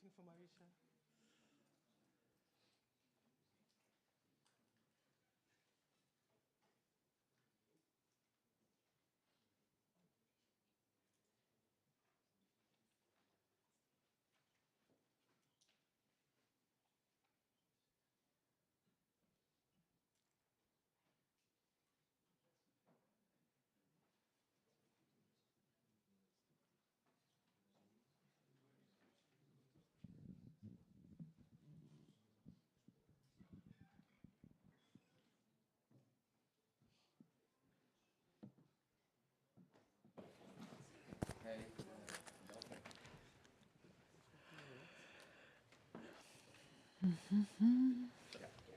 waiting for Marisa.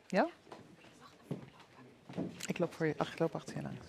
Ja? Ik loop voor je. Ach, ik loop achter je langs.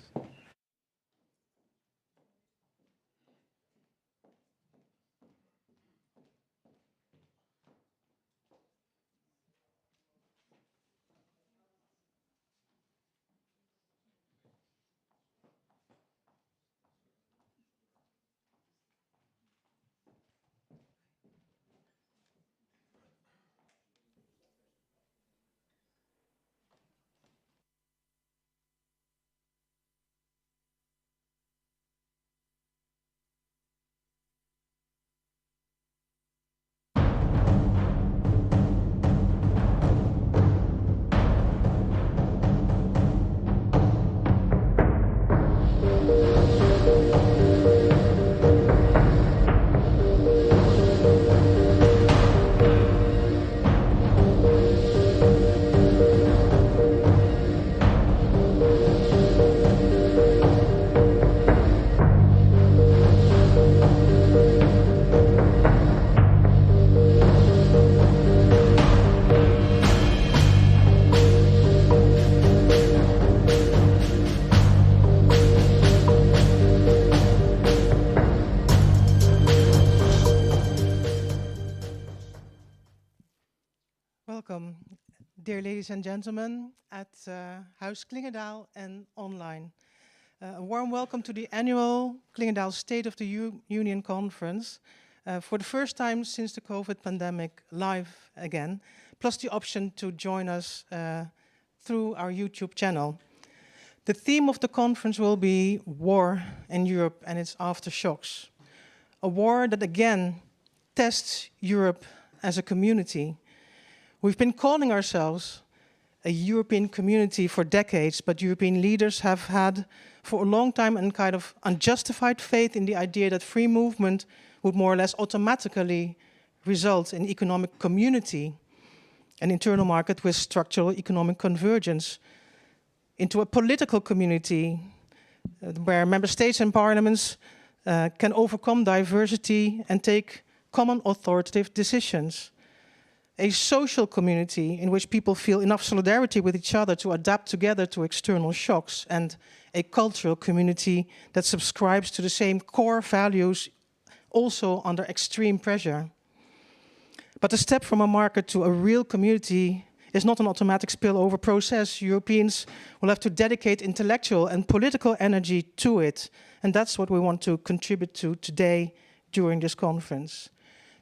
Welcome, dear ladies and gentlemen, at Huis Clingendael and online. A warm welcome to the annual Clingendael State of the Union Conference, for the first time since the COVID pandemic, live again, plus the option to join us through our YouTube channel. The theme of the conference will be war in Europe and its aftershocks. A war that again tests Europe as a community. We've been calling ourselves a European community for decades, but European leaders have had for a long time a kind of unjustified faith in the idea that free movement would more or less automatically result in economic community, an internal market with structural economic convergence, into a political community where member states and parliaments can overcome diversity and take common authoritative decisions. A social community in which people feel enough solidarity with each other to adapt together to external shocks, and a cultural community that subscribes to the same core values also under extreme pressure. But the step from a market to a real community is not an automatic spillover process. Europeans will have to dedicate intellectual and political energy to it, and that's what we want to contribute to today during this conference.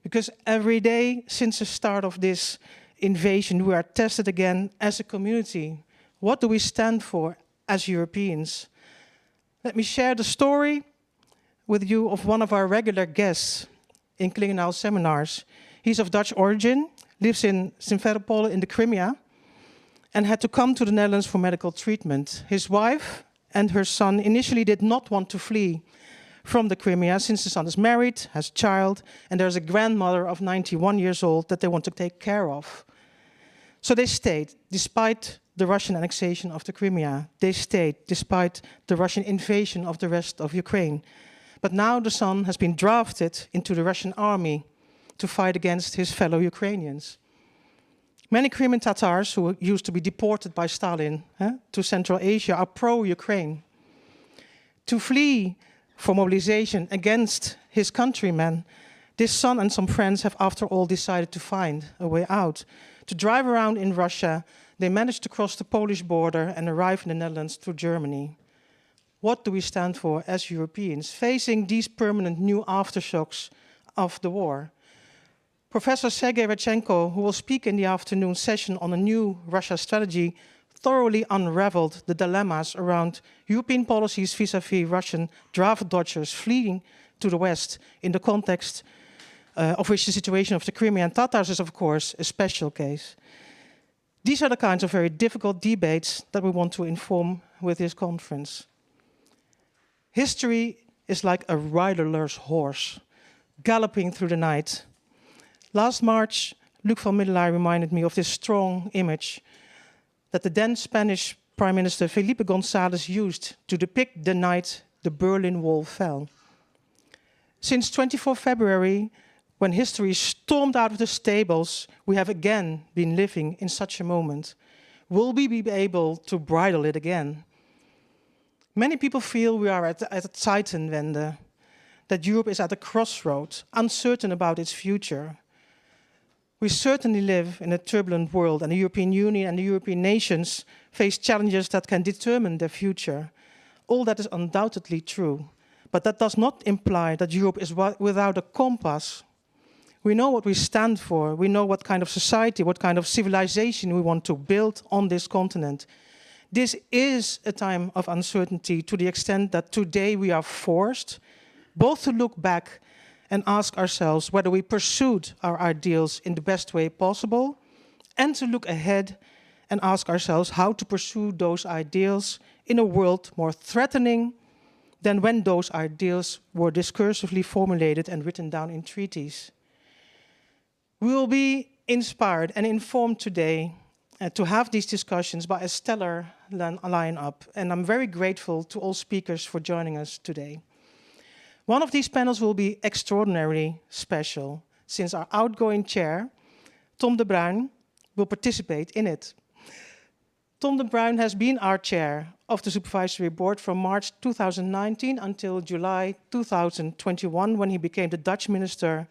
Because every day since the start of this invasion, we are tested again as a community. What do we stand for as Europeans? Let me share the story with you of one of our regular guests in Clingendael seminars. He's of Dutch origin, lives in Simferopol in the Crimea, and had to come to the Netherlands for medical treatment. His wife and her son initially did not want to flee from the Crimea, since the son is married, has a child, and there's a grandmother of 91 years old that they want to take care of. So they stayed, despite the Russian annexation of the Crimea. They stayed, despite the Russian invasion of the rest of Ukraine. But now the son has been drafted into the Russian army to fight against his fellow Ukrainians. Many Crimean Tatars who used to be deported by Stalin to Central Asia are pro-Ukraine. To flee for mobilization against his countrymen, this son and some friends have after all decided to find a way out. To drive around in Russia, they managed to cross the Polish border and arrive in the Netherlands through Germany. What do we stand for as Europeans, facing these permanent new aftershocks of the war? Professor Sergey Radchenko, who will speak in the afternoon session on a new Russia strategy, thoroughly unraveled the dilemmas around European policies vis-à-vis Russian draft dodgers fleeing to the West in the context of which the situation of the Crimean Tatars is, of course, a special case. These are the kinds of very difficult debates that we want to inform with this conference. History is like a riderless horse, galloping through the night. Last March, Luc van Middelaar reminded me of this strong image that the then Spanish Prime Minister Felipe González used to depict the night the Berlin Wall fell. Since 24 February, when history stormed out of the stables, we have again been living in such a moment. Will we be able to bridle it again? Many people feel we are at a Zeitenwende, that Europe is at a crossroads, uncertain about its future. We certainly live in a turbulent world, and the European Union and the European nations face challenges that can determine their future. All that is undoubtedly true, but that does not imply that Europe is without a compass. We know what we stand for. We know what kind of society, what kind of civilization we want to build on this continent. This is a time of uncertainty to the extent that today we are forced both to look back and ask ourselves whether we pursued our ideals in the best way possible, and to look ahead and ask ourselves how to pursue those ideals in a world more threatening than when those ideals were discursively formulated and written down in treaties. We will be inspired and informed today to have these discussions by a stellar lineup, and I'm very grateful to all speakers for joining us today. One of these panels will be extraordinarily special, since our outgoing chair, Tom de Bruijn, will participate in it. Tom de Bruijn has been our chair of the Supervisory Board from March 2019 until July 2021, when he became the Dutch Minister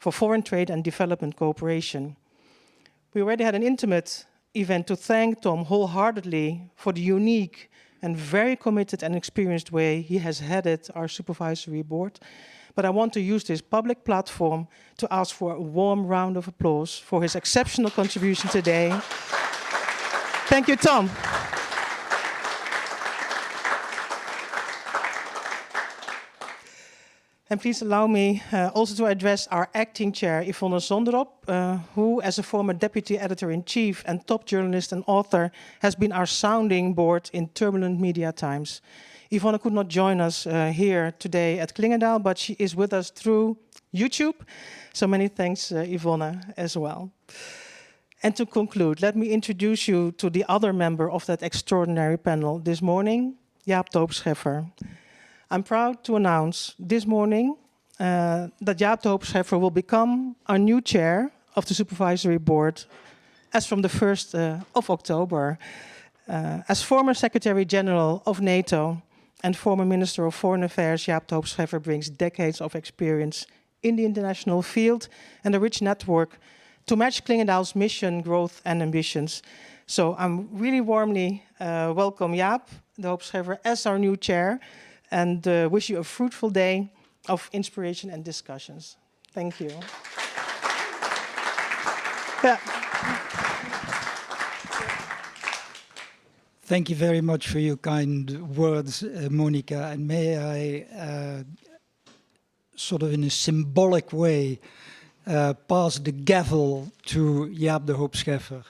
for Foreign Trade and Development Cooperation. We already had an intimate event to thank Tom wholeheartedly for the unique and very committed and experienced way he has headed our Supervisory Board. But I want to use this public platform to ask for a warm round of applause for his exceptional contribution today. Thank you, Tom. And please allow me also to address our acting chair, Yvonne Zonderop, who, as a former deputy editor-in-chief and top journalist and author, has been our sounding board in turbulent media times. Yvonne could not join us here today at Clingendael, but she is with us through YouTube. So many thanks, Yvonne, as well. And to conclude, let me introduce you to the other member of that extraordinary panel this morning, Jaap de Hoop Scheffer. I'm proud to announce this morning that Jaap de Hoop Scheffer will become our new chair of the Supervisory Board as from the 1st of October. As former Secretary General of NATO and former Minister of Foreign Affairs, Jaap de Hoop Scheffer brings decades of experience in the international field and a rich network to match Clingendael's mission, growth and ambitions. So I'm really warmly welcome Jaap de Hoop Scheffer as our new chair, and wish you a fruitful day of inspiration and discussions. Thank you. Yeah. Thank you very much for your kind words, Monika. And may I, sort of in a symbolic way, pass the gavel to Jaap de Hoop Scheffer.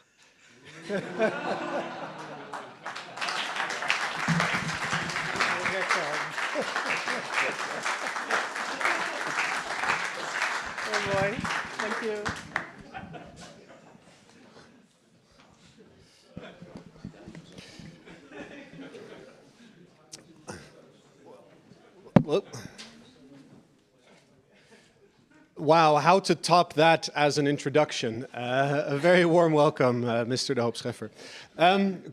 Thank you. Well, wow, how to top that as an introduction. A very warm welcome, Mr. de Hoop Scheffer.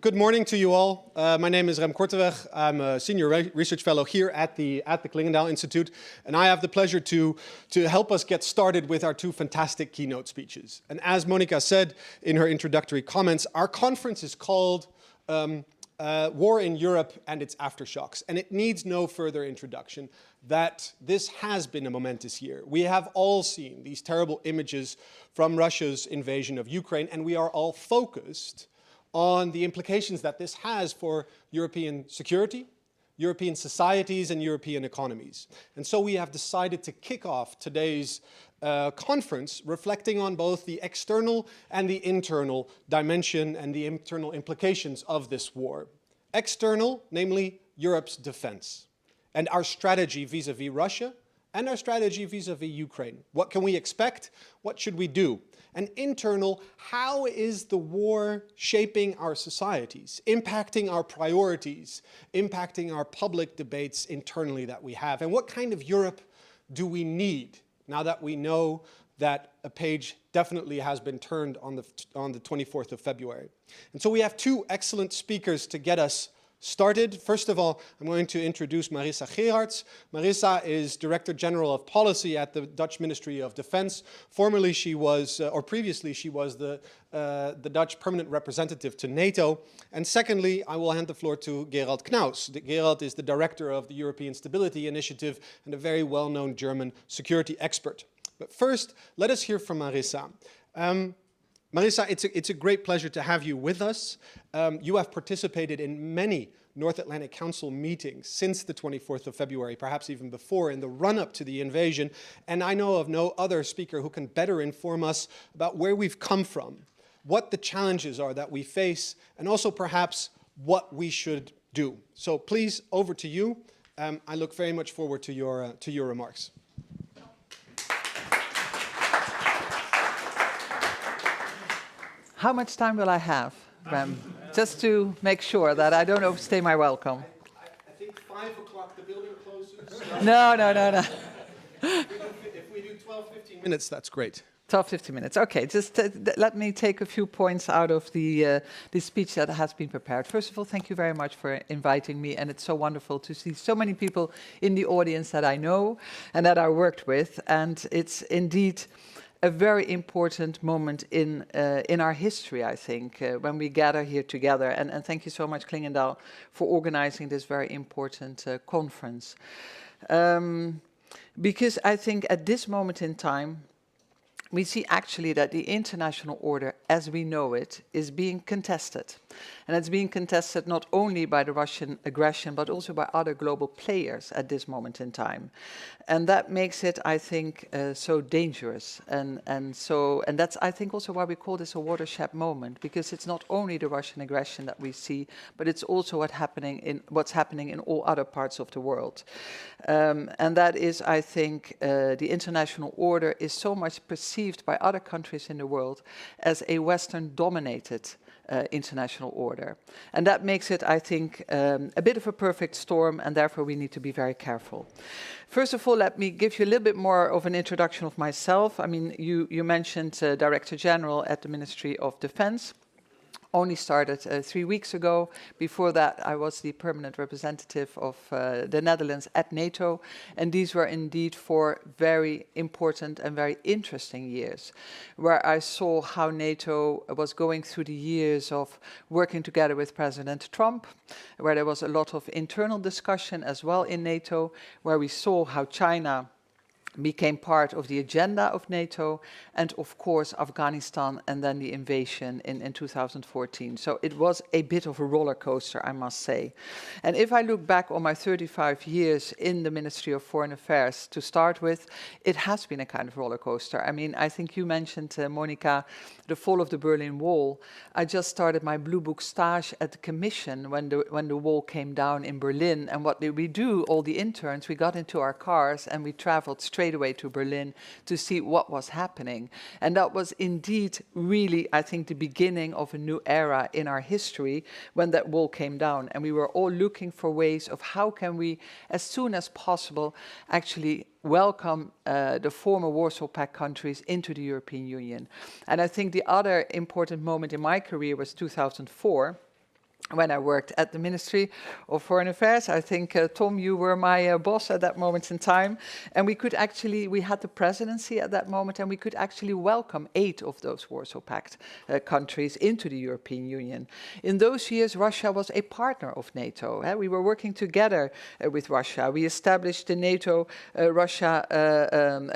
Good morning to you all. My name is Korteweg. I'm a senior research fellow here at the Clingendael Institute, and I have the pleasure to help us get started with our two fantastic keynote speeches. And as Monika said in her introductory comments, our conference is called war in Europe and its aftershocks. And it needs no further introduction that this has been a momentous year. We have all seen these terrible images from Russia's invasion of Ukraine, and we are all focused on the implications that this has for European security, European societies, and European economies. And so we have decided to kick off today's conference reflecting on both the external and the internal dimension and the internal implications of this war. External, namely Europe's defense, and our strategy vis-à-vis Russia, and our strategy vis-à-vis Ukraine. What can we expect? What should we do? And internal, how is the war shaping our societies, impacting our priorities, impacting our public debates internally that we have? And what kind of Europe do we need now that we know that a page definitely has been turned on the 24th of February? And so we have two excellent speakers to get us started. First of all, I'm going to introduce Marisa Gerards. Marisa is Director General of Policy at the Dutch Ministry of Defense. Formerly she was, or previously she was the Dutch Permanent Representative to NATO. And secondly, I will hand the floor to Gerald Knaus. Gerald is the Director of the European Stability Initiative and a very well-known German security expert. But first, let us hear from Marisa. Marisa, it's a great pleasure to have you with us. You have participated in many North Atlantic Council meetings since the 24th of February, perhaps even before, in the run-up to the invasion. And I know of no other speaker who can better inform us about where we've come from, what the challenges are that we face, and also perhaps what we should do. So please, over to you. I look very much forward to your remarks. How much time will I have, Rem? Just to make sure that I don't overstay my welcome. I think 5 o'clock the building closes. No. If we do 12, 15 minutes, that's great. 12, 15 minutes. Okay, just let me take a few points out of the speech that has been prepared. First of all, thank you very much for inviting me, and it's so wonderful to see so many people in the audience that I know and that I worked with, and it's indeed a very important moment in our history, I think, when we gather here together. And thank you so much, Clingendael, for organizing this very important conference. Because I think at this moment in time, we see actually that the international order as we know it is being contested. And it's being contested not only by the Russian aggression, but also by other global players at this moment in time. And that makes it, I think, so dangerous. And that's, I think, also why we call this a watershed moment, because it's not only the Russian aggression that we see, but it's also what's happening in all other parts of the world. And that is, I think, the international order is so much perceived by other countries in the world as a Western-dominated international order. And that makes it, I think, a bit of a perfect storm, and therefore we need to be very careful. First of all, let me give you a little bit more of an introduction of myself. I mean, you mentioned Director General at the Ministry of Defense. Only started 3 weeks ago. Before that, I was the permanent representative of the Netherlands at NATO. And these were indeed 4 very important and very interesting years, where I saw how NATO was going through the years of working together with President Trump, where there was a lot of internal discussion as well in NATO, where we saw how China became part of the agenda of NATO, and of course Afghanistan, and then the invasion in 2014. So it was a bit of a roller coaster, I must say. And if I look back on my 35 years in the Ministry of Foreign Affairs to start with, it has been a kind of roller coaster. I mean, I think you mentioned, Monika, the fall of the Berlin Wall. I just started my Blue Book stage at the Commission when the wall came down in Berlin. And what did we do? All the interns, we got into our cars and we traveled straight away to Berlin to see what was happening. And that was indeed really, I think, the beginning of a new era in our history when that wall came down. And we were all looking for ways of how can we, as soon as possible, actually welcome the former Warsaw Pact countries into the European Union. And I think the other important moment in my career was 2004, when I worked at the Ministry of Foreign Affairs. I think, Tom, you were my boss at that moment in time. And we had the presidency at that moment, and we could actually welcome 8 of those Warsaw Pact countries into the European Union. In those years, Russia was a partner of NATO. We were working together with Russia. We established the NATO-Russia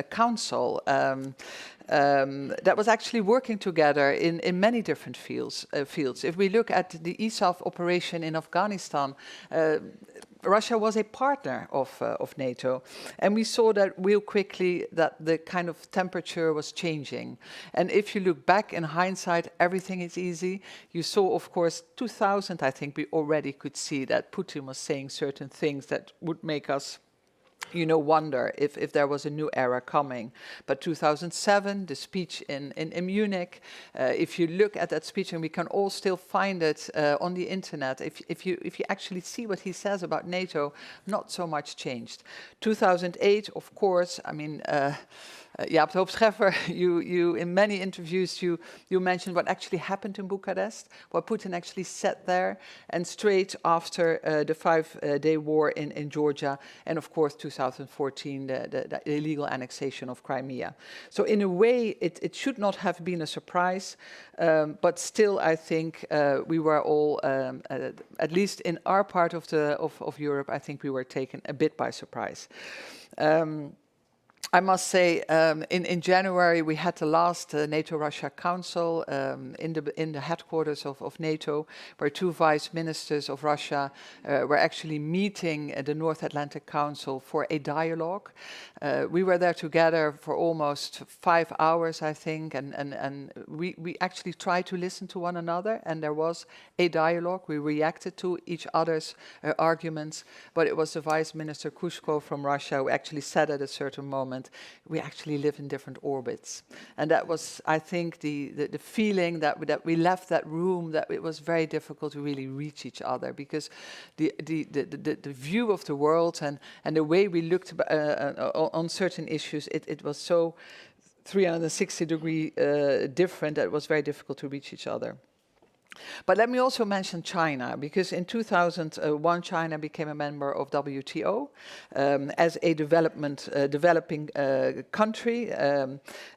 Council. That was actually working together in many different fields. If we look at the ISAF operation in Afghanistan, Russia was a partner of NATO, and we saw that real quickly that the kind of temperature was changing. And if you look back in hindsight, everything is easy. You saw, of course, 2000, I think we already could see that Putin was saying certain things that would make us wonder if there was a new era coming. But 2007, the speech in Munich, if you look at that speech, and we can all still find it on the internet, if you actually see what he says about NATO, not so much changed. 2008, of course, I mean, Jaap de Hoop Scheffer, you in many interviews, you mentioned what actually happened in Bucharest, what Putin actually said there, and straight after the 5-day war in Georgia, and of course 2014, the illegal annexation of Crimea. So in a way, it should not have been a surprise, but still I think we were all, at least in our part of Europe, I think we were taken a bit by surprise. I must say, in January we had the last NATO-Russia Council in the headquarters of NATO, where 2 vice ministers of Russia were actually meeting the North Atlantic Council for a dialogue. We were there together for almost 5 hours, I think, and we actually tried to listen to one another, and there was a dialogue. We reacted to each other's arguments, but it was the Vice Minister Kushko from Russia who actually said at a certain moment, we actually live in different orbits. And that was, I think, the feeling that we left that room, that it was very difficult to really reach each other, because the view of the world and the way we looked on certain issues, it was so 360-degree different that it was very difficult to reach each other. But let me also mention China, because in 2001 China became a member of WTO as a developing country.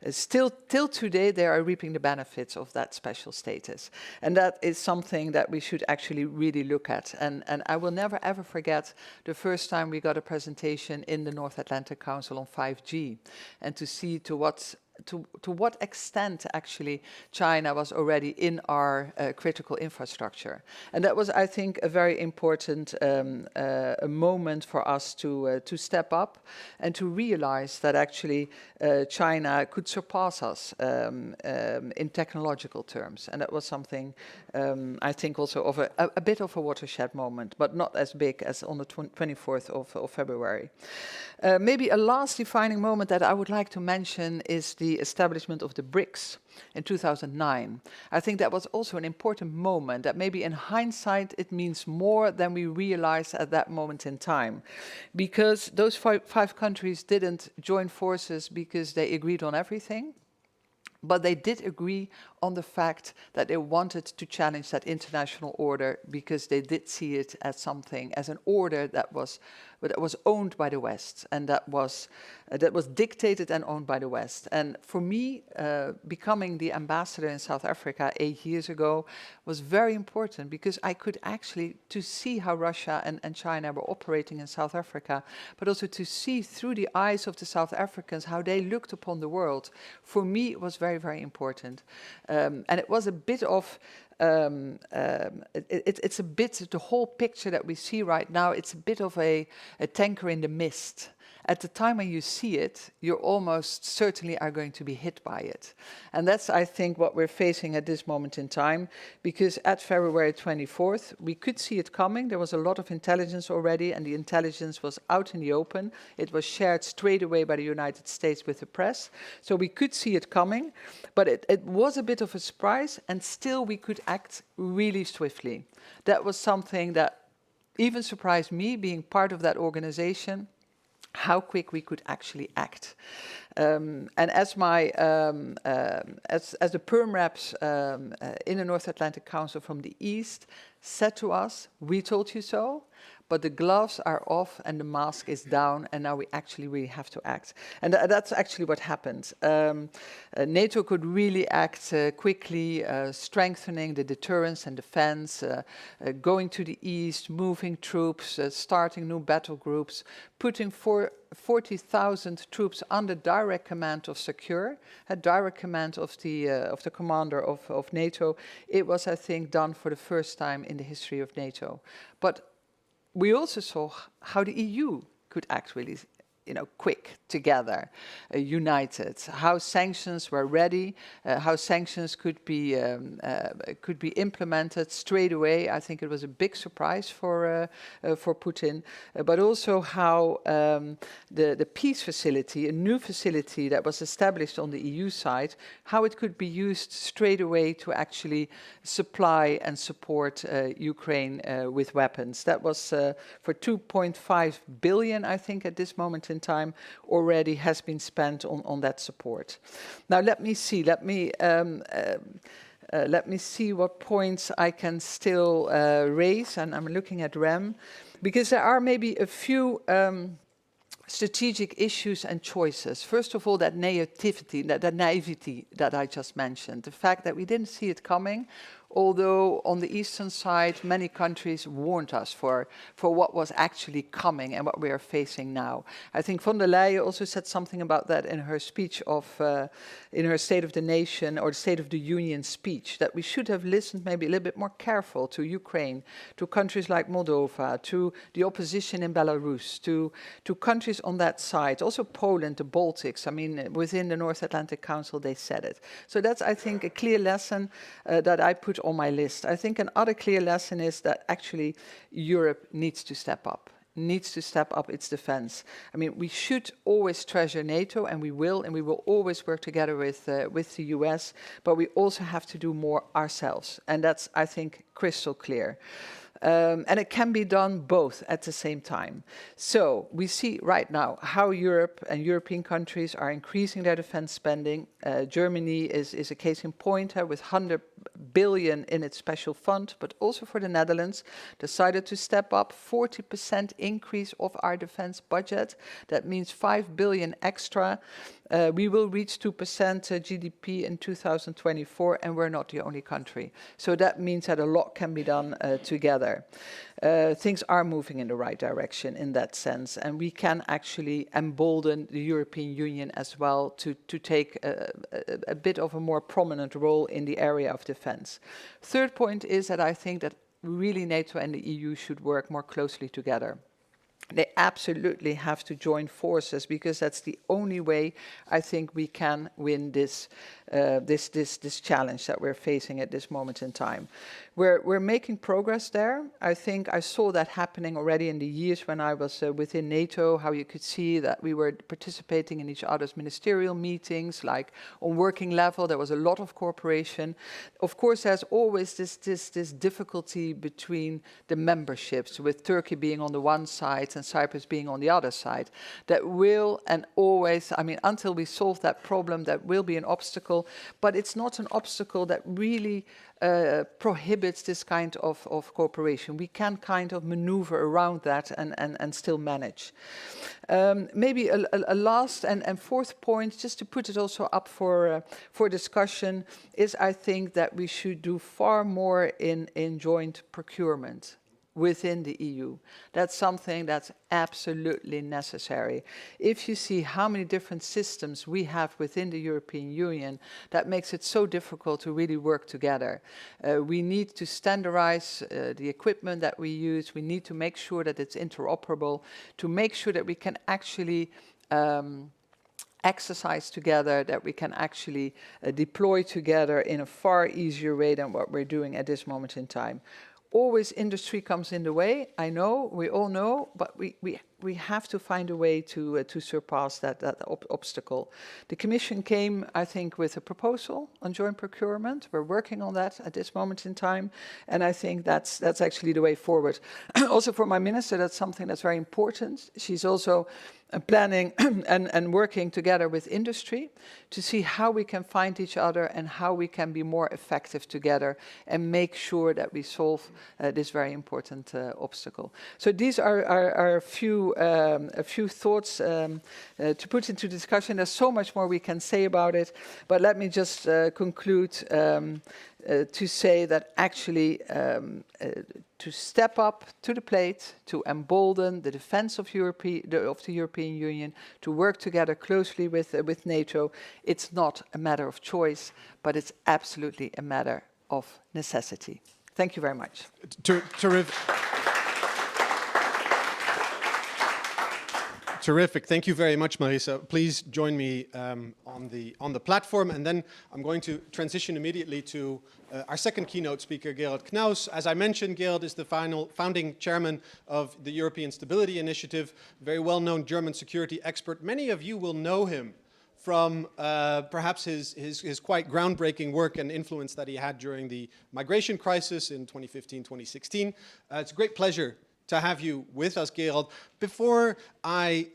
Still till today they are reaping the benefits of that special status, and that is something that we should actually really look at. And I will never ever forget the first time we got a presentation in the North Atlantic Council on 5G, and to see to what extent actually China was already in our critical infrastructure. And that was, I think, a very important a moment for us to step up and to realize that actually China could surpass us in technological terms. And that was something, I think, also of a bit of a watershed moment, but not as big as on the 24th of February. Maybe a last defining moment that I would like to mention is the establishment of the BRICS in 2009. I think that was also an important moment that maybe in hindsight it means more than we realized at that moment in time, because those five countries didn't join forces because they agreed on everything, but they did agree on the fact that they wanted to challenge that international order, because they did see it as something, as an order that was owned by the West, and that was dictated and owned by the West. And for me, becoming the ambassador in South Africa 8 years ago was very important, because I could actually to see how Russia and China were operating in South Africa, but also to see through the eyes of the South Africans how they looked upon the world. For me, it was very, very important. And it was a bit of, it's a bit, the whole picture that we see right now, it's a bit of a tanker in the mist. At the time when you see it, you almost certainly are going to be hit by it. And that's, I think, what we're facing at this moment in time, because at February 24th, we could see it coming. There was a lot of intelligence already, and the intelligence was out in the open. It was shared straight away by the United States with the press. So we could see it coming, but it was a bit of a surprise, and still we could act really swiftly. That was something that even surprised me, being part of that organization. how quick we could actually act. And as the perm reps in the North Atlantic Council from the East said to us, we told you so, but the gloves are off and the mask is down, and now we actually really have to act. And that's actually what happened. NATO could really act quickly, strengthening the deterrence and defense, going to the east, moving troops, starting new battle groups, putting 40,000 troops under direct command of Secure, direct command of the commander of NATO. It was, I think, done for the first time in the history of NATO. But we also saw how the EU could act really, quick, together, united. How sanctions were ready, how sanctions could be implemented straight away. I think it was a big surprise for Putin, but also how the peace facility, a new facility that was established on the EU side, how it could be used straight away to actually supply and support Ukraine with weapons. That was for 2.5 billion, I think, at this moment in time, already has been spent on that support. Now let me see. Let me see what points I can still raise, and I'm looking at Rem, because there are maybe a few strategic issues and choices. First of all, that naivety that I just mentioned, the fact that we didn't see it coming, although on the eastern side, many countries warned us for what was actually coming and what we are facing now. I think von der Leyen also said something about that in her speech in her State of the Nation or the State of the Union speech, that we should have listened maybe a little bit more careful to Ukraine, to countries like Moldova, to the opposition in Belarus, to countries on that side, also Poland, the Baltics. I mean, within the North Atlantic Council, they said it. So that's, I think, a clear lesson that I put on my list. I think another clear lesson is that actually Europe needs to step up its defense. I mean, we should always treasure NATO, and we will always work together with the US, but we also have to do more ourselves. And that's, I think, crystal clear. And it can be done both at the same time. So we see right now how Europe and European countries are increasing their defense spending. Germany is a case in point with 100 billion in its special fund, but also for the Netherlands, decided to step up 40% increase of our defense budget. That means 5 billion extra. We will reach 2% GDP in 2024, and we're not the only country. So that means that a lot can be done together. Things are moving in the right direction in that sense, and we can actually embolden the European Union as well to take a bit of a more prominent role in the area of defense. Third point is that I think that really NATO and the EU should work more closely together. They absolutely have to join forces, because that's the only way I think we can win this challenge that we're facing at this moment in time. We're making progress there. I think I saw that happening already in the years when I was within NATO, how you could see that we were participating in each other's ministerial meetings, like on working level, there was a lot of cooperation. Of course, there's always this difficulty between the memberships, with Turkey being on the one side and Cyprus being on the other side. That will, and always, I mean, until we solve that problem, that will be an obstacle, but it's not an obstacle that really prohibits this kind of cooperation. We can kind of maneuver around that and still manage. Maybe a last and fourth point, just to put it also up for discussion, is I think that we should do far more in joint procurement within the EU. That's something that's absolutely necessary. If you see how many different systems we have within the European Union, that makes it so difficult to really work together. We need to standardize the equipment that we use. We need to make sure that it's interoperable, to make sure that we can actually exercise together, that we can actually deploy together in a far easier way than what we're doing at this moment in time. Always industry comes in the way, I know, we all know, but we we have to find a way to surpass that obstacle. The Commission came, I think, with a proposal on joint procurement. We're working on that at this moment in time, and I think that's actually the way forward. Also for my minister, that's something that's very important. She's also planning and working together with industry to see how we can find each other and how we can be more effective together and make sure that we solve this very important obstacle. So these are a few thoughts to put into discussion. There's so much more we can say about it, but let me just conclude to say that actually to step up to the plate, to embolden the defense of the European Union, to work together closely with NATO, it's not a matter of choice, but it's absolutely a matter of necessity. Thank you very much. Terrific. Thank you very much, Marisa. Please join me on the platform, and then I'm going to transition immediately to our second keynote speaker, Gerald Knaus. As I mentioned, Gerald is the founding chairman of the European Stability Initiative, very well-known German security expert. Many of you will know him from perhaps his quite groundbreaking work and influence that he had during the migration crisis in 2015-2016. It's a great pleasure to have you with us, Gerald. Before I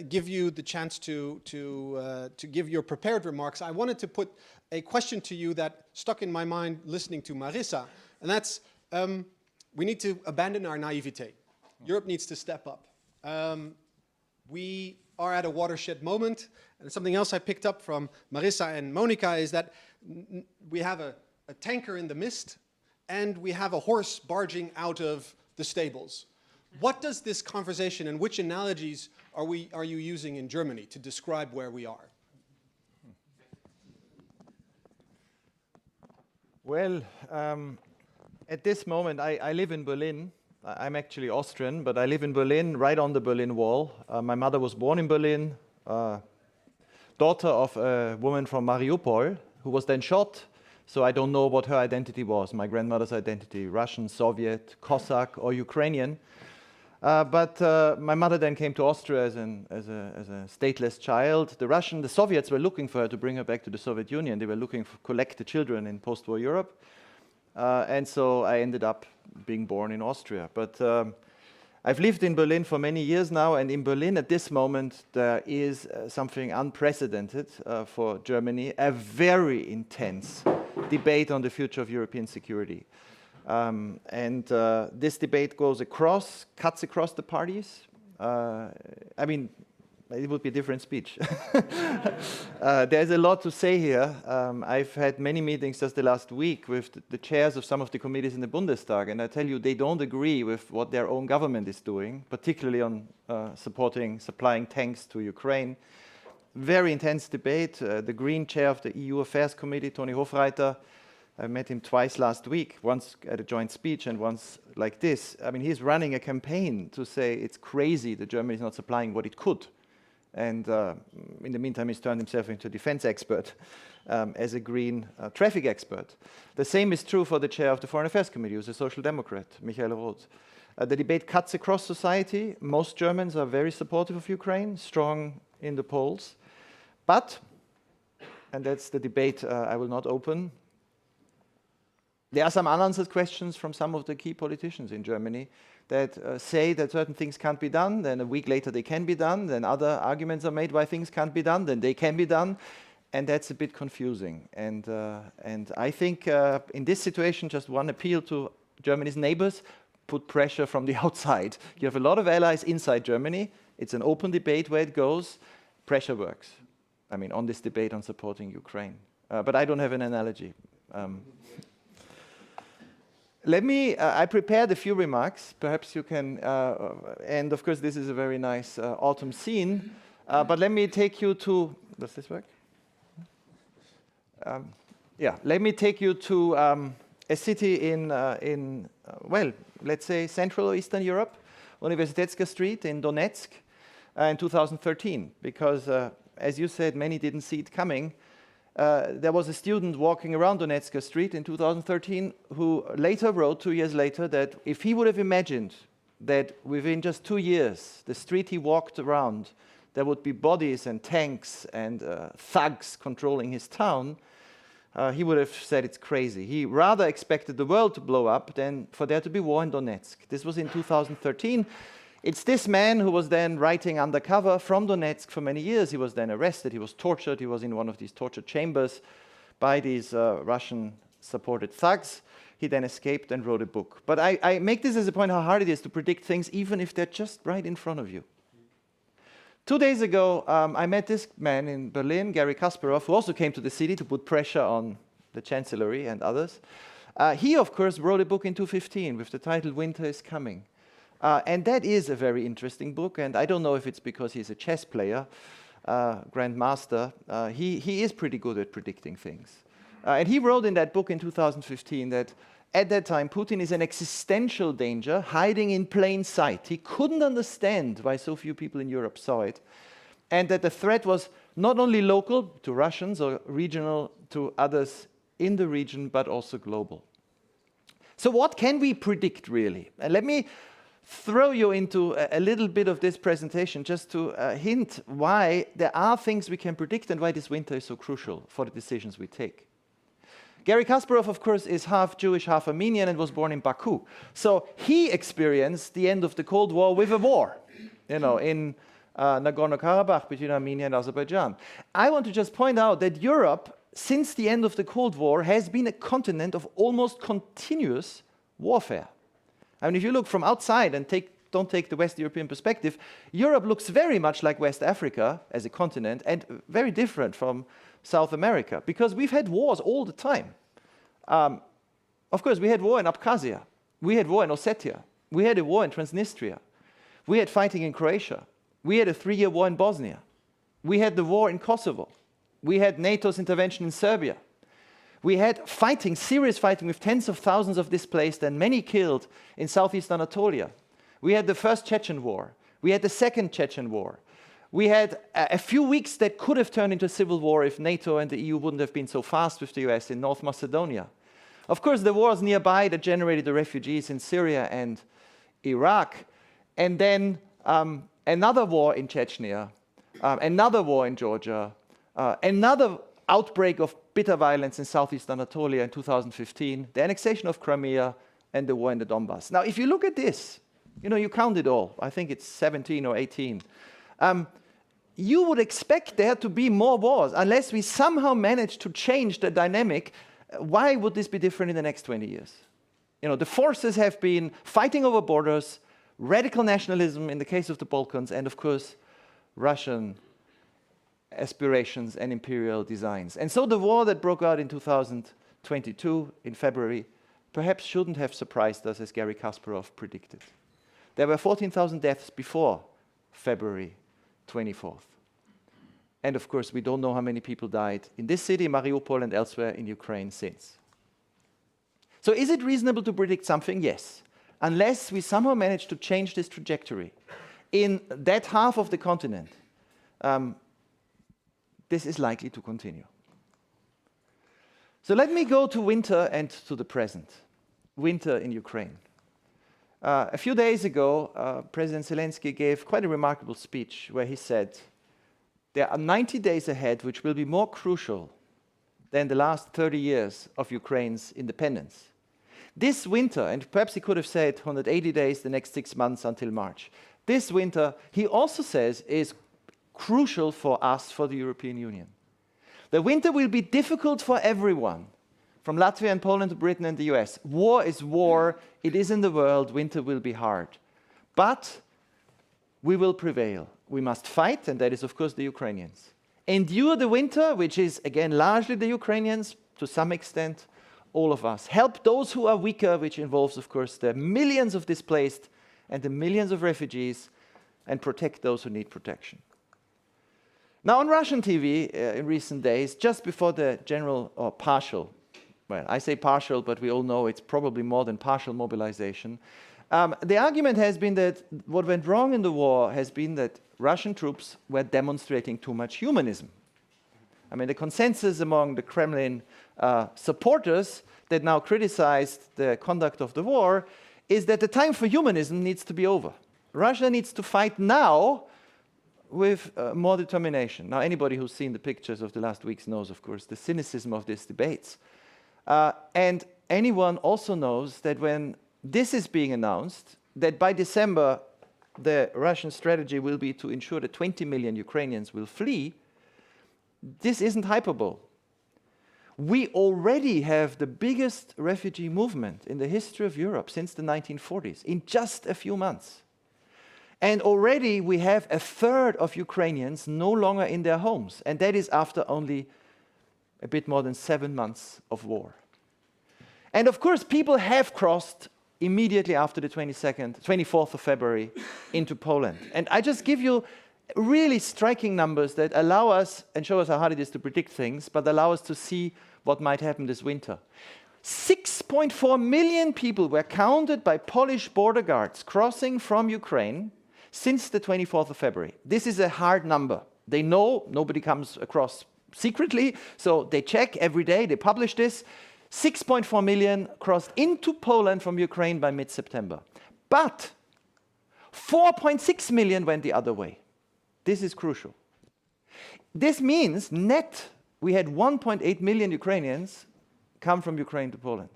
give you the chance to give your prepared remarks, I wanted to put a question to you that stuck in my mind listening to Marisa, and that's we need to abandon our naivete. Europe needs to step up. We are at a watershed moment, and something else I picked up from Marisa and Monika is that we have a tanker in the mist, and we have a horse barging out of the stables. What does this conversation and which analogies are you using in Germany to describe where we are? Well, at this moment, I live in Berlin. I'm actually Austrian, but I live in Berlin, right on the Berlin Wall. My mother was born in Berlin, daughter of a woman from Mariupol, who was then shot. So I don't know what her identity was, my grandmother's identity, Russian, Soviet, Cossack, or Ukrainian. But my mother then came to Austria as a stateless child. The Soviets were looking for her to bring her back to the Soviet Union. They were looking to collect the children in post-war Europe. And so I ended up being born in Austria. But I've lived in Berlin for many years now, and in Berlin at this moment there is something unprecedented for Germany, a very intense debate on the future of European security. This debate cuts across the parties. I mean, it would be a different speech. There's a lot to say here. I've had many meetings just the last week with the chairs of some of the committees in the Bundestag, and I tell you, they don't agree with what their own government is doing, particularly on supplying tanks to Ukraine. Very intense debate. The Green chair of the EU Affairs Committee, Toni Hofreiter, I met him twice last week, once at a joint speech and once like this. I mean, he's running a campaign to say it's crazy that Germany is not supplying what it could. And in the meantime, he's turned himself into a defense expert as a green traffic expert. The same is true for the chair of the Foreign Affairs Committee, who's a social democrat, Michael Roth. The debate cuts across society. Most Germans are very supportive of Ukraine, strong in the polls. But, and that's the debate I will not open, there are some unanswered questions from some of the key politicians in Germany that say that certain things can't be done, then a week later they can be done, then other arguments are made why things can't be done, then they can be done, and that's a bit confusing. And I think in this situation, just one appeal to Germany's neighbors, put pressure from the outside. You have a lot of allies inside Germany. It's an open debate where it goes. Pressure works. I mean, on this debate on supporting Ukraine. But I don't have an analogy. I prepared a few remarks. Perhaps you can, and of course this is a very nice autumn scene, but let me take you to, does this work? Let me take you to a city in well, let's say Central or Eastern Europe, Universitetska Street in Donetsk in 2013, because as you said, many didn't see it coming. There was a student walking around Donetsk Street in 2013 who later wrote, 2 years later, that if he would have imagined that within just 2 years, the street he walked around, there would be bodies and tanks and thugs controlling his town, he would have said it's crazy. He rather expected the world to blow up than for there to be war in Donetsk. This was in 2013. It's this man who was then writing undercover from Donetsk for many years. He was then arrested, he was tortured, he was in one of these torture chambers by these Russian-supported thugs. He then escaped and wrote a book. But I make this as a point how hard it is to predict things even if they're just right in front of you. 2 days ago, I met this man in Berlin, Garry Kasparov, who also came to the city to put pressure on the Chancellery and others. He, of course, wrote a book in 2015 with the title Winter is Coming. And that is a very interesting book, and I don't know if it's because he's a chess player, grandmaster. He is pretty good at predicting things. And he wrote in that book in 2015 that at that time, Putin is an existential danger hiding in plain sight. He couldn't understand why so few people in Europe saw it, and that the threat was not only local to Russians or regional to others in the region, but also global. So what can we predict, really? And let me throw you into a little bit of this presentation just to hint why there are things we can predict and why this winter is so crucial for the decisions we take. Garry Kasparov, of course, is half Jewish, half Armenian, and was born in Baku. So he experienced the end of the Cold War with a war, in Nagorno-Karabakh between Armenia and Azerbaijan. I want to just point out that Europe, since the end of the Cold War, has been a continent of almost continuous warfare. I mean, if you look from outside and don't take the West European perspective, Europe looks very much like West Africa as a continent and very different from South America, because we've had wars all the time. Of course, we had war in Abkhazia. We had war in Ossetia. We had a war in Transnistria. We had fighting in Croatia. We had a 3-year war in Bosnia. We had the war in Kosovo. We had NATO's intervention in Serbia. We had fighting, serious fighting with tens of thousands of displaced and many killed in Southeast Anatolia. We had the first Chechen war. We had the second Chechen war. We had a few weeks that could have turned into a civil war if NATO and the EU wouldn't have been so fast with the US in North Macedonia. Of course, the wars nearby that generated the refugees in Syria and Iraq. And then another war in Chechnya, another war in Georgia, another outbreak of bitter violence in Southeast Anatolia in 2015, the annexation of Crimea, and the war in the Donbass. Now, if you look at this, you count it all. I think it's 17 or 18. You would expect there to be more wars. Unless we somehow manage to change the dynamic, why would this be different in the next 20 years? The forces have been fighting over borders, radical nationalism in the case of the Balkans, and of course, Russian aspirations and imperial designs. And so the war that broke out in 2022 in February perhaps shouldn't have surprised us, as Garry Kasparov predicted. There were 14,000 deaths before February 24th. And of course, we don't know how many people died in this city, Mariupol, and elsewhere in Ukraine since. So is it reasonable to predict something? Yes. Unless we somehow manage to change this trajectory in that half of the continent, this is likely to continue. So let me go to winter and to the present. Winter in Ukraine. A few days ago, President Zelensky gave quite a remarkable speech where he said, there are 90 days ahead which will be more crucial than the last 30 years of Ukraine's independence. This winter, and perhaps he could have said 180 days, the next 6 months until March. This winter, he also says, is crucial for us, for the European Union. The winter will be difficult for everyone, from Latvia and Poland to Britain and the US. War is war. It is in the world. Winter will be hard. But we will prevail. We must fight, and that is, of course, the Ukrainians. Endure the winter, which is, again, largely the Ukrainians, to some extent, all of us. Help those who are weaker, which involves, of course, the millions of displaced and the millions of refugees, and protect those who need protection. Now, on Russian TV in recent days, just before the general or partial, well, I say partial, but we all know it's probably more than partial mobilization, the argument has been that what went wrong in the war has been that Russian troops were demonstrating too much humanism. I mean, the consensus among the Kremlin supporters that now criticized the conduct of the war is that the time for humanism needs to be over. Russia needs to fight now with more determination. Now, anybody who's seen the pictures of the last weeks knows, of course, the cynicism of these debates. And anyone also knows that when this is being announced, that by December, the Russian strategy will be to ensure that 20 million Ukrainians will flee, this isn't hyperbole. We already have the biggest refugee movement in the history of Europe since the 1940s, in just a few months. And already we have a third of Ukrainians no longer in their homes, and that is after only a bit more than 7 months of war. And of course, people have crossed immediately after the 24th of February into Poland. And I just give you really striking numbers that allow us and show us how hard it is to predict things, but allow us to see what might happen this winter. 6.4 million people were counted by Polish border guards crossing from Ukraine since the 24th of February. This is a hard number. They know nobody comes across secretly, so they check every day, they publish this. 6.4 million crossed into Poland from Ukraine by mid-September. But 4.6 million went the other way. This is crucial. This means net, we had 1.8 million Ukrainians come from Ukraine to Poland.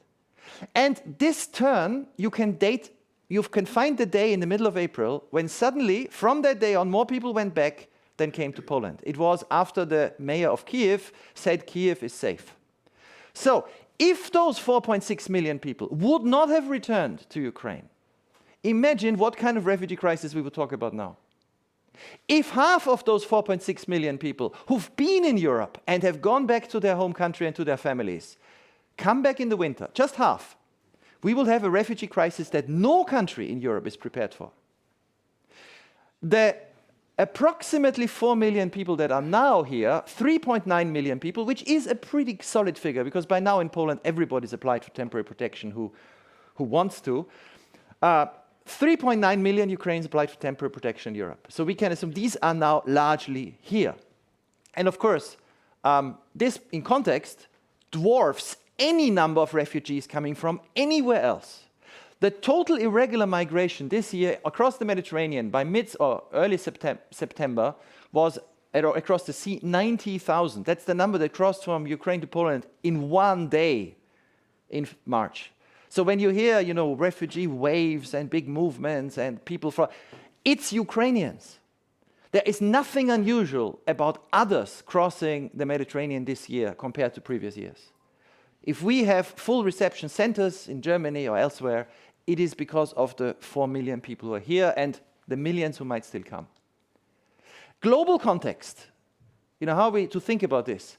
And this turn, you can find the day in the middle of April when suddenly, from that day on, more people went back than came to Poland. It was after the mayor of Kiev said Kiev is safe. So, if those 4.6 million people would not have returned to Ukraine, imagine what kind of refugee crisis we would talk about now. If half of those 4.6 million people who've been in Europe and have gone back to their home country and to their families come back in the winter, just half, we will have a refugee crisis that no country in Europe is prepared for. The approximately 4 million people that are now here, 3.9 million people, which is a pretty solid figure, because by now in Poland everybody's applied for temporary protection who wants to. 3.9 million Ukrainians applied for temporary protection in Europe. So we can assume these are now largely here. And of course, this in context dwarfs any number of refugees coming from anywhere else. The total irregular migration this year across the Mediterranean by mid or early September was across the sea 90,000. That's the number that crossed from Ukraine to Poland in one day in March. So when you hear, refugee waves and big movements and people from, it's Ukrainians. There is nothing unusual about others crossing the Mediterranean this year compared to previous years. If we have full reception centers in Germany or elsewhere, it is because of the 4 million people who are here and the millions who might still come. Global context, how are we to think about this?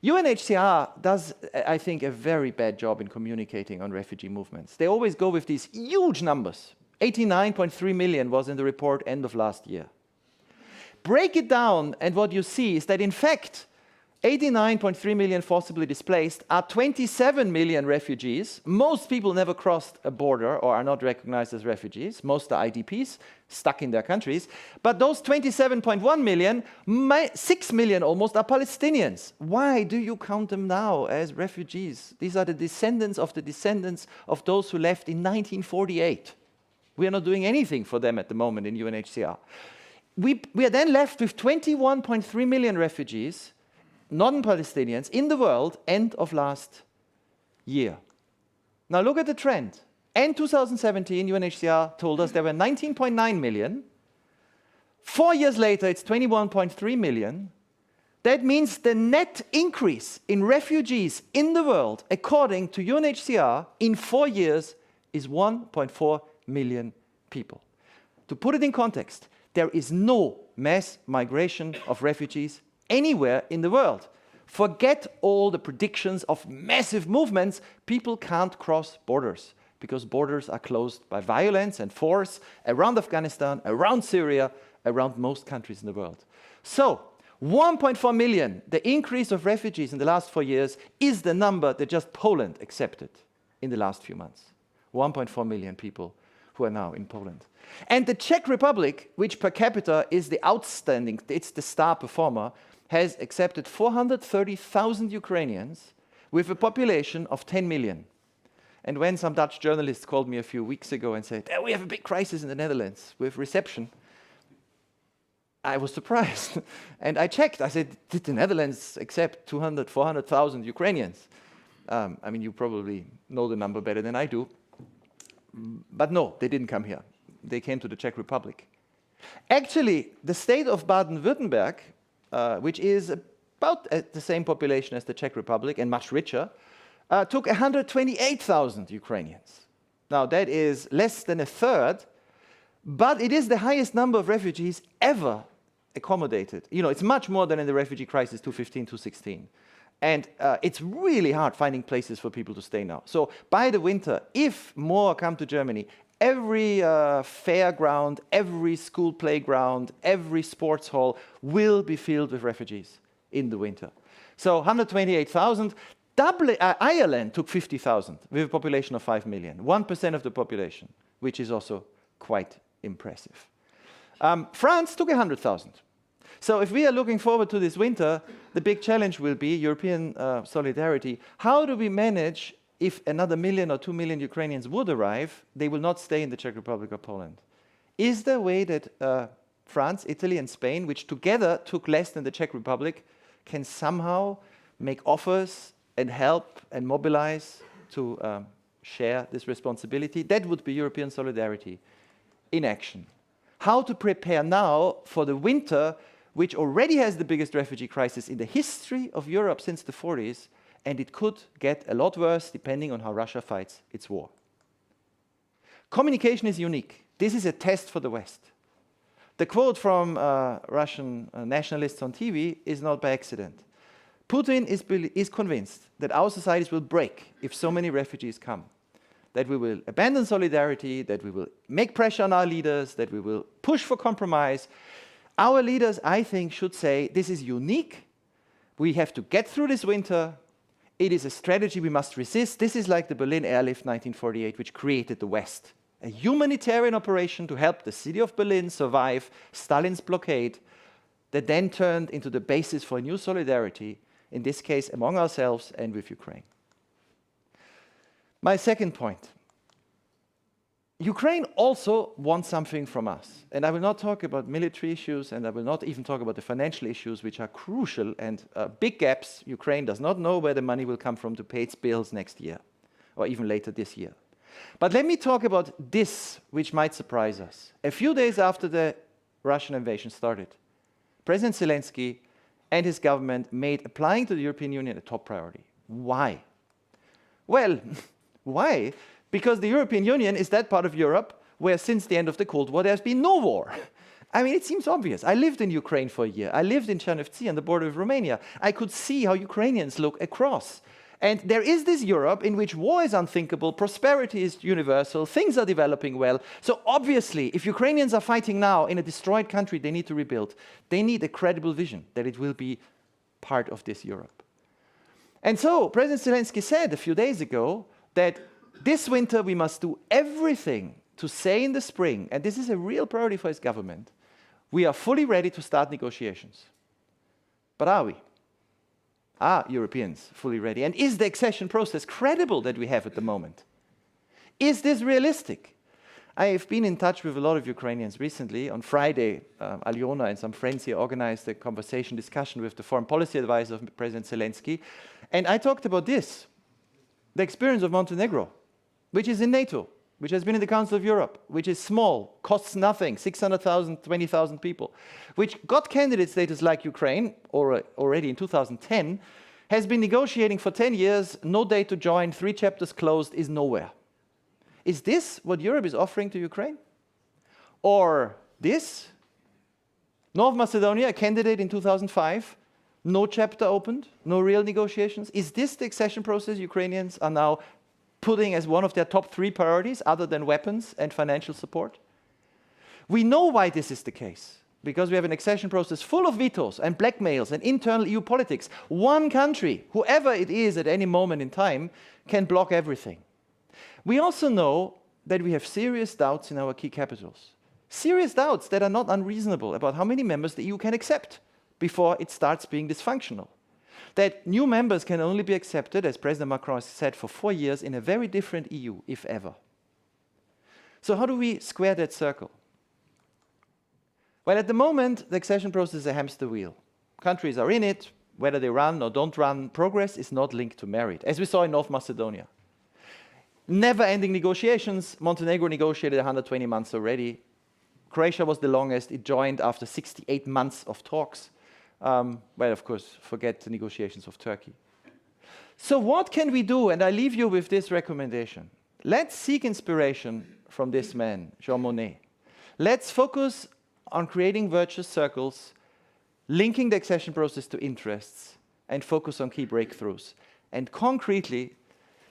UNHCR does, I think, a very bad job in communicating on refugee movements. They always go with these huge numbers. 89.3 million was in the report end of last year. Break it down, and what you see is that, in fact, 89.3 million forcibly displaced are 27 million refugees. Most people never crossed a border or are not recognized as refugees. Most are IDPs, stuck in their countries. But those 27.1 million, 6 million almost are Palestinians. Why do you count them now as refugees? These are the descendants of those who left in 1948. We are not doing anything for them at the moment in UNHCR. We are then left with 21.3 million refugees, non-Palestinians, in the world end of last year. Now look at the trend. End 2017, UNHCR told us there were 19.9 million. 4 years later, it's 21.3 million. That means the net increase in refugees in the world, according to UNHCR, in 4 years is 1.4 million people. To put it in context, there is no mass migration of refugees anywhere in the world. Forget all the predictions of massive movements. People can't cross borders because borders are closed by violence and force around Afghanistan, around Syria, around most countries in the world. So, 1.4 million, the increase of refugees in the last 4 years, is the number that just Poland accepted in the last few months. 1.4 million people who are now in Poland. And the Czech Republic, which per capita is the outstanding, it's the star performer, has accepted 430,000 Ukrainians with a population of 10 million. And when some Dutch journalists called me a few weeks ago and said, we have a big crisis in the Netherlands with reception, I was surprised. And I checked. I said, did the Netherlands accept 200, 400,000 Ukrainians? I mean, you probably know the number better than I do. But no, they didn't come here. They came to the Czech Republic. Actually, the state of Baden-Württemberg, which is about the same population as the Czech Republic and much richer, took 128,000 Ukrainians. Now, that is less than a third, but it is the highest number of refugees ever accommodated. You know, it's much more than in the refugee crisis 2015, 2016. And it's really hard finding places for people to stay now. So by the winter, if more come to Germany, every fairground, every school playground, every sports hall will be filled with refugees in the winter. So 128,000. Ireland took 50,000 with a population of 5 million, 1% of the population, which is also quite impressive. France took 100,000. So if we are looking forward to this winter, the big challenge will be European solidarity. How do we manage if another 1 million or 2 million Ukrainians would arrive, they will not stay in the Czech Republic or Poland? Is there a way that France, Italy and Spain, which together took less than the Czech Republic, can somehow make offers and help and mobilize to share this responsibility? That would be European solidarity in action. How to prepare now for the winter, which already has the biggest refugee crisis in the history of Europe since the 40s, and it could get a lot worse depending on how Russia fights its war. Communication is unique. This is a test for the West. The quote from Russian nationalists on TV is not by accident. Putin is convinced that our societies will break if so many refugees come, that we will abandon solidarity, that we will make pressure on our leaders, that we will push for compromise. Our leaders, I think, should say, this is unique. We have to get through this winter. It is a strategy we must resist. This is like the Berlin airlift 1948, which created the West. A humanitarian operation to help the city of Berlin survive Stalin's blockade that then turned into the basis for a new solidarity, in this case among ourselves and with Ukraine. My second point. Ukraine also wants something from us. And I will not talk about military issues, and I will not even talk about the financial issues, which are crucial and big gaps. Ukraine does not know where the money will come from to pay its bills next year, or even later this year. But let me talk about this, which might surprise us. A few days after the Russian invasion started, President Zelensky and his government made applying to the European Union a top priority. Why? Well, why? Because the European Union is that part of Europe where since the end of the Cold War there's been no war. I mean, it seems obvious. I lived in Ukraine for a year. I lived in Chernivtsi on the border of Romania. I could see how Ukrainians look across. And there is this Europe in which war is unthinkable, prosperity is universal, things are developing well. So obviously, if Ukrainians are fighting now in a destroyed country they need to rebuild, they need a credible vision that it will be part of this Europe. And so President Zelensky said a few days ago that this winter we must do everything to say in the spring, and this is a real priority for his government, we are fully ready to start negotiations. But are we? Are Europeans fully ready? And is the accession process credible that we have at the moment? Is this realistic? I have been in touch with a lot of Ukrainians recently. On Friday, Alyona and some friends here organized a discussion with the foreign policy advisor of President Zelensky. And I talked about this, the experience of Montenegro, which is in NATO, which has been in the Council of Europe, which is small, costs nothing, 600,000, 20,000 people, which got candidate status like Ukraine, or already in 2010, has been negotiating for 10 years, no date to join, 3 chapters closed, is nowhere. Is this what Europe is offering to Ukraine? Or this? North Macedonia, a candidate in 2005, no chapter opened, no real negotiations. Is this the accession process Ukrainians are now putting as one of their top 3 priorities, other than weapons and financial support? We know why this is the case, because we have an accession process full of vetoes and blackmails and internal EU politics. One country, whoever it is at any moment in time, can block everything. We also know that we have serious doubts in our key capitals. Serious doubts that are not unreasonable about how many members the EU can accept before it starts being dysfunctional. That new members can only be accepted, as President Macron said, for 4 years in a very different EU, if ever. So how do we square that circle? Well, at the moment, the accession process is a hamster wheel. Countries are in it. Whether they run or don't run, progress is not linked to merit, as we saw in North Macedonia. Never-ending negotiations. Montenegro negotiated 120 months already. Croatia was the longest. It joined after 68 months of talks. Well, of course, forget the negotiations of Turkey. So what can we do? And I leave you with this recommendation. Let's seek inspiration from this man, Jean Monnet. Let's focus on creating virtuous circles, linking the accession process to interests, and focus on key breakthroughs. And concretely,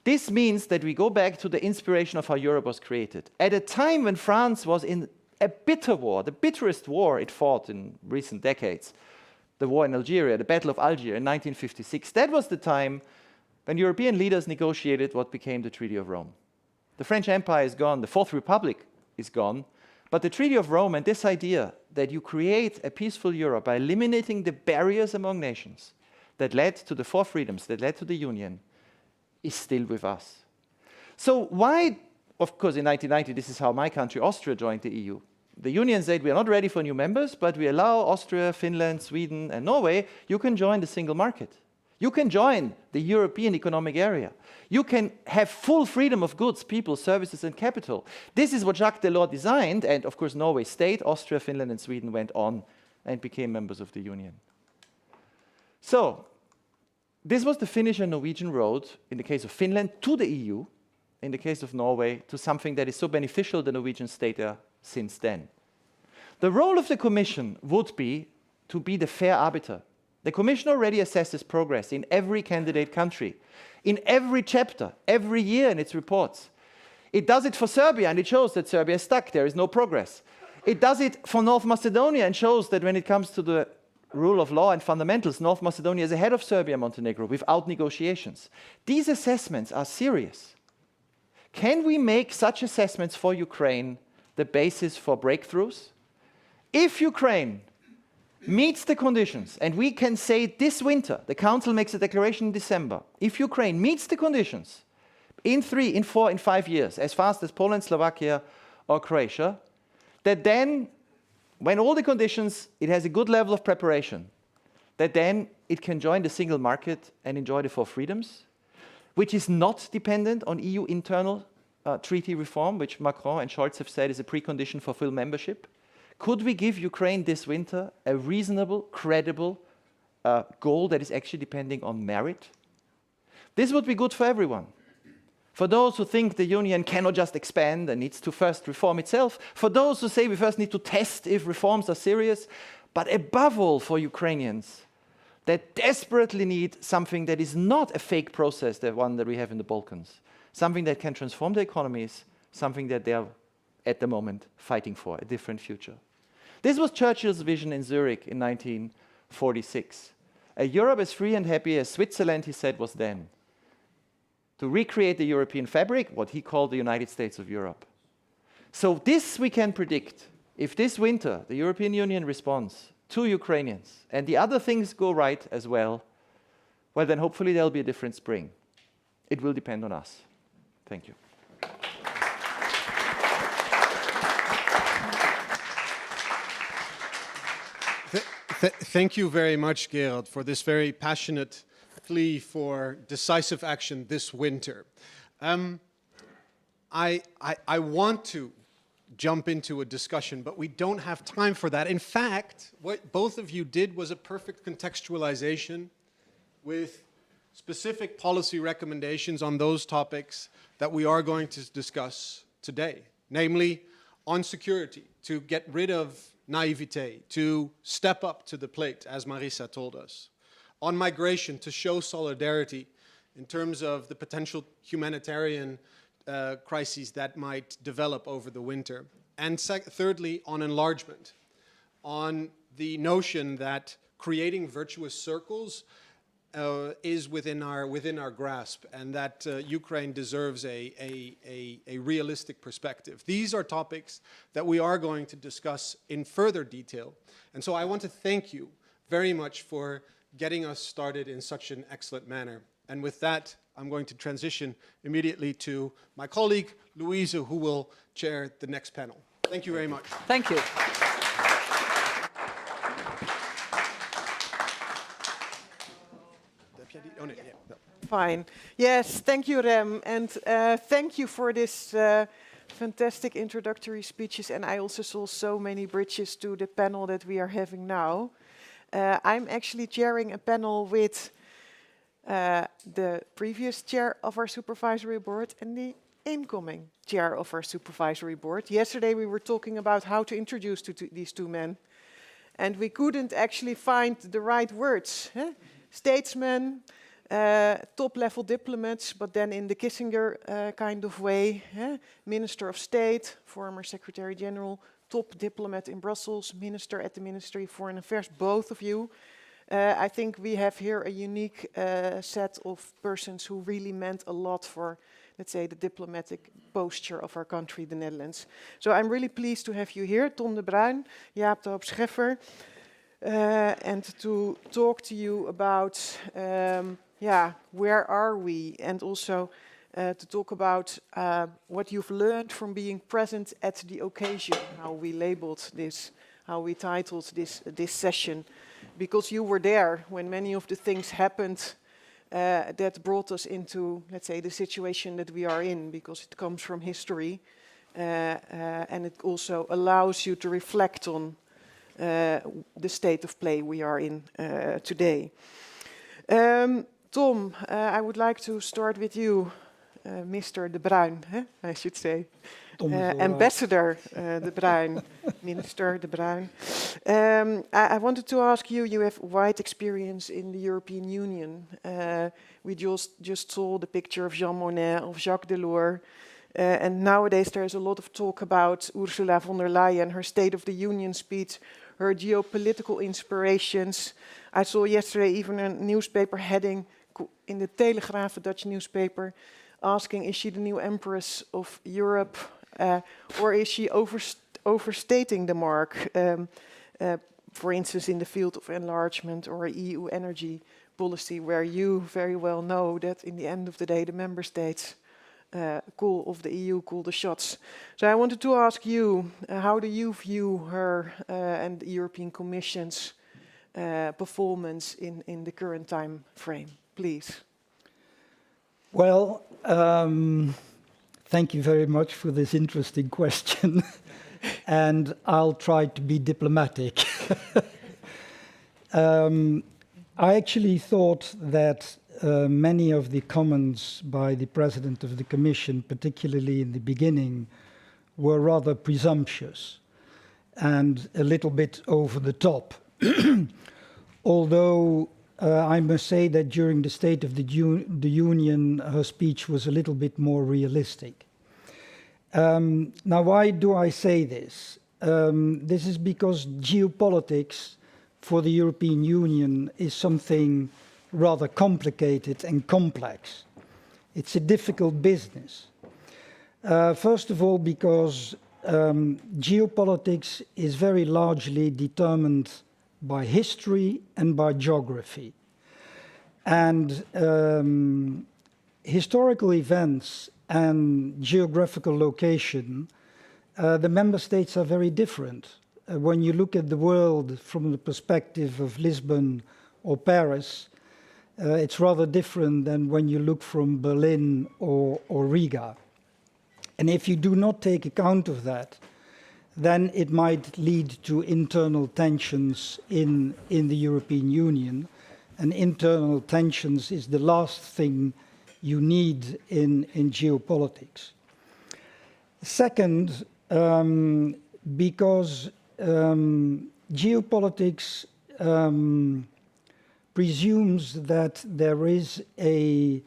this means that we go back to the inspiration of how Europe was created. At a time when France was in a bitter war, the bitterest war it fought in recent decades, the war in Algeria, the Battle of Algiers in 1956, that was the time when European leaders negotiated what became the Treaty of Rome. The French Empire is gone, the Fourth Republic is gone, but the Treaty of Rome and this idea that you create a peaceful Europe by eliminating the barriers among nations that led to the four freedoms, that led to the Union, is still with us. So why, of course, in 1990, this is how my country, Austria, joined the EU. The Union said, we are not ready for new members, but we allow Austria, Finland, Sweden, and Norway, you can join the single market. You can join the European Economic Area. You can have full freedom of goods, people, services, and capital. This is what Jacques Delors designed, and of course Norway stayed, Austria, Finland, and Sweden went on and became members of the Union. So, this was the Finnish and Norwegian road, in the case of Finland, to the EU, in the case of Norway, to something that is so beneficial the Norwegian state there since then. The role of the Commission would be to be the fair arbiter. The Commission already assesses progress in every candidate country, in every chapter, every year in its reports. It does it for Serbia, and it shows that Serbia is stuck, there is no progress. It does it for North Macedonia, and shows that when it comes to the rule of law and fundamentals, North Macedonia is ahead of Serbia and Montenegro without negotiations. These assessments are serious. Can we make such assessments for Ukraine the basis for breakthroughs? If Ukraine meets the conditions, and we can say this winter, the Council makes a declaration in December, if Ukraine meets the conditions in 3, in 4, in 5 years, as fast as Poland, Slovakia, or Croatia, that then, when all the conditions, it has a good level of preparation, that then it can join the single market and enjoy the four freedoms, which is not dependent on EU internal treaty reform, which Macron and Scholz have said is a precondition for full membership. Could we give Ukraine this winter a reasonable, credible goal that is actually depending on merit? This would be good for everyone. For those who think the Union cannot just expand and needs to first reform itself, for those who say we first need to test if reforms are serious, but above all for Ukrainians that desperately need something that is not a fake process, the one that we have in the Balkans, something that can transform their economies, something that they are at the moment fighting for, a different future. This was Churchill's vision in Zurich in 1946. A Europe as free and happy as Switzerland, he said, was then. To recreate the European fabric, what he called the United States of Europe. So this we can predict. If this winter the European Union responds to Ukrainians and the other things go right as well, well then hopefully there'll be a different spring. It will depend on us. Thank you. Thank you very much, Gerald, for this very passionate plea for decisive action this winter. I want to jump into a discussion, but we don't have time for that. In fact, what both of you did was a perfect contextualization with specific policy recommendations on those topics that we are going to discuss today, namely on security, to get rid of naivete, to step up to the plate, as Marisa told us. On migration, to show solidarity in terms of the potential humanitarian crises that might develop over the winter. And thirdly, on enlargement, on the notion that creating virtuous circles is within our grasp, and that Ukraine deserves a realistic perspective. These are topics that we are going to discuss in further detail. And so I want to thank you very much for getting us started in such an excellent manner. And with that, I'm going to transition immediately to my colleague, Louise, who will chair the next panel. Thank you very much. Thank you. Oh, no, yeah, no. Fine. Yes, thank you, Rem. And thank you for this fantastic introductory speeches. And I also saw so many bridges to the panel that we are having now. I'm actually chairing a panel with the previous chair of our supervisory board and the incoming chair of our supervisory board. Yesterday we were talking about how to introduce these two men. And we couldn't actually find the right words. Statesman, top-level diplomats, but then in the Kissinger kind of way. Minister of State, former Secretary General, top diplomat in Brussels, minister at the Ministry of Foreign Affairs, both of you. I think we have here a unique set of persons who really meant a lot for, let's say, the diplomatic posture of our country, the Netherlands. So I'm really pleased to have you here, Tom de Bruijn, Jaap de Hoop Scheffer, and to talk to you about, where are we, and also to talk about what you've learned from being present at the occasion, how we labeled this, how we titled this session, because you were there when many of the things happened that brought us into, let's say, the situation that we are in, because it comes from history, and it also allows you to reflect on the state of play we are in today. Tom, I would like to start with you, Mr. de Bruijn, I should say. Ambassador de Bruijn, Minister de Bruijn. I wanted to ask you, you have wide experience in the European Union. We just saw the picture of Jean Monnet, of Jacques Delors, and nowadays there's a lot of talk about Ursula von der Leyen, her State of the Union speech, her geopolitical inspirations. I saw yesterday even a newspaper heading in the Telegraaf, a Dutch newspaper, asking, is she the new empress of Europe, or is she overstating the mark, for instance, in the field of enlargement or EU energy policy, where you very well know that in the end of the day, the member states of the EU call the shots. So I wanted to ask you, how do you view her and the European Commission's performance in the current time frame, please? Well, thank you very much for this interesting question. And I'll try to be diplomatic. I actually thought that many of the comments by the President of the Commission, particularly in the beginning, were rather presumptuous and a little bit over the top. Although I must say that during the State of the Union, her speech was a little bit more realistic. Now, why do I say this? This is because geopolitics for the European Union is something rather complicated and complex. It's a difficult business. First of all, because geopolitics is very largely determined by history and by geography. And historical events and geographical location, the member states are very different. When you look at the world from the perspective of Lisbon or Paris, it's rather different than when you look from Berlin or Riga. And if you do not take account of that, then it might lead to internal tensions in the European Union. And internal tensions is the last thing you need in geopolitics. Second, because geopolitics presumes that there is a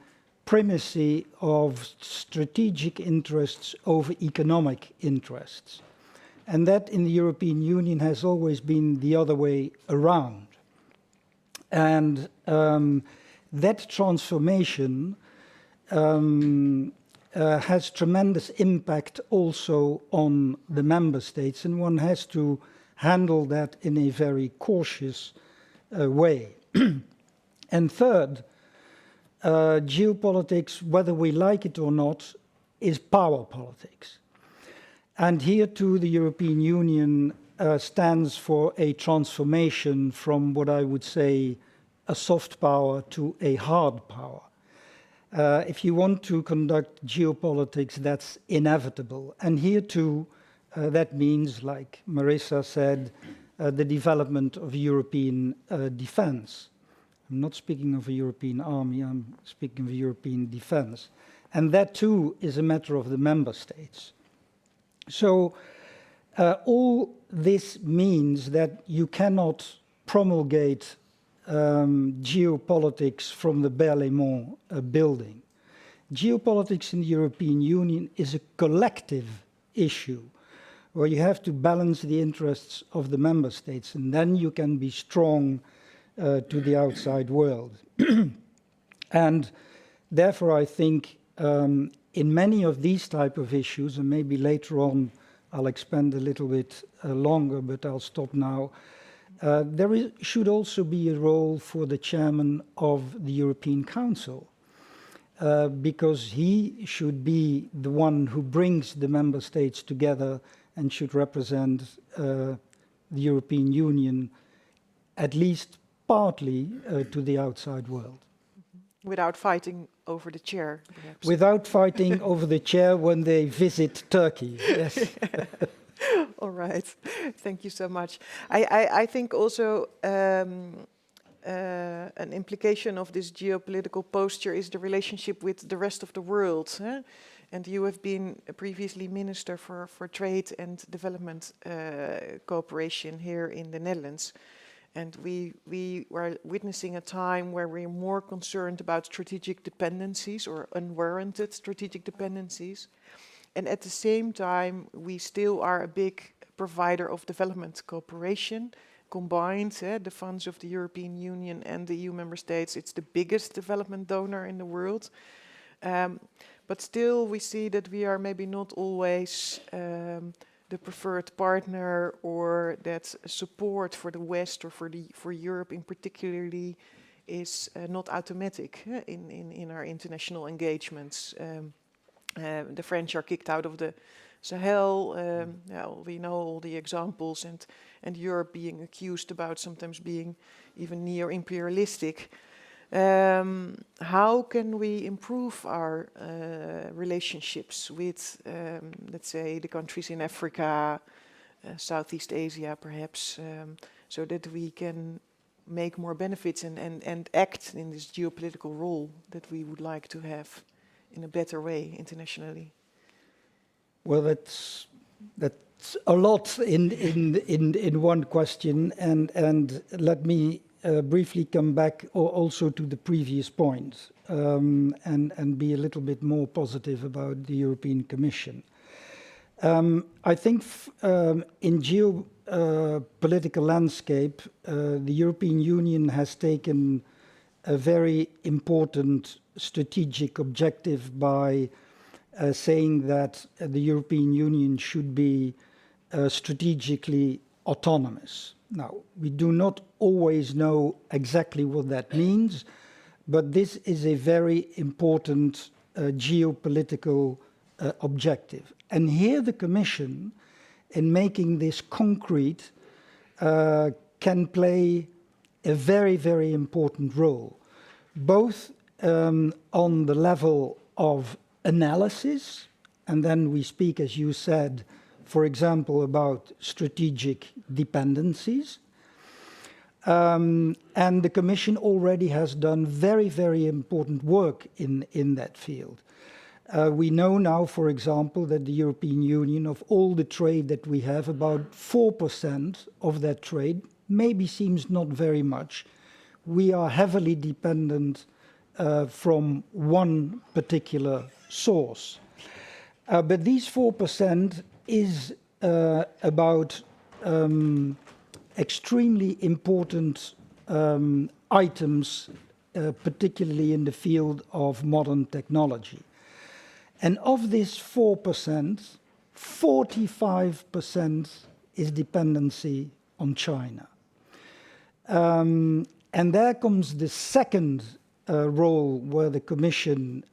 primacy of strategic interests over economic interests. And that in the European Union has always been the other way around. And that transformation has tremendous impact also on the member states, and one has to handle that in a very cautious way. And third, geopolitics, whether we like it or not, is power politics. And here too, the European Union stands for a transformation from what I would say a soft power to a hard power. If you want to conduct geopolitics, that's inevitable. And here too, that means, like Marisa said, the development of European defense. I'm not speaking of a European army, I'm speaking of European defense. And that too is a matter of the member states. So all this means that you cannot promulgate geopolitics from the Berlaymont building. Geopolitics in the European Union is a collective issue where you have to balance the interests of the member states, and then you can be strong to the outside world. And therefore, I think in many of these type of issues, and maybe later on I'll expand a little bit longer, but I'll stop now, there should also be a role for the chairman of the European Council, because he should be the one who brings the member states together and should represent the European Union, at least partly, to the outside world. Without fighting over the chair, perhaps. Without fighting over the chair when they visit Turkey, yes. All right, thank you so much. I think also an implication of this geopolitical posture is the relationship with the rest of the world. And you have been previously Minister for Trade and Development Cooperation here in the Netherlands. And we were witnessing a time where we're more concerned about strategic dependencies or unwarranted strategic dependencies. And at the same time, we still are a big provider of development cooperation. Combined, the funds of the European Union and the EU member states, it's the biggest development donor in the world. But still, we see that we are maybe not always the preferred partner, or that support for the West or for Europe in particularly is not automatic in our international engagements. The French are kicked out of the Sahel. We know all the examples, and Europe being accused about sometimes being even neo-imperialistic. How can we improve our relationships with, let's say, the countries in Africa, Southeast Asia, perhaps, so that we can make more benefits and act in this geopolitical role that we would like to have in a better way internationally? Well, that's a lot in one question, and let me briefly come back also to the previous point and be a little bit more positive about the European Commission. I think in geopolitical landscape, the European Union has taken a very important strategic objective by saying that the European Union should be strategically autonomous. Now, we do not always know exactly what that means, but this is a very important geopolitical objective. And here the Commission, in making this concrete, can play a very, very important role, both on the level of analysis, and then we speak, as you said, for example, about strategic dependencies. And the Commission already has done very, very important work in that field. We know now, for example, that the European Union, of all the trade that we have, about 4% of that trade maybe seems not very much. We are heavily dependent from one particular source. But these 4% is about extremely important items, particularly in the field of modern technology. And of this 4%, 45% is dependency on China. And there comes the second role where the Commission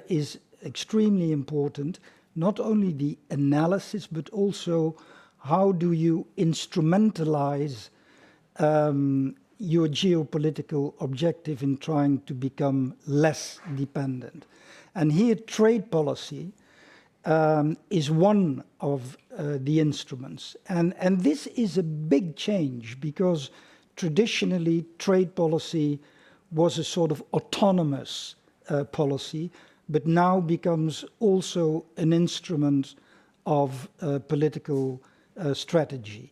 is extremely important, not only the analysis, but also how do you instrumentalize your geopolitical objective in trying to become less dependent. And here trade policy is one of the instruments. And this is a big change because traditionally trade policy was a sort of autonomous policy, but now becomes also an instrument of political strategy.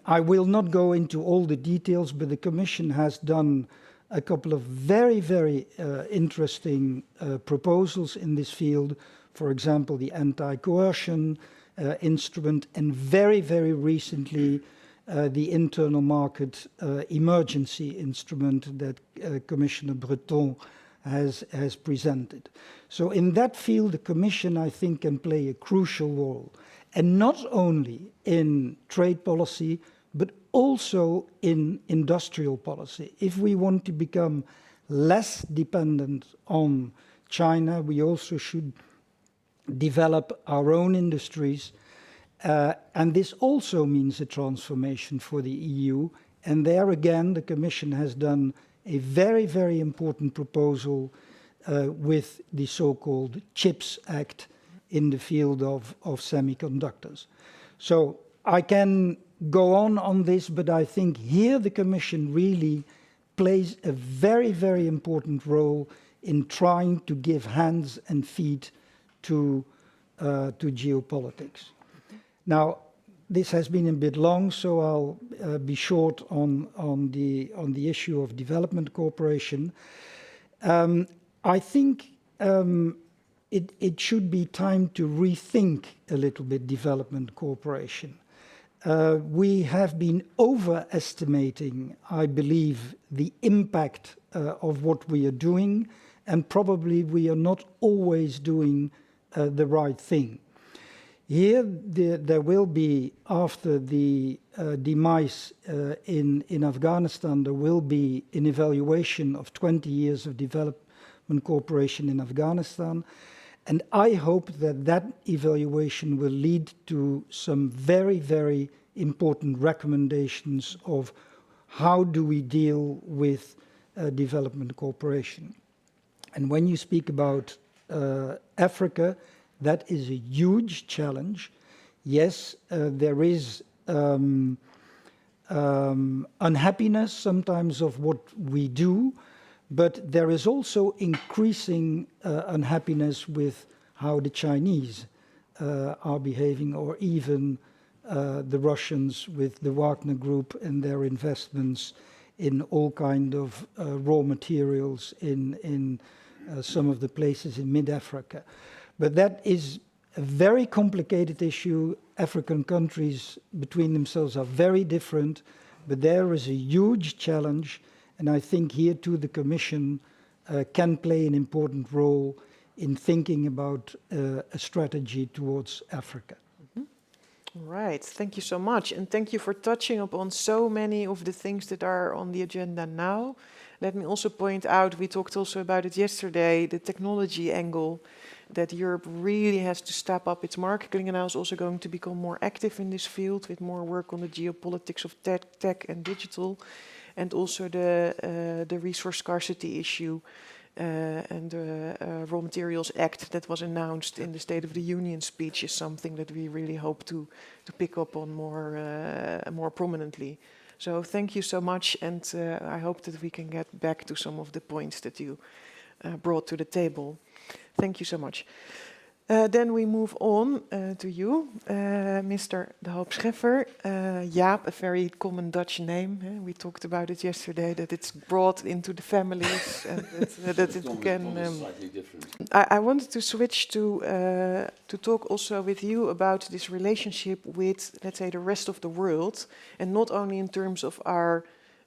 I will not go into all the details, but the Commission has done a couple of very, very interesting proposals in this field. For example, the anti-coercion instrument, and very, very recently, the internal market emergency instrument that Commissioner Breton has presented. So in that field, the Commission, I think, can play a crucial role. And not only in trade policy, but also in industrial policy. If we want to become less dependent on China, we also should develop our own industries. And this also means a transformation for the EU. And there again, the Commission has done a very, very important proposal with the so-called CHIPS Act in the field of semiconductors. So I can go on this, but I think here the Commission really plays a very, very important role in trying to give hands and feet to geopolitics. Now, this has been a bit long, so I'll be short on the issue of development cooperation. I think it should be time to rethink a little bit development cooperation. We have been overestimating, I believe, the impact of what we are doing, and probably we are not always doing the right thing. Here, there will be, after the demise in Afghanistan, there will be an evaluation of 20 years of development cooperation in Afghanistan. And I hope that that evaluation will lead to some very, very important recommendations of how do we deal with development cooperation. And when you speak about Africa, that is a huge challenge. Yes, there is unhappiness sometimes of what we do, but there is also increasing unhappiness with how the Chinese are behaving, or even the Russians with the Wagner Group and their investments in all kind of raw materials in some of the places in mid-Africa. But that is a very complicated issue. African countries between themselves are very different, but there is a huge challenge. And I think here too the Commission can play an important role in thinking about a strategy towards Africa. All right, thank you so much. And thank you for touching upon so many of the things that are on the agenda now. Let me also point out, we talked also about it yesterday, the technology angle, that Europe really has to step up its market. Clingendael is also going to become more active in this field with more work on the geopolitics of tech and digital, and also the resource scarcity issue and the Raw Materials Act that was announced in the State of the Union speech is something that we really hope to pick up on more prominently. So thank you so much, and I hope that we can get back to some of the points that you brought to the table. Thank you so much. Then we move on to you, Mr. De Hoop Scheffer. Jaap, a very common Dutch name. We talked about it yesterday, that it's brought into the families and that it can... slightly different. I wanted to switch to talk also with you about this relationship with, let's say, the rest of the world, and not only in terms of our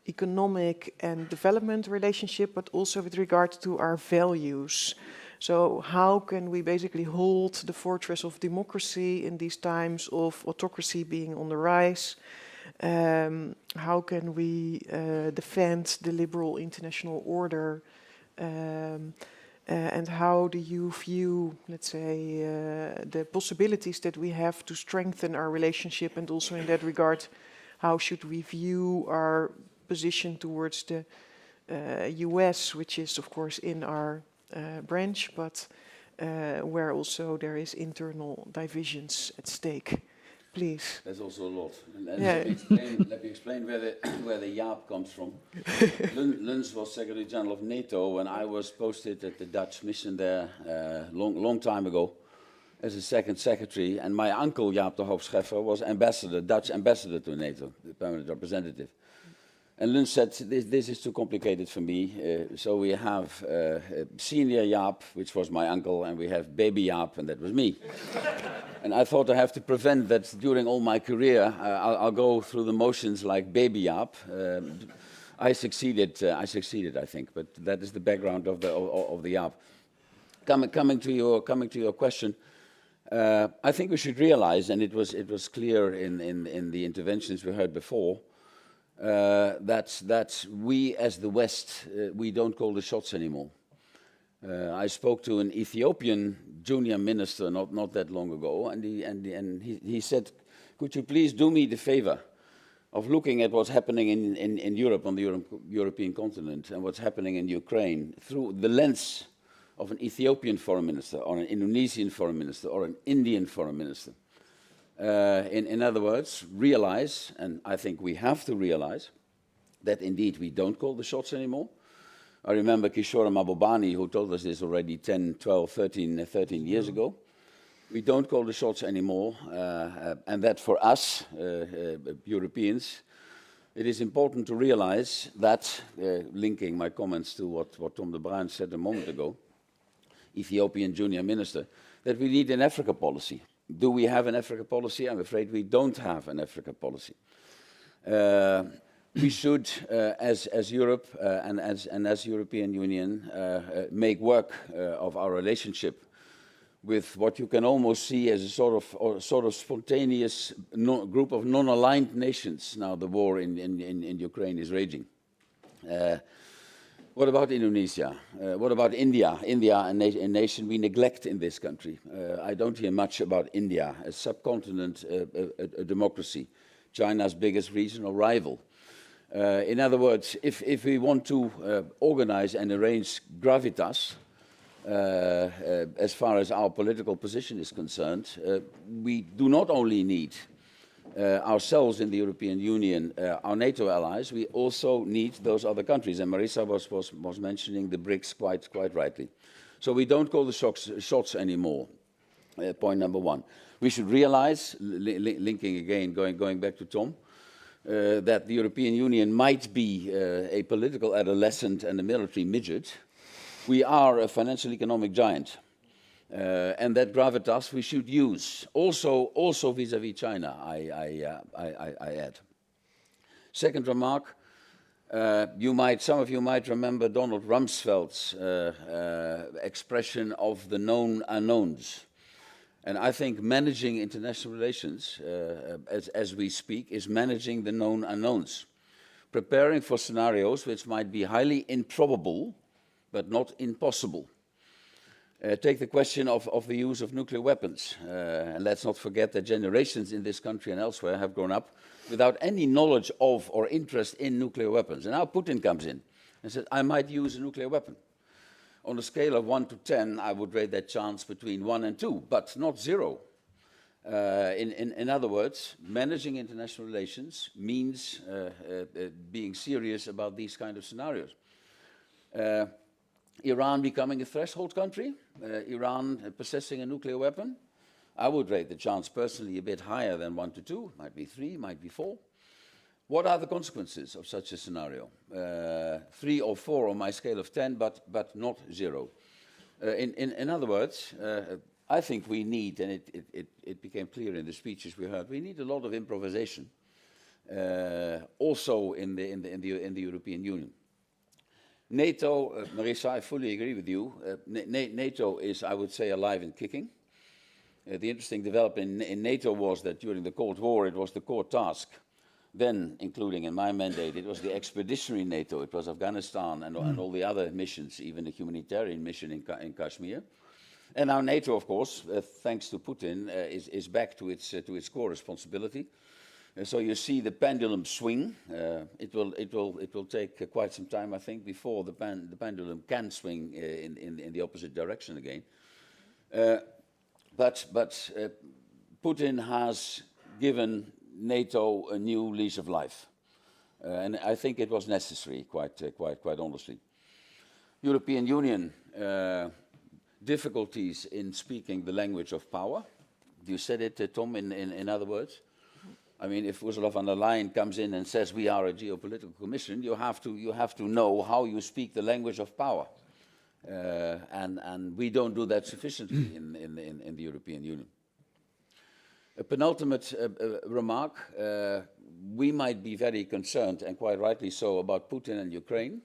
economic and development relationship, but also with regard to our values. So how can we basically hold the fortress of democracy in these times of autocracy being on the rise? How can we defend the liberal international order? And how do you view, let's say, the possibilities that we have to strengthen our relationship? And also in that regard, how should we view our position towards the US, which is, of course, in our branch, but where also there is internal divisions at stake? Please. There's also a lot. And Yeah. let me explain where the Jaap comes from. Luns was Secretary General of NATO when I was posted at the Dutch mission there long time ago as a second secretary. And my uncle, Jaap de Hoop Scheffer, was Dutch ambassador to NATO, the permanent representative. And Luns said, this is too complicated for me. So we have senior Jaap, which was my uncle, and we have baby Jaap, and that was me. And I thought I have to prevent that during all my career, I'll go through the motions like baby Jaap. I succeeded, I think, but that is the background of the Jaap. Coming to your question, I think we should realize, and it was clear in the interventions we heard before, that we as the West, we don't call the shots anymore. I spoke to an Ethiopian junior minister not that long ago, and he said, could you please do me the favor of looking at what's happening in Europe, on the European continent, and what's happening in Ukraine through the lens of an Ethiopian foreign minister, or an Indonesian foreign minister, or an Indian foreign minister. In other words, realize, and I think we have to realize, that indeed we don't call the shots anymore. I remember Kishore Mahbubani, who told us this already 10, 12, 13 years ago. We don't call the shots anymore, and that for us, Europeans, it is important to realize that, linking my comments to what Tom de Bruijn said a moment ago, Ethiopian junior minister, that we need an Africa policy. Do we have an Africa policy? I'm afraid we don't have an Africa policy. We should, as Europe and as European Union, make work of our relationship with what you can almost see as a sort of spontaneous group of non-aligned nations. Now the war in Ukraine is raging. What about Indonesia? What about India? India, a nation we neglect in this country. I don't hear much about India, a subcontinent, a democracy, China's biggest regional rival. In other words, if we want to organize and arrange gravitas, as far as our political position is concerned, we do not only need ourselves in the European Union, our NATO allies, we also need those other countries. And Marisa was mentioning the BRICS quite rightly. So we don't call the shots anymore, point number one. We should realize, linking again, going back to Tom, that the European Union might be a political adolescent and a military midget. We are a financial economic giant. And that gravitas we should use, also vis-à-vis China, I add. Second remark, some of you might remember Donald Rumsfeld's expression of the known unknowns. And I think managing international relations, as we speak, is managing the known unknowns. Preparing for scenarios which might be highly improbable, but not impossible. Take the question of the use of nuclear weapons. And let's not forget that generations in this country and elsewhere have grown up without any knowledge of or interest in nuclear weapons. And now Putin comes in and says, I might use a nuclear weapon. On a scale of 1 to 10, I would rate that chance between 1 and 2, but not 0. In other words, managing international relations means being serious about these kind of scenarios. Iran becoming a threshold country, Iran possessing a nuclear weapon, I would rate the chance personally a bit higher than 1 to 2, might be 3, might be 4. What are the consequences of such a scenario? 3 or 4 on my scale of 10, but not 0. In other words, I think we need, and it became clear in the speeches we heard, we need a lot of improvisation, also in the European Union. NATO, Marisa, I fully agree with you. NATO is, I would say, alive and kicking. The interesting development in NATO was that during the Cold War, it was the core task Then, including in my mandate, it was the expeditionary NATO, it was Afghanistan and all the other missions, even the humanitarian mission in Kashmir. And now NATO, of course, thanks to Putin, is back to its core responsibility. So you see the pendulum swing. It will take quite some time, I think, before the pendulum can swing in the opposite direction again. But Putin has given NATO a new lease of life, and I think it was necessary, quite honestly. European Union difficulties in speaking the language of power. You said it, Tom. In other words, I mean, if Ursula von der Leyen comes in and says we are a geopolitical commission, you have to know how you speak the language of power, and we don't do that sufficiently in the European Union. A penultimate remark, we might be very concerned, and quite rightly so, about Putin and Ukraine,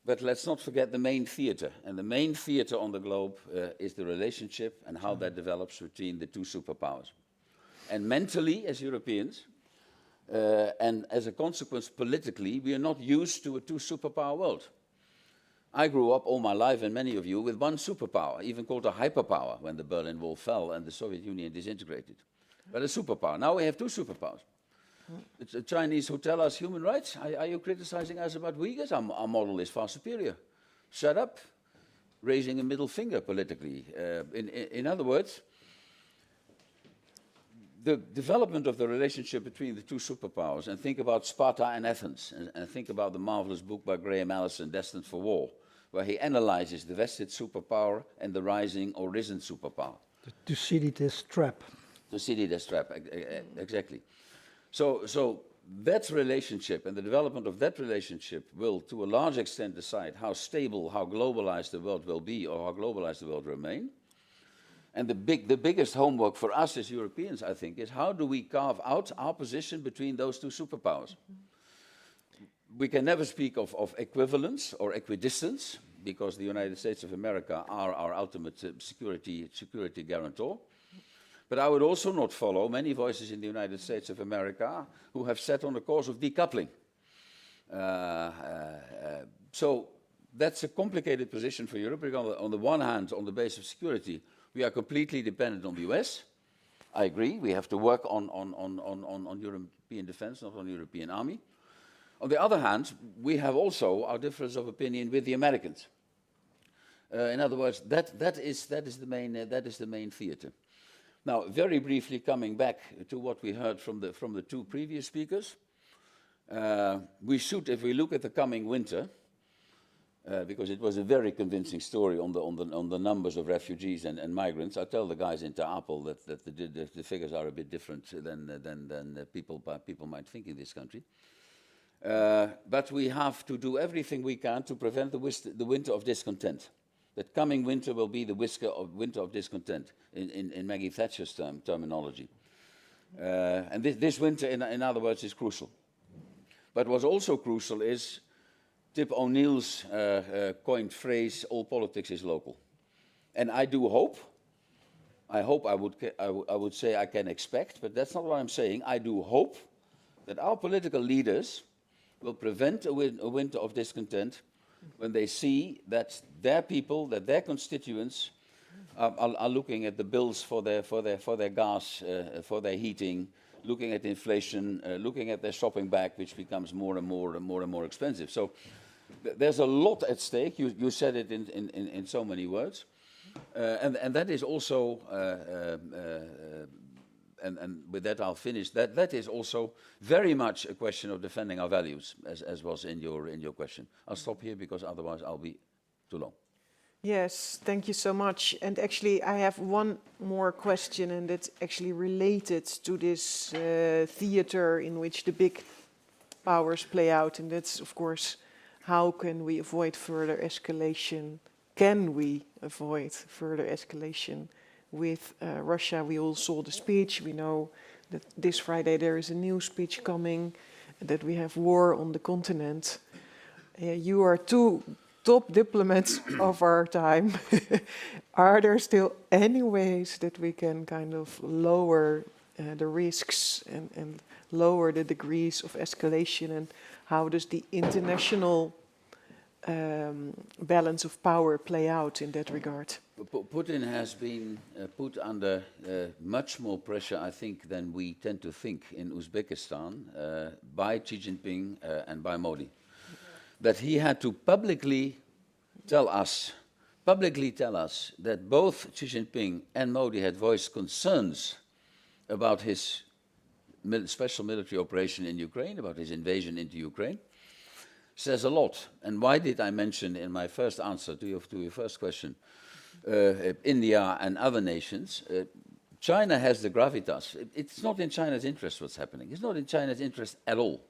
but let's not forget the main theater. And the main theater on the globe is the relationship and how that develops between the two superpowers. And mentally, as Europeans, and as a consequence politically, we are not used to a two-superpower world. I grew up all my life, and many of you, with one superpower, even called a hyperpower, when the Berlin Wall fell and the Soviet Union disintegrated. But a superpower. Now we have two superpowers. It's the Chinese who tell us human rights. Are you criticizing us about Uyghurs? Our model is far superior. Shut up. Raising a middle finger politically. In other words, the development of the relationship between the two superpowers, and think about Sparta and Athens, and think about the marvelous book by Graham Allison, Destined for War, where he analyzes the vested superpower and the rising or risen superpower. The Thucydides trap. Thucydides trap, exactly. So that relationship and the development of that relationship will, to a large extent, decide how stable, how globalized the world will be, or how globalized the world will remain. And the biggest homework for us as Europeans, I think, is how do we carve out our position between those two superpowers? We can never speak of equivalence or equidistance, because the United States of America are our ultimate security guarantor. But I would also not follow many voices in the United States of America who have set on the course of decoupling. So that's a complicated position for Europe, because on the one hand, on the base of security, we are completely dependent on the US. I agree, we have to work on European defense, not on European army. On the other hand, we have also our difference of opinion with the Americans. In other words, that is the main theater. Now, very briefly, coming back to what we heard from the two previous speakers, we should, if we look at the coming winter, because it was a very convincing story on the numbers of refugees and migrants. I tell the guys in Ter Apel that the figures are a bit different than people might think in this country. But we have to do everything we can to prevent the winter of discontent. That coming winter will be the winter of discontent, in Maggie Thatcher's terminology. And this winter, in other words, is crucial. But what's also crucial is Tip O'Neill's coined phrase, all politics is local. And I do hope, I would say I can expect, but that's not what I'm saying. I do hope that our political leaders will prevent a winter of discontent when they see that their people, that their constituents are looking at the bills for their gas, for their heating, looking at inflation, looking at their shopping bag, which becomes more and more expensive. So there's a lot at stake. You said it in so many words, and that is also. And with that I'll finish. That is also very much a question of defending our values, as was in your question. I'll stop here because otherwise I'll be too long. Yes, thank you so much. And actually, I have one more question, and it's actually related to this theater in which the big powers play out, and that's, of course, how can we avoid further escalation? Can we avoid further escalation with Russia? We all saw the speech. We know that this Friday there is a new speech coming, that we have war on the continent. You are two top diplomats of our time. Are there still any ways that we can kind of lower the risks and lower the degrees of escalation, and how does the international balance of power play out in that regard? Putin has been put under much more pressure, I think, than we tend to think in Uzbekistan by Xi Jinping and by Modi. That he had to publicly tell us that both Xi Jinping and Modi had voiced concerns about his special military operation in Ukraine, about his invasion into Ukraine, says a lot. And why did I mention in my first answer to your first question India and other nations? China has the gravitas. It's not in China's interest what's happening. It's not in China's interest at all.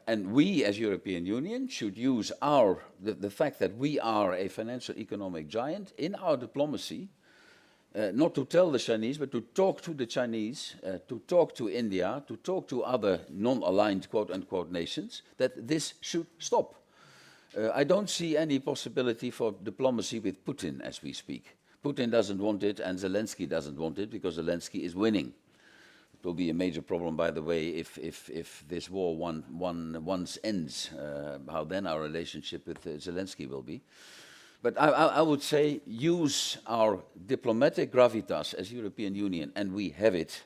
And we, as European Union, should use the fact that we are a financial economic giant in our diplomacy, not to tell the Chinese, but to talk to the Chinese, to talk to India, to talk to other non-aligned quote-unquote nations, that this should stop. I don't see any possibility for diplomacy with Putin as we speak. Putin doesn't want it, and Zelensky doesn't want it, because Zelensky is winning. It will be a major problem, by the way, if this war once ends, how then our relationship with Zelensky will be. But I would say use our diplomatic gravitas as European Union, and we have it,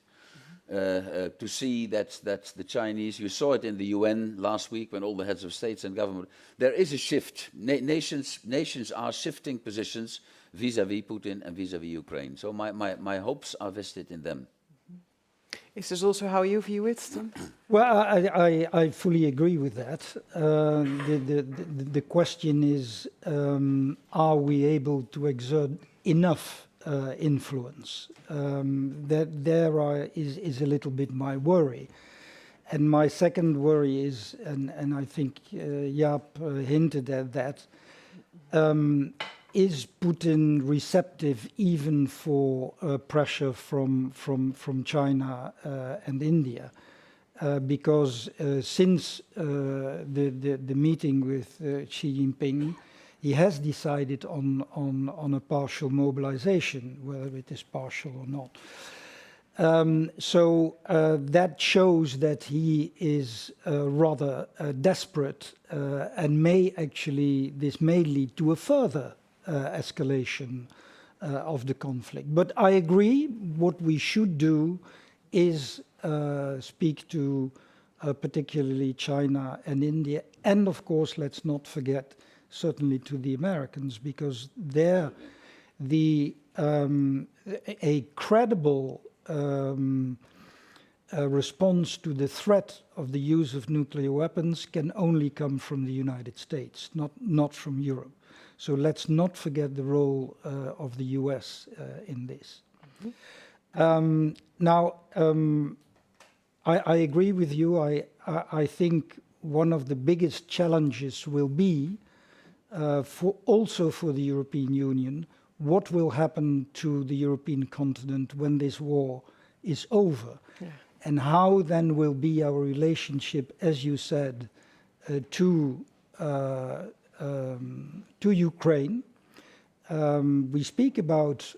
to see that the Chinese, you saw it in the UN last week when all the heads of states and government, there is a shift. Nations are shifting positions vis-à-vis Putin and vis-à-vis Ukraine. So my hopes are vested in them. Is this also how you view it, Tom? Well, I fully agree with that. The question is, are we able to exert enough influence? That is a little bit my worry. And my second worry is, and I think Jaap hinted at that, is Putin receptive even for pressure from China and India? Because since the meeting with Xi Jinping, he has decided on a partial mobilization, whether it is partial or not. So that shows that he is rather desperate, and this may lead to a further escalation of the conflict. But I agree, what we should do is speak to particularly China and India, and of course, let's not forget, certainly to the Americans, because they're a credible response to the threat of the use of nuclear weapons can only come from the United States, not from Europe. So let's not forget the role of the US in this. Now, I agree with you. I think one of the biggest challenges will be, also for the European Union, what will happen to the European continent when this war is over? Yeah. And how then will be our relationship, as you said, to Ukraine. We speak about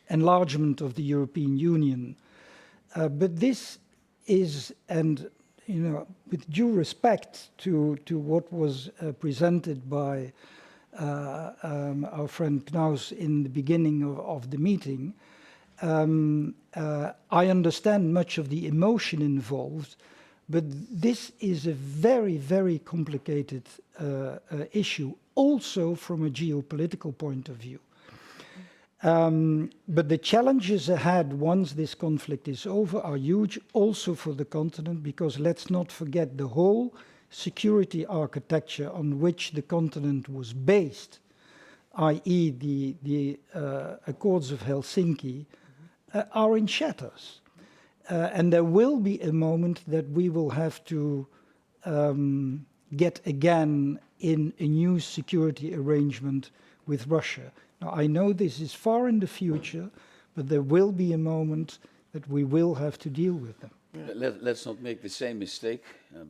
enlargement of the European Union, but this is, and with due respect to what was presented by our friend Knaus in the beginning of the meeting, I understand much of the emotion involved, but this is a very, very complicated issue, also from a geopolitical point of view. But the challenges ahead once this conflict is over are huge, also for the continent, because let's not forget the whole security architecture on which the continent was based, i.e. the Accords of Helsinki, are in shatters. And there will be a moment that we will have to get again in a new security arrangement with Russia. Now, I know this is far in the future, but there will be a moment that we will have to deal with them. Let's not make the same mistake.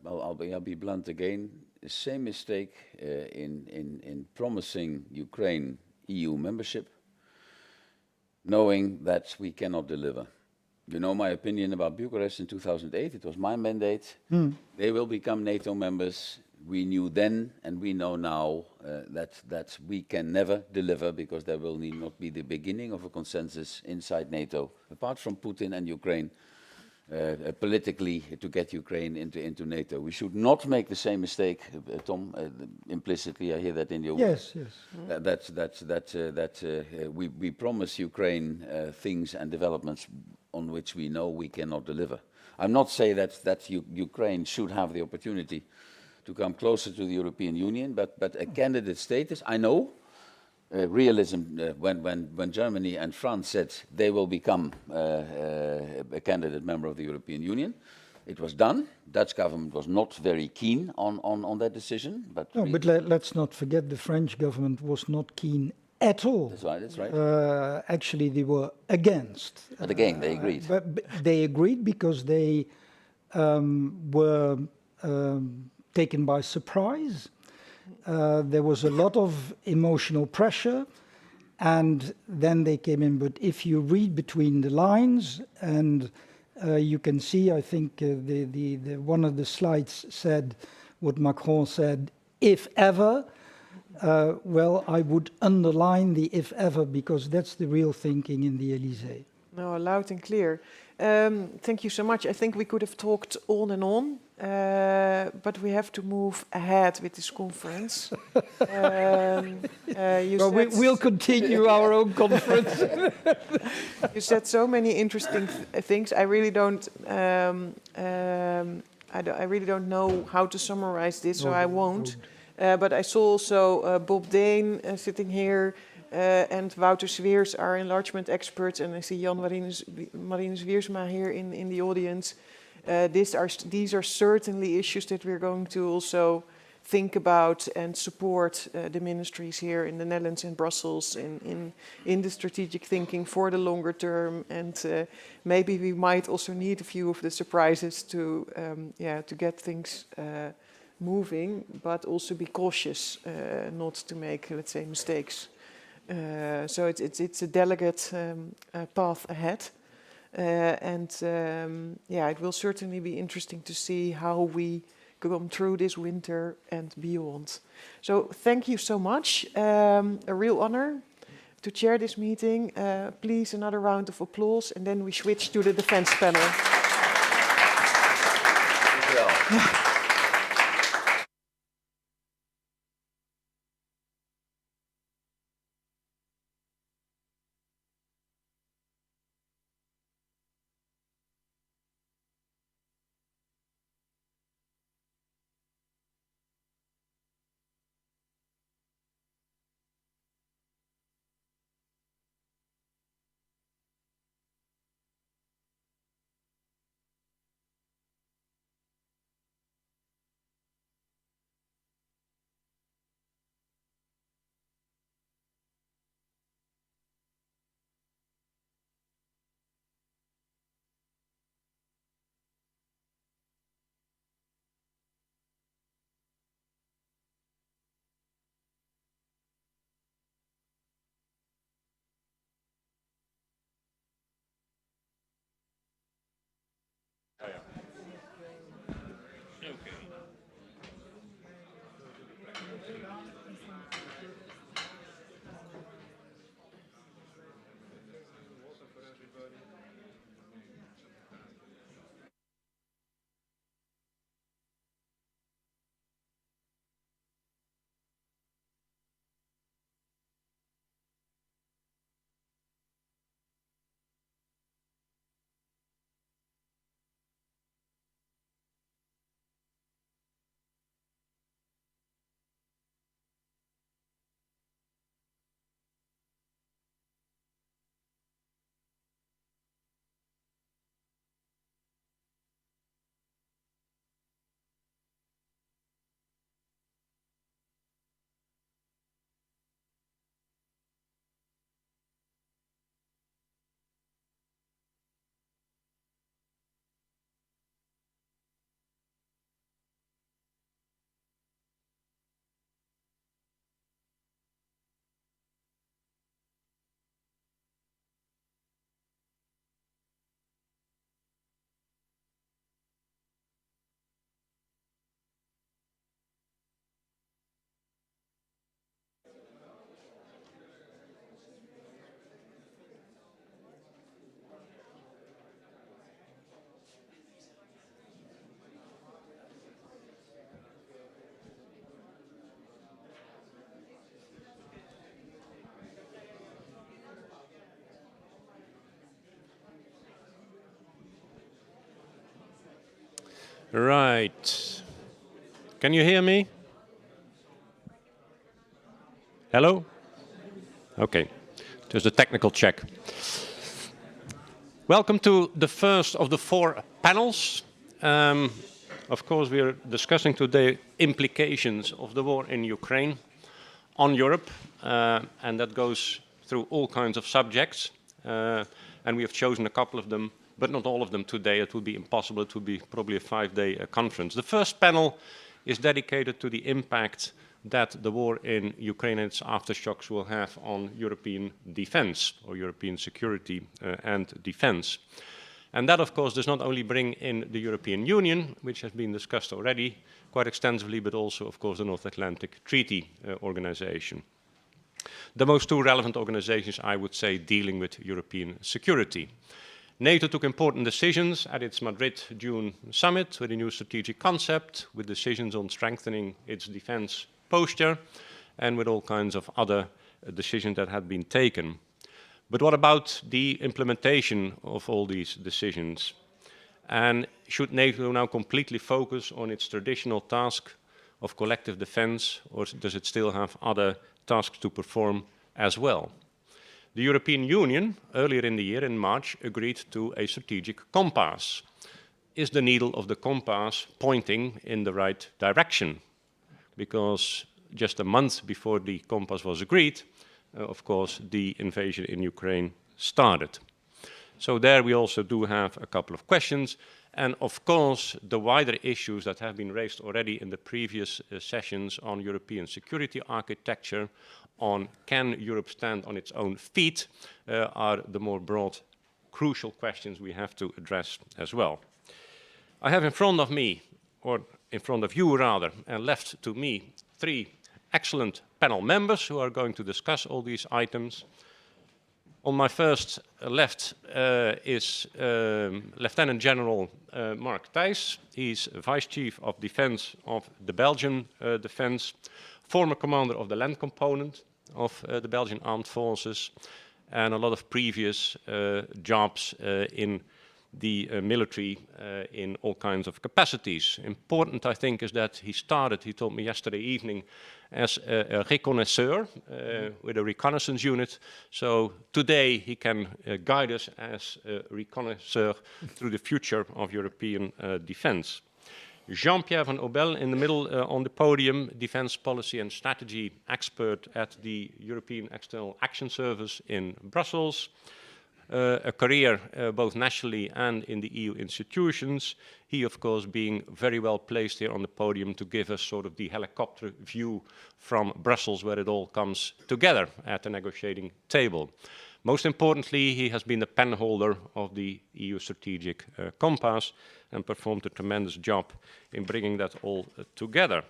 I'll be blunt again. The same mistake in promising Ukraine EU membership, knowing that we cannot deliver. You know my opinion about Bucharest in 2008. It was my mandate. They will become NATO members. We knew then and we know now that we can never deliver because there will not be the beginning of a consensus inside NATO, apart from Putin and Ukraine, politically to get Ukraine into NATO. We should not make the same mistake, Tom, implicitly, I hear that in your Yes, yes. We promise Ukraine things and developments on which we know we cannot deliver. I'm not saying that Ukraine should have the opportunity to come closer to the European Union, but a candidate status, I know, realism, when Germany and France said they will become a candidate member of the European Union, it was done. Dutch government was not very keen on that decision. But no, but let's not forget the French government was not keen at all. That's right. Actually, they were against. But again, they agreed. But they agreed because they were taken by surprise. There was a lot of emotional pressure, and then they came in. But if you read between the lines, and you can see, I think the one of the slides said what Macron said, if ever. Well, I would underline the if ever, because that's the real thinking in the Elysée. No, loud and clear. Thank you so much. I think we could have talked on and on, but we have to move ahead with this conference. We'll continue our own conference. You said so many interesting things. I really don't. I really don't know how to summarize this, so I won't. But I saw also Bob Dane sitting here, and Wouter Sweers, our enlargement experts, and I see Jan Marinus Wiersma here in the audience. These are certainly issues that we're going to also think about and support the ministries here in the Netherlands and Brussels in the strategic thinking for the longer term. And maybe we might also need a few of the surprises to get things moving, but also be cautious not to make, let's say, mistakes. So it's a delicate path ahead. It will certainly be interesting to see how we come through this winter and beyond. So thank you so much. A real honor to chair this meeting. Please, another round of applause, and then we switch to the defense panel. Right. Can you hear me? Hello? Okay, just a technical check. Welcome to the first of the 4 panels. Of course, we are discussing today implications of the war in Ukraine on Europe, and that goes through all kinds of subjects. And we have chosen a couple of them, but not all of them today. It would be impossible. It would be probably a 5-day conference. The first panel is dedicated to the impact that the war in Ukraine and its aftershocks will have on European defense, or European security and defense. And that, of course, does not only bring in the European Union, which has been discussed already quite extensively, but also, of course, the North Atlantic Treaty Organization. The most 2 relevant organizations, I would say, dealing with European security. NATO took important decisions at its Madrid June summit with a new strategic concept, with decisions on strengthening its defense posture, and with all kinds of other decisions that had been taken. But what about the implementation of all these decisions? And should NATO now completely focus on its traditional task of collective defense, or does it still have other tasks to perform as well? The European Union, earlier in the year, in March, agreed to a strategic compass. Is the needle of the compass pointing in the right direction? Because just a month before the compass was agreed, of course, the invasion in Ukraine started. So there we also do have a couple of questions. And of course, the wider issues that have been raised already in the previous sessions on European security architecture, on can Europe stand on its own feet, are the more broad, crucial questions we have to address as well. I have in front of me, or in front of you rather, and left to me, 3 excellent panel members who are going to discuss all these items. On my first left is Lieutenant General Mark Thijs. He's Vice Chief of Defense of the Belgian Defense, former commander of the land component of the Belgian Armed Forces, and a lot of previous jobs in the military in all kinds of capacities. Important, I think, is that he told me yesterday evening, as a reconnaisseur with a reconnaissance unit. So today he can guide us as a reconnaisseur through the future of European defense. Jean-Pierre van Obel in the middle on the podium, defense policy and strategy expert at the European External Action Service in Brussels. A career both nationally and in the EU institutions. He, of course, being very well placed here on the podium to give us sort of the helicopter view from Brussels, where it all comes together at the negotiating table. Most importantly, he has been the pen holder of the EU strategic compass and performed a tremendous job in bringing that all together.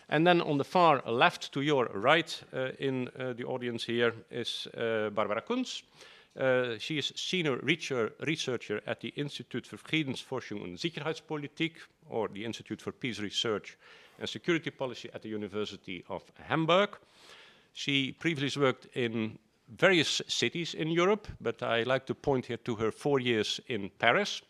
And then on the far left, to your right in the audience here, is Barbara Kunz. She is senior researcher at the Institute for Friedensforschung und Sicherheitspolitik, or the Institute for Peace Research and Security Policy at the University of Hamburg. She previously worked in various cities in Europe, but I like to point here to her 4 years in Paris,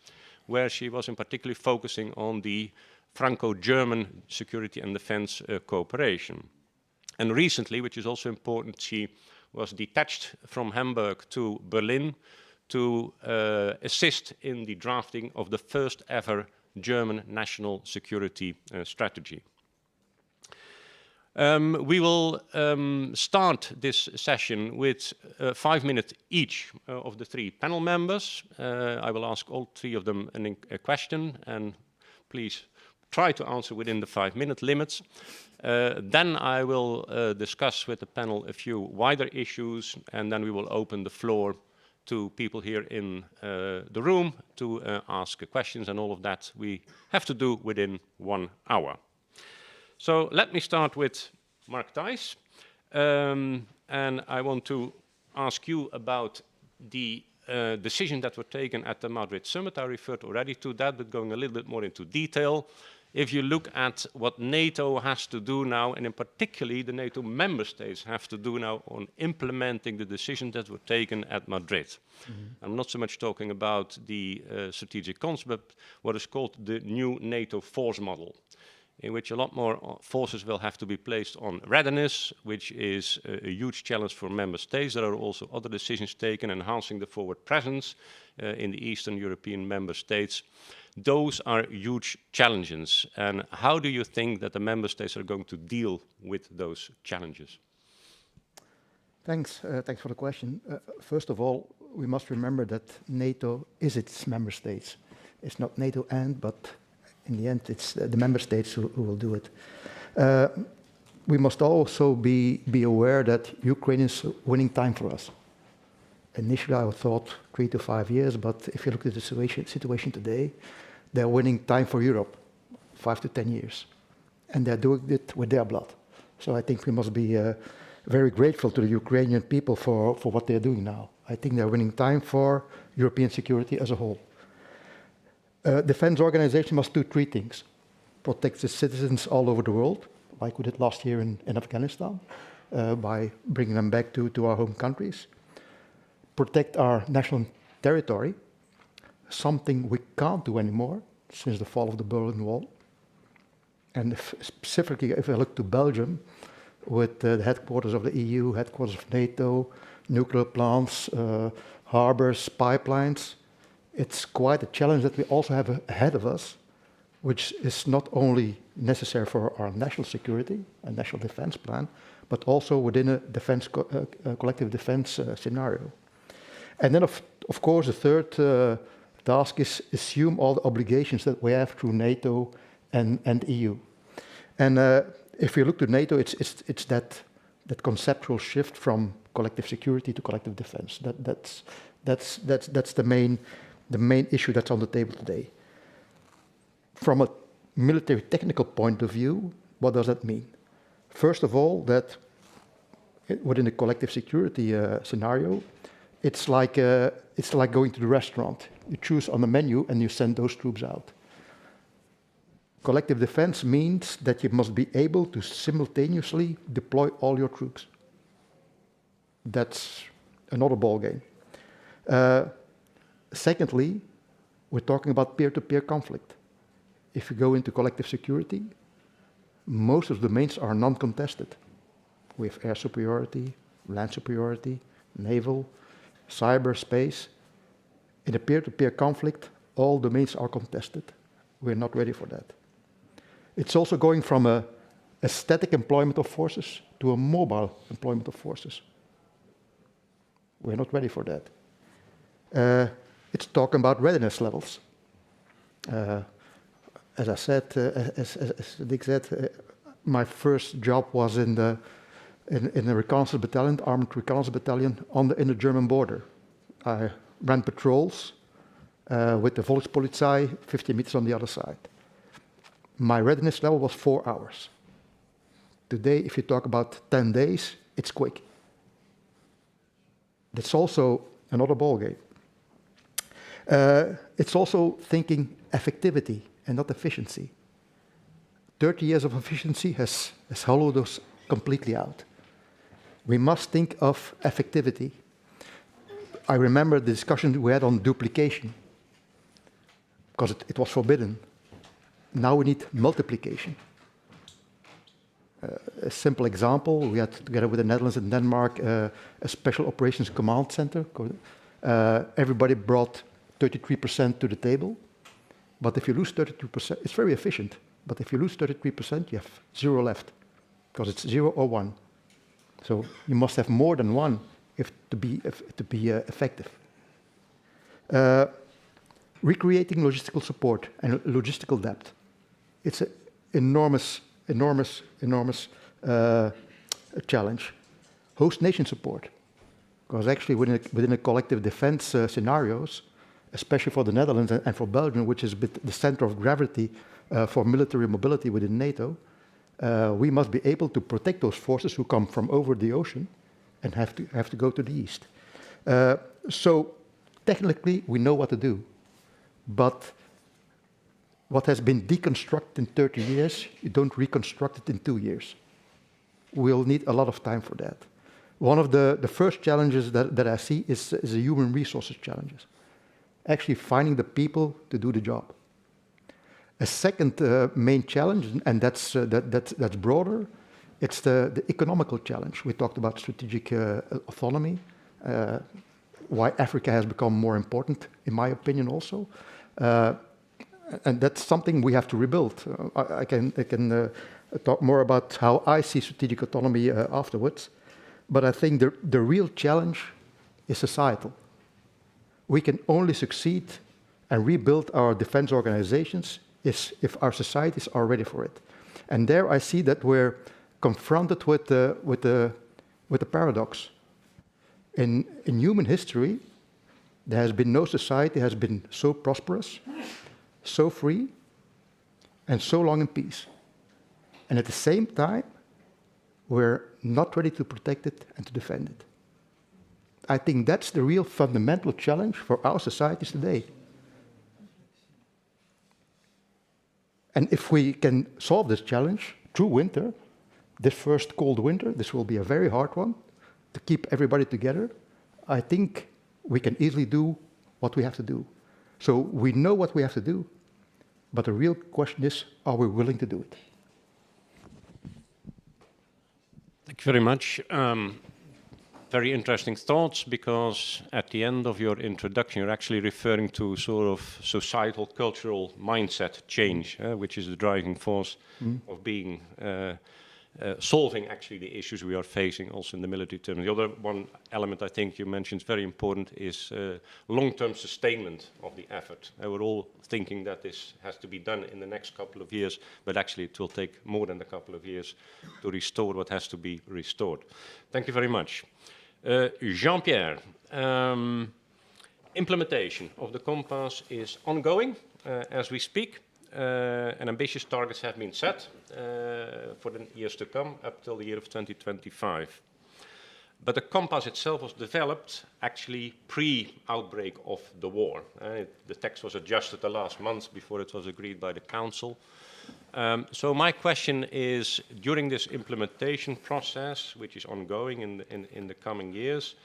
where she was in particular focusing on the Franco-German security and defense cooperation. And recently, which is also important, she was detached from Hamburg to Berlin to assist in the drafting of the first ever German national security strategy. We will start this session with 5 minutes each of the 3 panel members. I will ask all 3 of them a question, and please try to answer within the 5-minute limits. Then I will discuss with the panel a few wider issues, and then we will open the floor to people here in the room to ask questions, and all of that we have to do within 1 hour. So let me start with Mark Thijs, and I want to ask you about the decisions that were taken at the Madrid summit. I referred already to that, but going a little bit more into detail. if you look at what NATO has to do now, and in particularly the NATO member states have to do now on implementing the decisions that were taken at Madrid. I'm not so much talking about the strategic concept, but what is called the new NATO force model, in which a lot more forces will have to be placed on readiness, which is a huge challenge for member states. There are also other decisions taken, enhancing the forward presence in the Eastern European member states. Those are huge challenges. And how do you think that the member states are going to deal with those challenges? Thanks for the question. First of all, we must remember that NATO is its member states. It's not NATO but in the end, it's the member states who will do it. We must also be aware that Ukraine is winning time for us. Initially, I thought 3 to 5 years, but if you look at the situation today, they're winning time for Europe, 5 to 10 years. And they're doing it with their blood. So I think we must be very grateful to the Ukrainian people for what they're doing now. I think they're winning time for European security as a whole. Defense organization must do 3 things. Protect its citizens all over the world, like we did last year in Afghanistan, by bringing them back to our home countries. Protect our national territory, something we can't do anymore since the fall of the Berlin Wall. And specifically, if I look to Belgium, with the headquarters of the EU, headquarters of NATO, nuclear plants, harbors, pipelines, it's quite a challenge that we also have ahead of us, which is not only necessary for our national security, a national defense plan, but also within a defense collective defense scenario. And then, of course, the third task is assume all the obligations that we have through NATO and EU. And if you look to NATO, it's that conceptual shift from collective security to collective defense. That's the main issue that's on the table today. From a military technical point of view, what does that mean? First of all, that within a collective security scenario, it's like going to the restaurant. You choose on the menu and you send those troops out. Collective defense means that you must be able to simultaneously deploy all your troops. That's another ballgame. Secondly, we're talking about peer-to-peer conflict. If you go into collective security, most of the domains are non-contested. We have air superiority, land superiority, naval, cyberspace. In a peer-to-peer conflict, all domains are contested. We're not ready for that. It's also going from a static employment of forces to a mobile employment of forces. We're not ready for that. It's talking about readiness levels. As I said, as Dick said, my first job was in the reconnaissance battalion, armored reconnaissance battalion in the German border. I ran patrols with the Volkspolizei 50 meters on the other side. My readiness level was 4 hours. Today, if you talk about 10 days, it's quick. That's also another ballgame. It's also thinking effectivity and not efficiency. 30 years of efficiency has hollowed us completely out. We must think of effectivity. I remember the discussion we had on duplication, because it was forbidden. Now we need multiplication. A simple example, we had, together with the Netherlands and Denmark, a special operations command center. Everybody brought 33% to the table. But if you lose 32%, it's very efficient. But if you lose 33%, you have 0 left, because it's 0 or 1. So you must have more than 1 to be effective. Recreating logistical support and logistical depth. It's an enormous challenge. Host nation support, because actually within a collective defense scenarios, especially for the Netherlands and for Belgium, which is the center of gravity for military mobility within NATO, we must be able to protect those forces who come from over the ocean and have to go to the east. So technically, we know what to do, but what has been deconstructed in 30 years, you don't reconstruct it in 2 years. We'll need a lot of time for that. One of the first challenges that I see is the human resources challenges. Actually finding the people to do the job. A second main challenge, and that's broader, it's the economical challenge. We talked about strategic autonomy, why Africa has become more important, in my opinion also. And that's something we have to rebuild. I can talk more about how I see strategic autonomy afterwards, but I think the real challenge is societal. We can only succeed and rebuild our defense organizations if our societies are ready for it. And there I see that we're confronted with the paradox. In human history, there has been no society has been so prosperous, so free, and so long in peace. And at the same time, we're not ready to protect it and to defend it. I think that's the real fundamental challenge for our societies today. And if we can solve this challenge through winter, this first cold winter, this will be a very hard one, to keep everybody together, I think we can easily do what we have to do. So we know what we have to do, but the real question is, are we willing to do it? Thank you very much. Very interesting thoughts, because at the end of your introduction, you're actually referring to sort of societal, cultural mindset change, which is the driving force of being solving actually the issues we are facing also in the military term. The other one element I think you mentioned is very important is long-term sustainment of the effort. We're all thinking that this has to be done in the next couple of years, but actually it will take more than a couple of years to restore what has to be restored. Thank you very much. Jean-Pierre, implementation of the compass is ongoing as we speak. And ambitious targets have been set for the years to come, up till the year of 2025. But the compass itself was developed actually pre-outbreak of the war. The text was adjusted the last month before it was agreed by the Council. So my question is, during this implementation process, which is ongoing in the coming years,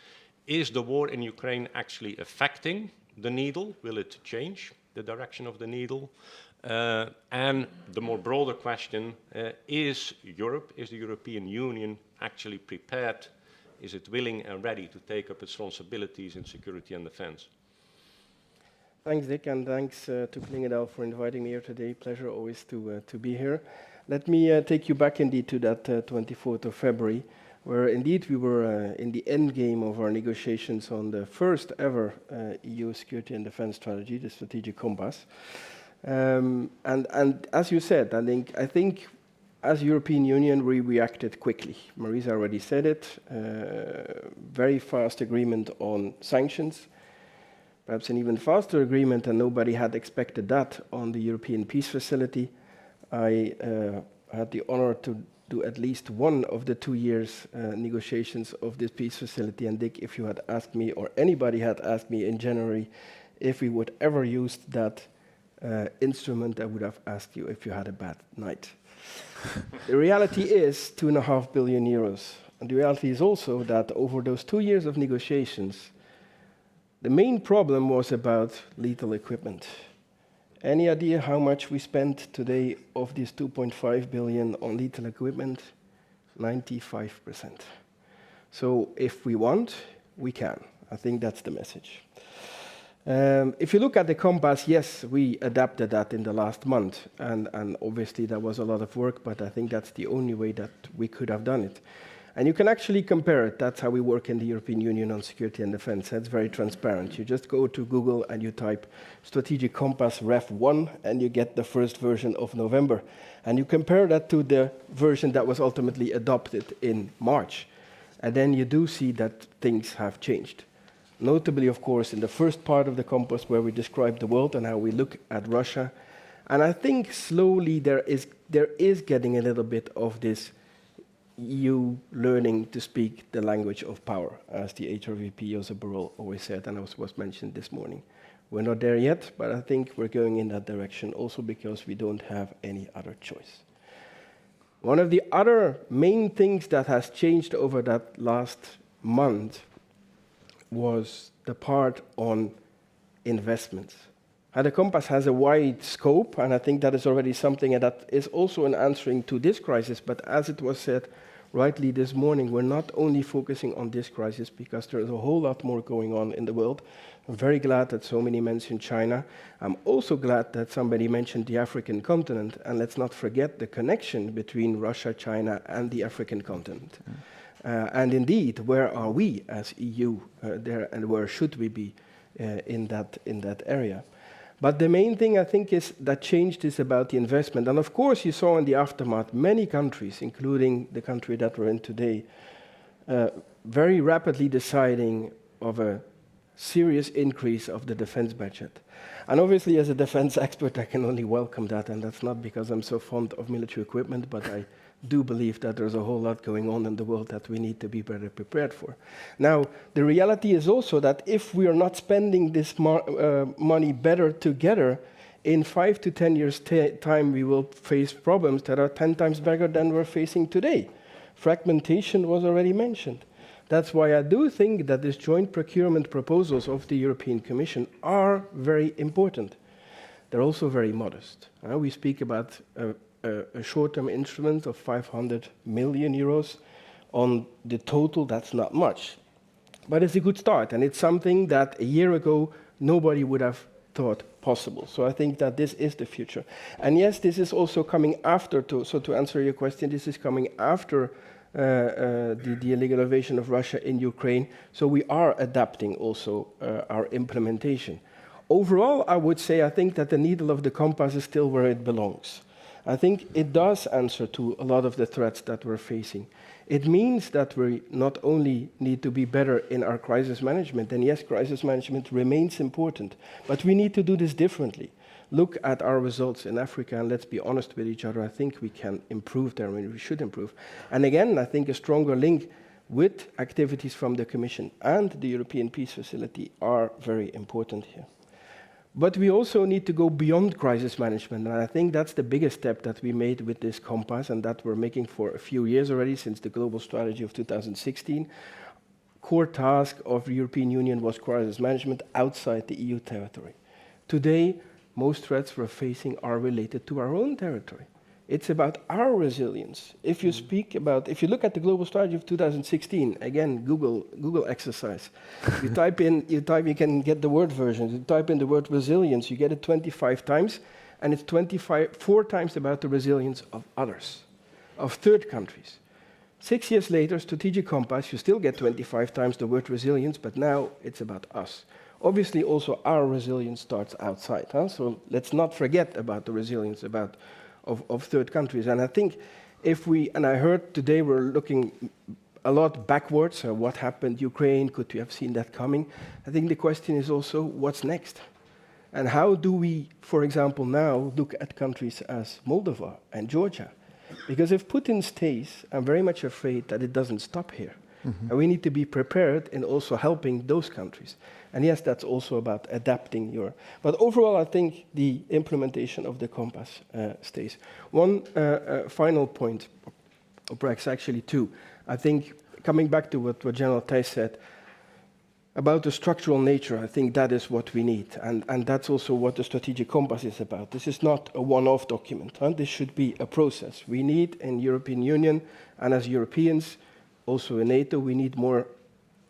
is the war in Ukraine actually affecting the needle? Will it change the direction of the needle? And the more broader question, is Europe, is the European Union actually prepared? Is it willing and ready to take up its responsibilities in security and defense? Thanks, Dick, and thanks to Clingendael for inviting me here today. Pleasure always to be here. Let me take you back indeed to that 24th of February, where indeed we were in the end game of our negotiations on the first ever EU security and defense strategy, the strategic compass. And as you said, I think as European Union we reacted quickly. Marisa already said it. Very fast agreement on sanctions. Perhaps an even faster agreement, and nobody had expected that, on the European Peace Facility. I had the honor to do at least one of the 2 years negotiations of this peace facility. And Dick, if you had asked me, or anybody had asked me in January, if we would ever use that instrument, I would have asked you if you had a bad night. The reality is 2.5 billion euros. And the reality is also that over those 2 years of negotiations, the main problem was about lethal equipment. Any idea how much we spent today of this 2.5 billion on lethal equipment? 95%. So if we want, we can. I think that's the message. If you look at the compass, yes, we adapted that in the last month, and obviously that was a lot of work, but I think that's the only way that we could have done it. And you can actually compare it. That's how we work in the European Union on security and defense. That's very transparent. You just go to Google and you type Strategic Compass Ref 1, and you get the first version of November. And you compare that to the version that was ultimately adopted in March. And then you do see that things have changed. Notably, of course, in the first part of the compass where we describe the world and how we look at Russia. And I think slowly there is getting a little bit of this EU learning to speak the language of power, as the HRVP Josep Borrell always said, and was mentioned this morning. We're not there yet, but I think we're going in that direction also because we don't have any other choice. One of the other main things that has changed over that last month was the part on investments. The Compass has a wide scope, and I think that is already something that is also an answering to this crisis, but as it was said rightly this morning, we're not only focusing on this crisis because there is a whole lot more going on in the world. I'm very glad that so many mentioned China. I'm also glad that somebody mentioned the African continent, and let's not forget the connection between Russia, China, and the African continent. And indeed, where are we as EU there, and where should we be in that area? But the main thing I think is that changed is about the investment. And of course, you saw in the aftermath many countries, including the country that we're in today, very rapidly deciding of a serious increase of the defense budget. And obviously, as a defense expert, I can only welcome that. And that's not because I'm so fond of military equipment, but I do believe that there's a whole lot going on in the world that we need to be better prepared for. Now, the reality is also that if we are not spending this money better together, in 5 to 10 years' time, we will face problems that are 10 times bigger than we're facing today. Fragmentation was already mentioned. That's why I do think that these joint procurement proposals of the European Commission are very important. They're also very modest. We speak about a short-term instrument of 500 million euros. On the total, that's not much. But it's a good start, and it's something that a year ago nobody would have thought possible. So I think that this is the future. And yes, this is also coming after, so to answer your question, this is coming after the illegal invasion of Russia in Ukraine. So we are adapting also our implementation. Overall, I would say I think that the needle of the compass is still where it belongs. I think it does answer to a lot of the threats that we're facing. It means that we not only need to be better in our crisis management, and yes, crisis management remains important, but we need to do this differently. Look at our results in Africa, and let's be honest with each other. I think we can improve there, and we should improve. And again, I think a stronger link with activities from the Commission and the European Peace Facility are very important here. But we also need to go beyond crisis management, and I think that's the biggest step that we made with this compass, and that we're making for a few years already, since the global strategy of 2016. Core task of the European Union was crisis management outside the EU territory. Today, most threats we're facing are related to our own territory. It's about our resilience. If you look at the global strategy of 2016, again, Google exercise. You can get the word version. You type in the word resilience, you get it 25 times, and it's 4 times about the resilience of others, of third countries. 6 years later, strategic compass, you still get 25 times the word resilience, but now it's about us. Obviously, also our resilience starts outside. So let's not forget about the resilience of third countries. And I think and I heard today we're looking a lot backwards, what happened, Ukraine, could we have seen that coming? I think the question is also, what's next? And how do we, for example, now look at countries as Moldova and Georgia? Because if Putin stays, I'm very much afraid that it doesn't stop here. And we need to be prepared in also helping those countries. And yes, that's also about adapting But overall, I think the implementation of the compass stays. One final point, or perhaps actually two. I think, coming back to what General Knaus said, about the structural nature, I think that is what we need. And that's also what the strategic compass is about. This is not a one-off document. This should be a process. We need in European Union, and as Europeans, also in NATO, we need more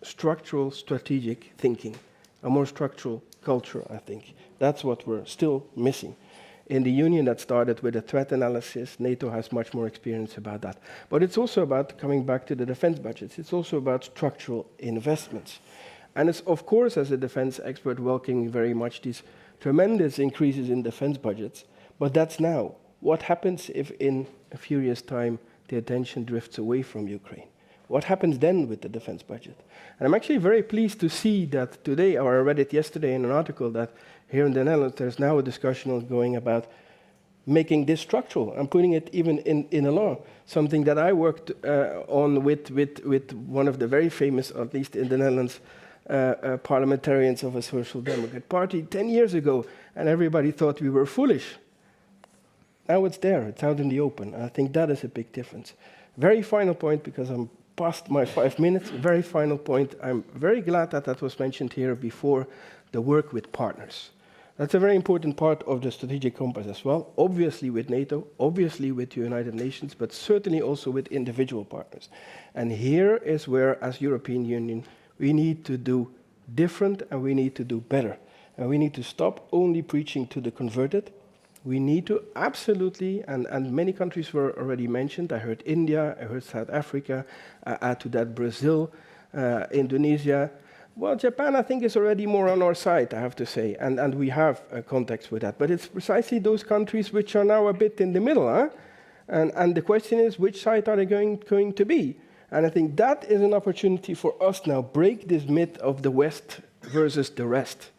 structural strategic thinking, a more structural culture, I think. That's what we're still missing. In the Union, that started with a threat analysis. NATO has much more experience about that. But it's also about, coming back to the defense budgets, it's also about structural investments. And it's, of course, as a defense expert, welcoming very much these tremendous increases in defense budgets. But that's now. What happens if in a few years' time the attention drifts away from Ukraine? What happens then with the defense budget? And I'm actually very pleased to see that today, or I read it yesterday in an article, that here in the Netherlands there's now a discussion going about making this structural and putting it even in a law, something that I worked on with one of the very famous, at least in the Netherlands, parliamentarians of a Social Democrat Party 10 years ago, and everybody thought we were foolish. Now it's there, it's out in the open. I think that is a big difference. Very final point, because I'm past my 5 minutes, very final point. I'm very glad that that was mentioned here before, the work with partners. That's a very important part of the strategic compass as well, obviously with NATO, obviously with the United Nations, but certainly also with individual partners. And here is where, as European Union, we need to do different and we need to do better. And we need to stop only preaching to the converted. We need to absolutely, and many countries were already mentioned. I heard India, I heard South Africa, add to that Brazil, Indonesia. Well, Japan, I think, is already more on our side, I have to say, and we have contacts with that. But it's precisely those countries which are now a bit in the middle, huh? And the question is, which side are they going to be? And I think that is an opportunity for us now, break this myth of the West versus the rest.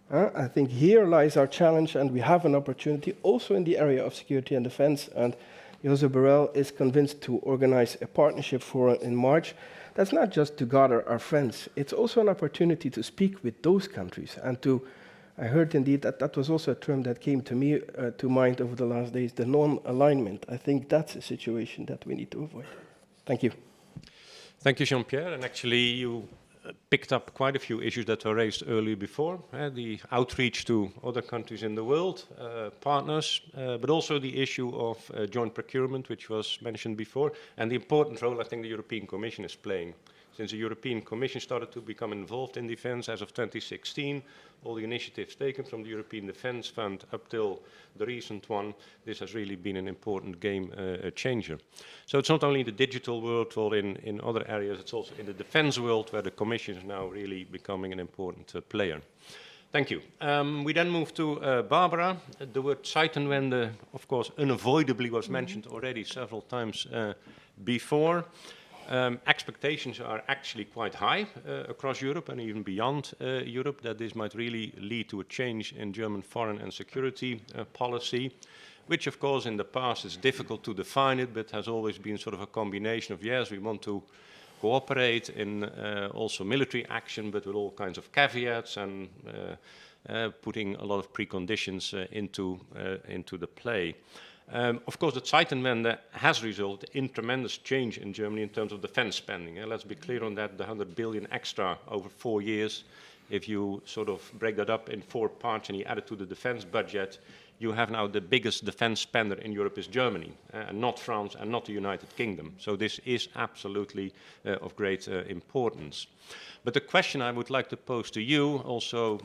I think here lies our challenge, and we have an opportunity also in the area of security and defense. And Josep Borrell is convinced to organize a partnership forum in March. That's not just to gather our friends. It's also an opportunity to speak with those countries and to, I heard indeed that was also a term that came to me to mind over the last days, the non-alignment. I think that's a situation that we need to avoid. Thank you. Thank you, Jean-Pierre. And actually, you picked up quite a few issues that were raised earlier before. The outreach to other countries in the world, partners, but also the issue of joint procurement, which was mentioned before, and the important role I think the European Commission is playing. Since the European Commission started to become involved in defense as of 2016, all the initiatives taken from the European Defence Fund up till the recent one, this has really been an important game changer. So it's not only in the digital world or in other areas, it's also in the defense world where the Commission is now really becoming an important player. Thank you. We then move to Barbara. The word Zeitenwende, of course, unavoidably was mentioned already several times before. Expectations are actually quite high across Europe and even beyond Europe that this might really lead to a change in German foreign and security policy, which of course in the past is difficult to define it, but has always been sort of a combination of, yes, we want to cooperate in also military action, but with all kinds of caveats and putting a lot of preconditions into the play. Of course, the Zeitenwende has resulted in tremendous change in Germany in terms of defense spending. Let's be clear on that, the 100 billion extra over 4 years, if you sort of break that up in 4 parts and you add it to the defense budget, you have now the biggest defense spender in Europe is Germany, and not France and not the United Kingdom. So this is absolutely of great importance. But the question I would like to pose to you, also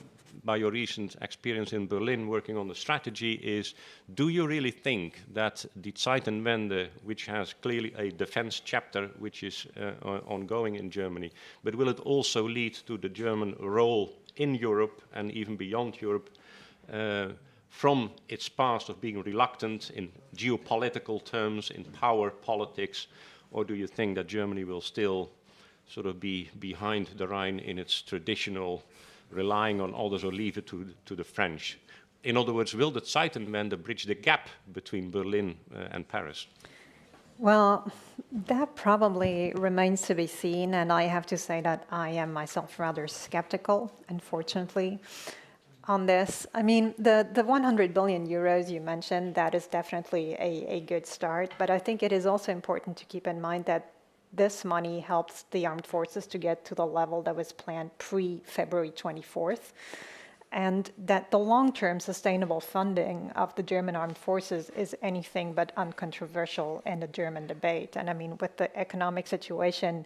by your recent experience in Berlin working on the strategy, is do you really think that the Zeitenwende, which has clearly a defense chapter which is ongoing in Germany, but will it also lead to the German role in Europe and even beyond Europe from its past of being reluctant in geopolitical terms, in power politics, or do you think that Germany will still sort of be behind the Rhine in its traditional relying on others or leave it to the French? In other words, will the Zeitenwende bridge the gap between Berlin and Paris? Well, that probably remains to be seen, and I have to say that I am myself rather skeptical, unfortunately, on this. I mean, the 100 billion euros you mentioned, that is definitely a good start, but I think it is also important to keep in mind that this money helps the armed forces to get to the level that was planned pre-February 24th, and that the long-term sustainable funding of the German armed forces is anything but uncontroversial in the German debate. And I mean, with the economic situation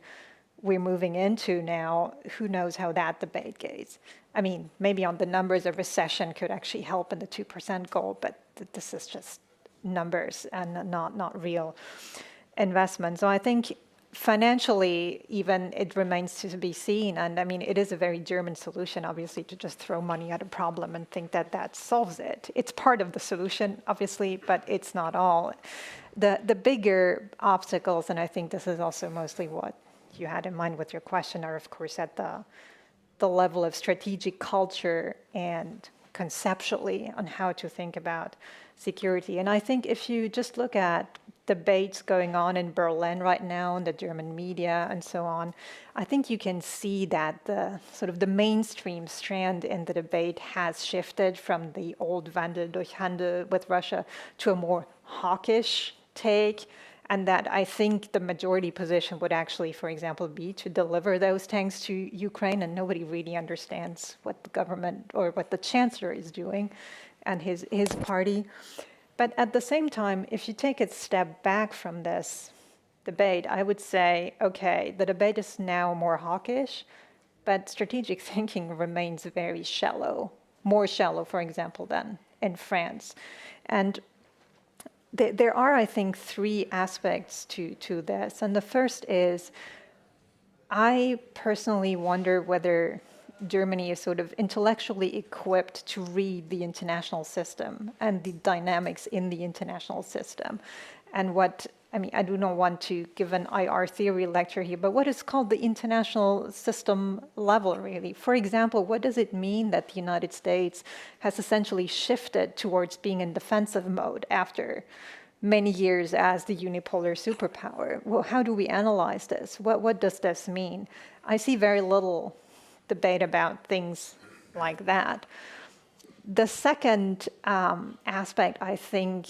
we're moving into now, who knows how that debate goes. I mean, maybe on the numbers, a recession could actually help in the 2% goal, but this is just numbers and not real investment. So I think financially, even, it remains to be seen. And I mean, it is a very German solution, obviously, to just throw money at a problem and think that that solves it. It's part of the solution, obviously, but it's not all. The bigger obstacles, and I think this is also mostly what you had in mind with your question, are, of course, at the level of strategic culture and conceptually on how to think about security. And I think if you just look at debates going on in Berlin right now in the German media and so on, I think you can see that the sort of the mainstream strand in the debate has shifted from the old Wende durch Hände with Russia to a more hawkish take, and that I think the majority position would actually, for example, be to deliver those tanks to Ukraine, and nobody really understands what the government or what the chancellor is doing and his party. But at the same time, if you take a step back from this debate, I would say, okay, the debate is now more hawkish, but strategic thinking remains very shallow, more shallow, for example, than in France. And there are, I think, three aspects to this. And the first is, I personally wonder whether Germany is sort of intellectually equipped to read the international system and the dynamics in the international system. And what, I mean, I do not want to give an IR theory lecture here, but what is called the international system level, really? For example, what does it mean that the United States has essentially shifted towards being in defensive mode after many years as the unipolar superpower? Well, how do we analyze this? What does this mean? I see very little debate about things like that. The second aspect, I think,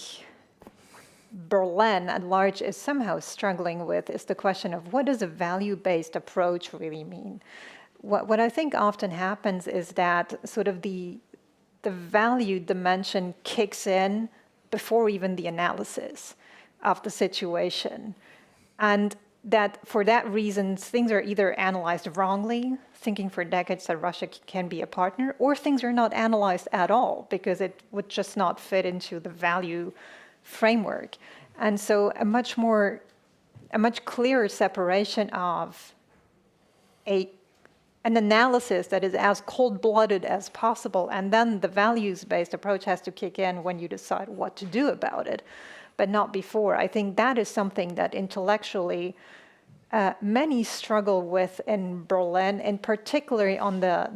Berlin at large is somehow struggling with is the question of what does a value-based approach really mean? What I think often happens is that sort of the value dimension kicks in before even the analysis of the situation. And that for that reason, things are either analyzed wrongly, thinking for decades that Russia can be a partner, or things are not analyzed at all because it would just not fit into the value framework. And so a much clearer separation of an analysis that is as cold-blooded as possible, and then the values-based approach has to kick in when you decide what to do about it, but not before. I think that is something that intellectually many struggle with in Berlin, and particularly on the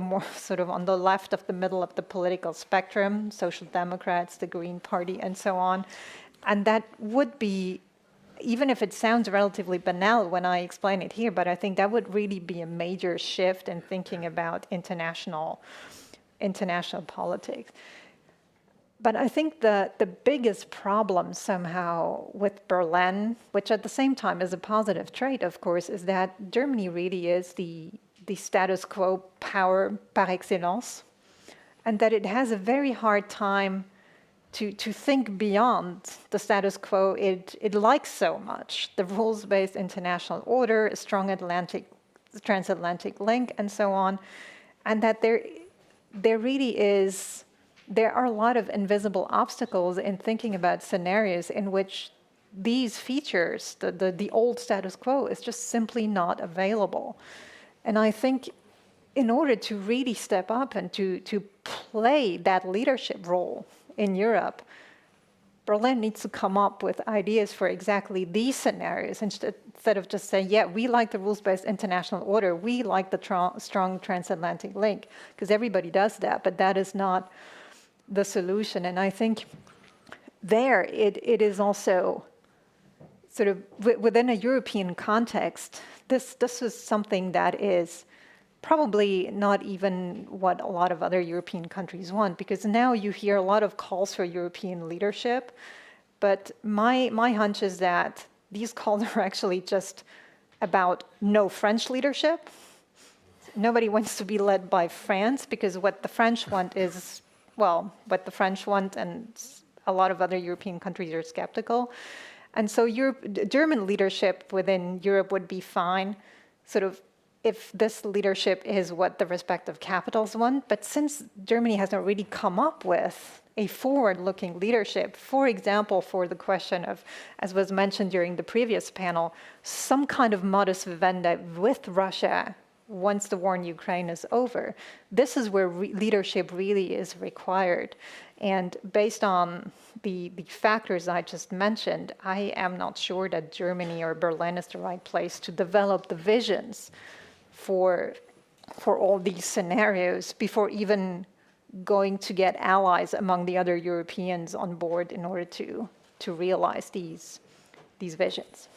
more sort of on the left of the middle of the political spectrum, Social Democrats, the Green Party, and so on. And that would be, even if it sounds relatively banal when I explain it here, but I think that would really be a major shift in thinking about international politics. But I think the biggest problem somehow with Berlin, which at the same time is a positive trait, of course, is that Germany really is the status quo power par excellence, and that it has a very hard time to think beyond the status quo it likes so much, the rules-based international order, a strong transatlantic link, and so on, and that there are a lot of invisible obstacles in thinking about scenarios in which these features, the old status quo, is just simply not available. And I think in order to really step up and to play that leadership role in Europe, Berlin needs to come up with ideas for exactly these scenarios instead of just saying, yeah, we like the rules-based international order, we like the strong transatlantic link, because everybody does that, but that is not the solution. And I think there it is also sort of within a European context, this is something that is probably not even what a lot of other European countries want, because now you hear a lot of calls for European leadership, but my hunch is that these calls are actually just about no French leadership. Nobody wants to be led by France, because what the French want is, well, what the French want, and a lot of other European countries are skeptical. And so German leadership within Europe would be fine, sort of, if this leadership is what the respective capitals want. But since Germany has not really come up with a forward-looking leadership, for example, for the question of, as was mentioned during the previous panel, some kind of modus vivendi with Russia once the war in Ukraine is over, this is where leadership really is required. And based on the factors I just mentioned, I am not sure that Germany or Berlin is the right place to develop the visions for all these scenarios before even going to get allies among the other Europeans on board in order to realize these visions.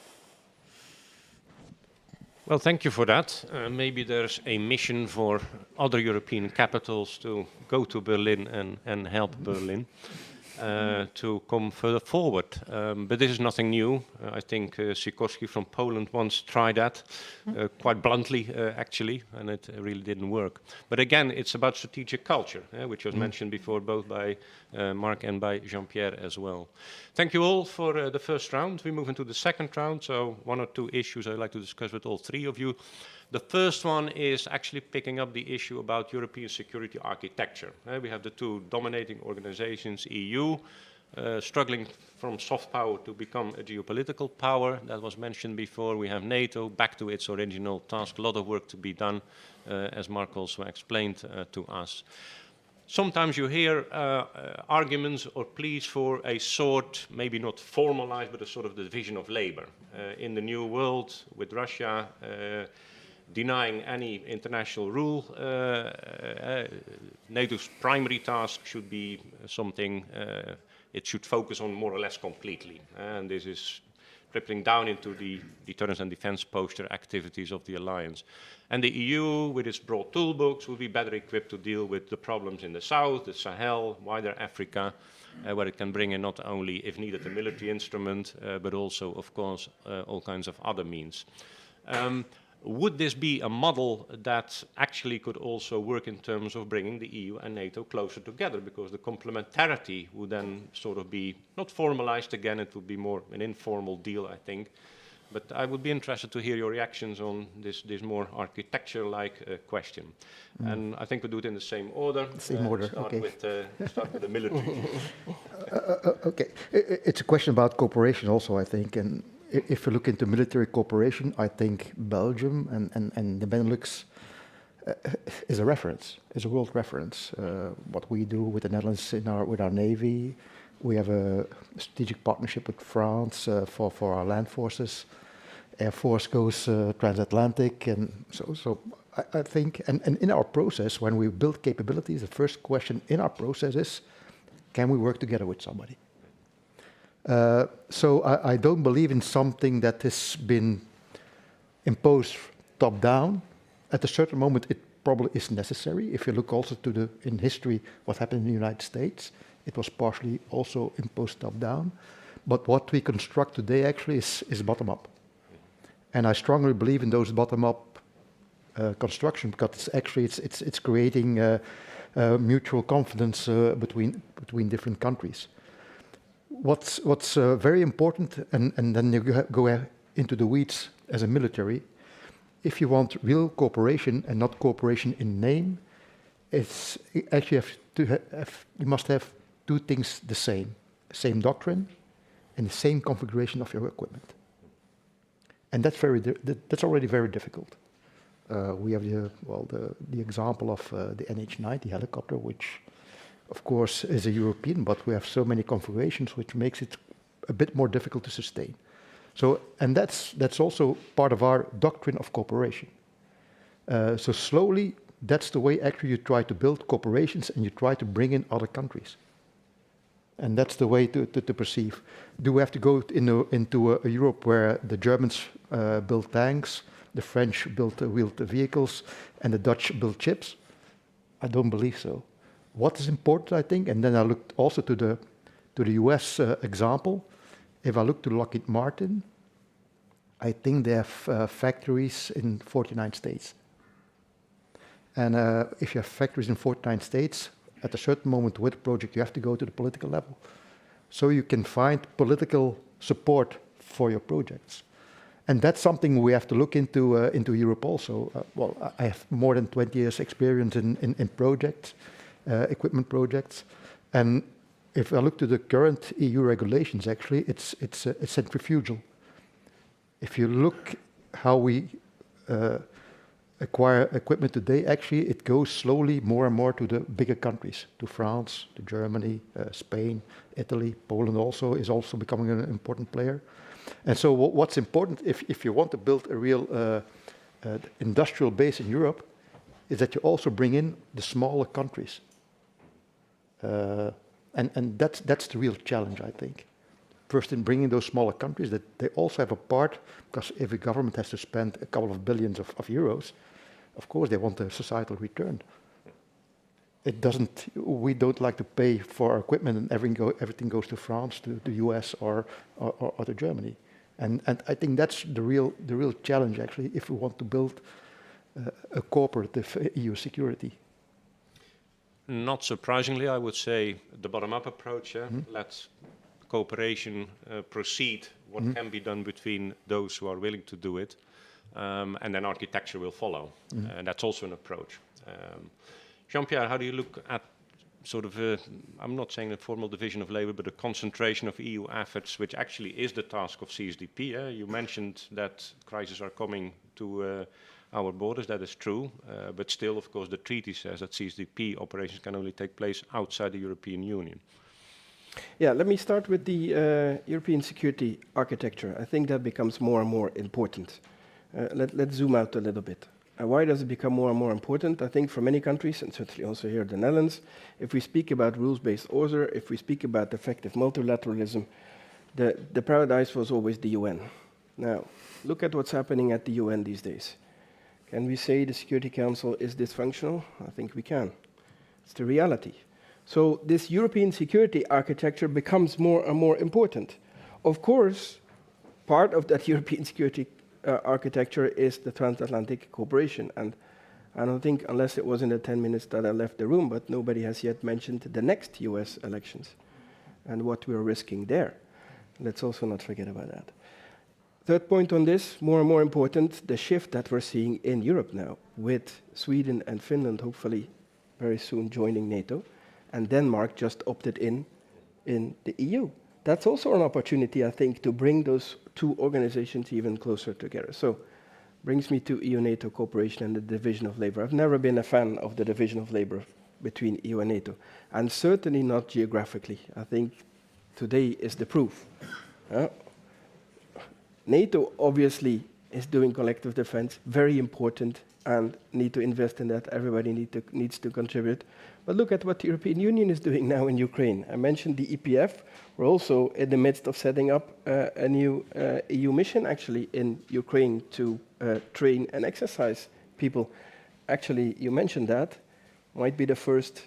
Well, thank you for that. Maybe there's a mission for other European capitals to go to Berlin and help Berlin to come further forward. But this is nothing new. I think Sikorski from Poland once tried that, quite bluntly, actually, and it really didn't work. But again, it's about strategic culture, which was mentioned before both by Mark and by Jean-Pierre as well. Thank you all for the first round. We move into the second round, so one or two issues I'd like to discuss with all three of you. The first one is actually picking up the issue about European security architecture. We have the two dominating organizations, EU, struggling from soft power to become a geopolitical power. That was mentioned before. We have NATO back to its original task. A lot of work to be done, as Mark also explained to us. Sometimes you hear arguments or pleas for a sort, maybe not formalized, but a sort of division of labor. In the new world with Russia, denying any international rule, NATO's primary task should be something it should focus on more or less completely. And this is trickling down into the deterrence and defense posture activities of the alliance. And the EU, with its broad toolbox, will be better equipped to deal with the problems in the south, the Sahel, wider Africa, where it can bring in not only, if needed, a military instrument, but also, of course, all kinds of other means. Would this be a model that actually could also work in terms of bringing the EU and NATO closer together? Because the complementarity would then sort of be not formalized again, it would be more an informal deal, I think. But I would be interested to hear your reactions on this more architecture-like question. And I think we'll do it in the same order. Same order, start okay. Start with the military. Okay, it's a question about cooperation also, I think. And if you look into military cooperation, I think Belgium and the Benelux is a reference, is a world reference. What we do with the Netherlands with our Navy, we have a strategic partnership with France for our land forces. Air Force goes transatlantic, and so I think, and in our process, when we build capabilities, the first question in our process is, can we work together with somebody? So I don't believe in something that has been imposed top-down. At a certain moment, it probably is necessary. If you look also to in history, what happened in the United States, it was partially also imposed top-down. But what we construct today actually is bottom-up. And I strongly believe in those bottom-up construction, because it's creating mutual confidence between different countries. What's very important, and then you go into the weeds as a military, if you want real cooperation and not cooperation in name, it's actually you must have two things the same doctrine and the same configuration of your equipment. And that's already very difficult. We have the example of the NH-90 helicopter, which of course is a European, but we have so many configurations which makes it a bit more difficult to sustain. So, and that's also part of our doctrine of cooperation. So slowly, that's the way actually you try to build corporations and you try to bring in other countries. And that's the way to perceive. Do we have to go into a Europe where the Germans build tanks, the French build wheeled vehicles, and the Dutch build chips? I don't believe so. What is important, I think, and then I looked also to the US example. If I look to Lockheed Martin, I think they have factories in 49 states. And if you have factories in 49 states, at a certain moment with a project, you have to go to the political level. So you can find political support for your projects. And that's something we have to look into Europe also. Well, I have more than 20 years experience in projects, equipment projects. And if I look to the current EU regulations, actually, it's centrifugal. If you look how we acquire equipment today, actually it goes slowly more and more to the bigger countries, to France, to Germany, Spain, Italy, Poland also is also becoming an important player. And so what's important, if you want to build a real industrial base in Europe, is that you also bring in the smaller countries. And that's the real challenge, I think. First, in bringing those smaller countries, that they also have a part, because if a government has to spend a couple of billions of euros, of course they want a societal return. We don't like to pay for our equipment and everything goes to France, to the US or to Germany. And I think that's the real challenge, actually, if we want to build a cooperative EU security. Not surprisingly, I would say the bottom-up approach. Let cooperation proceed, what can be done between those who are willing to do it, and then architecture will follow. And that's also an approach. Jean-Pierre, how do you look at sort of, I'm not saying a formal division of labor, but a concentration of EU efforts, which actually is the task of CSDP? You mentioned that crises are coming to our borders, that is true, but still, of course, the treaty says that CSDP operations can only take place outside the European Union. Yeah, let me start with the European security architecture. I think that becomes more and more important. Let's zoom out a little bit. Why does it become more and more important? I think for many countries, and certainly also here in the Netherlands, if we speak about rules-based order, if we speak about effective multilateralism, the paradise was always the UN. Now, look at what's happening at the UN these days. Can we say the Security Council is dysfunctional? I think we can. It's the reality. So this European security architecture becomes more and more important. Of course, part of that European security architecture is the transatlantic cooperation. And I don't think, unless it was in the 10 minutes that I left the room, but nobody has yet mentioned the next US elections and what we're risking there. Let's also not forget about that. Third point on this, more and more important, the shift that we're seeing in Europe now, with Sweden and Finland hopefully very soon joining NATO, and Denmark just opted in the EU. That's also an opportunity, I think, to bring those two organizations even closer together. So, brings me to EU-NATO cooperation and the division of labor. I've never been a fan of the division of labor between EU and NATO, and certainly not geographically. I think today is the proof. NATO obviously is doing collective defense, very important, and need to invest in that. Everybody needs to contribute. But look at what the European Union is doing now in Ukraine. I mentioned the EPF. We're also in the midst of setting up a new EU mission, actually, in Ukraine to train and exercise people. Actually, you mentioned that. Might be the first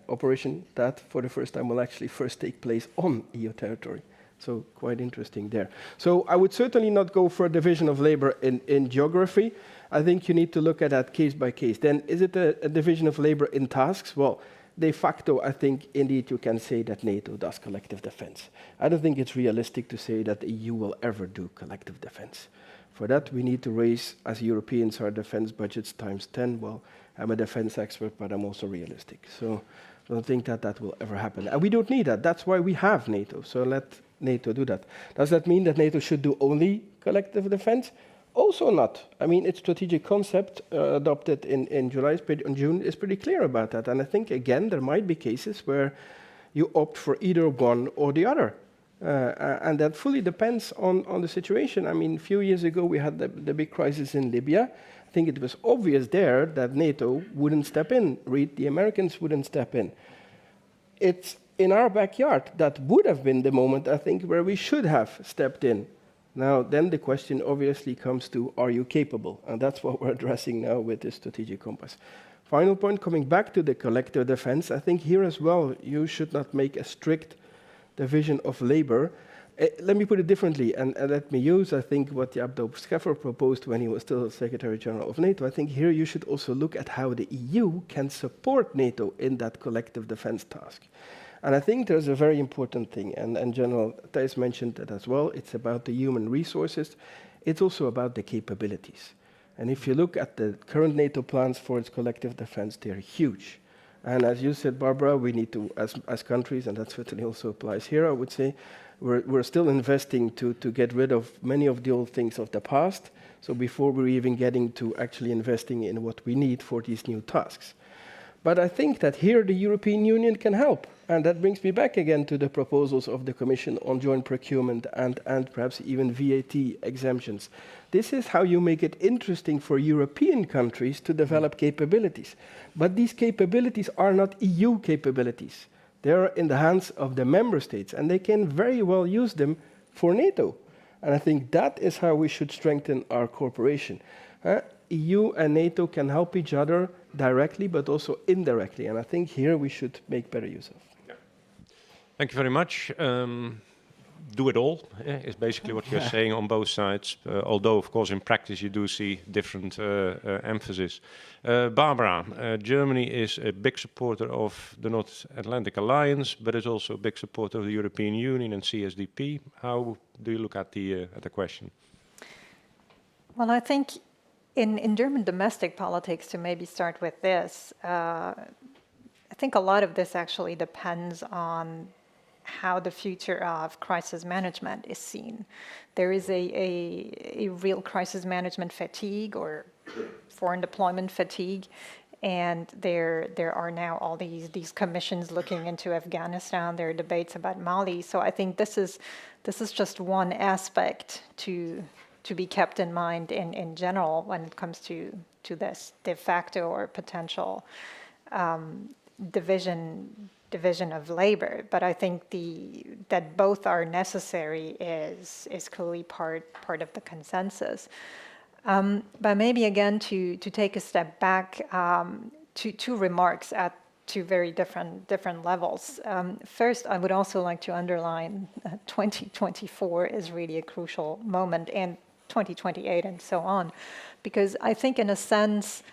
operation that, for the first time, will actually first take place on EU territory. So quite interesting there. So I would certainly not go for a division of labor in geography. I think you need to look at that case by case. Then is it a division of labor in tasks? Well, de facto, I think indeed you can say that NATO does collective defense. I don't think it's realistic to say that the EU will ever do collective defense. For that, we need to raise, as Europeans, our defense budgets times 10. Well, I'm a defense expert, but I'm also realistic. So I don't think that will ever happen. And we don't need that. That's why we have NATO. So let NATO do that. Does that mean that NATO should do only collective defense? Also not. I mean, its strategic concept adopted in June is pretty clear about that. And I think, again, there might be cases where you opt for either one or the other. And that fully depends on the situation. I mean, a few years ago, we had the big crisis in Libya. I think it was obvious there that NATO wouldn't step in. The Americans wouldn't step in. It's in our backyard. That would have been the moment, I think, where we should have stepped in. Now, then the question obviously comes to, are you capable? And that's what we're addressing now with this strategic compass. Final point, coming back to the collective defense, I think here as well, you should not make a strict division of labor. Let me put it differently, and let me use, I think, what Abdo Scheffer proposed when he was still Secretary General of NATO. I think here you should also look at how the EU can support NATO in that collective defense task. And I think there's a very important thing, and General Thijs mentioned that as well. It's about the human resources. It's also about the capabilities. And if you look at the current NATO plans for its collective defense, they're huge. And as you said, Barbara, we need to, as countries, and that certainly also applies here, I would say, we're still investing to get rid of many of the old things of the past. So before we're even getting to actually investing in what we need for these new tasks. But I think that here the European Union can help. And that brings me back again to the proposals of the Commission on joint procurement and perhaps even VAT exemptions. This is how you make it interesting for European countries to develop capabilities. But these capabilities are not EU capabilities. They are in the hands of the member states, and they can very well use them for NATO. And I think that is how we should strengthen our cooperation. EU and NATO can help each other directly, but also indirectly. And I think here we should make better use of. Yeah. Thank you very much. Do it all is basically what you're saying on both sides. Although, of course, in practice you do see different emphasis. Barbara, Germany is a big supporter of the North Atlantic Alliance, but is also a big supporter of the European Union and CSDP. How do you look at the question? Well, I think in German domestic politics, to maybe start with this, I think a lot of this actually depends on how the future of crisis management is seen. There is a real crisis management fatigue or foreign deployment fatigue, and there are now all these commissions looking into Afghanistan. There are debates about Mali. So I think this is just one aspect to be kept in mind in general when it comes to this de facto or potential division of labor. But I think that both are necessary is clearly part of the consensus. But maybe again to take a step back, two remarks at two very different levels. First, I would also like to underline 2024 is really a crucial moment, and 2028 and so on, because I think in a sense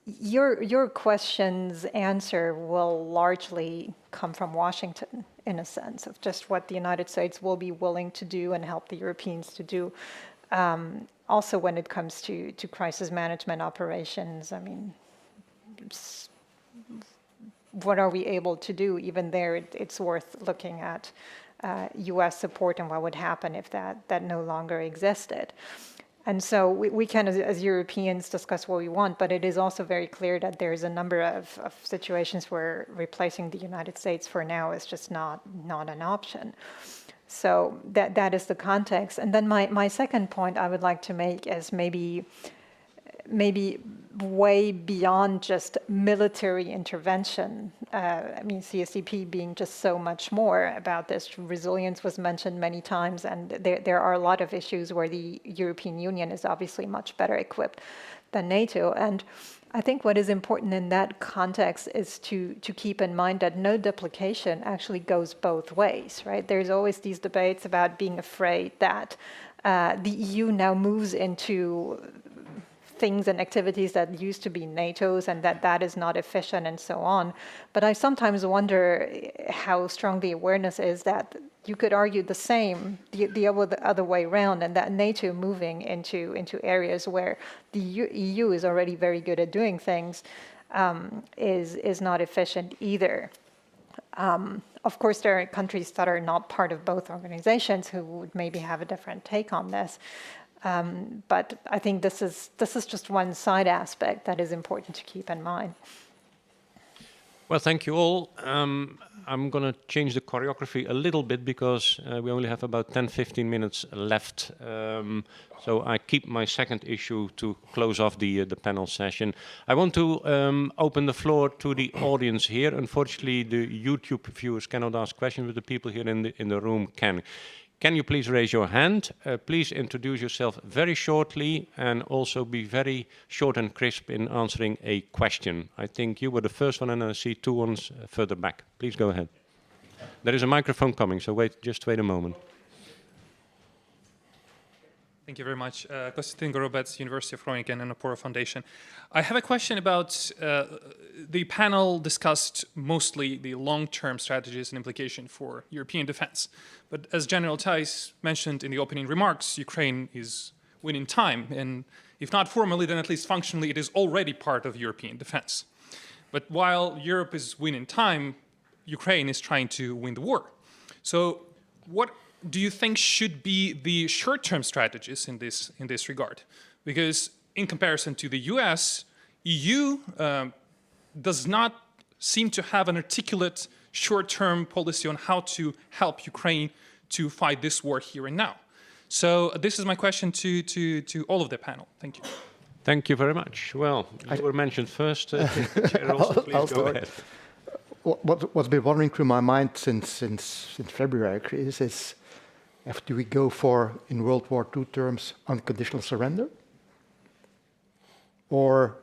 your question's answer will largely come from Washington, in a sense of just what the United States will be willing to do and help the Europeans to do. Also when it comes to crisis management operations, I mean, what are we able to do? Even there, it's worth looking at US support and what would happen if that no longer existed. And so we can, as Europeans, discuss what we want, but it is also very clear that there's a number of situations where replacing the United States for now is just not an option. So that is the context. And then my second point I would like to make is maybe way beyond just military intervention. I mean, CSDP being just so much more about this. Resilience was mentioned many times, and there are a lot of issues where the European Union is obviously much better equipped than NATO. And I think what is important in that context is to keep in mind that no duplication actually goes both ways, right? There's always these debates about being afraid that the EU now moves into things and activities that used to be NATO's and that is not efficient and so on. But I sometimes wonder how strong the awareness is that you could argue the same, the other way around, and that NATO moving into areas where the EU is already very good at doing things is not efficient either. Of course, there are countries that are not part of both organizations who would maybe have a different take on this. But I think this is just one side aspect that is important to keep in mind. Well, thank you all. I'm going to change the choreography a little bit because we only have about 10-15 minutes left. So I keep my second issue to close off the panel session. I want to open the floor to the audience here. Unfortunately, the YouTube viewers cannot ask questions, but the people here in the room can. Can you please raise your hand? Please introduce yourself very shortly and also be very short and crisp in answering a question. I think you were the first one and I see two ones further back. Please go ahead. There is a microphone coming, so just wait a moment. Thank you very much. Konstantin Gorobets, University of Groningen and Apora Foundation. I have a question about the panel discussed mostly the long-term strategies and implication for European defense. But as General Thijs mentioned in the opening remarks, Ukraine is winning time. And if not formally, then at least functionally, it is already part of European defense. But while Europe is winning time, Ukraine is trying to win the war. So what do you think should be the short-term strategies in this regard? Because in comparison to the US, EU does not seem to have an articulate short-term policy on how to help Ukraine to fight this war here and now. So this is my question to all of the panel. Thank you. Thank you very much. Well, you were mentioned first. Gerald, please go ahead. What's been wandering through my mind since February is do we go for, in World War II terms, unconditional surrender? Or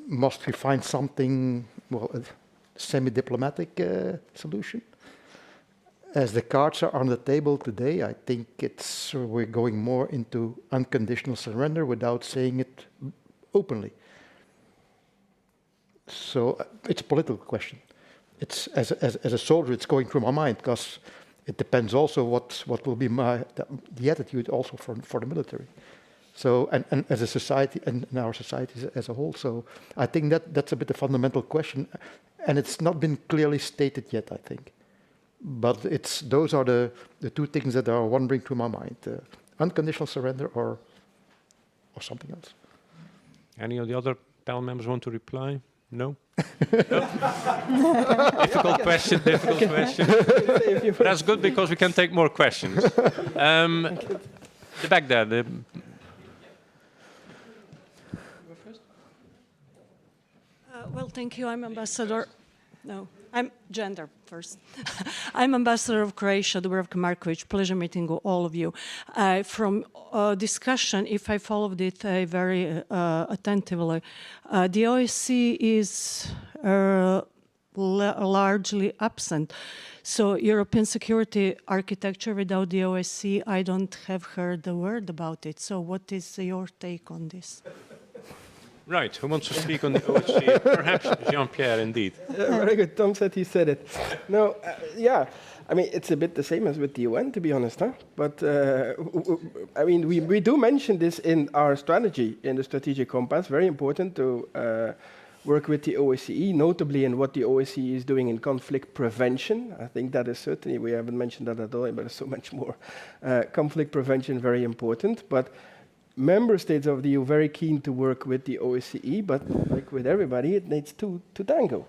must we find something, well, a semi-diplomatic solution? As the cards are on the table today, I think we're going more into unconditional surrender without saying it openly. So it's a political question. It's as a soldier, it's going through my mind because it depends also what will be the attitude also for the military. So and as a society and in our society as a whole. So I think that's a bit a fundamental question, and it's not been clearly stated yet, I think. But those are the two things that are wandering through my mind: unconditional surrender or something else. Any of the other panel members want to reply? No? Difficult question. That's good because we can take more questions. The back there. Well, thank you. I'm Ambassador. No, I'm gender first. I'm Ambassador of Croatia, Dubravka Markovic. Pleasure meeting all of you. From discussion, if I followed it very attentively, the OSCE is largely absent. So European security architecture without the OSCE, I don't have heard a word about it. So what is your take on this? Right, who wants to speak on the OSCE? Perhaps Jean-Pierre, indeed. Very good. Tom said he said it. No, yeah. I mean, it's a bit the same as with the UN, to be honest, huh? But, I mean, we do mention this in our strategy, in the strategic compass. Very important to work with the OSCE, notably in what the OSCE is doing in conflict prevention. I think that is certainly, we haven't mentioned that at all, but there's so much more. Conflict prevention, very important. But member states of the EU very keen to work with the OSCE, but like with everybody, it needs to tango.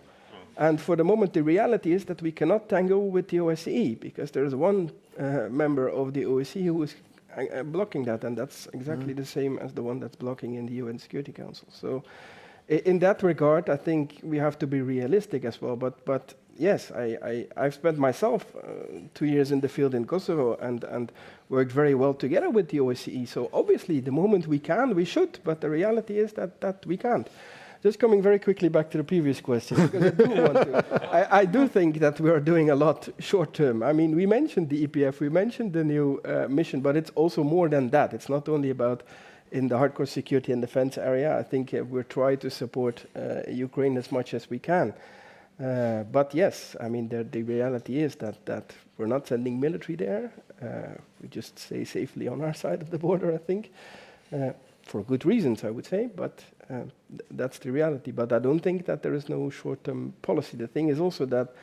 And for the moment, the reality is that we cannot tango with the OSCE because there is one member of the OSCE who is blocking that, and that's exactly the same as the one that's blocking in the UN Security Council. So in that regard, I think we have to be realistic as well. But yes, I've spent myself 2 years in the field in Kosovo and worked very well together with the OSCE. So obviously, the moment we can, we should. But the reality is that we can't. Just coming very quickly back to the previous question, because I do want to. I do think that we are doing a lot short term. I mean, we mentioned the EPF, we mentioned the new mission, but it's also more than that. It's not only about in the hardcore security and defense area. I think we're trying to support Ukraine as much as we can. But yes, I mean, the reality is that we're not sending military there. We just stay safely on our side of the border, I think, for good reasons, I would say, but that's the reality. But I don't think that there is no short-term policy. The thing is also that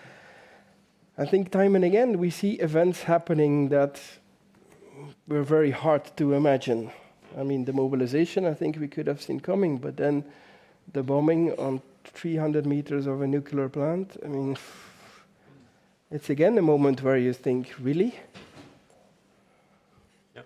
I think time and again we see events happening that were very hard to imagine. I mean, the mobilization, I think we could have seen coming, but then the bombing on 300 meters of a nuclear plant, I mean, it's again a moment where you think, really? Yeah.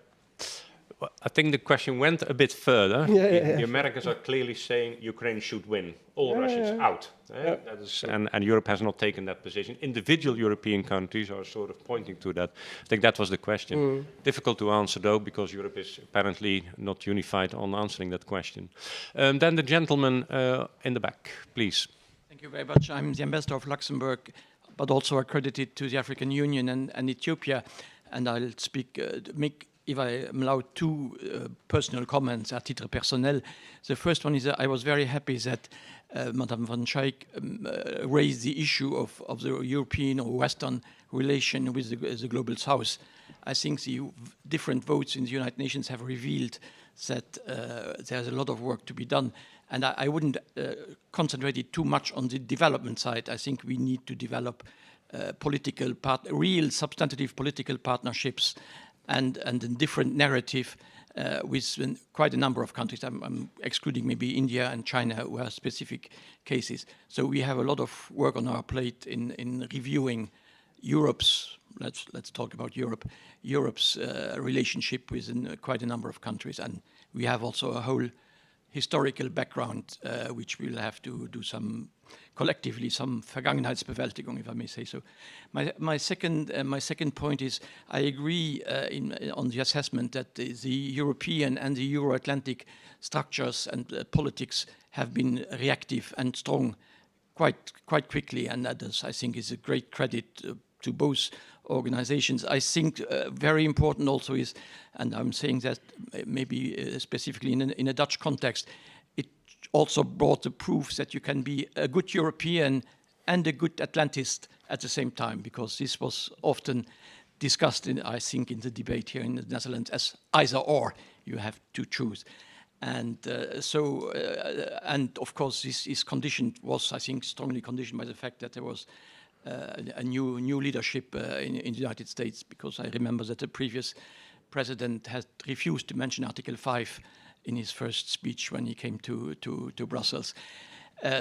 Well, I think the question went a bit further. The Americans are clearly saying Ukraine should win. All Russians out. That is, and Europe has not taken that position. Individual European countries are sort of pointing to that. I think that was the question. Difficult to answer, though, because Europe is apparently not unified on answering that question. Then the gentleman in the back, please. Thank you very much. I'm the ambassador of Luxembourg, but also accredited to the African Union and Ethiopia. And I'll speak, if I am allowed, two personal comments à titre personnel. The first one is that I was very happy that Madame van Schaik raised the issue of the European or Western relation with the Global South. I think the different votes in the United Nations have revealed that there's a lot of work to be done. And I wouldn't concentrate it too much on the development side. I think we need to develop real substantive political partnerships and a different narrative with quite a number of countries. I'm excluding maybe India and China, who are specific cases. So we have a lot of work on our plate in reviewing Europe's, let's talk about Europe's relationship with quite a number of countries. And we have also a whole historical background, which we'll have to do some collectively, some Vergangenheitsbewältigung, if I may say so. My second point is I agree on the assessment that the European and the Euro-Atlantic structures and politics have been reactive and strong quite quickly, and that is, I think, is a great credit to both organizations. I think very important also is, and I'm saying that maybe specifically in a Dutch context, it also brought the proof that you can be a good European and a good Atlantist at the same time, because this was often discussed, I think, in the debate here in the Netherlands as either or, you have to choose. And and of course, this condition was, I think, strongly conditioned by the fact that there was a new leadership in the United States, because I remember that the previous president had refused to mention Article 5 in his first speech when he came to Brussels.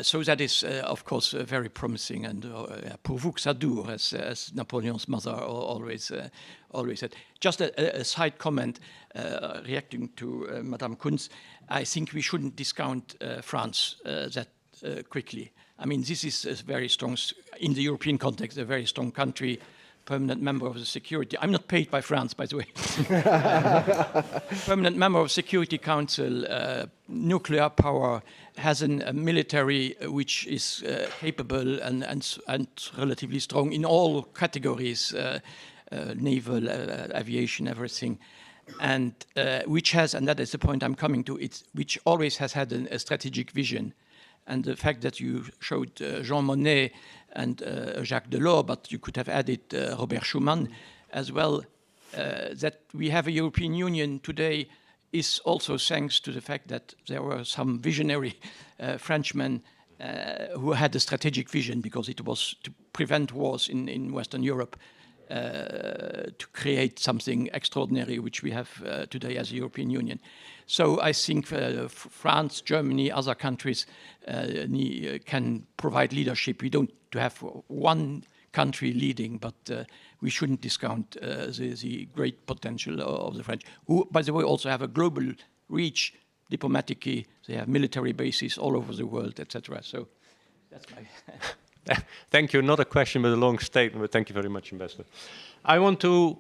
So that is, of course, very promising, and pour vous que ça dure, as Napoleon's mother always said. Just a side comment, reacting to Madame Kunz, I think we shouldn't discount France that quickly. I mean, this is a very strong, in the European context, a very strong country, permanent member of the Security. I'm not paid by France, by the way. Permanent member of Security Council, nuclear power, has a military which is capable and relatively strong in all categories, naval, aviation, everything. And which has, and that is the point I'm coming to, which always has had a strategic vision. And the fact that you showed Jean Monnet and Jacques Delors, but you could have added Robert Schuman as well, that we have a European Union today is also thanks to the fact that there were some visionary Frenchmen who had a strategic vision, because it was to prevent wars in Western Europe, to create something extraordinary, which we have today as a European Union. So I think France, Germany, other countries can provide leadership. We don't have one country leading, but we shouldn't discount the great potential of the French, who, by the way, also have a global reach diplomatically. They have military bases all over the world, etc. So that's my... Thank you. Not a question, but a long statement. But thank you very much, Ambassador. I want to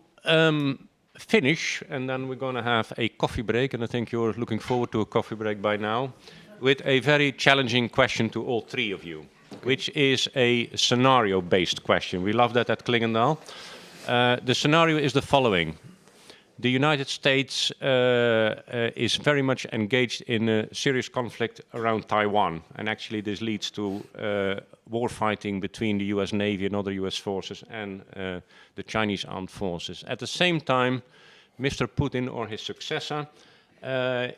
finish, and then we're going to have a coffee break, and I think you're looking forward to a coffee break by now, with a very challenging question to all three of you, which is a scenario-based question. We love that at Clingendael. The scenario is the following. The United States is very much engaged in a serious conflict around Taiwan, and actually this leads to war fighting between the US Navy and other US forces and the Chinese armed forces. At the same time, Mr. Putin or his successor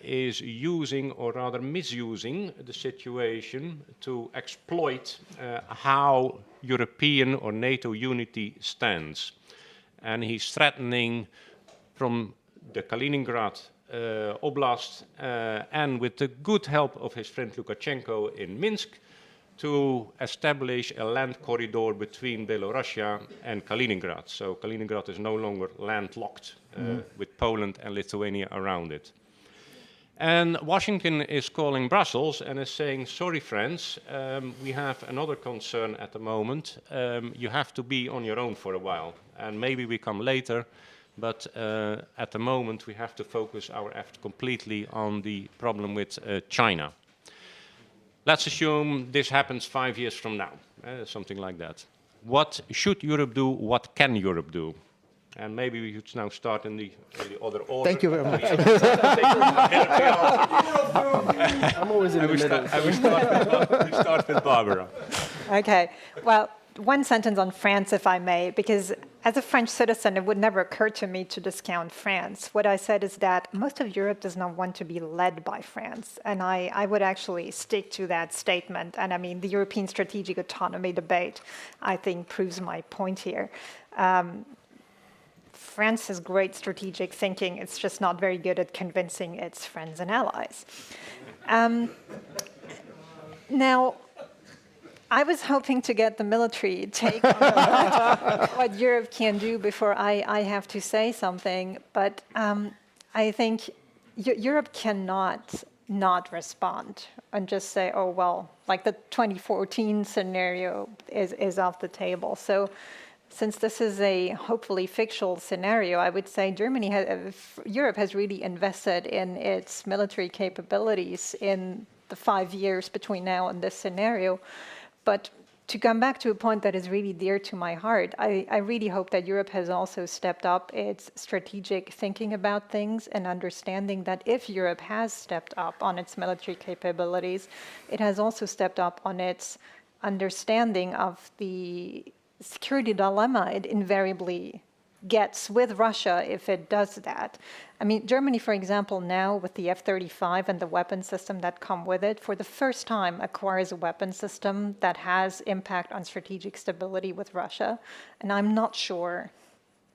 is using, or rather misusing, the situation to exploit how European or NATO unity stands. And he's threatening from the Kaliningrad Oblast and with the good help of his friend Lukashenko in Minsk to establish a land corridor between Belarusia and Kaliningrad. So Kaliningrad is no longer landlocked with Poland and Lithuania around it. And Washington is calling Brussels and is saying, sorry friends, we have another concern at the moment. You have to be on your own for a while, and maybe we come later. But at the moment, we have to focus our effort completely on the problem with China. Let's assume this happens 5 years from now, something like that. What should Europe do? What can Europe do? And maybe we should now start in the other order. Thank you very much. I'm always in the middle. I will start with Barbara. Okay, well, one sentence on France, if I may, because as a French citizen, it would never occur to me to discount France. What I said is that most of Europe does not want to be led by France. And I would actually stick to that statement. And I mean, the European strategic autonomy debate, I think, proves my point here. France has great strategic thinking. It's just not very good at convincing its friends and allies. Now, I was hoping to get the military take on what Europe can do before I have to say something, but I think Europe cannot not respond and just say, oh, well, like the 2014 scenario is off the table. So since this is a hopefully fictional scenario, I would say Europe has really invested in its military capabilities in the 5 years between now and this scenario. But to come back to a point that is really dear to my heart, I really hope that Europe has also stepped up its strategic thinking about things and understanding that if Europe has stepped up on its military capabilities, it has also stepped up on its understanding of the security dilemma it invariably gets with Russia if it does that. I mean, Germany, for example, now with the F-35 and the weapon system that come with it, for the first time acquires a weapon system that has impact on strategic stability with Russia. And I'm not sure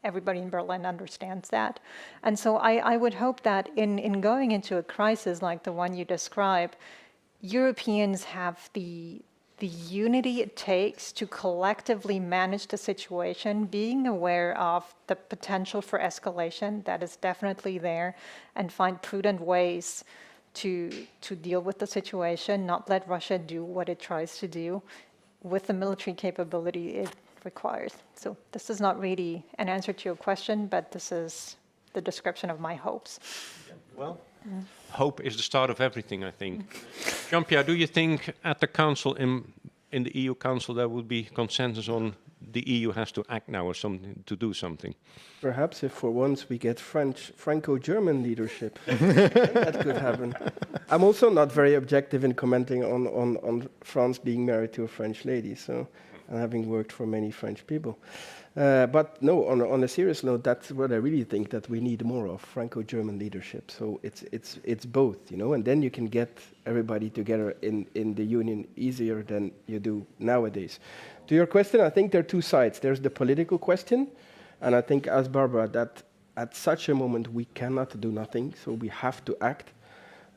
everybody in Berlin understands that. And so I would hope that in going into a crisis like the one you describe, Europeans have the unity it takes to collectively manage the situation, being aware of the potential for escalation that is definitely there, and find prudent ways to deal with the situation, not let Russia do what it tries to do with the military capability it requires. So this is not really an answer to your question, but this is the description of my hopes. Well, hope is the start of everything, I think. Jean-Pierre, do you think at the Council, in the EU Council, there would be consensus on the EU has to act now or something to do something? Perhaps if for once we get Franco-German leadership, that could happen. I'm also not very objective in commenting on France being married to a French lady, so, and having worked for many French people. But no, on a serious note, that's what I really think that we need more of, Franco-German leadership. So it's both, you know, and then you can get everybody together in the union easier than you do nowadays. To your question, I think there are two sides. There's the political question, and I think, as Barbara, that at such a moment we cannot do nothing, so we have to act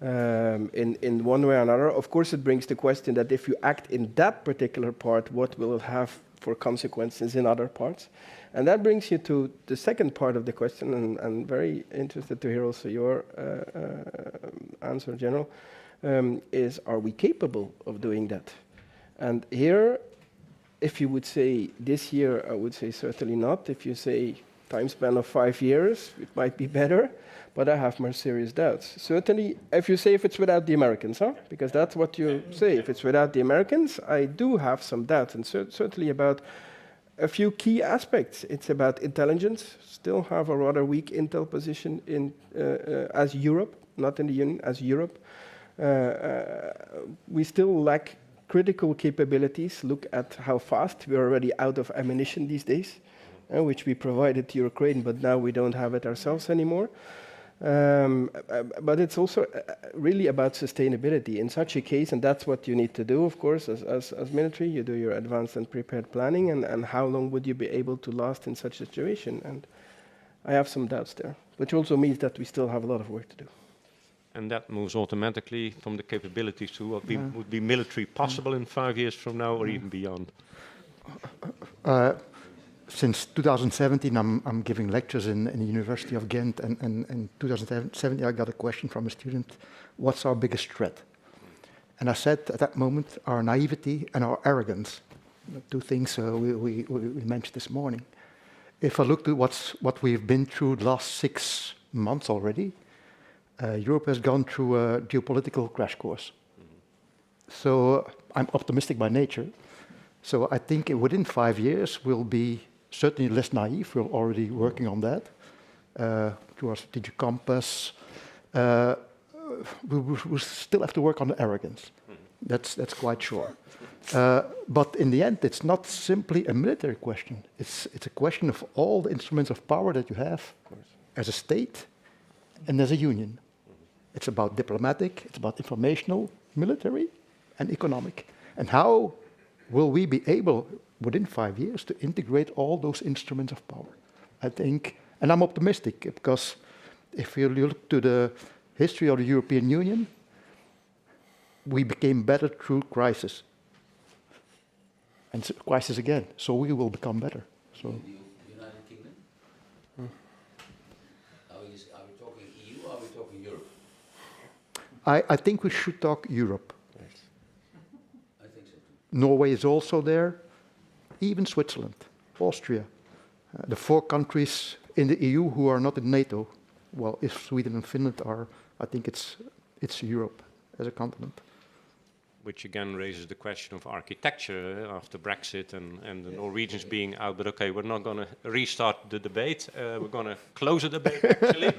in one way or another. Of course, it brings the question that if you act in that particular part, what will it have for consequences in other parts? And that brings you to the second part of the question, and I'm very interested to hear also your answer, General, is are we capable of doing that? And here, if you would say this year, I would say certainly not. If you say time span of 5 years, it might be better, but I have more serious doubts. Certainly, if you say if it's without the Americans, huh? Because that's what you say. If it's without the Americans, I do have some doubts, and certainly about a few key aspects. It's about intelligence, still have a rather weak intel position in as Europe, not in the Union, as Europe. We still lack critical capabilities. Look at how fast we're already out of ammunition these days, which we provided to Ukraine, but now we don't have it ourselves anymore. But it's also really about sustainability in such a case, and that's what you need to do, of course, as military. You do your advanced and prepared planning, and how long would you be able to last in such a situation? And I have some doubts there, which also means that we still have a lot of work to do. And that moves automatically from the capabilities to what would be military possible in 5 years from now or even beyond. Since 2017, I'm giving lectures in the University of Ghent, and in 2017 I got a question from a student, what's our biggest threat? And I said at that moment, our naivety and our arrogance, two things we mentioned this morning. If I look at what we've been through the last 6 months already, Europe has gone through a geopolitical crash course. So I'm optimistic by nature. So I think within 5 years we'll be certainly less naive. We're already working on that through our strategic compass. We still have to work on the arrogance. That's quite sure. But in the end, it's not simply a military question. It's a question of all the instruments of power that you have as a state and as a union. It's about diplomatic, it's about informational, military, and economic. And how will we be able, within 5 years, to integrate all those instruments of power? I think And I'm optimistic because if you look to the history of the European Union, we became better through crisis. And crisis again, so we will become better. So. The United Kingdom? Are we talking EU or are we talking Europe? I think we should talk Europe. I think so too. Norway is also there, even Switzerland, Austria. The 4 countries in the EU who are not in NATO. Well, if Sweden and Finland are, I think it's Europe as a continent. Which again raises the question of architecture after Brexit and the Norwegians being out. But okay, we're not going to restart the debate. We're going to close the debate actually,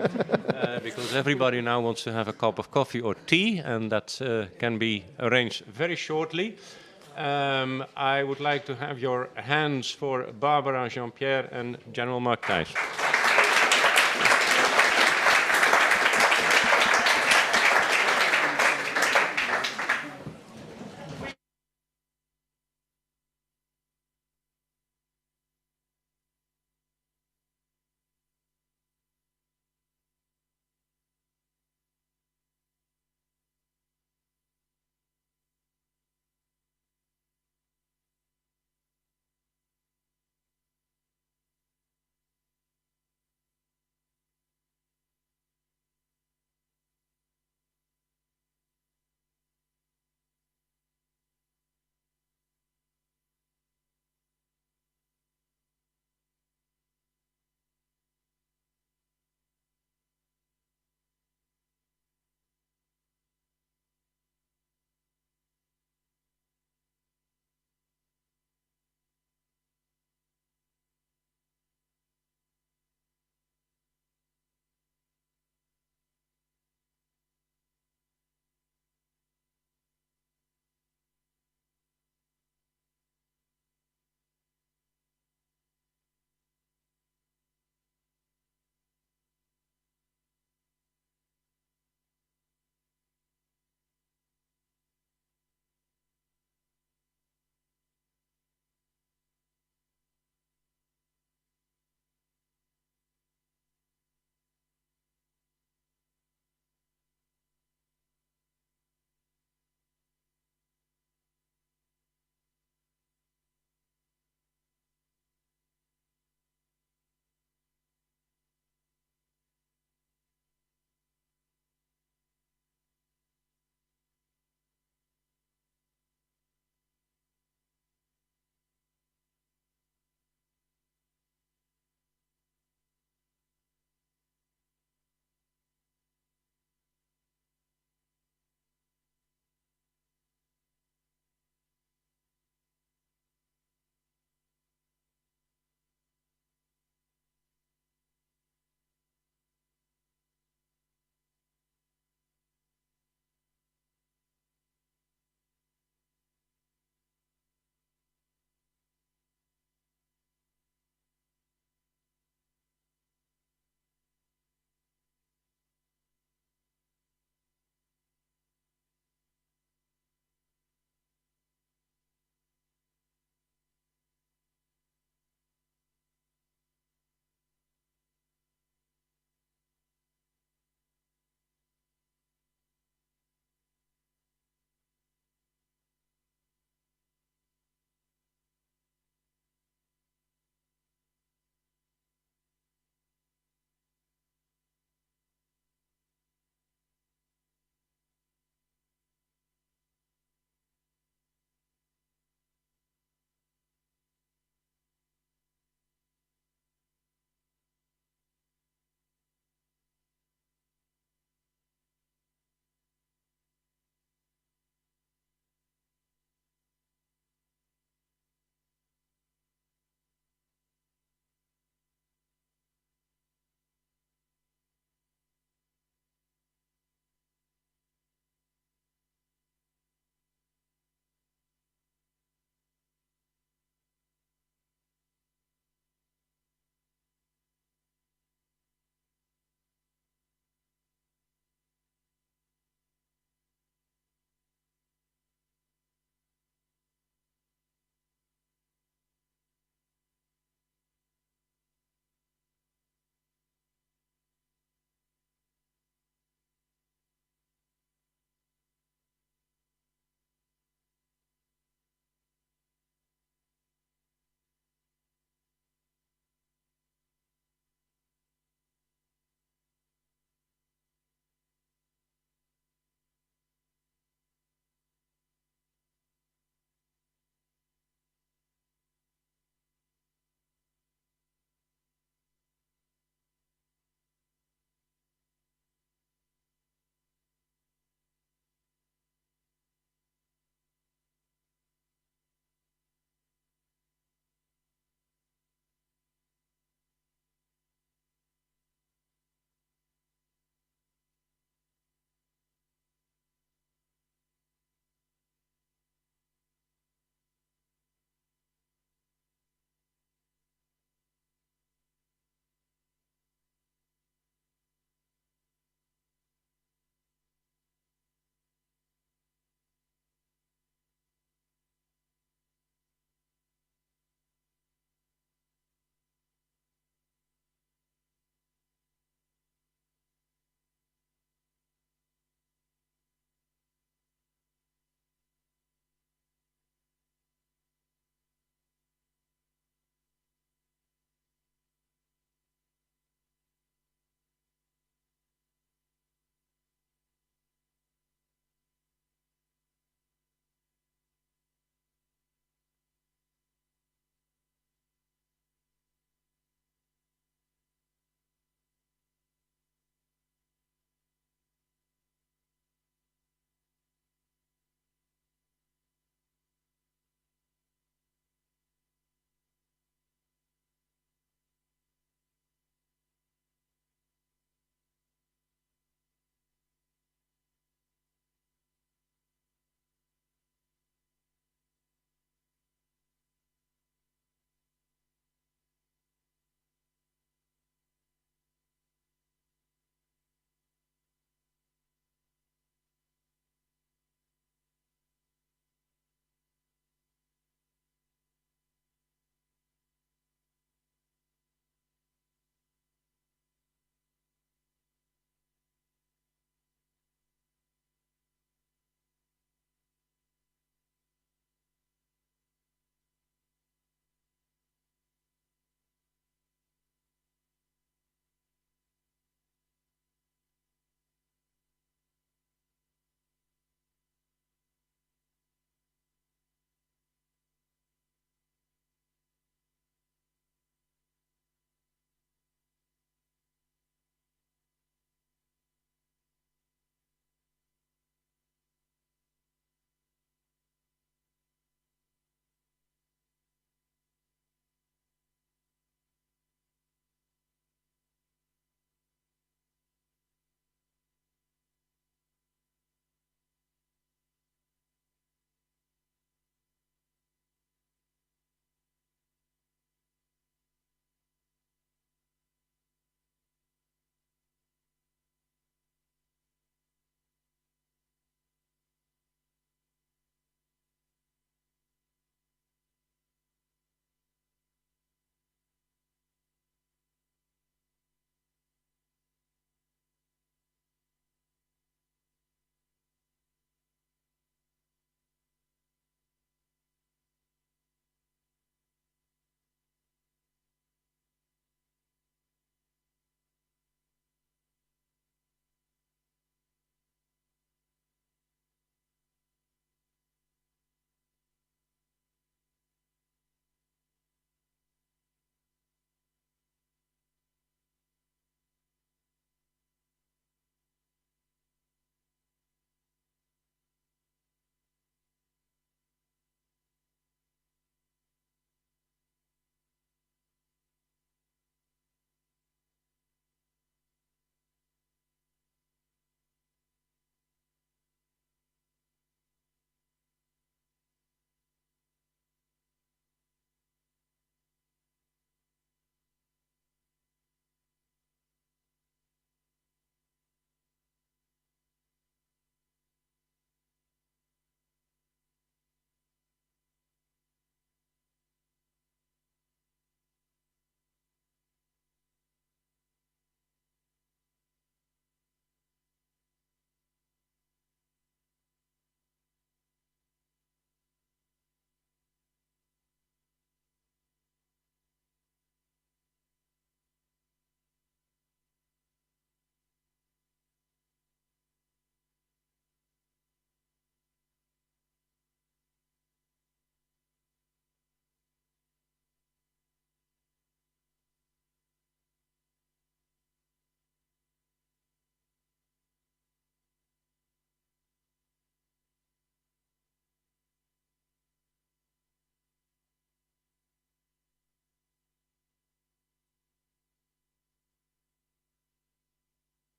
because everybody now wants to have a cup of coffee or tea, and that can be arranged very shortly. I would like to have your hands for Barbara, Jean-Pierre, and General Mark Thijs.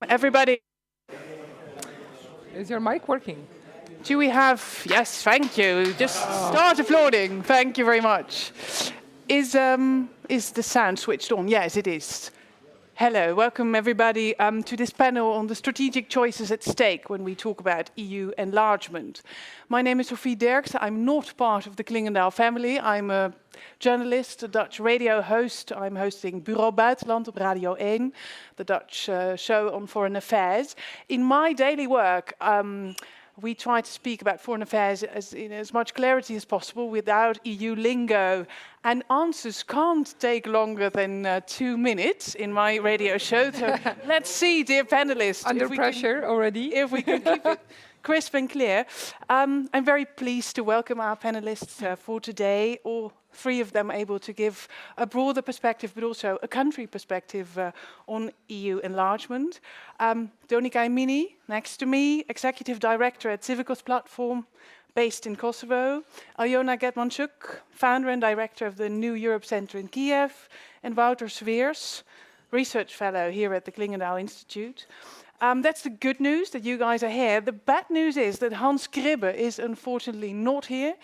Everybody, Is your mic working? do we have, yes, thank you. Just start applauding. Thank you very much. Is the sound switched on? Yes, it is. Hello, welcome everybody to this panel on the strategic choices at stake when we talk about EU enlargement. My name is Sophie Derks. I'm not part of the Clingendael family. I'm a journalist, a Dutch radio host. I'm hosting Bureau Buitenland op Radio 1, the Dutch show on foreign affairs. In my daily work, we try to speak about foreign affairs in as much clarity as possible without EU lingo. And answers can't take longer than 2 minutes in my radio show. So let's see, dear panelists. Under pressure already. If we can keep it crisp and clear. I'm very pleased to welcome our panelists for today. All three of them able to give a broader perspective, but also a country perspective on EU enlargement. Monika Mini, next to me, Executive Director at Civicus Platform, based in Kosovo. Aljona Getmanchuk, Founder and Director of the New Europe Center in Kiev. And Wouter Sveers, Research Fellow here at the Clingendael Institute. That's the good news, that you guys are here. The bad news is that Hans Kribbe is unfortunately not here.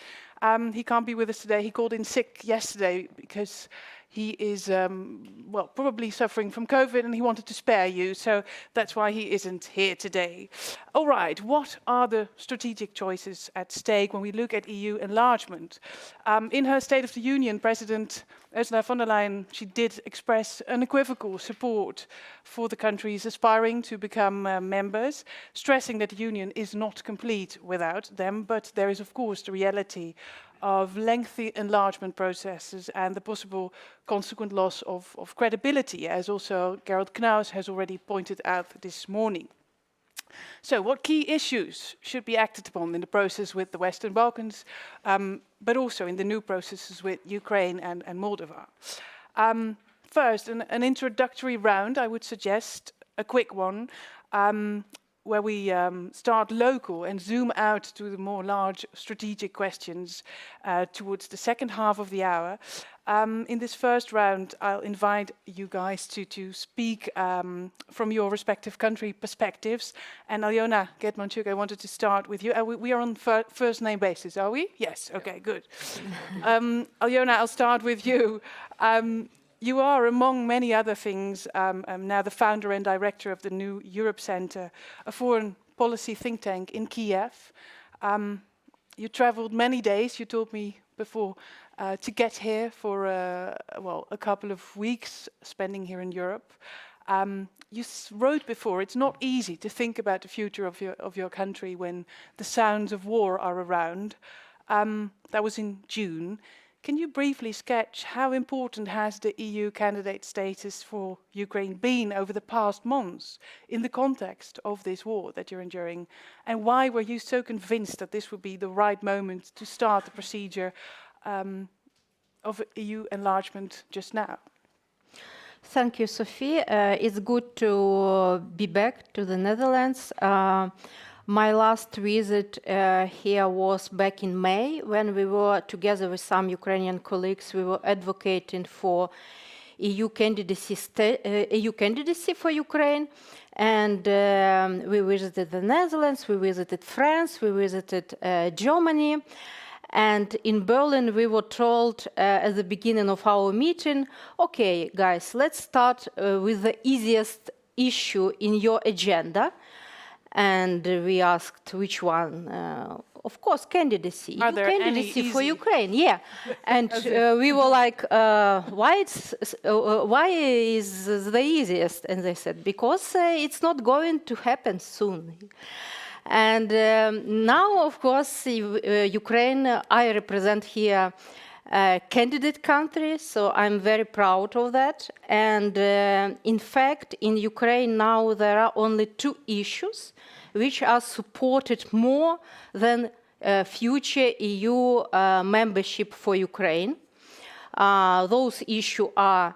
He can't be with us today. He called in sick yesterday because he is, well, probably suffering from COVID and he wanted to spare you. So that's why he isn't here today. All right, what are the strategic choices at stake when we look at EU enlargement? In her State of the Union, President Ursula von der Leyen, she did express unequivocal support for the countries aspiring to become members, stressing that the Union is not complete without them, but there is, of course, the reality of lengthy enlargement processes and the possible consequent loss of credibility, as also Gerald Knaus has already pointed out this morning. So what key issues should be acted upon in the process with the Western Balkans, but also in the new processes with Ukraine and Moldova? First, an introductory round, I would suggest, a quick one, where we start local and zoom out to the more large strategic questions towards the second half of the hour. In this first round, I'll invite you guys to speak from your respective country perspectives. And Aljona Getmanchuk, I wanted to start with you. We are on first name basis, are we? Yes, okay, good. Aljona, I'll start with you. You are, among many other things, now the founder and director of the New Europe Center, a foreign policy think tank in Kiev. You traveled many days, you told me before, to get here for, well, a couple of weeks spending here in Europe. You wrote before, it's not easy to think about the future of your country when the sounds of war are around. That was in June. Can you briefly sketch how important has the EU candidate status for Ukraine been over the past months in the context of this war that you're enduring? And why were you so convinced that this would be the right moment to start the procedure of EU enlargement just now? Thank you, Sophie. It's good to be back to the Netherlands. My last visit here was back in May, when we were together with some Ukrainian colleagues. We were advocating for EU candidacy for Ukraine, and we visited the Netherlands, we visited France, we visited Germany. And in Berlin, we were told at the beginning of our meeting, okay, guys, let's start with the easiest issue in your agenda. And we asked which one. Of course, candidacy. Are there candidacy any for easy? Ukraine, yeah. And we were like, why is the easiest? And they said, because it's not going to happen soon. And now, of course, Ukraine, I represent here a candidate country, so I'm very proud of that. And in fact, in Ukraine now, there are only 2 issues which are supported more than future EU membership for Ukraine. Those issues are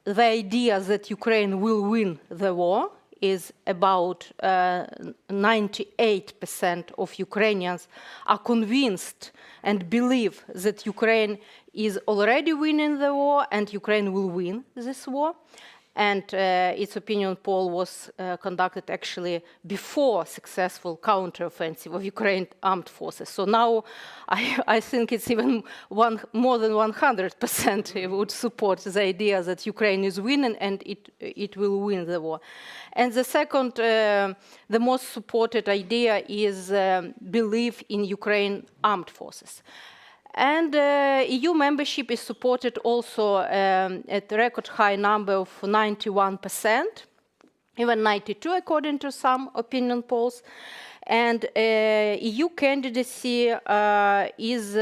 the idea that Ukraine will win the war. Is about 98% of Ukrainians are convinced and believe that Ukraine is already winning the war and Ukraine will win this war. And its opinion poll was conducted actually before successful counteroffensive of Ukraine armed forces. So now I think it's even more than 100% would support the idea that Ukraine is winning and it will win the war. And the second, the most supported idea is belief in Ukraine armed forces. And EU membership is supported also at a record high number of 91%, even 92% according to some opinion polls. And EU candidacy is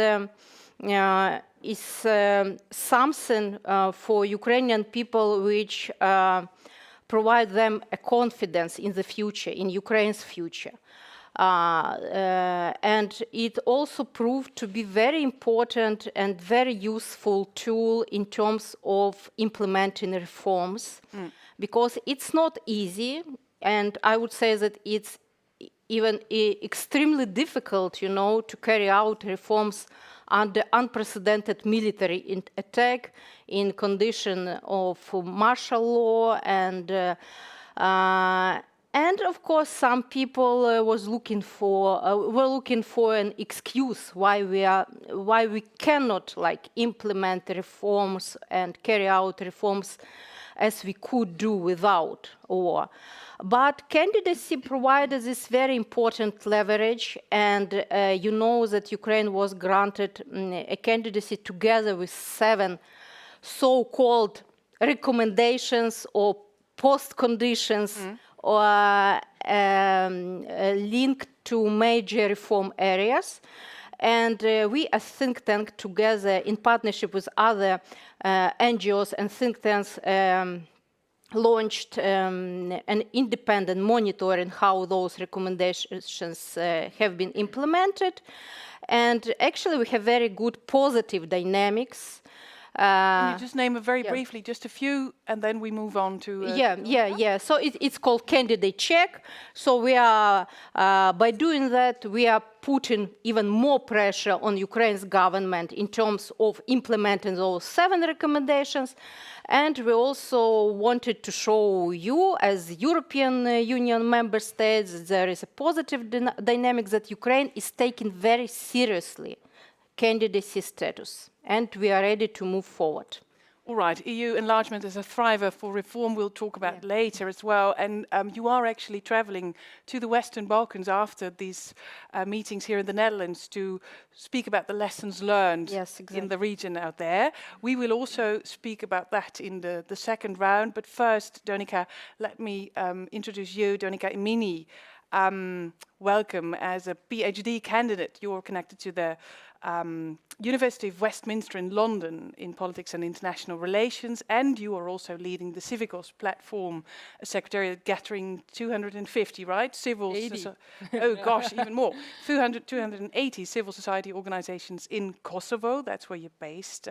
something for Ukrainian people which provide them a confidence in the future, in Ukraine's future. And it also proved to be very important and very useful tool in terms of implementing reforms, because it's not easy, and I would say that it's even extremely difficult, you know, to carry out reforms under unprecedented military attack in condition of martial law and of course, some people were looking for an excuse why we cannot implement reforms and carry out reforms as we could do without war. But candidacy provided this very important leverage, and you know that Ukraine was granted a candidacy together with 7 so-called recommendations or post-conditions linked to major reform areas. And we, as think tank, together in partnership with other NGOs and think tanks, launched an independent monitoring how those recommendations have been implemented. And actually, we have very good positive dynamics. Can you just name it very briefly, just a few, and then we move on to... So it's called candidate check. So we are, by doing that, we are putting even more pressure on Ukraine's government in terms of implementing those 7 recommendations. And we also wanted to show you, as European Union member states, there is a positive dynamic that Ukraine is taking very seriously candidacy status, and we are ready to move forward. All right, EU enlargement is a thriver for reform we'll talk about later as well. And you are actually traveling to the Western Balkans after these meetings here in the Netherlands to speak about the lessons learned in the region out there. We will also speak about that in the second round. But first, Donika, let me introduce you, Donika Imini. Welcome as a PhD candidate. You're connected to the University of Westminster in London in politics and international relations, and you are also leading the Civicos platform, a secretariat gathering 250, right? Oh gosh, even more. 280 civil society organizations in Kosovo. That's where you're based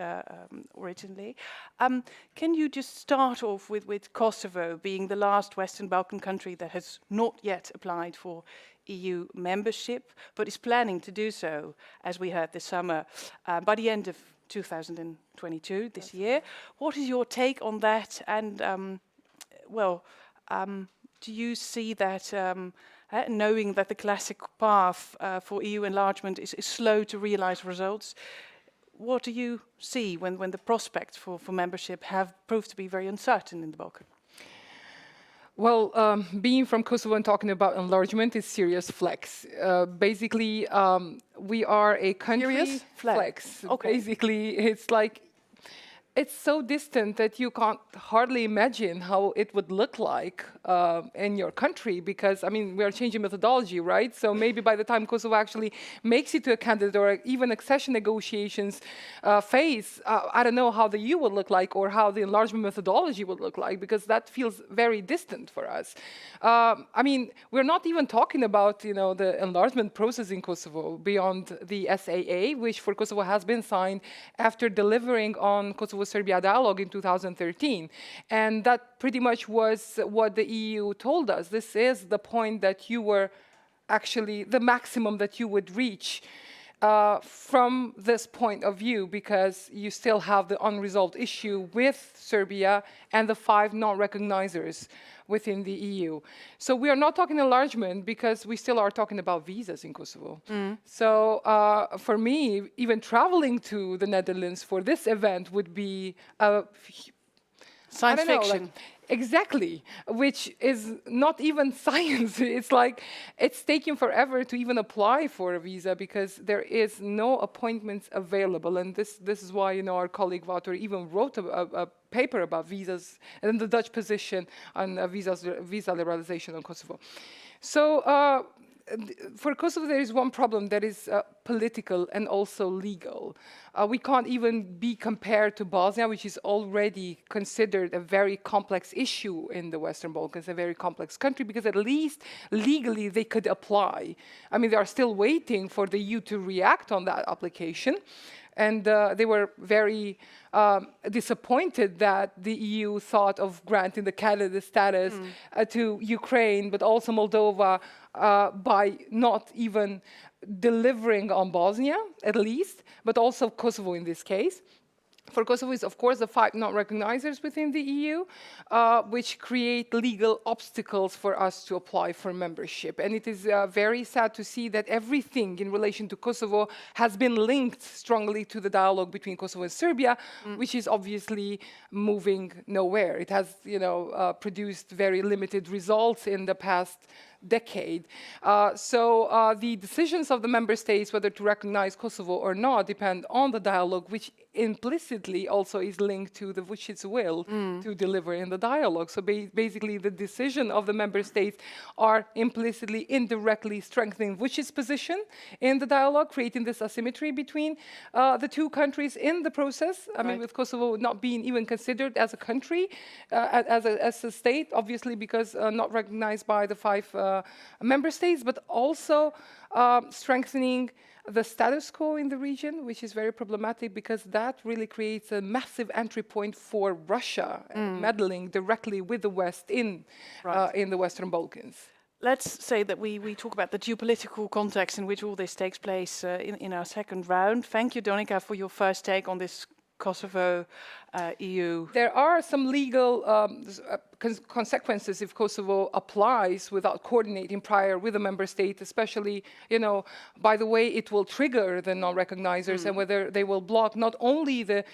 originally. Can you just start off with Kosovo being the last Western Balkan country that has not yet applied for EU membership, but is planning to do so, as we heard this summer, by the end of 2022, this year. What is your take on that? And, do you see that, knowing that the classic path for EU enlargement is slow to realize results, what do you see when the prospects for membership have proved to be very uncertain in the Balkans? Well, being from Kosovo and talking about enlargement is serious flex. Basically, we are a country... Serious flex. Okay. Basically, it's like, it's so distant that you can't hardly imagine how it would look like in your country, because, I mean, we are changing methodology, right? So maybe by the time Kosovo actually makes it to a candidate or even accession negotiations phase, I don't know how the EU will look like or how the enlargement methodology will look like, because that feels very distant for us. I mean, we're not even talking about, you know, the enlargement process in Kosovo beyond the SAA, which for Kosovo has been signed after delivering on Kosovo-Serbia dialogue in 2013. And that pretty much was what the EU told us. This is the point that you were actually the maximum that you would reach. from this point of view, because you still have the unresolved issue with Serbia and the 5 non-recognizers within the EU. So we are not talking enlargement because we still are talking about visas in Kosovo. So for me, even traveling to the Netherlands for this event would be science I don't know, fiction. like, exactly, which is not even science. It's like, it's taking forever to even apply for a visa because there is no appointments available. And this is why, you know, our colleague Wouter even wrote a paper about visas and the Dutch position on visa liberalization on Kosovo. So for Kosovo, there is one problem that is political and also legal. We can't even be compared to Bosnia, which is already considered a very complex issue in the Western Balkans, a very complex country, because at least legally they could apply. I mean, they are still waiting for the EU to react on that application. And they were very disappointed that the EU thought of granting the candidate status to Ukraine, but also Moldova, by not even delivering on Bosnia, at least, but also Kosovo in this case. For Kosovo is, of course, the 5 non-recognizers within the EU, which create legal obstacles for us to apply for membership. And it is very sad to see that everything in relation to Kosovo has been linked strongly to the dialogue between Kosovo and Serbia, which is obviously moving nowhere. It has, you know, produced very limited results in the past decade. So the decisions of the member states, whether to recognize Kosovo or not, depend on the dialogue, which implicitly also is linked to the Vucic's will to deliver in the dialogue. So basically the decision of the member states are implicitly, indirectly strengthening Vucic's position in the dialogue, creating this asymmetry between the 2 countries in the process. I mean, with Kosovo not being even considered as a country, as a state, obviously because not recognized by the 5 member states, but also strengthening the status quo in the region, which is very problematic because that really creates a massive entry point for Russia meddling directly with the West in the Western Balkans. Let's say that we talk about the geopolitical context in which all this takes place in our second round. Thank you, Monika, for your first take on this Kosovo EU. There are some legal consequences if Kosovo applies without coordinating prior with a member state, especially, you know, by the way it will trigger the non-recognizers and whether they will block not only the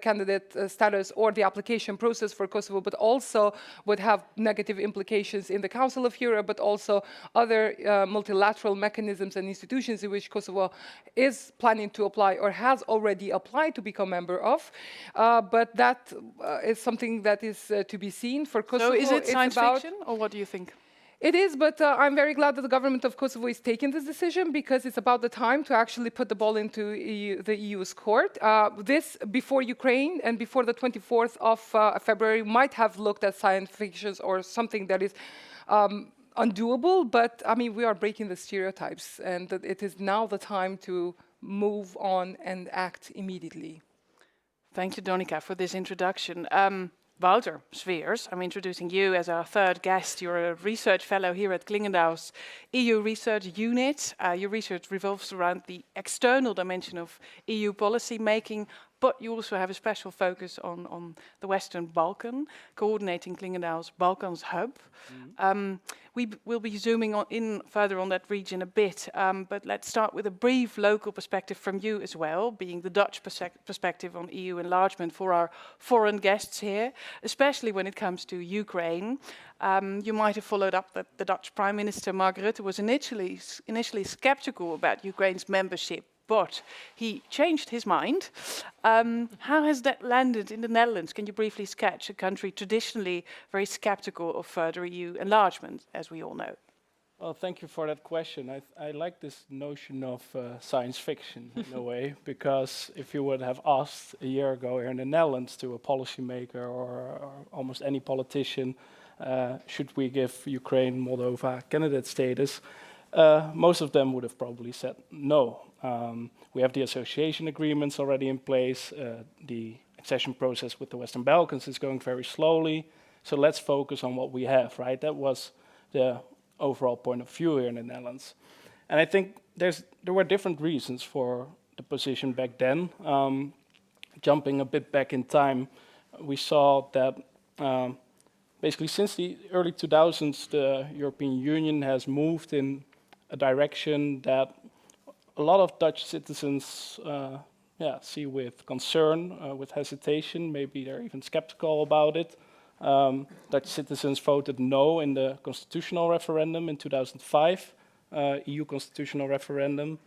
candidate status or the application process for Kosovo, but also would have negative implications in the Council of Europe, but also other multilateral mechanisms and institutions in which Kosovo is planning to apply or has already applied to become member of. But that is something that is to be seen for Kosovo. So is it science fiction, or what do you think? It is, but I'm very glad that the government of Kosovo is taking this decision because it's about the time to actually put the ball into the EU's court. This, before Ukraine and before the 24th of February, might have looked at science fiction or something that is undoable, but I mean, we are breaking the stereotypes and it is now the time to move on and act immediately. Thank you, Monika, for this introduction. Wouter Sveers, I'm introducing you as our third guest. You're a research fellow here at Clingendael's EU Research Unit. Your research revolves around the external dimension of EU policy making, but you also have a special focus on the Western Balkan, coordinating Clingendael's Balkans hub. We will be zooming in further on that region a bit, but let's start with a brief local perspective from you as well, being the Dutch perspective on EU enlargement for our foreign guests here, especially when it comes to Ukraine. You might have followed up that the Dutch Prime Minister, Mark Rutte, was initially skeptical about Ukraine's membership, but he changed his mind. How has that landed in the Netherlands? Can you briefly sketch a country traditionally very skeptical of further EU enlargement, as we all know? Well, thank you for that question. I like this notion of science fiction in a way, because if you would have asked a year ago here in the Netherlands to a policymaker or almost any politician, should we give Ukraine, Moldova candidate status, most of them would have probably said no. We have the association agreements already in place. The accession process with the Western Balkans is going very slowly. So let's focus on what we have, right? That was the overall point of view here in the Netherlands. And I think there were different reasons for the position back then. Jumping a bit back in time, we saw that basically since the early 2000s, the European Union has moved in a direction that a lot of Dutch citizens see with concern, with hesitation. Maybe they're even skeptical about it. Dutch citizens voted no in the constitutional referendum in 2005, EU constitutional referendum.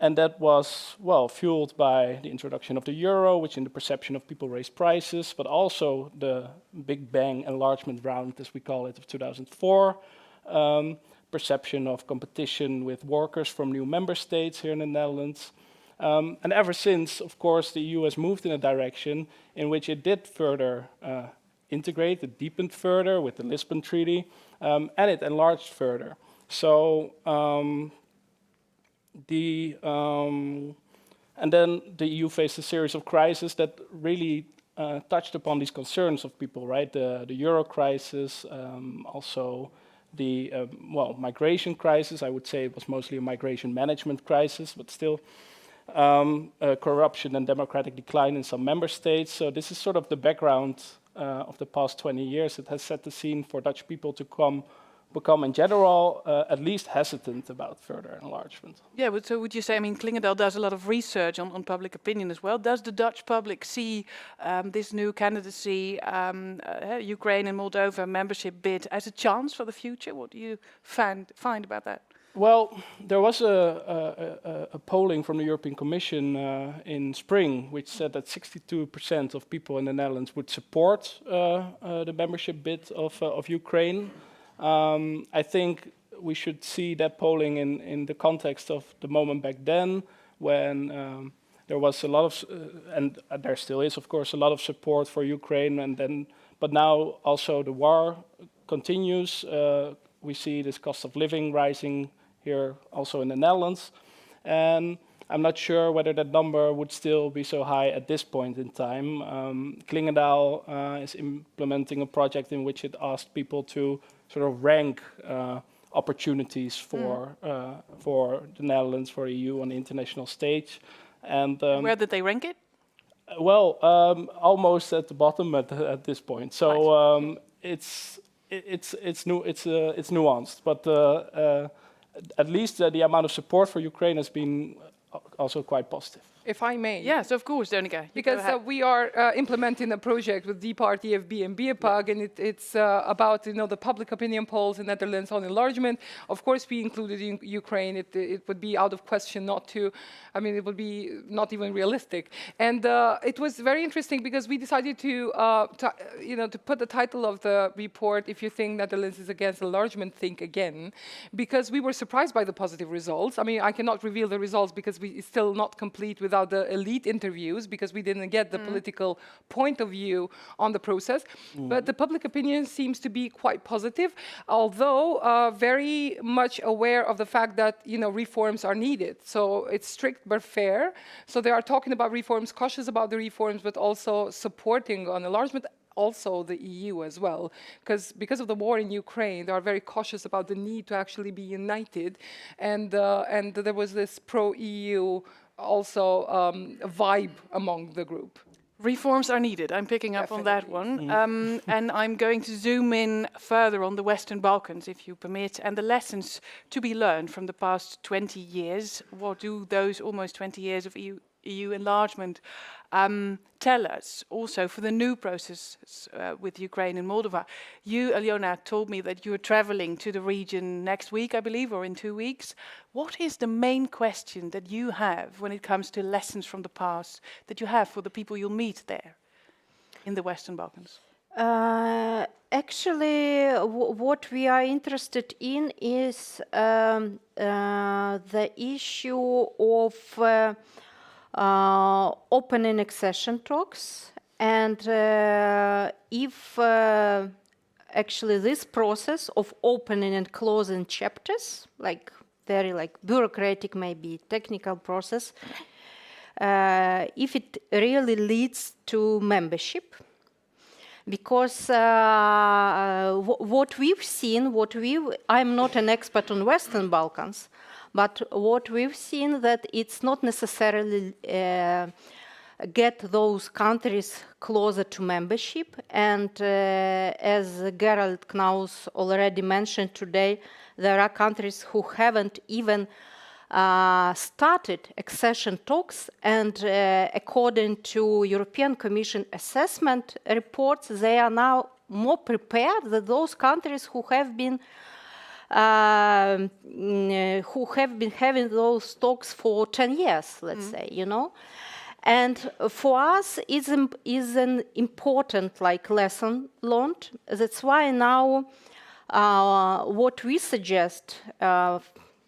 And that was, well, fueled by the introduction of the euro, which in the perception of people raised prices, but also the Big Bang enlargement round, as we call it, of 2004. Perception of competition with workers from new member states here in the Netherlands. And ever since, of course, the EU has moved in a direction in which it did further integrate, it deepened further with the Lisbon Treaty, and it enlarged further. So and then the EU faced a series of crises that really touched upon these concerns of people, right? The euro crisis, also the migration crisis. I would say it was mostly a migration management crisis, but still corruption and democratic decline in some member states. So this is sort of the background of the past 20 years. It has set the scene for Dutch people to become in general at least hesitant about further enlargement. Yeah, but so would you say, I mean, Clingendael does a lot of research on public opinion as well. Does the Dutch public see this new candidacy, Ukraine and Moldova membership bid as a chance for the future? What do you find about that? Well, there was a polling from the European Commission in spring, which said that 62% of people in the Netherlands would support the membership bid of Ukraine. I think we should see that polling in the context of the moment back then, when there was a lot of, and there still is, of course, a lot of support for Ukraine, but now also the war continues. We see this cost of living rising here also in the Netherlands, and I'm not sure whether that number would still be so high at this point in time. Clingendael is implementing a project in which it asked people to sort of rank opportunities for the Netherlands, for EU on the international stage. And where did they rank it? Well, almost at the bottom at this point. So it's nuanced, but at least the amount of support for Ukraine has been also quite positive. If I may. Yes, of course, Monika. Because we are implementing a project with DPART, EFB, and BIPAG, and it's about the public opinion polls in Netherlands on enlargement. Of course, we included in Ukraine. It would be out of question not to. I mean, it would be not even realistic. And it was very interesting because we decided to put the title of the report, "If you think Netherlands is against enlargement, think again," because we were surprised by the positive results. I mean, I cannot reveal the results because it's still not complete without the elite interviews, because we didn't get the political point of view on the process. But the public opinion seems to be quite positive, although very much aware of the fact that reforms are needed. So it's strict but fair. So they are talking about reforms, cautious about the reforms, but also supporting on enlargement. Also the EU as well, because of the war in Ukraine, they are very cautious about the need to actually be united, and there was this pro-EU also vibe among the group. Reforms are needed. I'm picking up on that one. And I'm going to zoom in further on the Western Balkans, if you permit, and the lessons to be learned from the past 20 years. What do those almost 20 years of EU enlargement tell us? Also for the new processes with Ukraine and Moldova. You, Aljona, told me that you're traveling to the region next week, I believe, or in 2 weeks. What is the main question that you have when it comes to lessons from the past that you have for the people you'll meet there in the Western Balkans? Actually, what we are interested in is the issue of opening accession talks, and if actually this process of opening and closing chapters, very bureaucratic, maybe technical process, if it really leads to membership. because what we've seen, I'm not an expert on Western Balkans, but what we've seen that it's not necessarily get those countries closer to membership. And as Gerald Knaus already mentioned today, there are countries who haven't even started accession talks, and according to European Commission assessment reports, they are now more prepared than those countries who have been having those talks for 10 years, let's say, you know. And for us, is an important lesson learned. That's why now what we suggest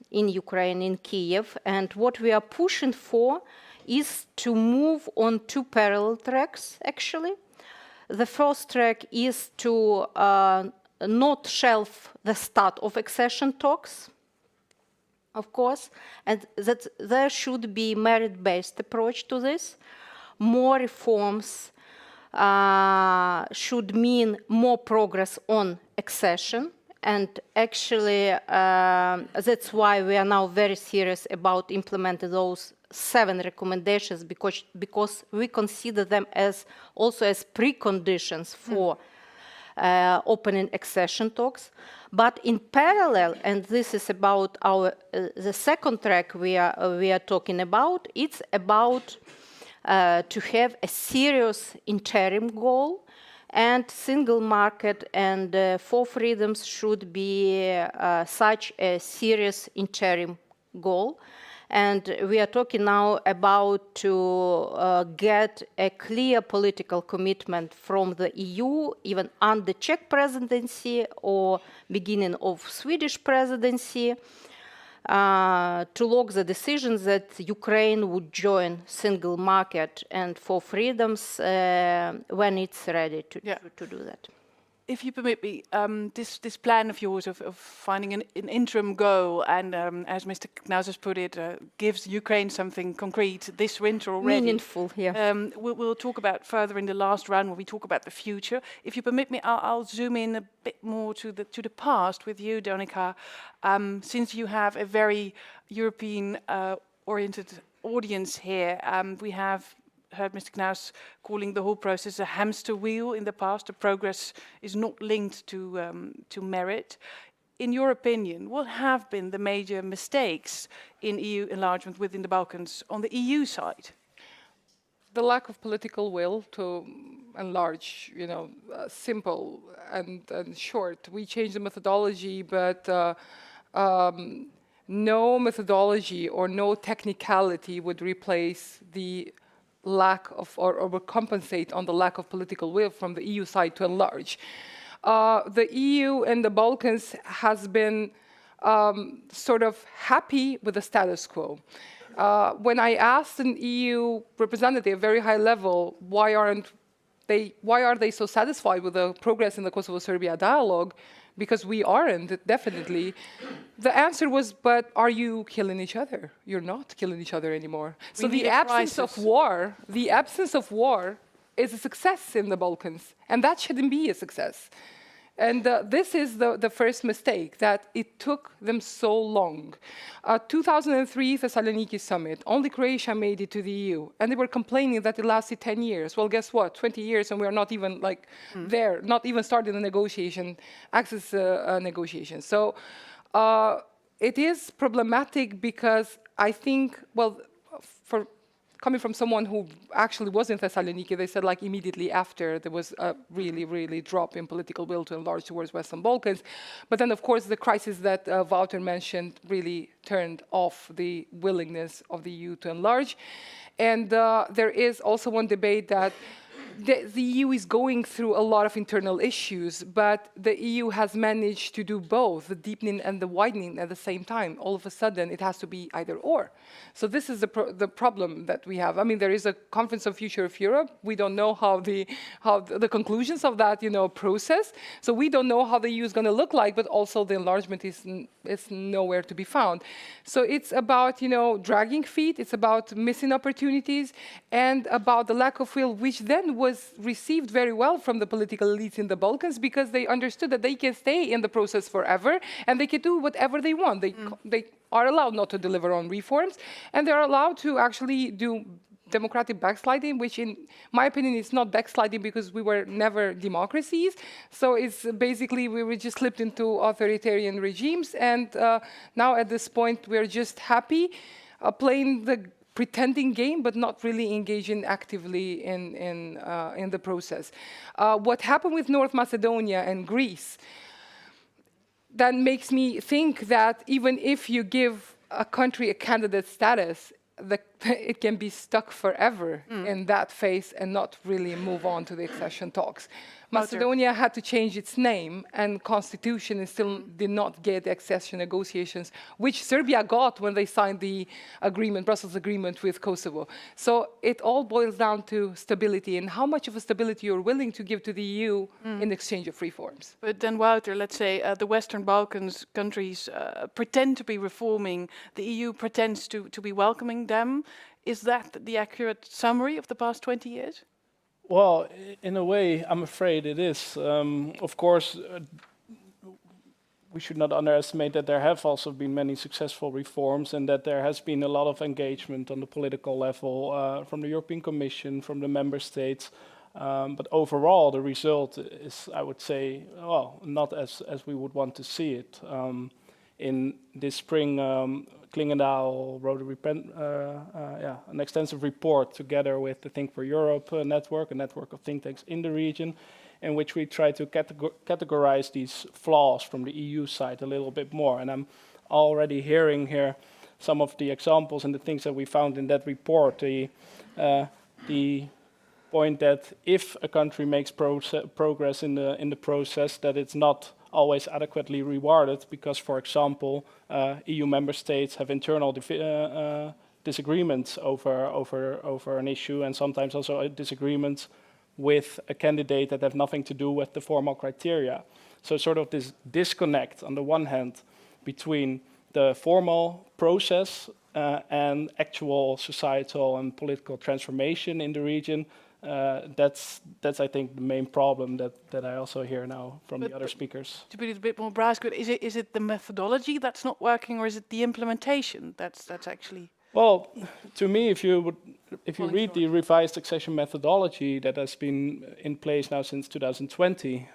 in Ukraine, in Kiev, and what we are pushing for is to move on two parallel tracks, actually. The first track is to not shelve the start of accession talks, of course, and that there should be merit-based approach to this. More reforms should mean more progress on accession. And actually, that's why we are now very serious about implementing those 7 recommendations, because we consider them also as preconditions for opening accession talks. But in parallel, and this is about the second track we are talking about, it's about to have a serious interim goal. And single market and 4 freedoms should be such a serious interim goal. And we are talking now about to get a clear political commitment from the EU, even under Czech presidency or beginning of Swedish presidency, to lock the decisions that Ukraine would join single market and 4 freedoms when it's ready to do that. If you permit me, this plan of yours of finding an interim goal, and as Mr. Knaus has put it, gives Ukraine something concrete this winter already. Meaningful, yeah. We'll talk about further in the last round when we talk about the future. If you permit me, I'll zoom in a bit more to the past with you, Monika, since you have a very European-oriented audience here. We have heard Mr. Knaus calling the whole process a hamster wheel in the past. The progress is not linked to merit. In your opinion, what have been the major mistakes in EU enlargement within the Balkans on the EU side? The lack of political will to enlarge, simple and short. We changed the methodology, but no methodology or no technicality would replace the lack of or compensate on the lack of political will from the EU side to enlarge. The EU and the Balkans has been sort of happy with the status quo. When I asked an EU representative, very high level, why are they so satisfied with the progress in the Kosovo-Serbia dialogue? Because we aren't, definitely. The answer was, but are you killing each other? You're not killing each other anymore. So the absence of war is a success in the Balkans, and that shouldn't be a success. And this is the first mistake, that it took them so long. 2003 Thessaloniki summit, only Croatia made it to the EU, and they were complaining that it lasted 10 years. Well, guess what? 20 years, and we are not even there, not even started the access negotiations. So it is problematic because I think, well, coming from someone who actually was in Thessaloniki, they said immediately after there was a really drop in political will to enlarge towards Western Balkans. But then, of course, the crisis that Wouter mentioned really turned off the willingness of the EU to enlarge. And there is also one debate that the EU is going through a lot of internal issues, but the EU has managed to do both, the deepening and the widening at the same time. All of a sudden, it has to be either or. So this is the problem that we have. I mean, there is a Conference on Future of Europe. We don't know how the conclusions of that, process. So we don't know how the EU is going to look like, but also the enlargement is nowhere to be found. So it's about, dragging feet. It's about missing opportunities, and about the lack of will, which then would was received very well from the political elites in the Balkans because they understood that they can stay in the process forever and they can do whatever they want. They are allowed not to deliver on reforms, and they're allowed to actually do democratic backsliding, which in my opinion is not backsliding because we were never democracies. So it's basically we were just slipped into authoritarian regimes, and now at this point we're just happy playing the pretending game, but not really engaging actively in the process. What happened with North Macedonia and Greece, that makes me think that even if you give a country a candidate status, it can be stuck forever in that phase and not really move on to the accession talks. Macedonia had to change its name, and constitution and still did not get accession negotiations, which Serbia got when they signed the agreement, Brussels agreement with Kosovo. So it all boils down to stability and how much of a stability you're willing to give to the EU in exchange of reforms. But then, Wouter, let's say the Western Balkans countries pretend to be reforming, the EU pretends to be welcoming them. Is that the accurate summary of the past 20 years? Well, in a way, I'm afraid it is. Of course, we should not underestimate that there have also been many successful reforms and that there has been a lot of engagement on the political level from the European Commission, from the member states. But overall, the result is, I would say, well, not as we would want to see it. In this spring, Clingendael wrote an extensive report together with the Think for Europe network, a network of think tanks in the region, in which we try to categorize these flaws from the EU side a little bit more. And I'm already hearing here some of the examples and the things that we found in that report. The point that if a country makes progress in the process, that it's not always adequately rewarded because, for example, EU member states have internal disagreements over an issue, and sometimes also disagreements with a candidate that have nothing to do with the formal criteria. So sort of this disconnect on the one hand between the formal process and actual societal and political transformation in the region. That's I think the main problem that I also hear now from the other speakers. To be a bit more brass, is it the methodology that's not working, or is it the implementation that's actually? Well, to me, if you read the revised accession methodology that has been in place now since 2020,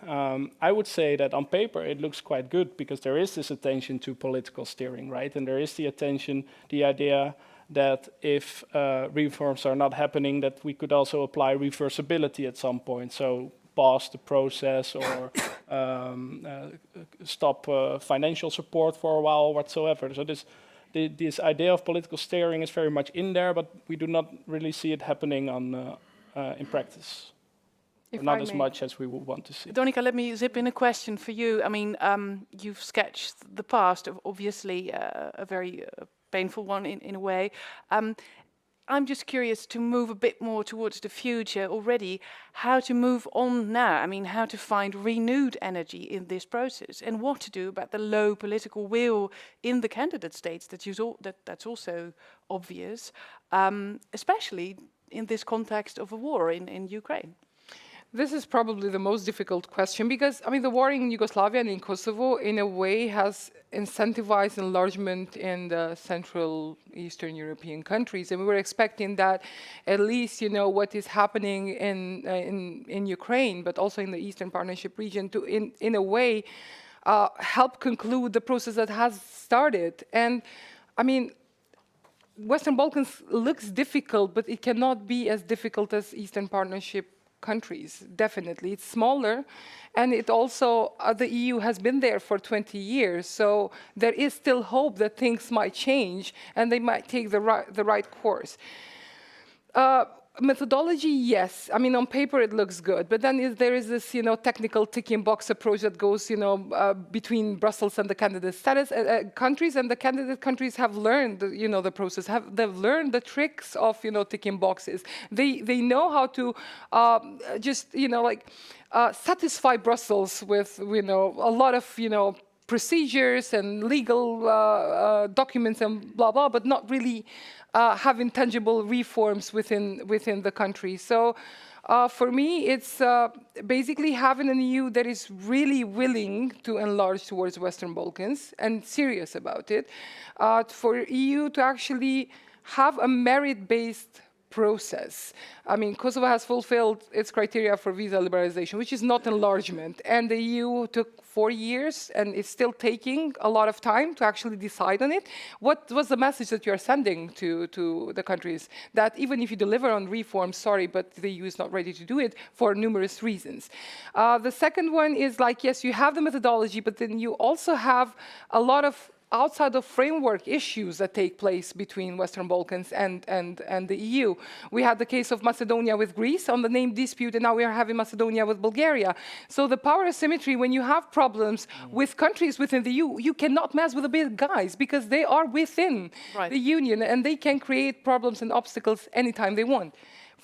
I would say that on paper it looks quite good because there is this attention to political steering, right? And there is the attention, the idea that if reforms are not happening, that we could also apply reversibility at some point. So pause the process or stop financial support for a while whatsoever. So this idea of political steering is very much in there, but we do not really see it happening in practice. Not as much as we would want to see. Monika, let me zip in a question for you. I mean, you've sketched the past, obviously a very painful one in a way. I'm just curious to move a bit more towards the future already, how to move on now. I mean, how to find renewed energy in this process and what to do about the low political will in the candidate states. That's also obvious, especially in this context of a war in Ukraine. This is probably the most difficult question because, I mean, the war in Yugoslavia and in Kosovo, in a way, has incentivized enlargement in the Central Eastern European countries. And we were expecting that at least, you know, what is happening in Ukraine, but also in the Eastern Partnership region, to, in a way, help conclude the process that has started. And, I mean, Western Balkans looks difficult, but it cannot be as difficult as Eastern Partnership countries, definitely. It's smaller, and it also, the EU has been there for 20 years, so there is still hope that things might change and they might take the right course. Methodology, yes. I mean, on paper it looks good, but then there is this, you know, technical ticking box approach that goes, you know, between Brussels and the candidate status countries, and the candidate countries have learned, you know, the process. They've learned the tricks of, you know, ticking boxes. They know how to just, you know, like satisfy Brussels with, you know, a lot of, you know, procedures and legal documents and blah, blah, but not really having tangible reforms within the country. So for me, it's basically having an EU that is really willing to enlarge towards Western Balkans and serious about it, for EU to actually have a merit-based process. I mean, Kosovo has fulfilled its criteria for visa liberalization, which is not enlargement. And the EU took 4 years and is still taking a lot of time to actually decide on it. What was the message that you are sending to the countries? That even if you deliver on reforms, sorry, but the EU is not ready to do it for numerous reasons. The second one is like, yes, you have the methodology, but then you also have a lot of outside of framework issues that take place between Western Balkans and the EU. We had the case of Macedonia with Greece on the name dispute, and now we are having Macedonia with Bulgaria. So the power asymmetry, when you have problems with countries within the EU, you cannot mess with the big guys because they are within the Union and they can create problems and obstacles anytime they want.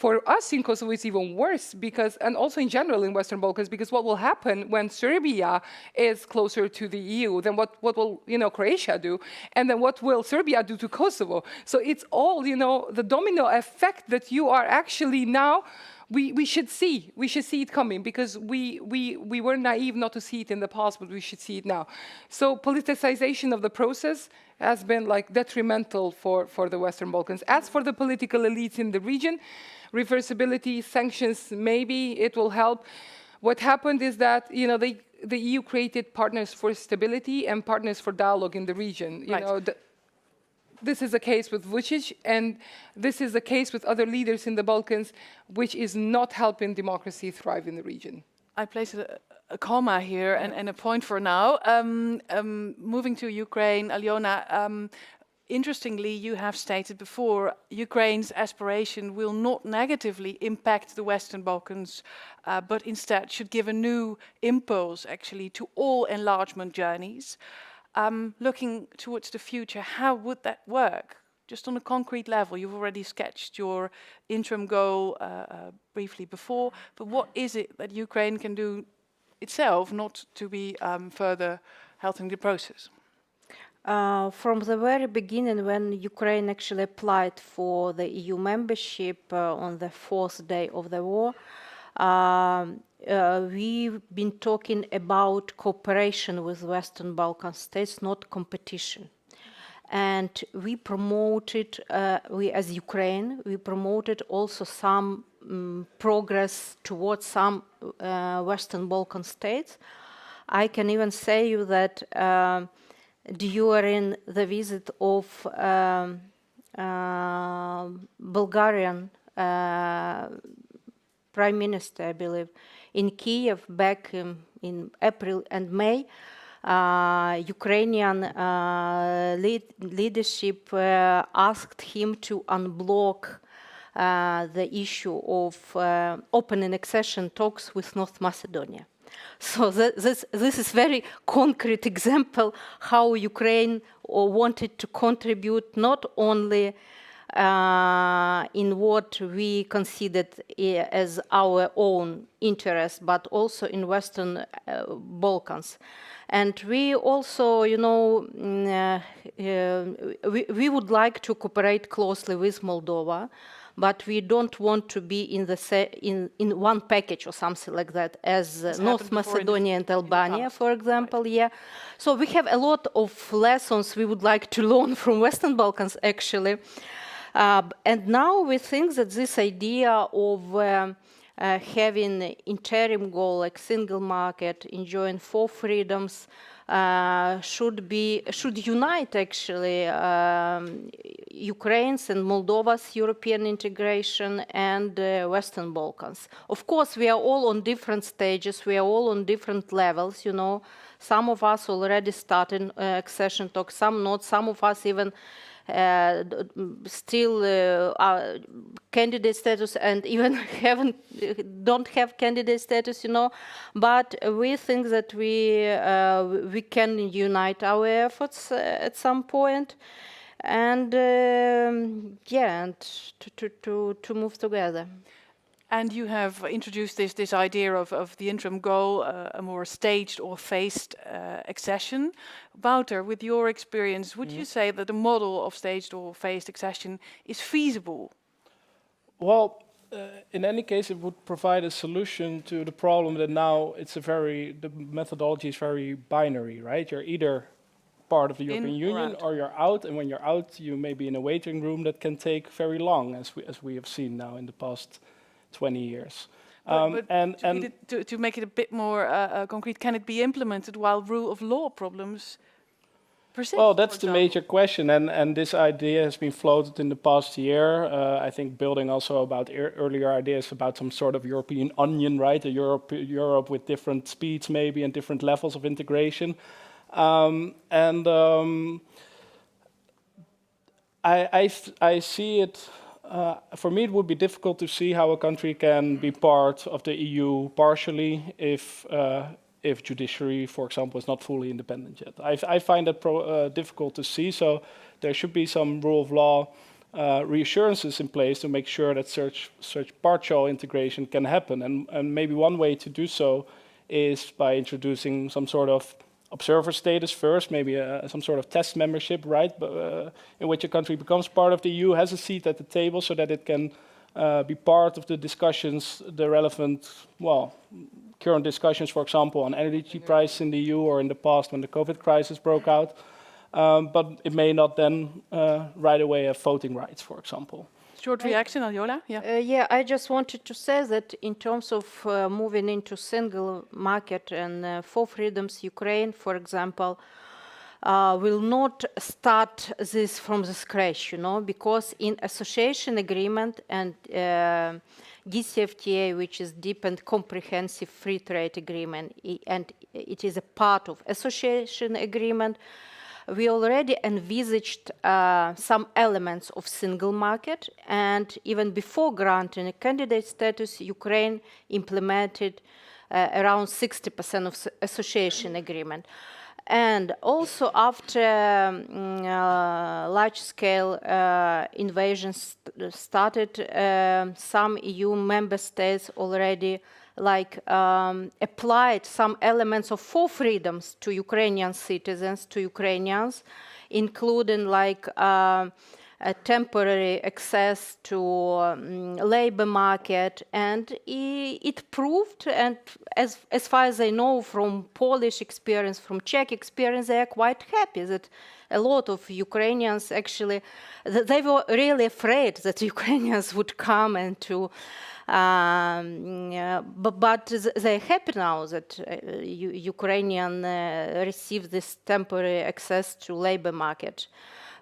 For us in Kosovo, it's even worse because, and also in general in Western Balkans, because what will happen when Serbia is closer to the EU, then what will, Croatia do? And then what will Serbia do to Kosovo? So it's all, the domino effect that you are actually now, we should see it coming because we were naive not to see it in the past, but we should see it now. So politicization of the process has been like detrimental for the Western Balkans. As for the political elites in the region, reversibility, sanctions, maybe it will help. What happened is that, the EU created partners for stability and partners for dialogue in the region. This is the case with Vučić, and this is the case with other leaders in the Balkans, which is not helping democracy thrive in the region. I place a comma here and a point for now. Moving to Ukraine, Alyona, interestingly, you have stated before, Ukraine's aspiration will not negatively impact the Western Balkans, but instead should give a new impulse, actually, to all enlargement journeys. Looking towards the future, how would that work? Just on a concrete level, you've already sketched your interim goal briefly before, but what is it that Ukraine can do itself not to be further helping the process? From the very beginning, when Ukraine actually applied for the EU membership on the 4th day of the war, we've been talking about cooperation with Western Balkan states, not competition. And we promoted, as Ukraine, we promoted also some progress towards some Western Balkan states. I can even say you that during the visit of Bulgarian Prime Minister, I believe, in Kiev back in April and May, Ukrainian leadership asked him to unblock the issue of opening accession talks with North Macedonia. So this is very concrete example how Ukraine wanted to contribute not only in what we considered as our own interest, but also in Western Balkans. And we also, we would like to cooperate closely with Moldova, but we don't want to be in one package or something like that, as North Macedonia and Albania, for example. Yeah. So we have a lot of lessons we would like to learn from Western Balkans, actually. And now we think that this idea of having an interim goal like single market, enjoying 4 freedoms, should unite actually Ukraine's and Moldova's European integration and Western Balkans. Of course, we are all on different stages. We are all on different levels. Some of us already started accession talks, some not. Some of us even still candidate status and even don't have candidate status, But we think that we can unite our efforts at some point, and and to move together. And you have introduced this idea of the interim goal, a more staged or phased accession. Wouter, with your experience, would you say that the model of staged or phased accession is feasible? Well, in any case, it would provide a solution to the problem that now the methodology is very binary, right? You're either part of the European Union or you're out, and when you're out, you may be in a waiting room that can take very long, as we have seen now in the past 20 years. To make it a bit more concrete, can it be implemented while rule of law problems persist? Well, that's the major question, and this idea has been floated in the past year. I think building also about earlier ideas about some sort of European onion, right? A Europe with different speeds maybe and different levels of integration. I see it. For me, it would be difficult to see how a country can be part of the EU partially if judiciary, for example, is not fully independent yet. I find that difficult to see, so there should be some rule of law reassurances in place to make sure that such partial integration can happen. And maybe one way to do so is by introducing some sort of observer status first, maybe some sort of test membership, right? In which a country becomes part of the EU, has a seat at the table so that it can be part of the discussions, the relevant, current discussions, for example, on energy prices in the EU or in the past when the COVID crisis broke out. But it may not then right away have voting rights, for example. Short reaction, Aljola? Yeah, I just wanted to say that in terms of moving into single market and for freedoms, Ukraine, for example, will not start this from the scratch, because in association agreement and DCFTA, which is deep and comprehensive free trade agreement, and it is a part of association agreement, we already envisaged some elements of single market, and even before granting a candidate status, Ukraine implemented around 60% of association agreement. And also after large-scale invasions started, some EU member states already applied some elements of four freedoms to Ukrainian citizens, to Ukrainians, including a temporary access to labor market, and it proved, and as far as I know from Polish experience, from Czech experience, they are quite happy that a lot of Ukrainians actually, they were really afraid that Ukrainians would come and to but they're happy now that Ukrainian receive this temporary access to labor market.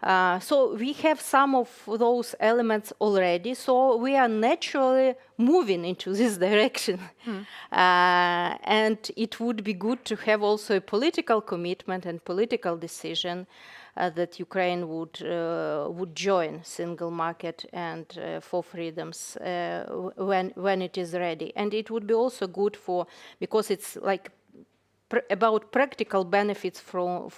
So we have some of those elements already, so we are naturally moving into this direction. And it would be good to have also a political commitment and political decision that Ukraine would join single market and for freedoms when it is ready. And it would be also good because it's about practical benefits for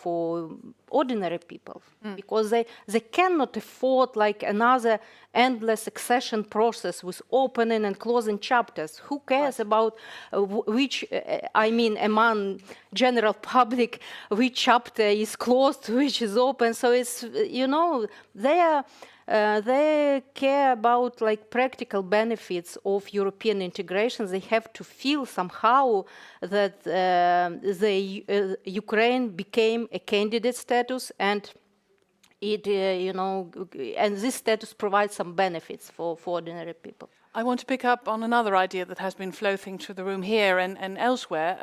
ordinary people, because they cannot afford another endless accession process with opening and closing chapters. Who cares about which, among general public, which chapter is closed, which is open? So it's, they care about practical benefits of European integration. They have to feel somehow that Ukraine became a candidate status, and it, and this status provides some benefits for ordinary people. I want to pick up on another idea that has been floating through the room here and elsewhere.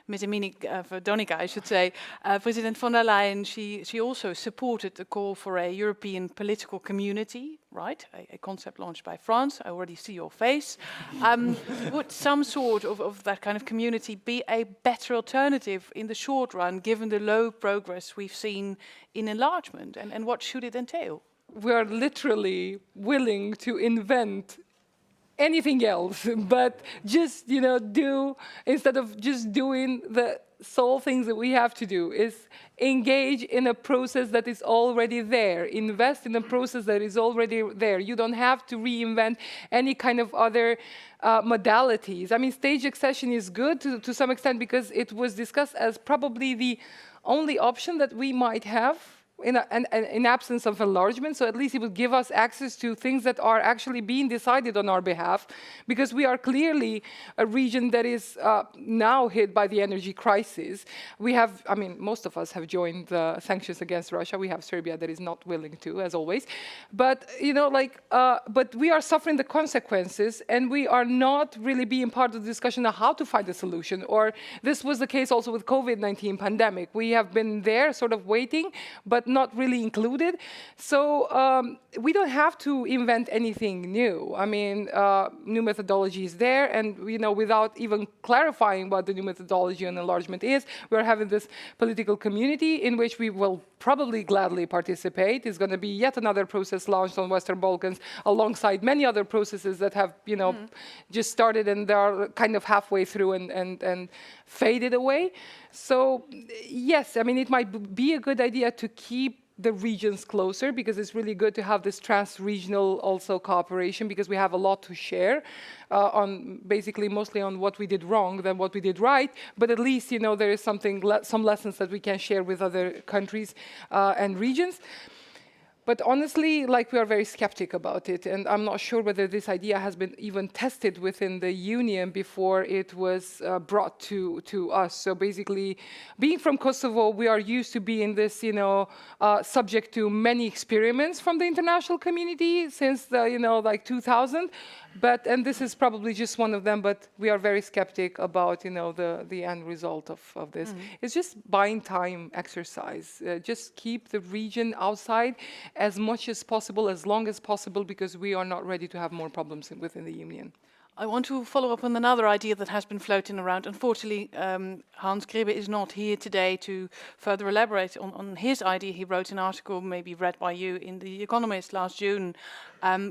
Ms. Monika, I should say, President von der Leyen, she also supported the call for a European political community, right? A concept launched by France. I already see your face. Would some sort of that kind of community be a better alternative in the short run, given the low progress we've seen in enlargement? And what should it entail? We are literally willing to invent anything else, but just, do, instead of just doing the sole things that we have to do, is engage in a process that is already there, invest in a process that is already there. You don't have to reinvent any kind of other modalities. I mean, stage accession is good to some extent because it was discussed as probably the only option that we might have in absence of enlargement, so at least it would give us access to things that are actually being decided on our behalf, because we are clearly a region that is now hit by the energy crisis. We have, I mean, most of us have joined the sanctions against Russia. We have Serbia that is not willing to, as always. But, but we are suffering the consequences, and we are not really being part of the discussion of how to find a solution. Or this was the case also with COVID-19 pandemic. We have been there sort of waiting, but not really included. So we don't have to invent anything new. I mean, new methodology is there, and without even clarifying what the new methodology on enlargement is, we're having this political community in which we will probably gladly participate. It's going to be yet another process launched on Western Balkans alongside many other processes that have, just started and they are kind of halfway through and faded away. So yes, I mean, it might be a good idea to keep the regions closer, because it's really good to have this trans-regional also cooperation, because we have a lot to share on basically mostly on what we did wrong than what we did right. But at least, there is some lessons that we can share with other countries and regions. But honestly, we are very skeptic about it, and I'm not sure whether this idea has been even tested within the Union before it was brought to us. So basically, being from Kosovo, we are used to being this, subject to many experiments from the international community since the, 2000. And this is probably just one of them, but we are very skeptic about, the end result of this. It's just buying time exercise. Just keep the region outside as much as possible, as long as possible, because we are not ready to have more problems within the Union. I want to follow up on another idea that has been floating around. Unfortunately, Hans Gribbe is not here today to further elaborate on his idea. He wrote an article, maybe read by you, in The Economist last June,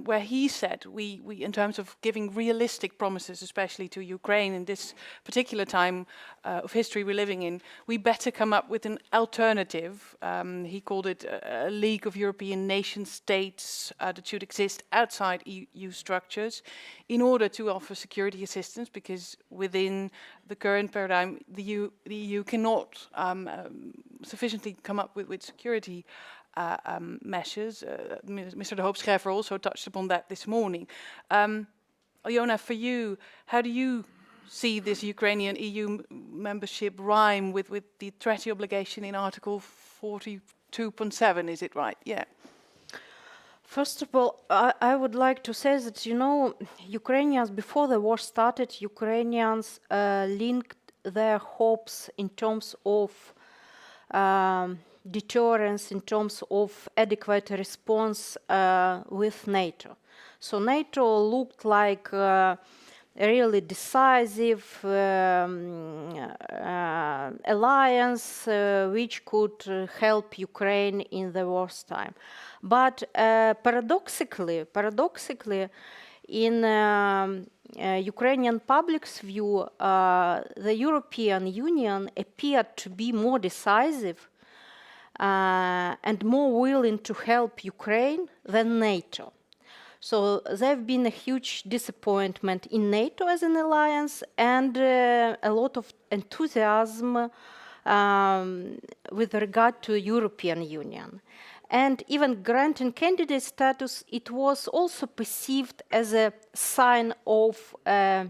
where he said we, in terms of giving realistic promises, especially to Ukraine in this particular time of history we're living in, we better come up with an alternative. He called it a League of European nation states that should exist outside EU structures in order to offer security assistance, because within the current paradigm, the EU cannot sufficiently come up with security measures. Mr. De Hoop Scheffer also touched upon that this morning. Aljona, for you, how do you see this Ukrainian EU membership rhyme with the treaty obligation in Article 42.7, is it right? Yeah. First of all, I would like to say that, Ukrainians, before the war started, Ukrainians linked their hopes in terms of deterrence, in terms of adequate response with NATO. So NATO looked like a really decisive alliance which could help Ukraine in the war's time. But paradoxically, in Ukrainian public's view, the European Union appeared to be more decisive and more willing to help Ukraine than NATO. So there's been a huge disappointment in NATO as an alliance and a lot of enthusiasm with regard to the European Union. And even granting candidate status, it was also perceived as a sign of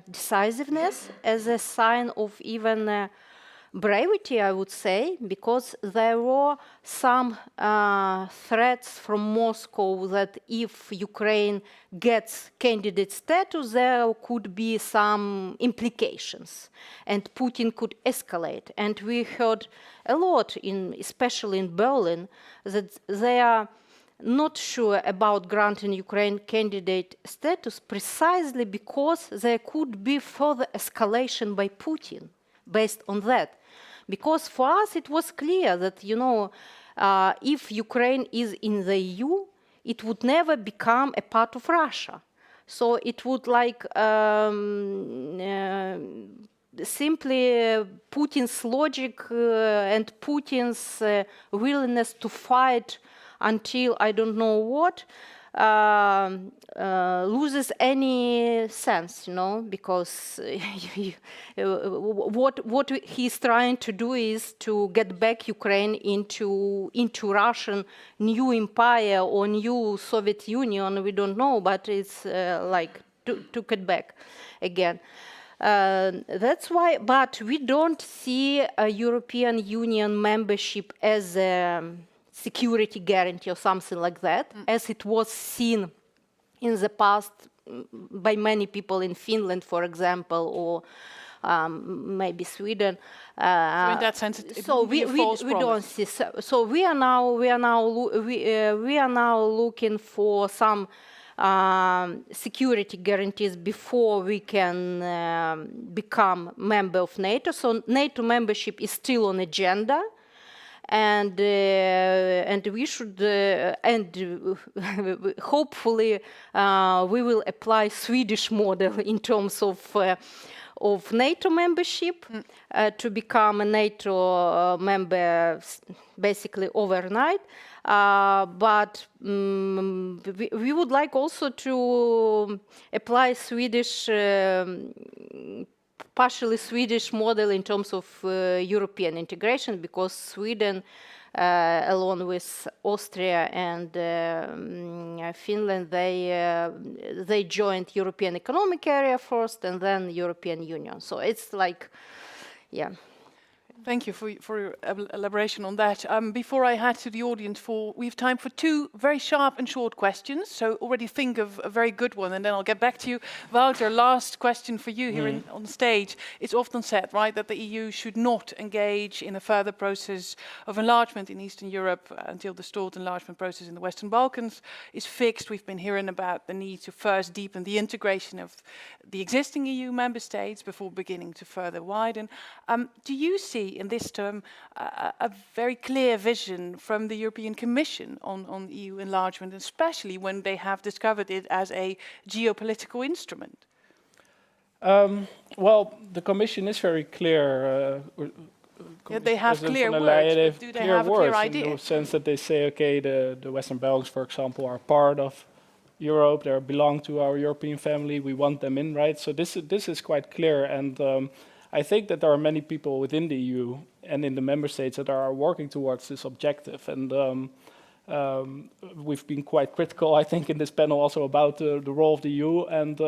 decisiveness, as a sign of even brevity, I would say, because there were some threats from Moscow that if Ukraine gets candidate status, there could be some implications, and Putin could escalate. And we heard a lot, especially in Berlin, that they are not sure about granting Ukraine candidate status precisely because there could be further escalation by Putin based on that. Because for us it was clear that, if Ukraine is in the EU, it would never become a part of Russia. So it would like simply Putin's logic and Putin's willingness to fight until I don't know what loses any sense, you know, because what he's trying to do is to get back Ukraine into Russian new empire or new Soviet Union. We don't know, but it's like to get back again. That's why, but we don't see a European Union membership as a security guarantee or something like that, as it was seen in the past by many people in Finland, for example, or maybe Sweden. So in that sense, it so would be a false we don't promise. see. So we are now looking for some security guarantees before we can become member of NATO. So NATO membership is still on agenda, and we should hopefully we will apply Swedish model in terms of NATO membership to become a NATO member basically overnight. But we would like also to apply Swedish, partially Swedish model in terms of European integration, because Sweden, along with Austria and Finland, they joined European Economic Area first and then European Union. So it's like, yeah. Thank you for your elaboration on that. Before I head to the audience, we have time for two very sharp and short questions. So already think of a very good one, and then I'll get back to you. Wouter, last question for you here on stage. It's often said, right, that the EU should not engage in a further process of enlargement in Eastern Europe until the stalled enlargement process in the Western Balkans is fixed. We've been hearing about the need to first deepen the integration of the existing EU member states before beginning to further widen. Do you see in this term a very clear vision from the European Commission on EU enlargement, especially when they have discovered it as a geopolitical instrument? Well, the Commission is very clear. Yeah, they have clear words, but do they have a clear idea? In the sense that they say, okay, the Western Balkans, for example, are part of Europe, they belong to our European family, we want them in, right? So this is quite clear, and I think that there are many people within the EU and in the member states that are working towards this objective. And we've been quite critical, I think, in this panel also about the role of the EU. And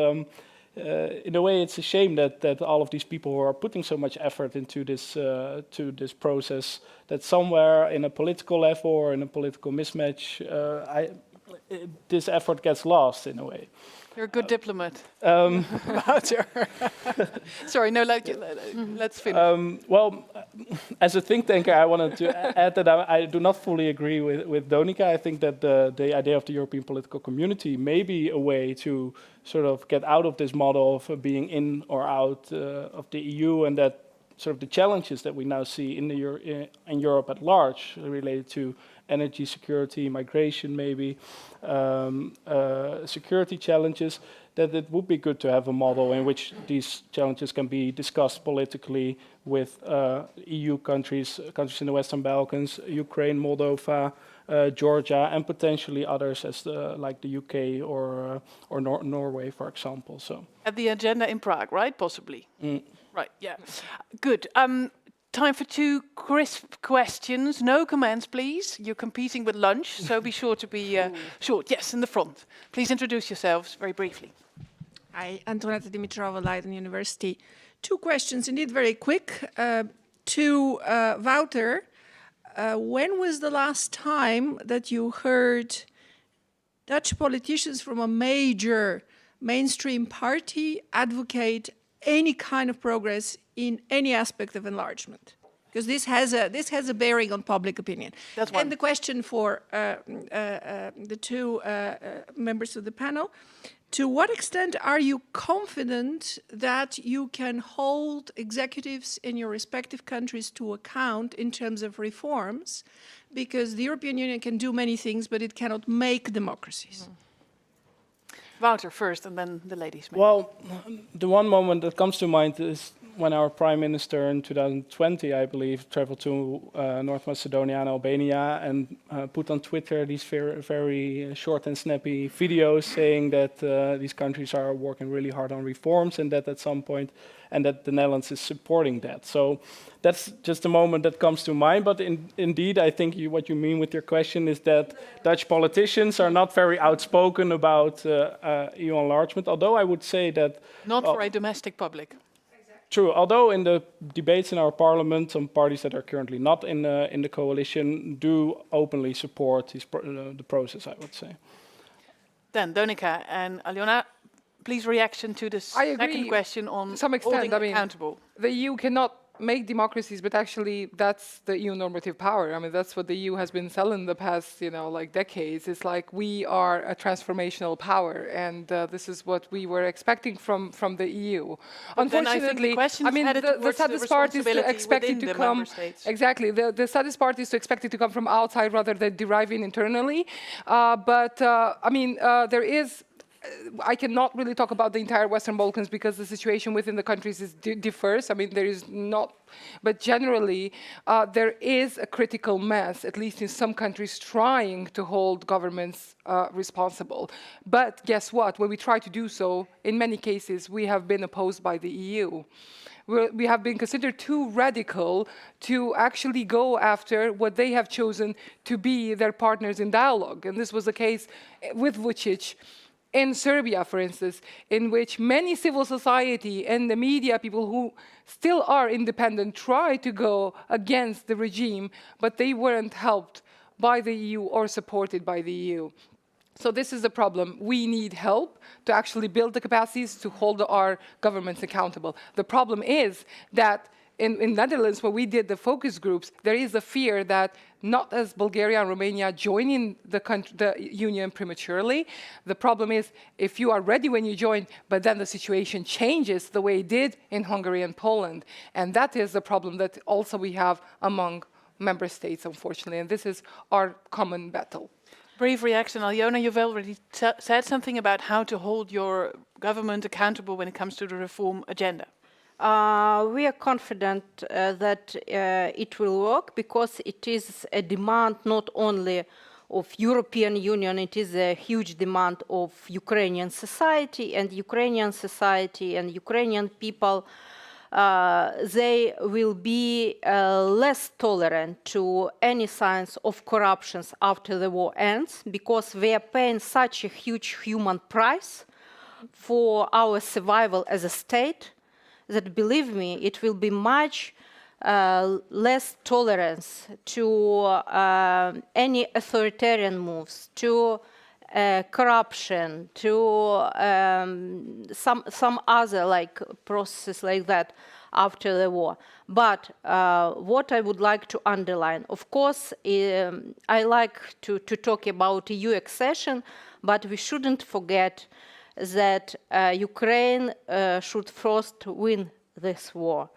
in a way, it's a shame that all of these people who are putting so much effort into this process, that somewhere in a political level or in a political mismatch, this effort gets lost in a way. You're a good diplomat. Sorry, no, let's finish. Well, as a think tanker, I wanted to add that I do not fully agree with Monika. I think that the idea of the European political community may be a way to sort of get out of this model of being in or out of the EU, and that sort of the challenges that we now see in Europe at large related to energy security, migration maybe, security challenges, that it would be good to have a model in which these challenges can be discussed politically with EU countries in the Western Balkans, Ukraine, Moldova, Georgia, and potentially others as like the UK or Norway, for example. So at the agenda in Prague, right? Possibly. Right. Yeah. Good. Time for two crisp questions. No comments, please. You're competing with lunch, so be sure to be short. Yes, in the front. Please introduce yourselves very briefly. Hi, Antonetta Dimitrova, Leiden University. Two questions, indeed very quick. To Wouter, when was the last time that you heard Dutch politicians from a major mainstream party advocate any kind of progress in any aspect of enlargement? Because this has a bearing on public opinion. That's one. And the question for the two members of the panel: to what extent are you confident that you can hold executives in your respective countries to account in terms of reforms? Because the European Union can do many things, but it cannot make democracies. Wouter first, and then the ladies. Maybe. Well, the one moment that comes to mind is when our Prime Minister in 2020, I believe, traveled to North Macedonia and Albania and put on Twitter these very short and snappy videos saying that these countries are working really hard on reforms and that at some point, and that the Netherlands is supporting that. So that's just a moment that comes to mind. But indeed, I think what you mean with your question is that Dutch politicians are not very outspoken about EU enlargement, although I would say that... Not for a domestic public. True, although in the debates in our parliament, some parties that are currently not in the coalition do openly support the process, I would say. Then, Donika and Aljona, please reaction to the second question on to some extent, holding accountable. The EU cannot make democracies, but actually that's the EU normative power. I mean, that's what the EU has been selling the past, like decades. It's like we are a transformational power, and this is what we were expecting from the EU. But unfortunately, I mean, the saddest part is to expect it to come. Exactly, the saddest part is to expect it to come from outside rather than deriving internally. There is. I cannot really talk about the entire Western Balkans because the situation within the countries differs. I mean, there is not, but generally there is a critical mass, at least in some countries, trying to hold governments responsible. But guess what? When we try to do so, in many cases, we have been opposed by the EU. We have been considered too radical to actually go after what they have chosen to be their partners in dialogue. And this was the case with Vučić in Serbia, for instance, in which many civil society and the media, people who still are independent, try to go against the regime, but they weren't helped by the EU or supported by the EU. So this is the problem. We need help to actually build the capacities to hold our governments accountable. The problem is that in Netherlands, when we did the focus groups, there is a fear that not as Bulgaria and Romania joining the union prematurely. The problem is if you are ready when you join, but then the situation changes the way it did in Hungary and Poland. And that is the problem that also we have among member states, unfortunately. And this is our common battle. Brief reaction. Aljona, you've already said something about how to hold your government accountable when it comes to the reform agenda. We are confident that it will work because it is a demand not only of European Union, it is a huge demand of Ukrainian society and Ukrainian people. They will be less tolerant to any signs of corruptions after the war ends because we are paying such a huge human price for our survival as a state that, believe me, it will be much less tolerance to any authoritarian moves, to corruption, to some other processes like that after the war. But what I would like to underline, of course, I like to talk about EU accession, but we shouldn't forget that Ukraine should first win this war.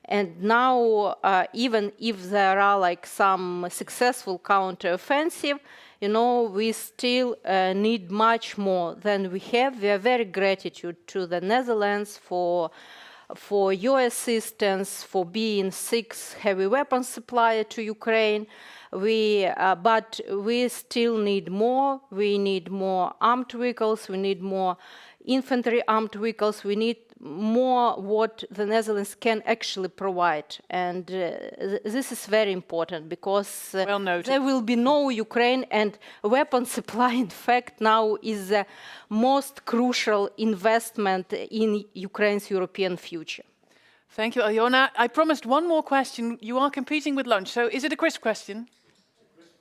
And now, even if there are some successful counteroffensive, we still need much more than we have. We are very grateful to the Netherlands for your assistance, for being sixth heavy weapons supplier to Ukraine. But we still need more. We need more armed vehicles. We need more infantry armed vehicles. We need more what the Netherlands can actually provide. And this is very important because there will be no Ukraine, and weapon supply, in fact, now is the most crucial investment in Ukraine's European future. Thank you, Aljona. I promised one more question. You are competing with lunch, so is it a crisp question?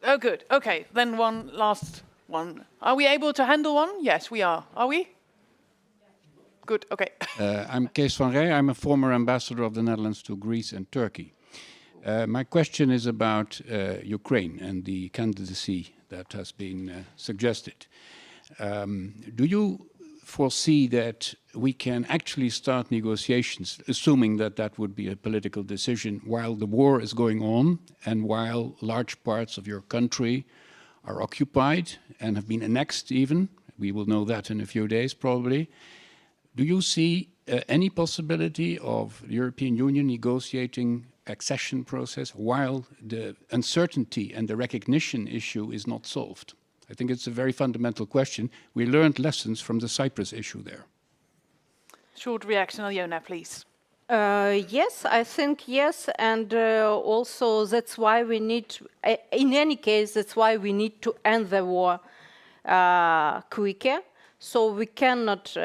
Oh, good. Okay, then one last one. Are we able to handle one? Yes, we are. Are we? Good, okay. I'm Kees van Rij. I'm a former ambassador of the Netherlands to Greece and Turkey. My question is about Ukraine and the candidacy that has been suggested. Do you foresee that we can actually start negotiations, assuming that that would be a political decision, while the war is going on and while large parts of your country are occupied and have been annexed even, We will know that in a few days, probably. Do you see any possibility of the European Union negotiating accession process while the uncertainty and the recognition issue is not solved? I think it's a very fundamental question. We learned lessons from the Cyprus issue there. Short reaction, Aljona, please. Yes, I think yes, and also that's why we need, in any case, that's why we need to end the war quicker. So we cannot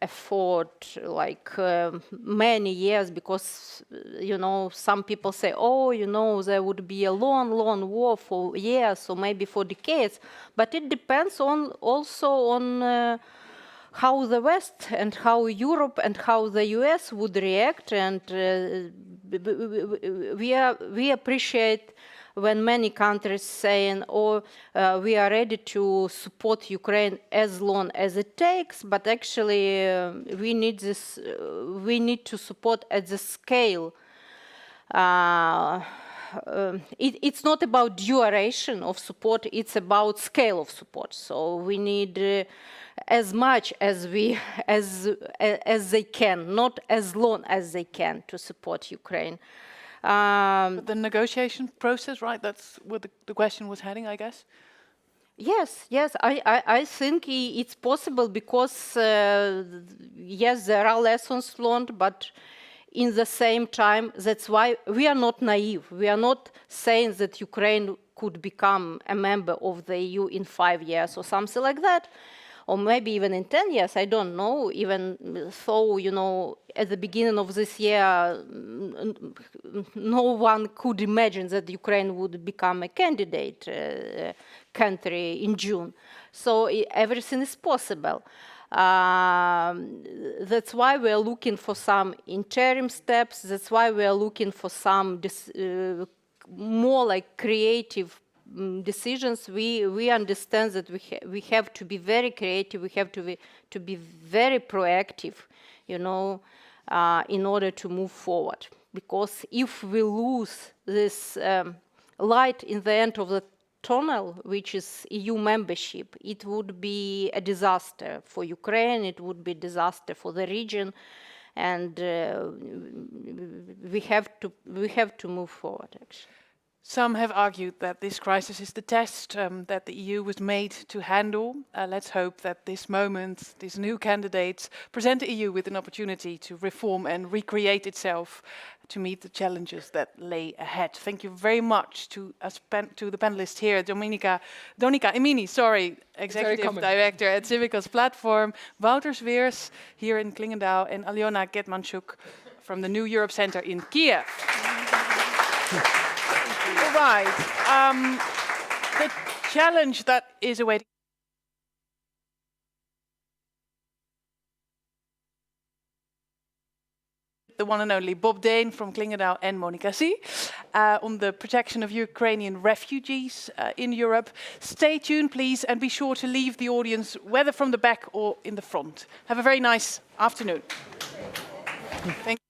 afford like many years because, you know, some people say, oh, you know, there would be a long, long war for years or maybe for decades. But it depends on also on how the West and how Europe and how the US would react. And we appreciate when many countries saying, oh, we are ready to support Ukraine as long as it takes, but actually we need this, we need to support at the scale. It's not about duration of support, it's about scale of support. So we need as much as as they can, not as long as they can, to support Ukraine. The negotiation process, right? That's where the question was heading, I guess. Yes, yes, I think it's possible because, yes, there are lessons learned, but in the same time, that's why we are not naive. We are not saying that Ukraine could become a member of the EU in 5 years or something like that, or maybe even in 10 years, I don't know, even though, you know, at the beginning of this year, no one could imagine that Ukraine would become a candidate country in June. So everything is possible. That's why we are looking for some interim steps. That's why we are looking for some more like creative decisions. We understand that we have to be very creative. We have to be very proactive, you know, in order to move forward. Because if we lose this light in the end of the tunnel, which is EU membership, it would be a disaster for Ukraine. It would be a disaster for the region, and we have to move forward. Actually. Some have argued that this crisis is the test that the EU was made to handle. Let's hope that this moment, these new candidates, present the EU with an opportunity to reform and recreate itself to meet the challenges that lay ahead. Thank you very much to the panelists here, Dominika Emini, Executive Director at Civicus Platform, Wouter Zweers here in Clingendael, and Aljona Getmanchuk from the New Europe Center in Kiev. All right. The challenge that is awaiting the one and only Bob Dhian from Clingendael and Monika on the protection of Ukrainian refugees in Europe. Stay tuned, please, and be sure to leave the audience, whether from the back or in the front. Have a very nice afternoon. Thank you.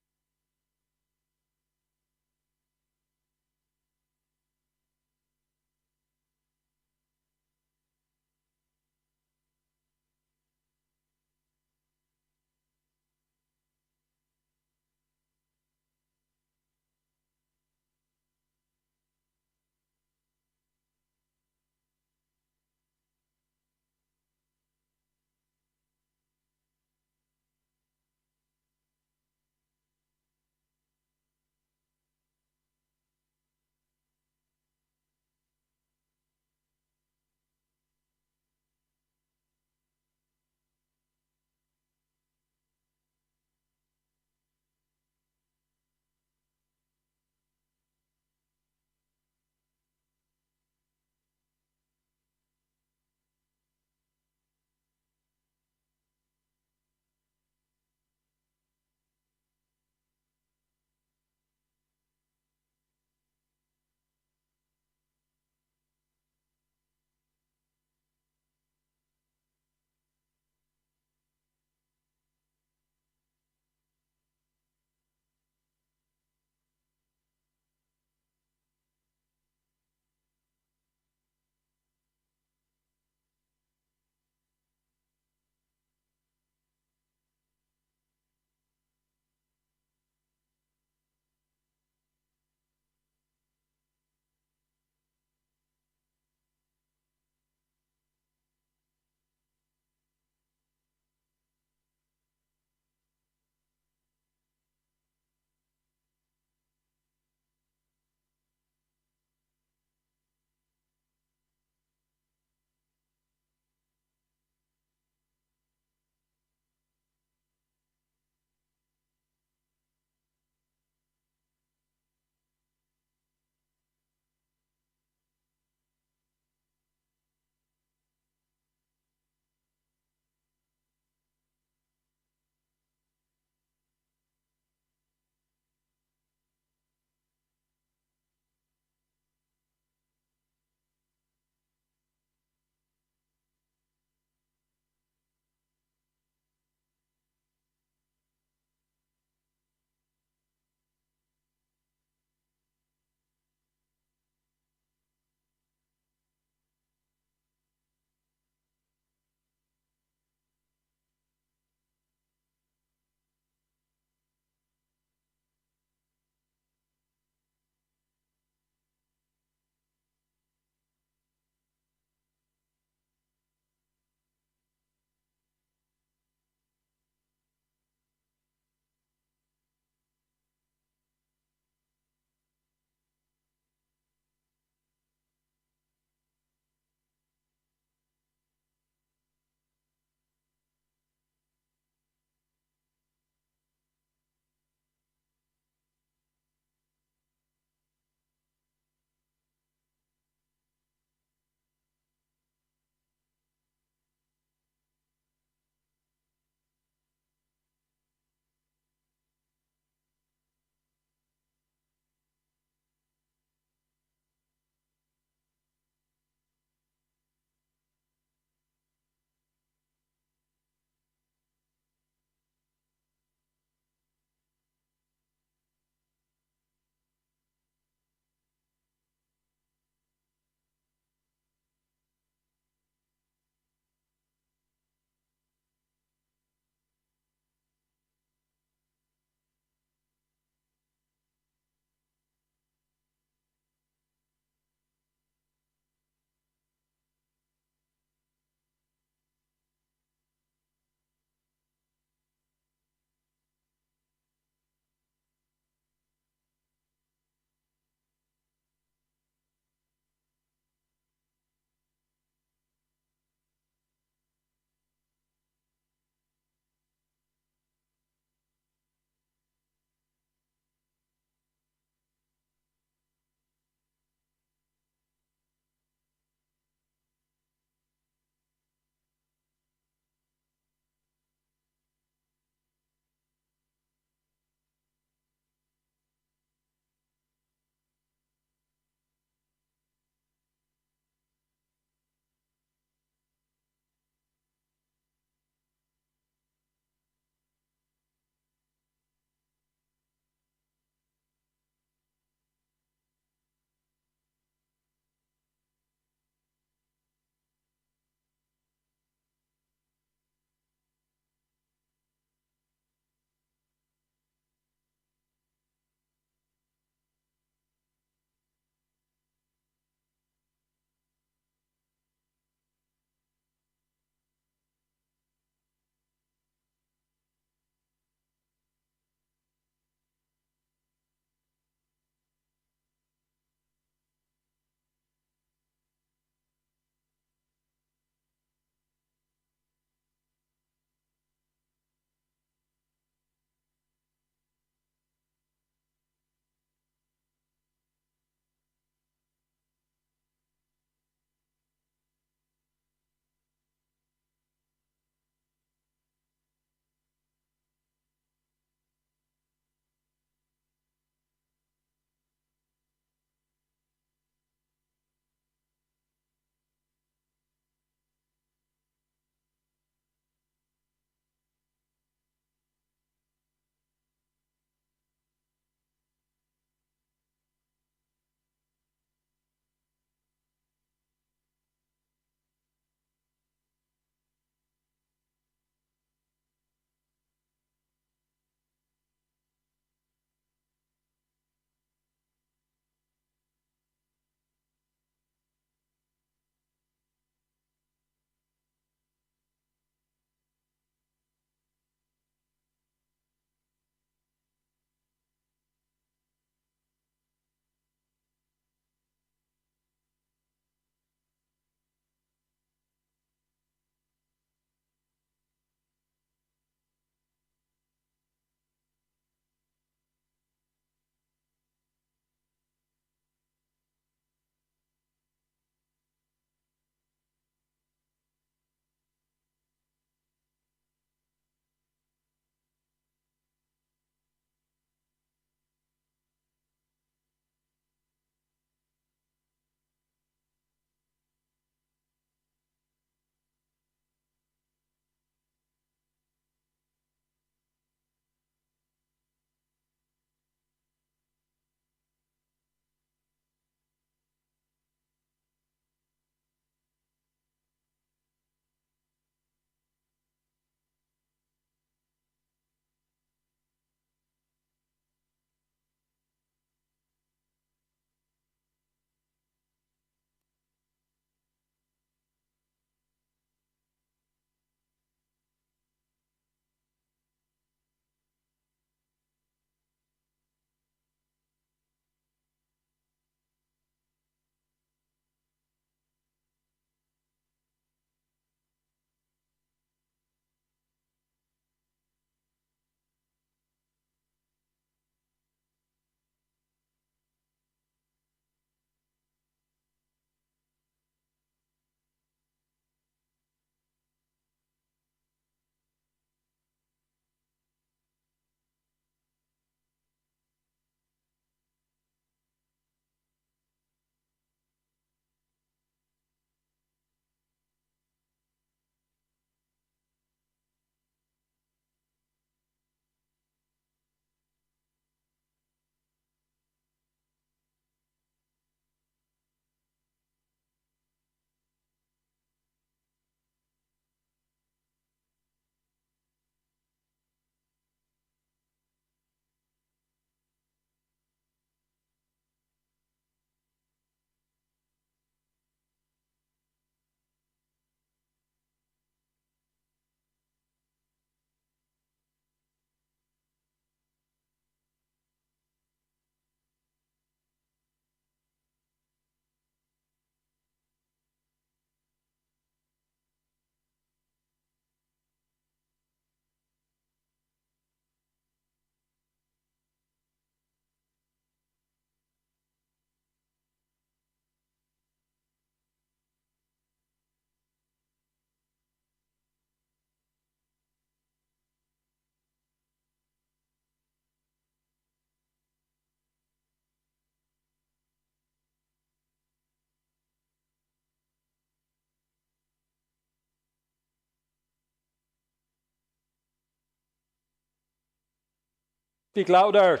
Speak louder.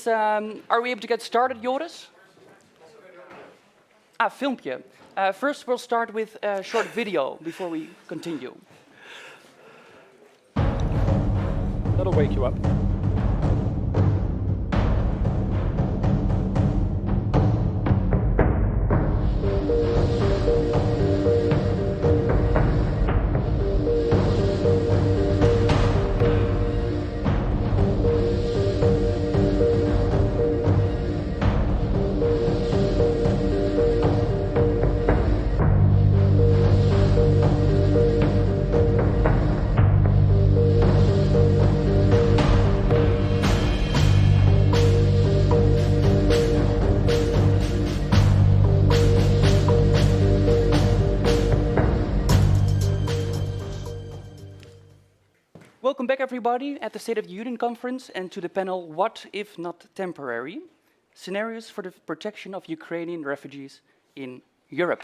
Are we able to get started, Joris? Filmpje. First, we'll start with a short video before we continue. That'll wake you up. Welcome back, everybody, at the State of the Union Conference and to the panel, What If Not Temporary? Scenarios for the Protection of Ukrainian Refugees in Europe.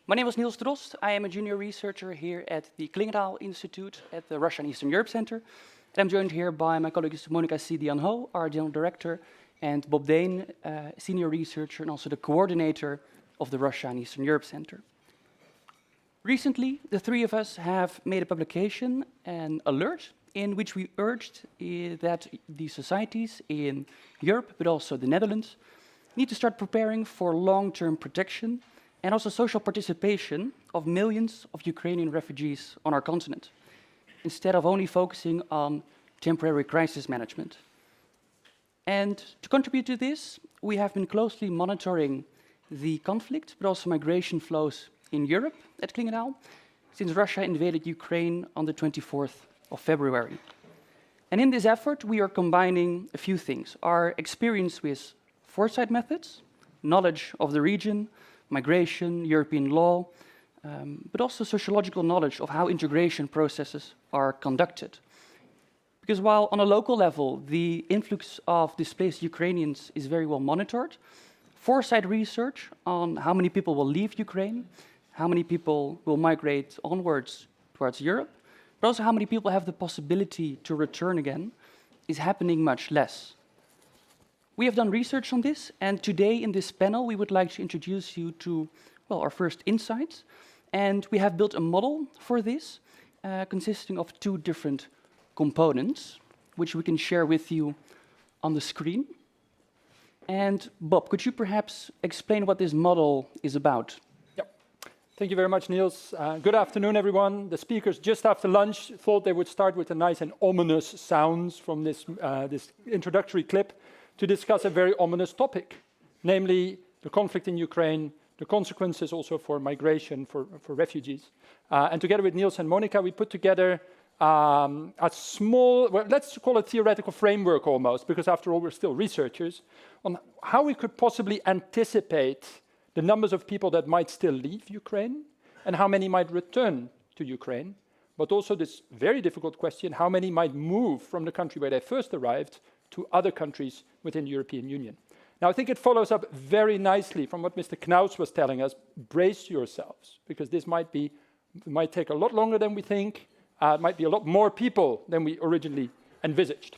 My name is Niels Drost. I am a junior researcher here at the Clingendael Institute at the Russia and Eastern Europe Center. And I'm joined here by my colleagues Monika Dhian, our general director, and Bob Dhian, senior researcher and also the coordinator of the Russia and Eastern Europe Center. Recently, the three of us have made a publication, an alert, in which we urged that the societies in Europe, but also the Netherlands, need to start preparing for long-term protection and also social participation of millions of Ukrainian refugees on our continent, instead of only focusing on temporary crisis management. And to contribute to this, we have been closely monitoring the conflict, but also migration flows in Europe at Clingendael, since Russia invaded Ukraine on the 24th of February. And in this effort, we are combining a few things: our experience with foresight methods, knowledge of the region, migration, European law, but also sociological knowledge of how integration processes are conducted. Because while on a local level, the influx of displaced Ukrainians is very well monitored, foresight research on how many people will leave Ukraine, how many people will migrate onwards towards Europe, but also how many people have the possibility to return again, is happening much less. We have done research on this, and today in this panel we would like to introduce you to, well, our first insights. And we have built a model for this, consisting of two different components, which we can share with you on the screen. And Bob, could you perhaps explain what this model is about? Thank you very much, Niels. Good afternoon, everyone. The speakers just after lunch thought they would start with the nice and ominous sounds from this introductory clip to discuss a very ominous topic, namely the conflict in Ukraine, the consequences also for migration, for refugees. And together with Niels and Monika, we put together a small, well, let's call it theoretical framework almost, because after all, we're still researchers, on how we could possibly anticipate the numbers of people that might still leave Ukraine and how many might return to Ukraine, but also this very difficult question, how many might move from the country where they first arrived to other countries within the European Union. Now, I think it follows up very nicely from what Mr. Knaus was telling us. Brace yourselves, because this might take a lot longer than we think. It might be a lot more people than we originally envisaged.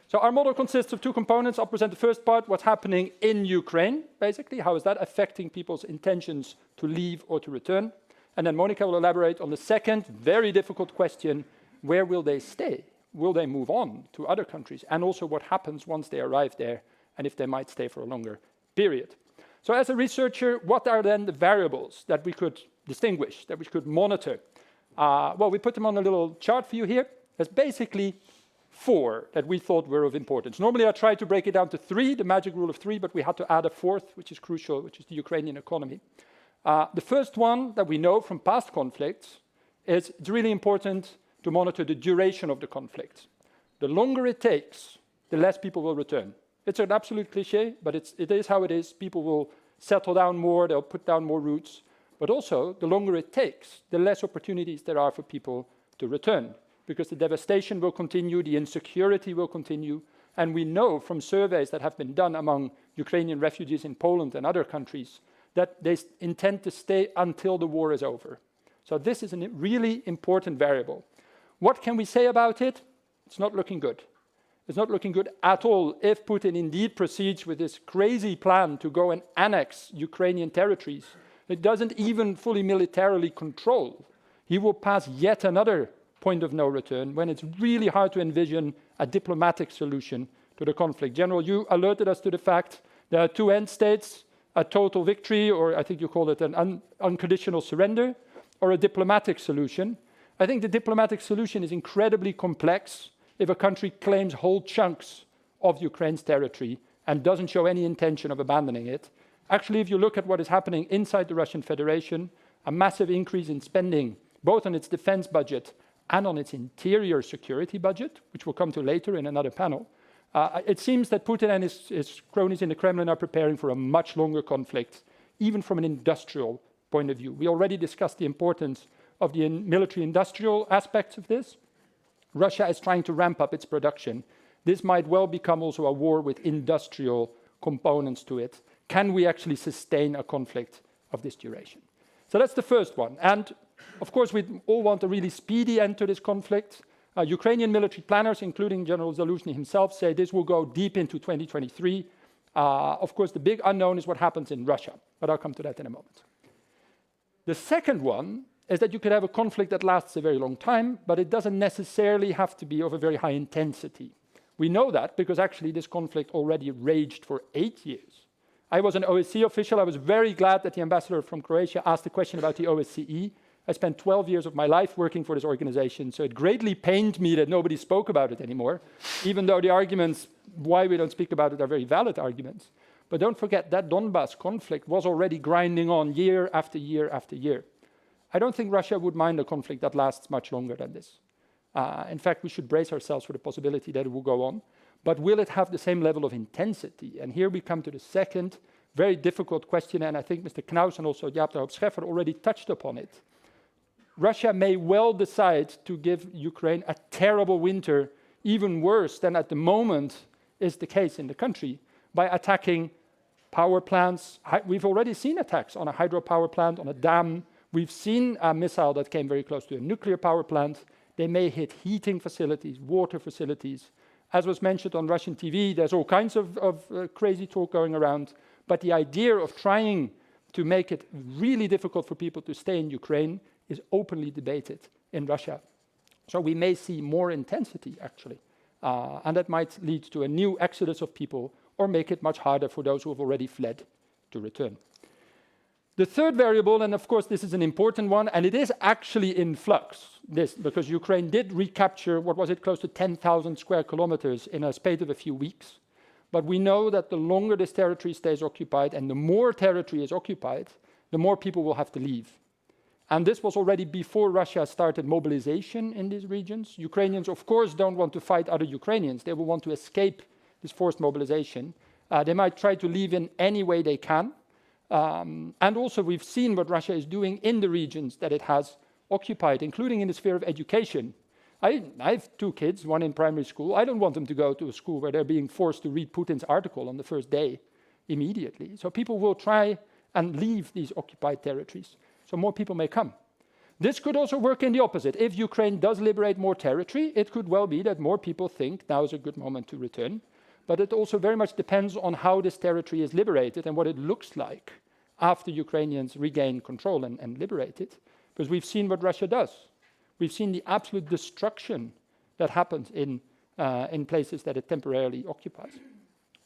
So our model consists of two components. I'll present the first part, what's happening in Ukraine, basically. How is that affecting people's intentions to leave or to return? And then Monika will elaborate on the second, very difficult question, where will they stay? Will they move on to other countries? And also what happens once they arrive there, and if they might stay for a longer period. So as a researcher, what are then the variables that we could distinguish, that we could monitor? Well, we put them on a little chart for you here. There's basically 4 that we thought were of importance. Normally I try to break it down to 3, the magic rule of 3, but we had to add a 4th, which is crucial, which is the Ukrainian economy. The first one that we know from past conflicts is it's really important to monitor the duration of the conflict. The longer it takes, the less people will return. It's an absolute cliche, but it is how it is. People will settle down more, they'll put down more roots. But also, the longer it takes, the less opportunities there are for people to return, because the devastation will continue, the insecurity will continue. And we know from surveys that have been done among Ukrainian refugees in Poland and other countries that they intend to stay until the war is over. So this is a really important variable. What can we say about it? It's not looking good. It's not looking good at all if Putin indeed proceeds with this crazy plan to go and annex Ukrainian territories. It doesn't even fully militarily control. He will pass yet another point of no return when it's really hard to envision a diplomatic solution to the conflict. General, you alerted us to the fact there are two end states, a total victory, or I think you call it an unconditional surrender, or a diplomatic solution. I think the diplomatic solution is incredibly complex if a country claims whole chunks of Ukraine's territory and doesn't show any intention of abandoning it. Actually, if you look at what is happening inside the Russian Federation, a massive increase in spending, both on its defense budget and on its interior security budget, which we'll come to later in another panel, it seems that Putin and his cronies in the Kremlin are preparing for a much longer conflict, even from an industrial point of view. We already discussed the importance of the military-industrial aspects of this. Russia is trying to ramp up its production. This might well become also a war with industrial components to it. Can we actually sustain a conflict of this duration? So that's the first one. And of course, we all want a really speedy end to this conflict. Ukrainian military planners, including General Zaluzhny himself, say this will go deep into 2023. Of course, the big unknown is what happens in Russia, but I'll come to that in a moment. The second one is that you could have a conflict that lasts a very long time, but it doesn't necessarily have to be of a very high intensity. We know that because actually this conflict already raged for 8 years. I was an OSCE official. I was very glad that the ambassador from Croatia asked a question about the OSCE. I spent 12 years of my life working for this organization, so it greatly pained me that nobody spoke about it anymore, even though the arguments why we don't speak about it are very valid arguments. But don't forget that Donbas conflict was already grinding on year after year after year. I don't think Russia would mind a conflict that lasts much longer than this. In fact, we should brace ourselves for the possibility that it will go on. But will it have the same level of intensity? And here we come to the second very difficult question, and I think Mr. Knaus and also Jaap de Hoop Scheffer already touched upon it. Russia may well decide to give Ukraine a terrible winter, even worse than at the moment is the case in the country, by attacking power plants. We've already seen attacks on a hydropower plant, on a dam. We've seen a missile that came very close to a nuclear power plant. They may hit heating facilities, water facilities. As was mentioned on Russian TV, there's all kinds of crazy talk going around. But the idea of trying to make it really difficult for people to stay in Ukraine is openly debated in Russia. So we may see more intensity, actually. And that might lead to a new exodus of people or make it much harder for those who have already fled to return. The third variable, and of course this is an important one, and it is actually in flux, because Ukraine did recapture, what was it, close to 10,000 square kilometers in a space of a few weeks. But we know that the longer this territory stays occupied and the more territory is occupied, the more people will have to leave. And this was already before Russia started mobilization in these regions. Ukrainians, of course, don't want to fight other Ukrainians. They will want to escape this forced mobilization. They might try to leave in any way they can. And also we've seen what Russia is doing in the regions that it has occupied, including in the sphere of education. I have 2 kids, one in primary school. I don't want them to go to a school where they're being forced to read Putin's article on the first day immediately. So people will try and leave these occupied territories. So more people may come. This could also work in the opposite. If Ukraine does liberate more territory, it could well be that more people think now is a good moment to return. But it also very much depends on how this territory is liberated and what it looks like after Ukrainians regain control and liberate it. Because we've seen what Russia does. We've seen the absolute destruction that happens in places that it temporarily occupies.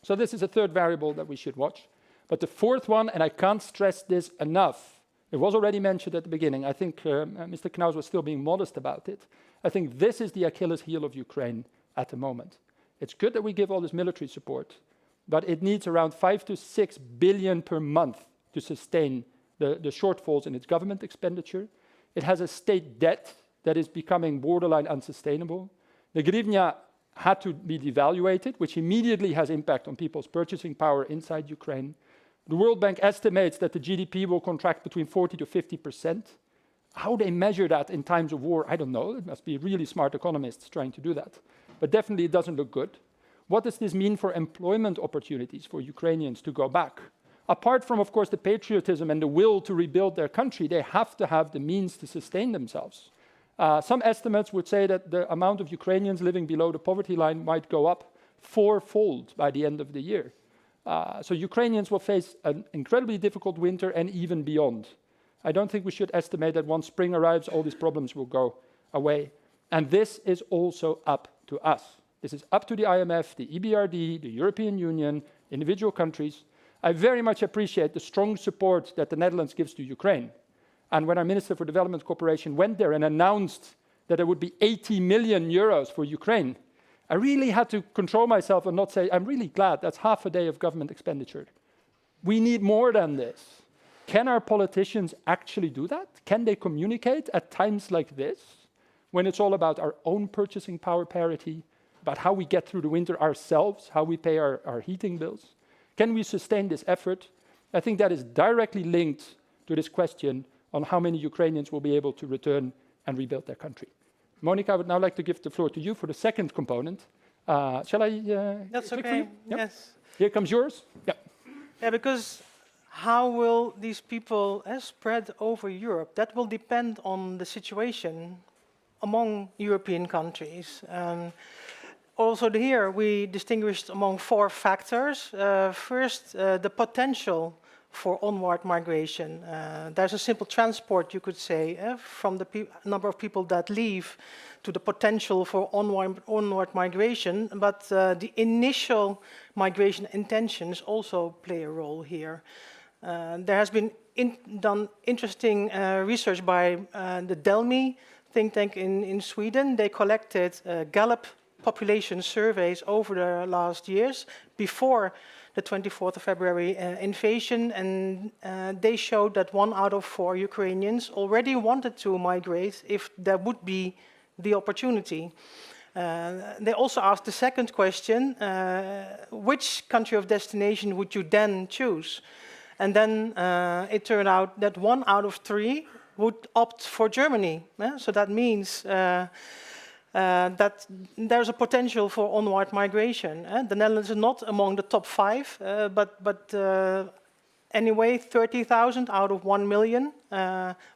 So this is a third variable that we should watch. But the fourth one, and I can't stress this enough, it was already mentioned at the beginning. I think Mr. Knaus was still being modest about it. I think this is the Achilles heel of Ukraine at the moment. It's good that we give all this military support, but it needs around 5 to 6 billion per month to sustain the shortfalls in its government expenditure. It has a state debt that is becoming borderline unsustainable. The hryvnia had to be devaluated, which immediately has impact on people's purchasing power inside Ukraine. The World Bank estimates that the GDP will contract between 40 to 50%. How they measure that in times of war, I don't know. It must be really smart economists trying to do that. But definitely it doesn't look good. What does this mean for employment opportunities for Ukrainians to go back? Apart from, of course, the patriotism and the will to rebuild their country, they have to have the means to sustain themselves. Some estimates would say that the amount of Ukrainians living below the poverty line might go up fourfold by the end of the year. So Ukrainians will face an incredibly difficult winter and even beyond. I don't think we should estimate that once spring arrives, all these problems will go away. And this is also up to us. This is up to the IMF, the EBRD, the European Union, individual countries. I very much appreciate the strong support that the Netherlands gives to Ukraine. And when our Minister for Development Cooperation went there and announced that there would be 80 million euros for Ukraine, I really had to control myself and not say, I'm really glad that's half a day of government expenditure. We need more than this. Can our politicians actually do that? Can they communicate at times like this, when it's all about our own purchasing power parity, about how we get through the winter ourselves, how we pay our heating bills? Can we sustain this effort? I think that is directly linked to this question on how many Ukrainians will be able to return and rebuild their country. Monika, I would now like to give the floor to you for the second component. Shall I? That's click okay. for you? Yep. Yes. Here comes yours. Yeah. Yeah, because how will these people spread over Europe? That will depend on the situation among European countries. Also here we distinguished among 4 factors. First, the potential for onward migration. There's a simple transport, you could say, from the number of people that leave to the potential for onward migration, but the initial migration intentions also play a role here. There has been done interesting research by the Delmi think tank in Sweden. They collected Gallup population surveys over the last years before the 24th of February invasion, and they showed that 1 out of 4 Ukrainians already wanted to migrate if there would be the opportunity. They also asked the second question, which country of destination would you then choose? And then it turned out that 1 out of 3 would opt for Germany. So that means that there's a potential for onward migration. The Netherlands is not among the top 5, but anyway, 30,000 out of 1 million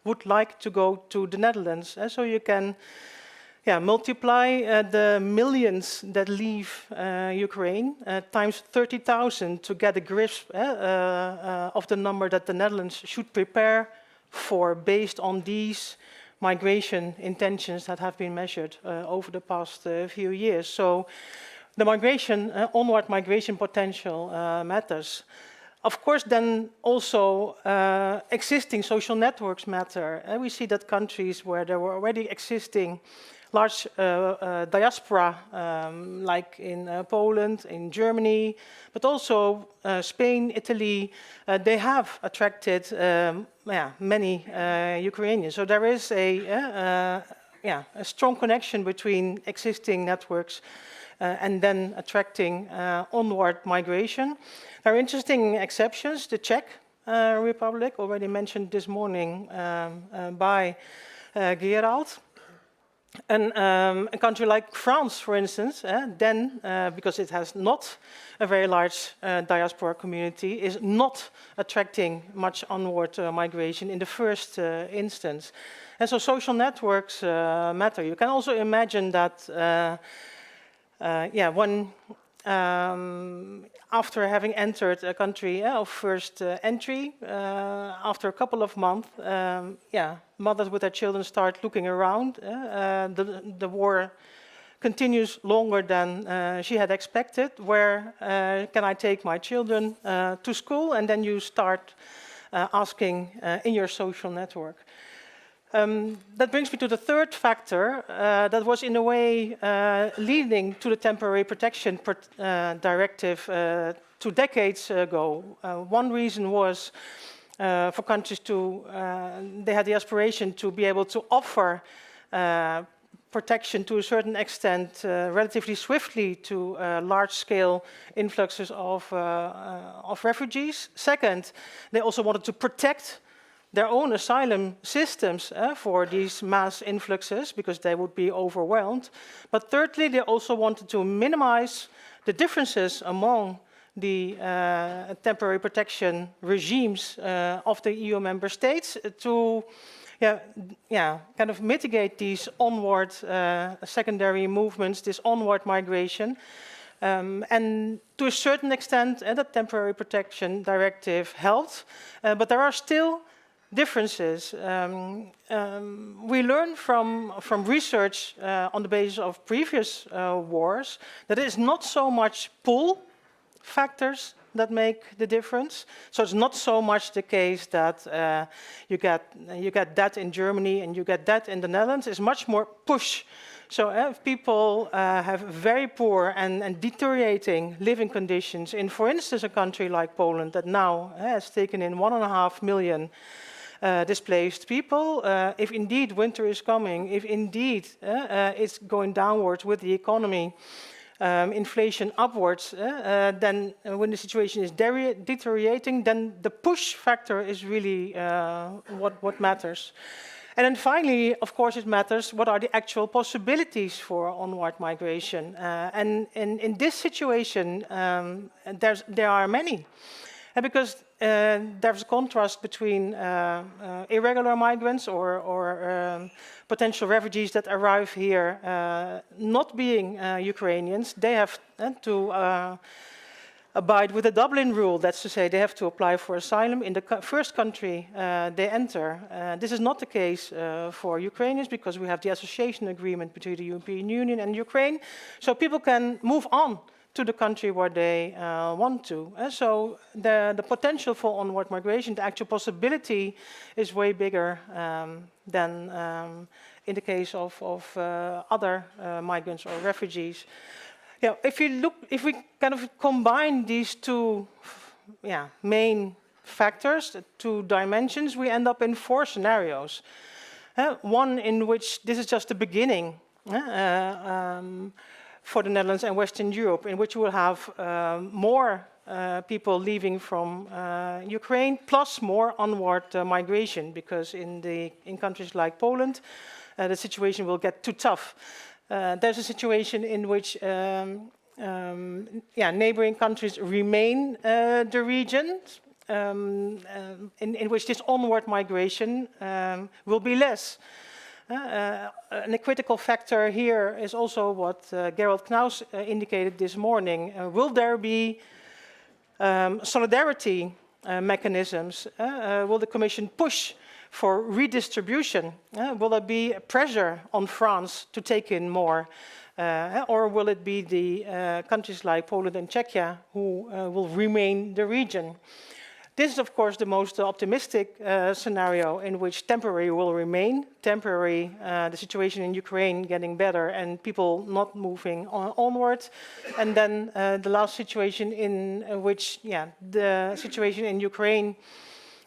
would like to go to the Netherlands. So you can multiply the millions that leave Ukraine times 30,000 to get a grasp of the number that the Netherlands should prepare for based on these migration intentions that have been measured over the past few years. So the migration, onward migration potential matters. Of course, then also existing social networks matter. We see that countries where there were already existing large diaspora, like in Poland, in Germany, but also Spain, Italy, they have attracted many Ukrainians. So there is a strong connection between existing networks and then attracting onward migration. There are interesting exceptions. The Czech Republic, already mentioned this morning by Gerald. And a country like France, for instance, then, because it has not a very large diaspora community, is not attracting much onward migration in the first instance. And so social networks matter. You can also imagine that, when after having entered a country of first entry, after a couple of months, mothers with their children start looking around. The war continues longer than she had expected. Where can I take my children to school? And then you start asking in your social network. That brings me to the third factor that was in a way leading to the temporary protection directive 2 decades ago. One reason was for countries to, they had the aspiration to be able to offer protection to a certain extent relatively swiftly to large-scale influxes of refugees. Second, they also wanted to protect their own asylum systems for these mass influxes because they would be overwhelmed. But thirdly, they also wanted to minimize the differences among the temporary protection regimes of the EU member states to kind of mitigate these onward secondary movements, this onward migration. And to a certain extent, the temporary protection directive helped, but there are still differences. We learn from research on the basis of previous wars that it is not so much pull factors that make the difference. So it's not so much the case that you get that in Germany and you get that in the Netherlands. It's much more push. So if people have very poor and deteriorating living conditions in, for instance, a country like Poland that now has taken in 1.5 million displaced people, if indeed winter is coming, if indeed it's going downwards with the economy, inflation upwards, then when the situation is deteriorating, then the push factor is really what matters. And then finally, of course, it matters what are the actual possibilities for onward migration. And in this situation, there are many. Because there's a contrast between irregular migrants or potential refugees that arrive here not being Ukrainians. They have to abide with the Dublin rule. That's to say, they have to apply for asylum in the first country they enter. This is not the case for Ukrainians because we have the association agreement between the European Union and Ukraine. So people can move on to the country where they want to. So the potential for onward migration, the actual possibility is way bigger than in the case of other migrants or refugees. Yeah, if we kind of combine these two main factors, the two dimensions, we end up in 4 scenarios. One in which this is just the beginning for the Netherlands and Western Europe, in which we will have more people leaving from Ukraine, plus more onward migration, because in countries like Poland, the situation will get too tough. There's a situation in which neighboring countries remain the region, in which this onward migration will be less. And a critical factor here is also what Gerald Knaus indicated this morning. Will there be solidarity mechanisms? Will the Commission push for redistribution? Will there be pressure on France to take in more? Or will it be the countries like Poland and Czechia who will remain the region? This is, of course, the most optimistic scenario in which temporary will remain. Temporary, the situation in Ukraine getting better and people not moving onward. And then the last situation in which, the situation in Ukraine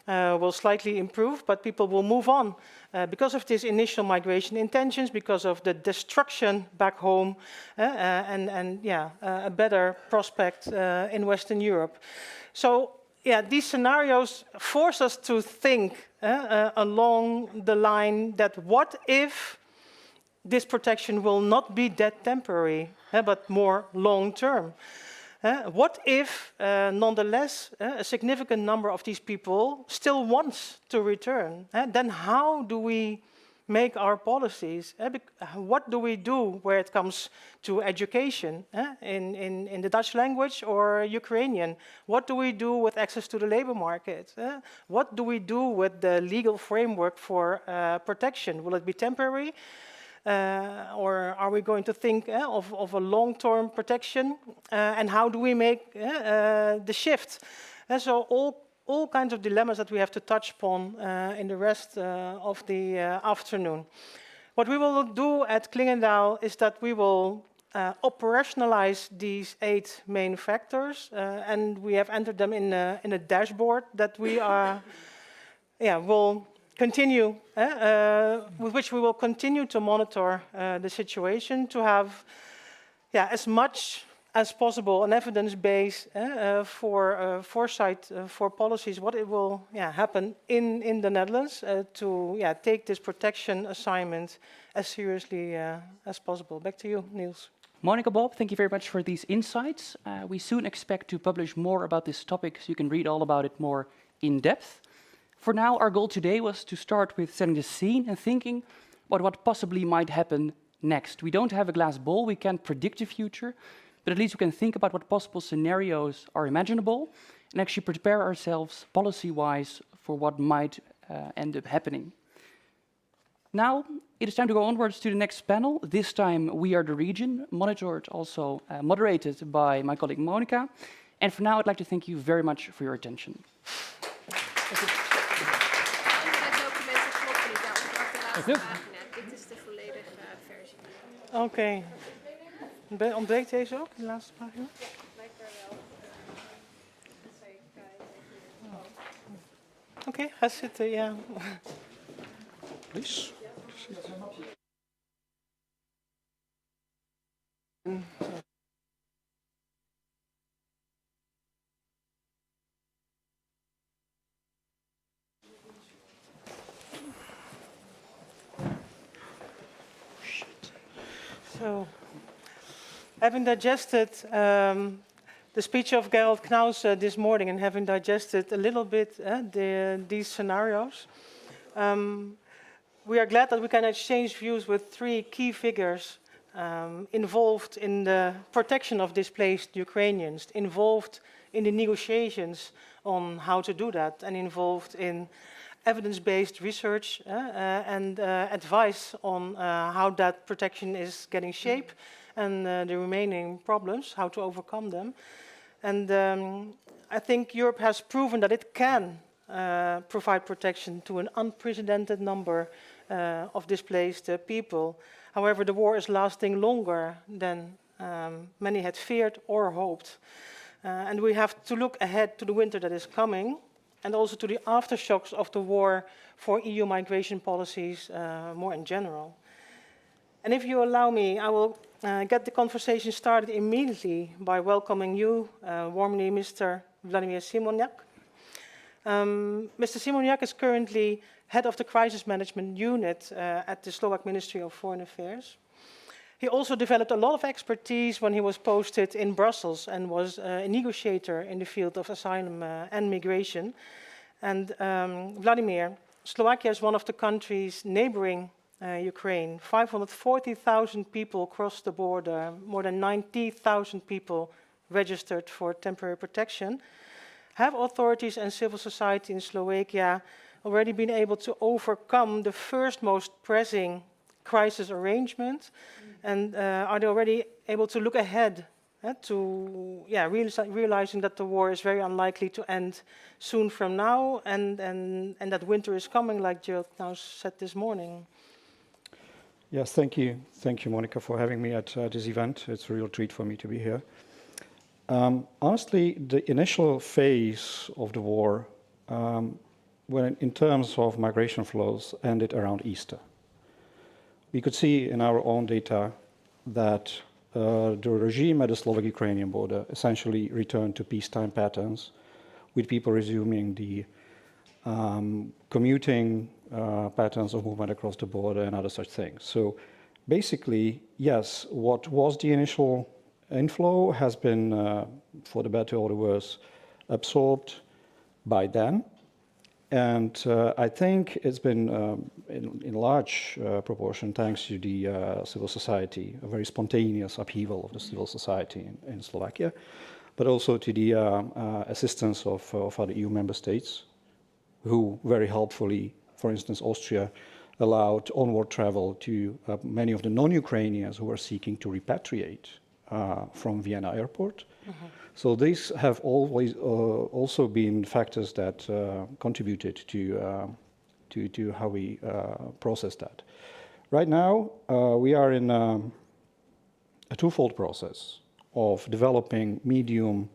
will slightly improve, but people will move on because of this initial migration intentions, because of the destruction back home, and a better prospect in Western Europe. So, these scenarios force us to think along the line that what if this protection will not be that temporary, but more long-term? What if, nonetheless, a significant number of these people still wants to return? Then how do we make our policies? What do we do where it comes to education in the Dutch language or Ukrainian? What do we do with access to the labor market? What do we do with the legal framework for protection? Will it be temporary? Or are we going to think of a long-term protection? And how do we make the shift? So all kinds of dilemmas that we have to touch upon in the rest of the afternoon. What we will do at Clingendael is that we will operationalize these 8 main factors, and we have entered them in a dashboard that we will continue, with which we will continue to monitor the situation, to have as much as possible an evidence base for foresight for policies, what it will happen in the Netherlands to take this protection assignment as seriously as possible. Back to you, Niels. Monika, Bob, thank you very much for these insights. We soon expect to publish more about this topic, so you can read all about it more in depth. For now, our goal today was to start with setting the scene and thinking about what possibly might happen next. We don't have a glass ball, we can't predict the future, but at least we can think about what possible scenarios are imaginable and actually prepare ourselves policy-wise for what might end up happening. Now, it is time to go onwards to the next panel. This time, we are the region, monitored, also moderated by my colleague Monika. And for now, I'd like to thank you very much for your attention. Dit is de volledige versie. Oké. Ontbreekt deze ook, de laatste pagina? Oké, ga zitten, ja. Please. So, having digested the speech of Gerald Knaus this morning and having digested a little bit these scenarios, we are glad that we can exchange views with three key figures involved in the protection of displaced Ukrainians, involved in the negotiations on how to do that, and involved in evidence-based research and advice on how that protection is getting shape and the remaining problems, how to overcome them. And I think Europe has proven that it can provide protection to an unprecedented number of displaced people. However, the war is lasting longer than many had feared or hoped. And we have to look ahead to the winter that is coming, and also to the aftershocks of the war for EU migration policies more in general. And if you allow me, I will get the conversation started immediately by welcoming you warmly, Mr. Vladimir Simoniak. Mr. Simoniak is currently head of the crisis management unit at the Slovak Ministry of Foreign Affairs. He also developed a lot of expertise when he was posted in Brussels and was a negotiator in the field of asylum and migration. And Vladimir, Slovakia is one of the countries neighboring Ukraine. 540,000 people crossed the border, more than 90,000 people registered for temporary protection. Have authorities and civil society in Slovakia already been able to overcome the first most pressing crisis arrangement? And are they already able to look ahead to realizing that the war is very unlikely to end soon from now and that winter is coming, like Gerald Knaus said this morning? Yes, thank you. Thank you, Monika, for having me at this event. It's a real treat for me to be here. Honestly, the initial phase of the war, when in terms of migration flows, ended around Easter. We could see in our own data that the regime at the Slovak-Ukrainian border essentially returned to peacetime patterns, with people resuming the commuting patterns of movement across the border and other such things. So basically, yes, what was the initial inflow has been, for the better or the worse, absorbed by then. And I think it's been, in large proportion, thanks to the civil society, a very spontaneous upheaval of the civil society in Slovakia, but also to the assistance of other EU member states, who very helpfully, for instance, Austria, allowed onward travel to many of the non-Ukrainians who were seeking to repatriate from Vienna airport. Mm-hmm. So these have always also been factors that contributed to how we process that. Right now, we are in a twofold process of developing medium,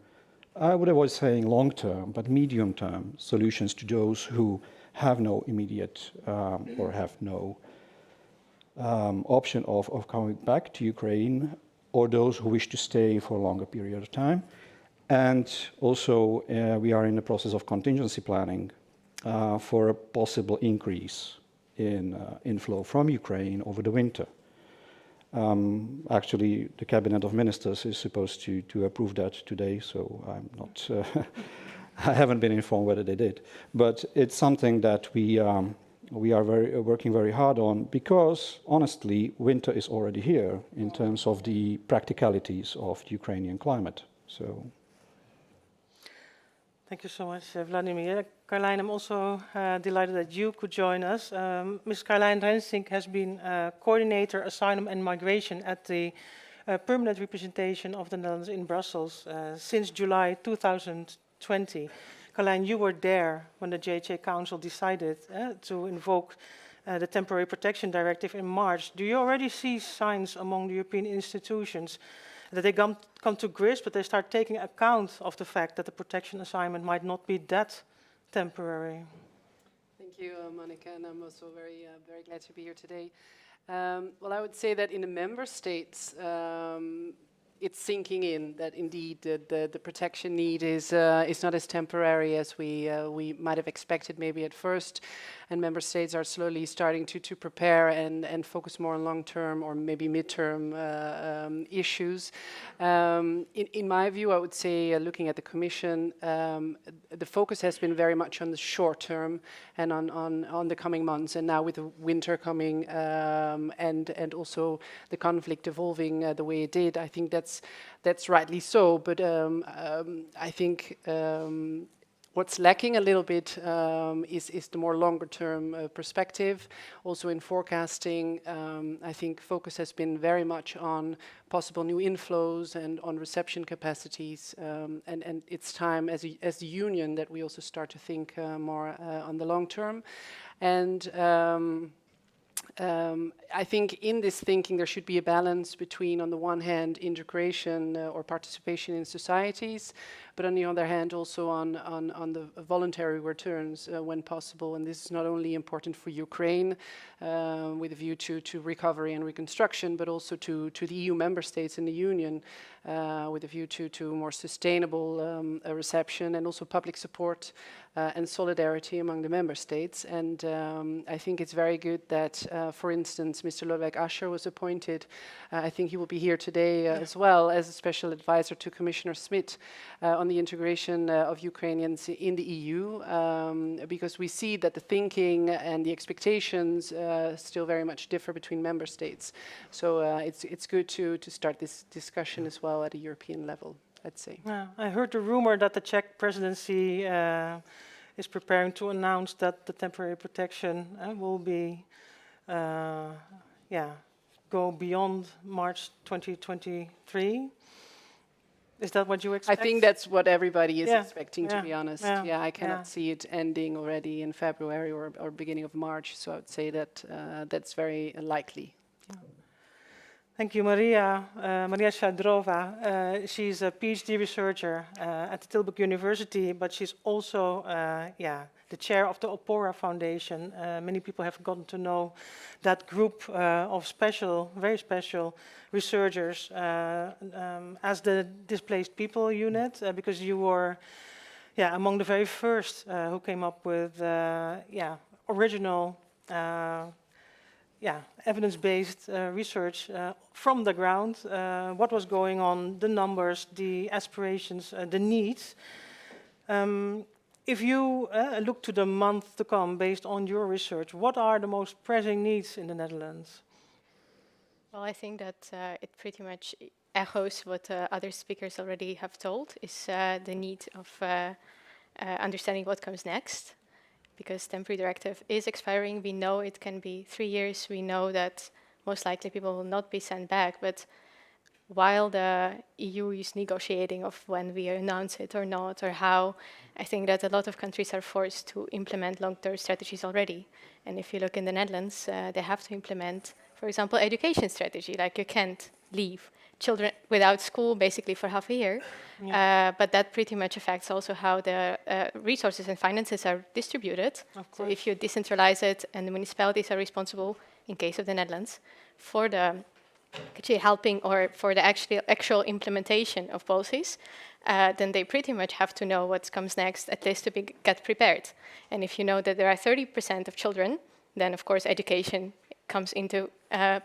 I would avoid saying long-term, but medium-term solutions to those who have no immediate or have no option of coming back to Ukraine, or those who wish to stay for a longer period of time. And also, we are in the process of contingency planning for a possible increase in inflow from Ukraine over the winter. Actually, the Cabinet of Ministers is supposed to approve that today, so I'm not I haven't been informed whether they did. But it's something that we are working very hard on because, honestly, winter is already here in terms of the practicalities of the Ukrainian climate. So. Thank you so much, Vladimir. Carlijn, I'm also delighted that you could join us. Ms. Carlijn Rensink has been Coordinator Asylum and Migration at the Permanent Representation of the Netherlands in Brussels since July 2020. Carlijn, you were there when the JHA Council decided to invoke the Temporary Protection Directive in March. Do you already see signs among the European institutions that they come to grips, but they start taking account of the fact that the protection assignment might not be that temporary? Thank you, Monika, and I'm also very glad to be here today. Well, I would say that in the member states, it's sinking in that indeed the protection need is not as temporary as we might have expected maybe at first, and member states are slowly starting to prepare and focus more on long-term or maybe mid-term issues. In my view, I would say, looking at the Commission, the focus has been very much on the short term and on the coming months, and now with the winter coming and also the conflict evolving the way it did, I think that's rightly so. But I think what's lacking a little bit is the more longer-term perspective. Also in forecasting, I think focus has been very much on possible new inflows and on reception capacities. And it's time as the Union that we also start to think more on the long term. And I think in this thinking there should be a balance between, on the one hand, integration or participation in societies, but on the other hand also on the voluntary returns when possible. And this is not only important for Ukraine with a view to recovery and reconstruction, but also to the EU member states in the Union with a view to more sustainable reception and also public support and solidarity among the member states. And I think it's very good that, for instance, Mr. Lodewijk Asscher was appointed. I think he will be here today as well as a special advisor to Commissioner Smith on the integration of Ukrainians in the EU, because we see that the thinking and the expectations still very much differ between member states. So it's good to start this discussion as well at a European level, I'd say. Yeah, I heard the rumor that the Czech presidency is preparing to announce that the temporary protection will be, go beyond March 2023. Is that what you expect? I think that's what everybody is expecting, to be honest. Yeah, Yeah, I cannot see it ending already in February or beginning of March. So I would say that that's very likely. Thank you, Maria. Maria Shadrova. She's a PhD researcher at the Tilburg University, but she's also the chair of the Opora Foundation. Many people have gotten to know that group of very special researchers as the Displaced People Unit, because you were among the very first who came up with original evidence-based research from the ground, what was going on, the numbers, the aspirations, the needs. If you look to the month to come based on your research, what are the most pressing needs in the Netherlands? Well, I think that it pretty much echoes what other speakers already have told, is the need of understanding what comes next. Because temporary directive is expiring. We know it can be 3 years. We know that most likely people will not be sent back. But while the EU is negotiating of when we announce it or not, or how, I think that a lot of countries are forced to implement long-term strategies already. And if you look in the Netherlands, they have to implement, for example, education strategy. Like you can't leave children without school basically for half a year. But that pretty much affects also how the resources and finances are distributed. So if you decentralize it and the municipalities are responsible, in case of the Netherlands, for the actually helping or for the actual implementation of policies, then they pretty much have to know what comes next, at least to get prepared. And if you know that there are 30% of children, then of course education comes into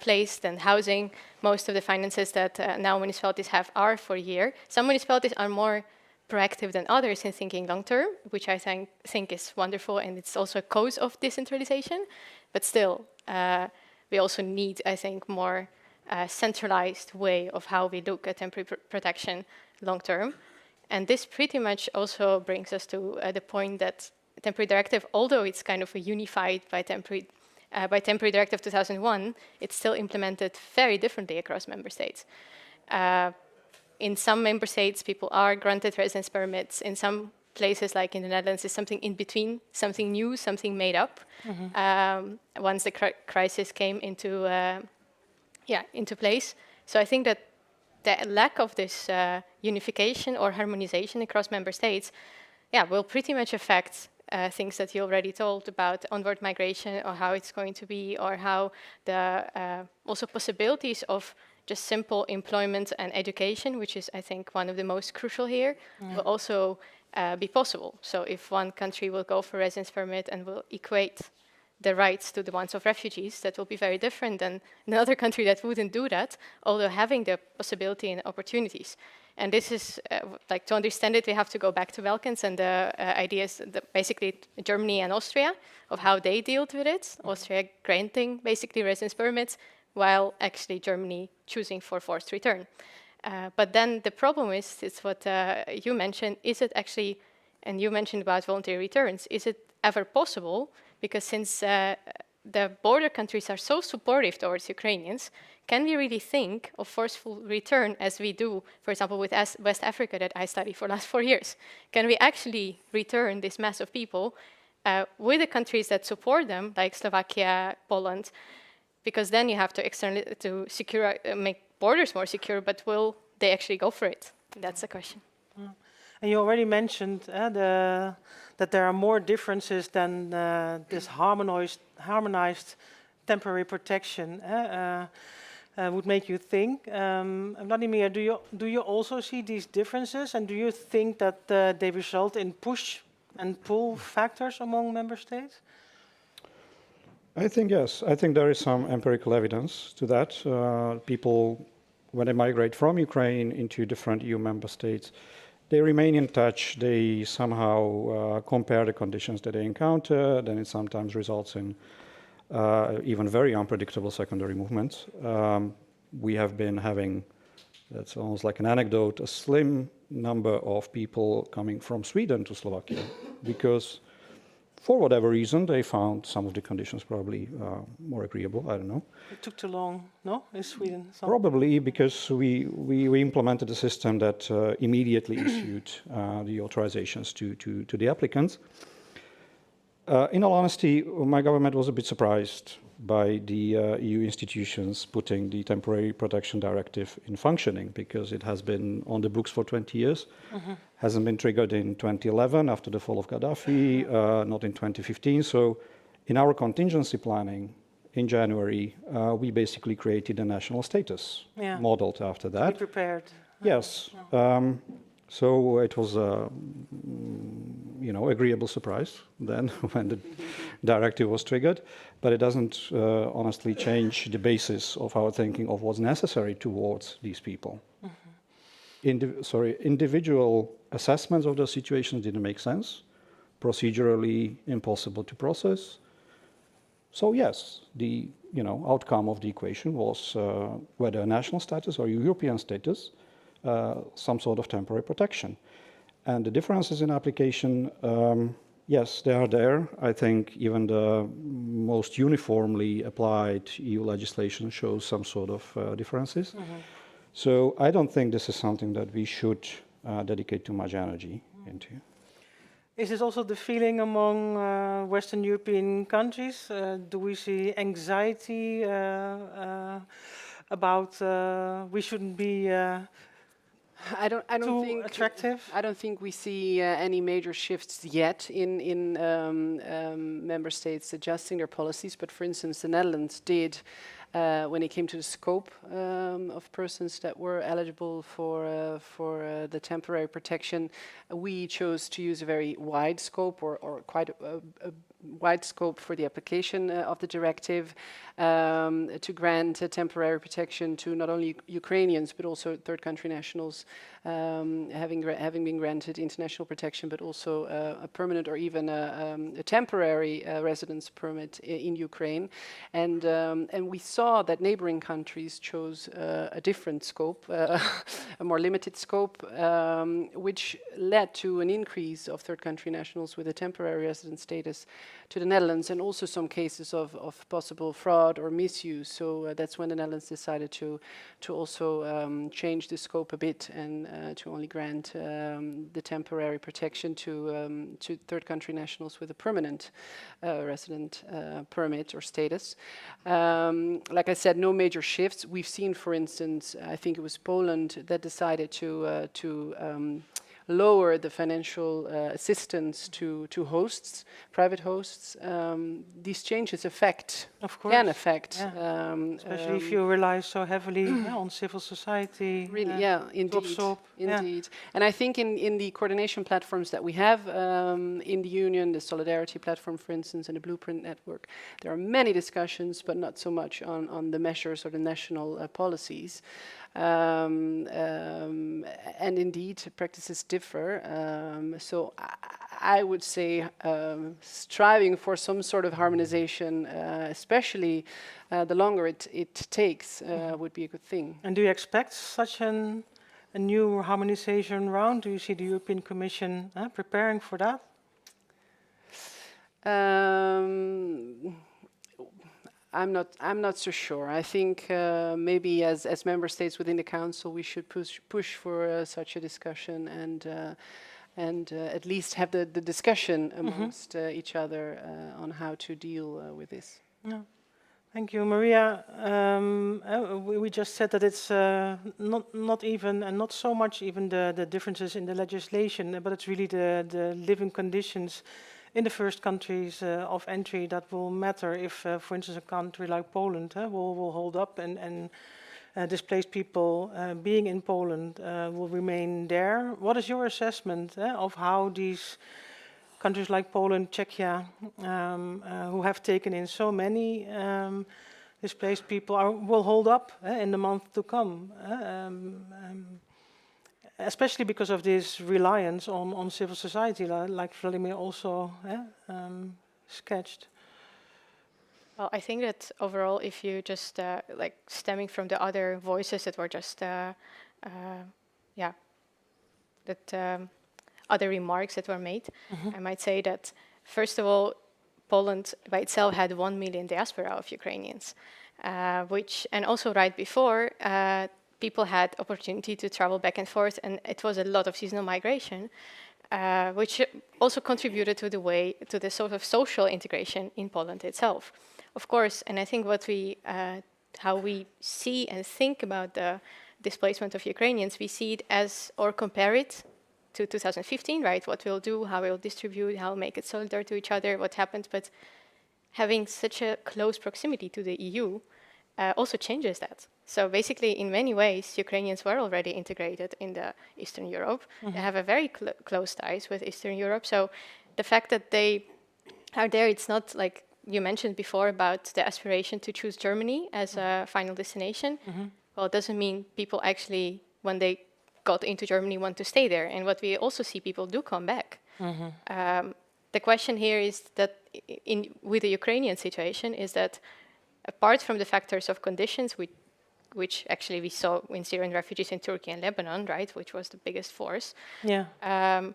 place, then housing. Most of the finances that now municipalities have are for a year. Some municipalities are more proactive than others in thinking long term, which I think is wonderful, and it's also a cause of decentralization. But still, we also need, I think, more centralized way of how we look at temporary protection long term. And this pretty much also brings us to the point that temporary directive, although it's kind of a unified by temporary directive 2001, it's still implemented very differently across member states. In some member states, people are granted residence permits. In some places, like in the Netherlands, it's something in between, something new, something made up. Once the crisis came into place. So I think that the lack of this unification or harmonization across member states, will pretty much affect things that you already told about onward migration, or how it's going to be, or how the also possibilities of just simple employment and education, which is, I think, one of the most crucial here, will also be possible. So if one country will go for residence permit and will equate the rights to the ones of refugees, that will be very different than another country that wouldn't do that, although having the possibility and opportunities. And this is, like, to understand it, we have to go back to Balkans and the ideas, basically Germany and Austria, of how they dealt with it. Austria granting basically residence permits, while actually Germany choosing for forced return. But then the problem is, it's what you mentioned, is it actually, and you mentioned about voluntary returns, is it ever possible? Because since the border countries are so supportive towards Ukrainians, can we really think of forceful return as we do, for example, with West Africa that I studied for the last 4 years? Can we actually return this mass of people with the countries that support them, like Slovakia, Poland? Because then you have to secure, make borders more secure, but will they actually go for it? That's the question. And you already mentioned that there are more differences than this harmonized temporary protection would make you think. Vladimir, do you also see these differences, and do you think that they result in push and pull factors among member states? I think yes. I think there is some empirical evidence to that. People, when they migrate from Ukraine into different EU member states, they remain in touch. They somehow compare the conditions that they encounter. Then it sometimes results in even very unpredictable secondary movements. We have been having, that's almost like an anecdote, a slim number of people coming from Sweden to Slovakia because for whatever reason, they found some of the conditions probably more agreeable. I don't know. It took too long, no, in Sweden? Probably because we implemented a system that immediately issued the authorizations to the applicants. In all honesty, my government was a bit surprised by the EU institutions putting the temporary protection directive in functioning, because it has been on the books for 20 years, hasn't been triggered in 2011 after the fall of Gaddafi, not in 2015. So in our contingency planning in January, we basically created a national status modeled after that. Be prepared. Yes. So it was a agreeable surprise then when the directive was triggered, but it doesn't honestly change the basis of our thinking of what's necessary towards these people. Individual assessments of those situations didn't make sense, procedurally impossible to process. So yes, the outcome of the equation was whether a national status or European status, some sort of temporary protection. And the differences in application, yes, they are there. I think even the most uniformly applied EU legislation shows some sort of differences. So I don't think this is something that we should dedicate too much energy into. Is this also the feeling among Western European countries? Do we see anxiety about we shouldn't be I don't think attractive? I don't think we see any major shifts yet in member states adjusting their policies. But for instance, the Netherlands did when it came to the scope of persons that were eligible for the temporary protection. We chose to use a very wide scope, or quite wide scope for the application of the directive, to grant temporary protection to not only Ukrainians but also third country nationals having been granted international protection, but also a permanent or even a temporary residence permit in Ukraine. And we saw that neighboring countries chose a different scope, a more limited scope, which led to an increase of third country nationals with a temporary residence status to the Netherlands, and also some cases of possible fraud or misuse. So that's when the Netherlands decided to also change the scope a bit and to only grant the temporary protection to third country nationals with a permanent resident permit or status. Like I said, no major shifts. We've seen, for instance, I think it was Poland that decided to lower the financial assistance to hosts, private hosts. These changes can affect. Yeah. Especially if you rely so heavily on civil society. Really, yeah, indeed. Indeed. And I think in the coordination platforms that we have in the Union, the Solidarity Platform, for instance, and the Blueprint Network, there are many discussions, but not so much on the measures or the national policies. And indeed, practices differ. So I would say striving for some sort of harmonization, especially the longer it takes, would be a good thing. And do you expect such a new harmonization round? Do you see the European Commission preparing for that? I'm not so sure. I think maybe as member states within the council, we should push for such a discussion and at least have the discussion amongst each other on how to deal with this. Yeah. Thank you, Maria. We just said that it's not even, and not so much even the differences in the legislation, but it's really the living conditions in the first countries of entry that will matter if, for instance, a country like Poland will hold up and displaced people being in Poland will remain there. What is your assessment of how these countries like Poland, Czechia, who have taken in so many displaced people, will hold up in the month to come? Especially because of this reliance on civil society, like Vladimir also sketched. Well, I think that overall, if you just like stemming from the other voices that were just, other remarks that were made, I might say that first of all, Poland by itself had 1 million diaspora of Ukrainians, and also right before, people had opportunity to travel back and forth, and it was a lot of seasonal migration, which also contributed to the sort of social integration in Poland itself. Of course, and I think how we see and think about the displacement of Ukrainians, we see it as, or compare it to 2015, right? What we'll do, how we'll distribute, how we'll make it solidar to each other, what happened, but having such a close proximity to the EU also changes that. So basically, in many ways, Ukrainians were already integrated in the Eastern Europe. They have a very close ties with Eastern Europe. So the fact that they are there, it's not like you mentioned before about the aspiration to choose Germany as a final destination. Well, it doesn't mean people actually, when they got into Germany, want to stay there. And what we also see, people do come back. The question here is that with the Ukrainian situation is that apart from the factors of conditions, which actually we saw in Syrian refugees in Turkey and Lebanon, right, which was the biggest force. There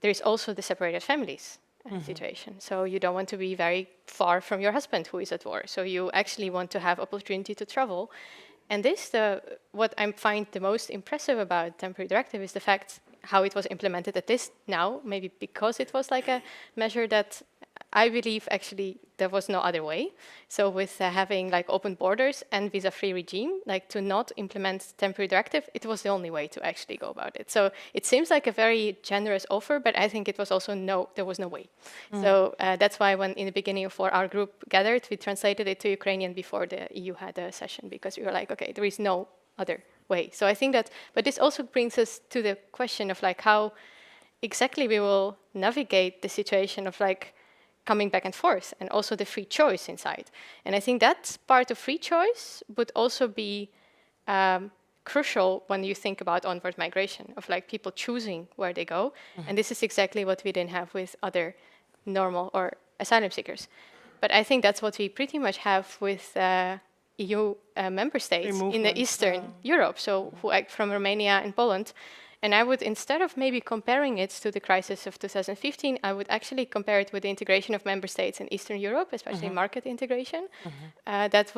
is also the separated families situation. So you don't want to be very far from your husband who is at war. So you actually want to have opportunity to travel. And this, what I find the most impressive about temporary directive is the fact how it was implemented at this now, maybe because it was like a measure that I believe actually there was no other way. So with having like open borders and visa-free regime, like to not implement temporary directive, it was the only way to actually go about it. So it seems like a very generous offer, but I think it was also there was no way. So that's why when in the beginning of our group gathered, we translated it to Ukrainian before the EU had a session, because we were like, okay, there is no other way. So I think that, but this also brings us to the question of like how exactly we will navigate the situation of like coming back and forth, and also the free choice inside. And I think that part of free choice would also be crucial when you think about onward migration, of like people choosing where they go. And this is exactly what we didn't have with other normal or asylum seekers. But I think that's what we pretty much have with EU member states in the Eastern Europe, so who act from Romania and Poland. And I would, instead of maybe comparing it to the crisis of 2015, I would actually compare it with the integration of member states in Eastern Europe, especially market integration. That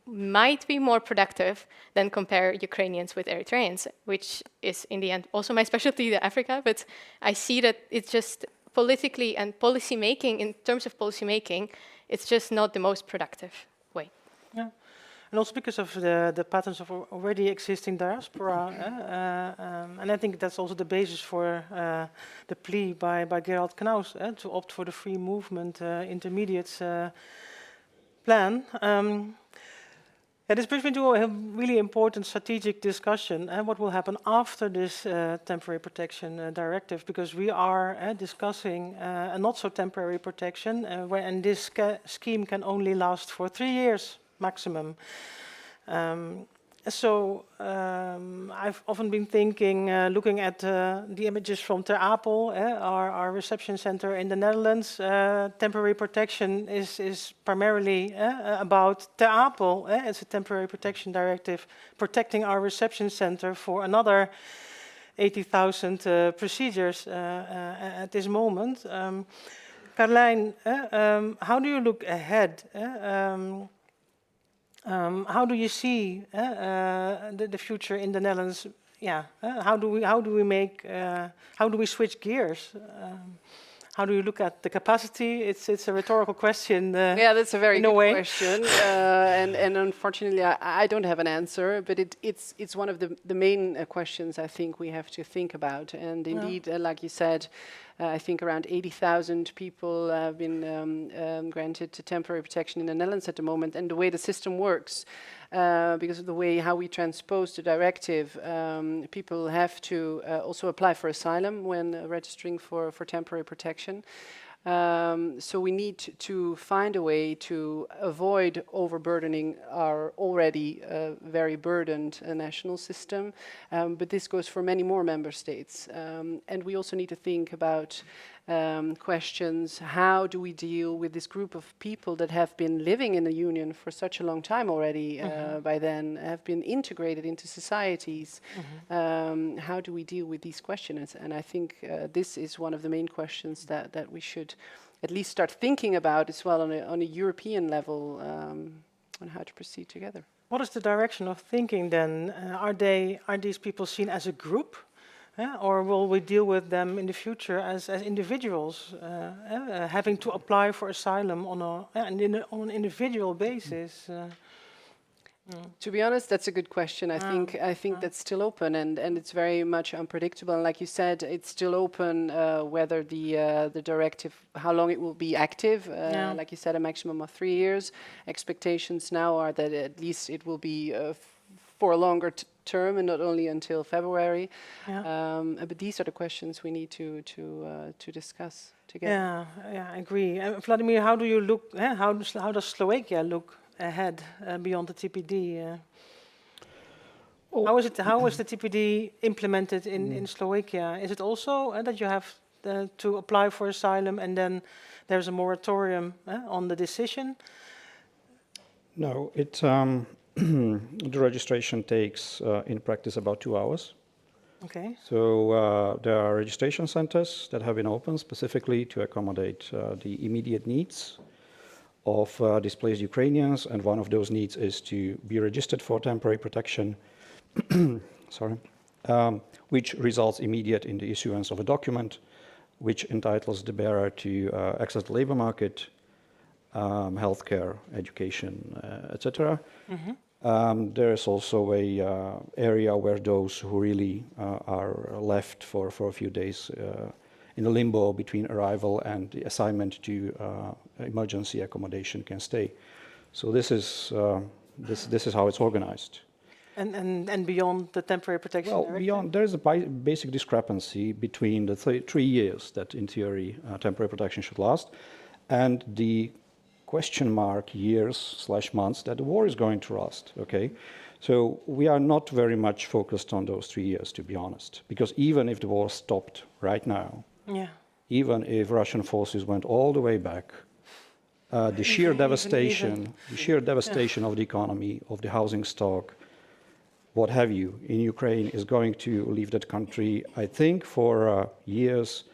might be more productive than compare Ukrainians with Eritreans, which is in the end also my specialty, the Africa. But I see that it's just politically and policy making, in terms of policy making, it's just not the most productive way. Yeah. And also because of the patterns of already existing diaspora. And I think that's also the basis for the plea by Gerald Knaus to opt for the free movement intermediates plan. This brings me to a really important strategic discussion and what will happen after this temporary protection directive, because we are discussing a not so temporary protection and this scheme can only last for 3 years maximum. I've often been thinking, looking at the images from Ter Apel, our reception center in the Netherlands. Temporary protection is primarily about Ter Apel. It's a temporary protection directive protecting our reception center for another 80,000 procedures at this moment. Carlijn, how do you look ahead? How do you see the future in the Netherlands? How do we switch gears? How do you look at the capacity? It's a rhetorical question. Yeah, that's a very good question, and unfortunately, I don't have an answer. But it's one of the main questions I think we have to think about. And indeed, like you said, I think around 80,000 people have been granted temporary protection in the Netherlands at the moment. And the way the system works, because of the way how we transpose the directive, people have to also apply for asylum when registering for temporary protection. So we need to find a way to avoid overburdening our already very burdened national system. But this goes for many more member states. And we also need to think about questions. How do we deal with this group of people that have been living in the Union for such a long time already, by then, have been integrated into societies? How do we deal with these questions? And I think this is one of the main questions that we should at least start thinking about as well on a European level, on how to proceed together. What is the direction of thinking then? Are these people seen as a group? Or will we deal with them in the future as individuals, having to apply for asylum on an individual basis? To be honest, that's a good question. I think that's still open, and it's very much unpredictable. And like you said, it's still open whether the directive, how long it will be active. Like you said, a maximum of 3 years. Expectations now are that at least it will be for a longer term and not only until February. But these are the questions we need to discuss together. I agree. Vladimir, how do you look? How does Slovakia look ahead beyond the TPD? How is the TPD implemented in Slovakia? Is it also that you have to apply for asylum and then there's a moratorium on the decision? No, the registration takes, in practice, about 2 hours. Okay. So there are registration centers that have been opened specifically to accommodate the immediate needs of displaced Ukrainians, and one of those needs is to be registered for temporary protection, which results immediate in the issuance of a document which entitles the bearer to access the labor market, healthcare, education, etc. There is also a area where those who really are left for a few days in a limbo between arrival and the assignment to emergency accommodation can stay. So this is how it's organized. And beyond the temporary protection? Well, beyond, there is a basic discrepancy between the 3 years that, in theory, temporary protection should last, and the question mark years/months that the war is going to last, okay? So we are not very much focused on those 3 years, to be honest, because even if the war stopped right now, even if Russian forces went all the way back, the sheer devastation of the economy, of the housing stock, what have you, in Ukraine is going to leave that country, I think, for years,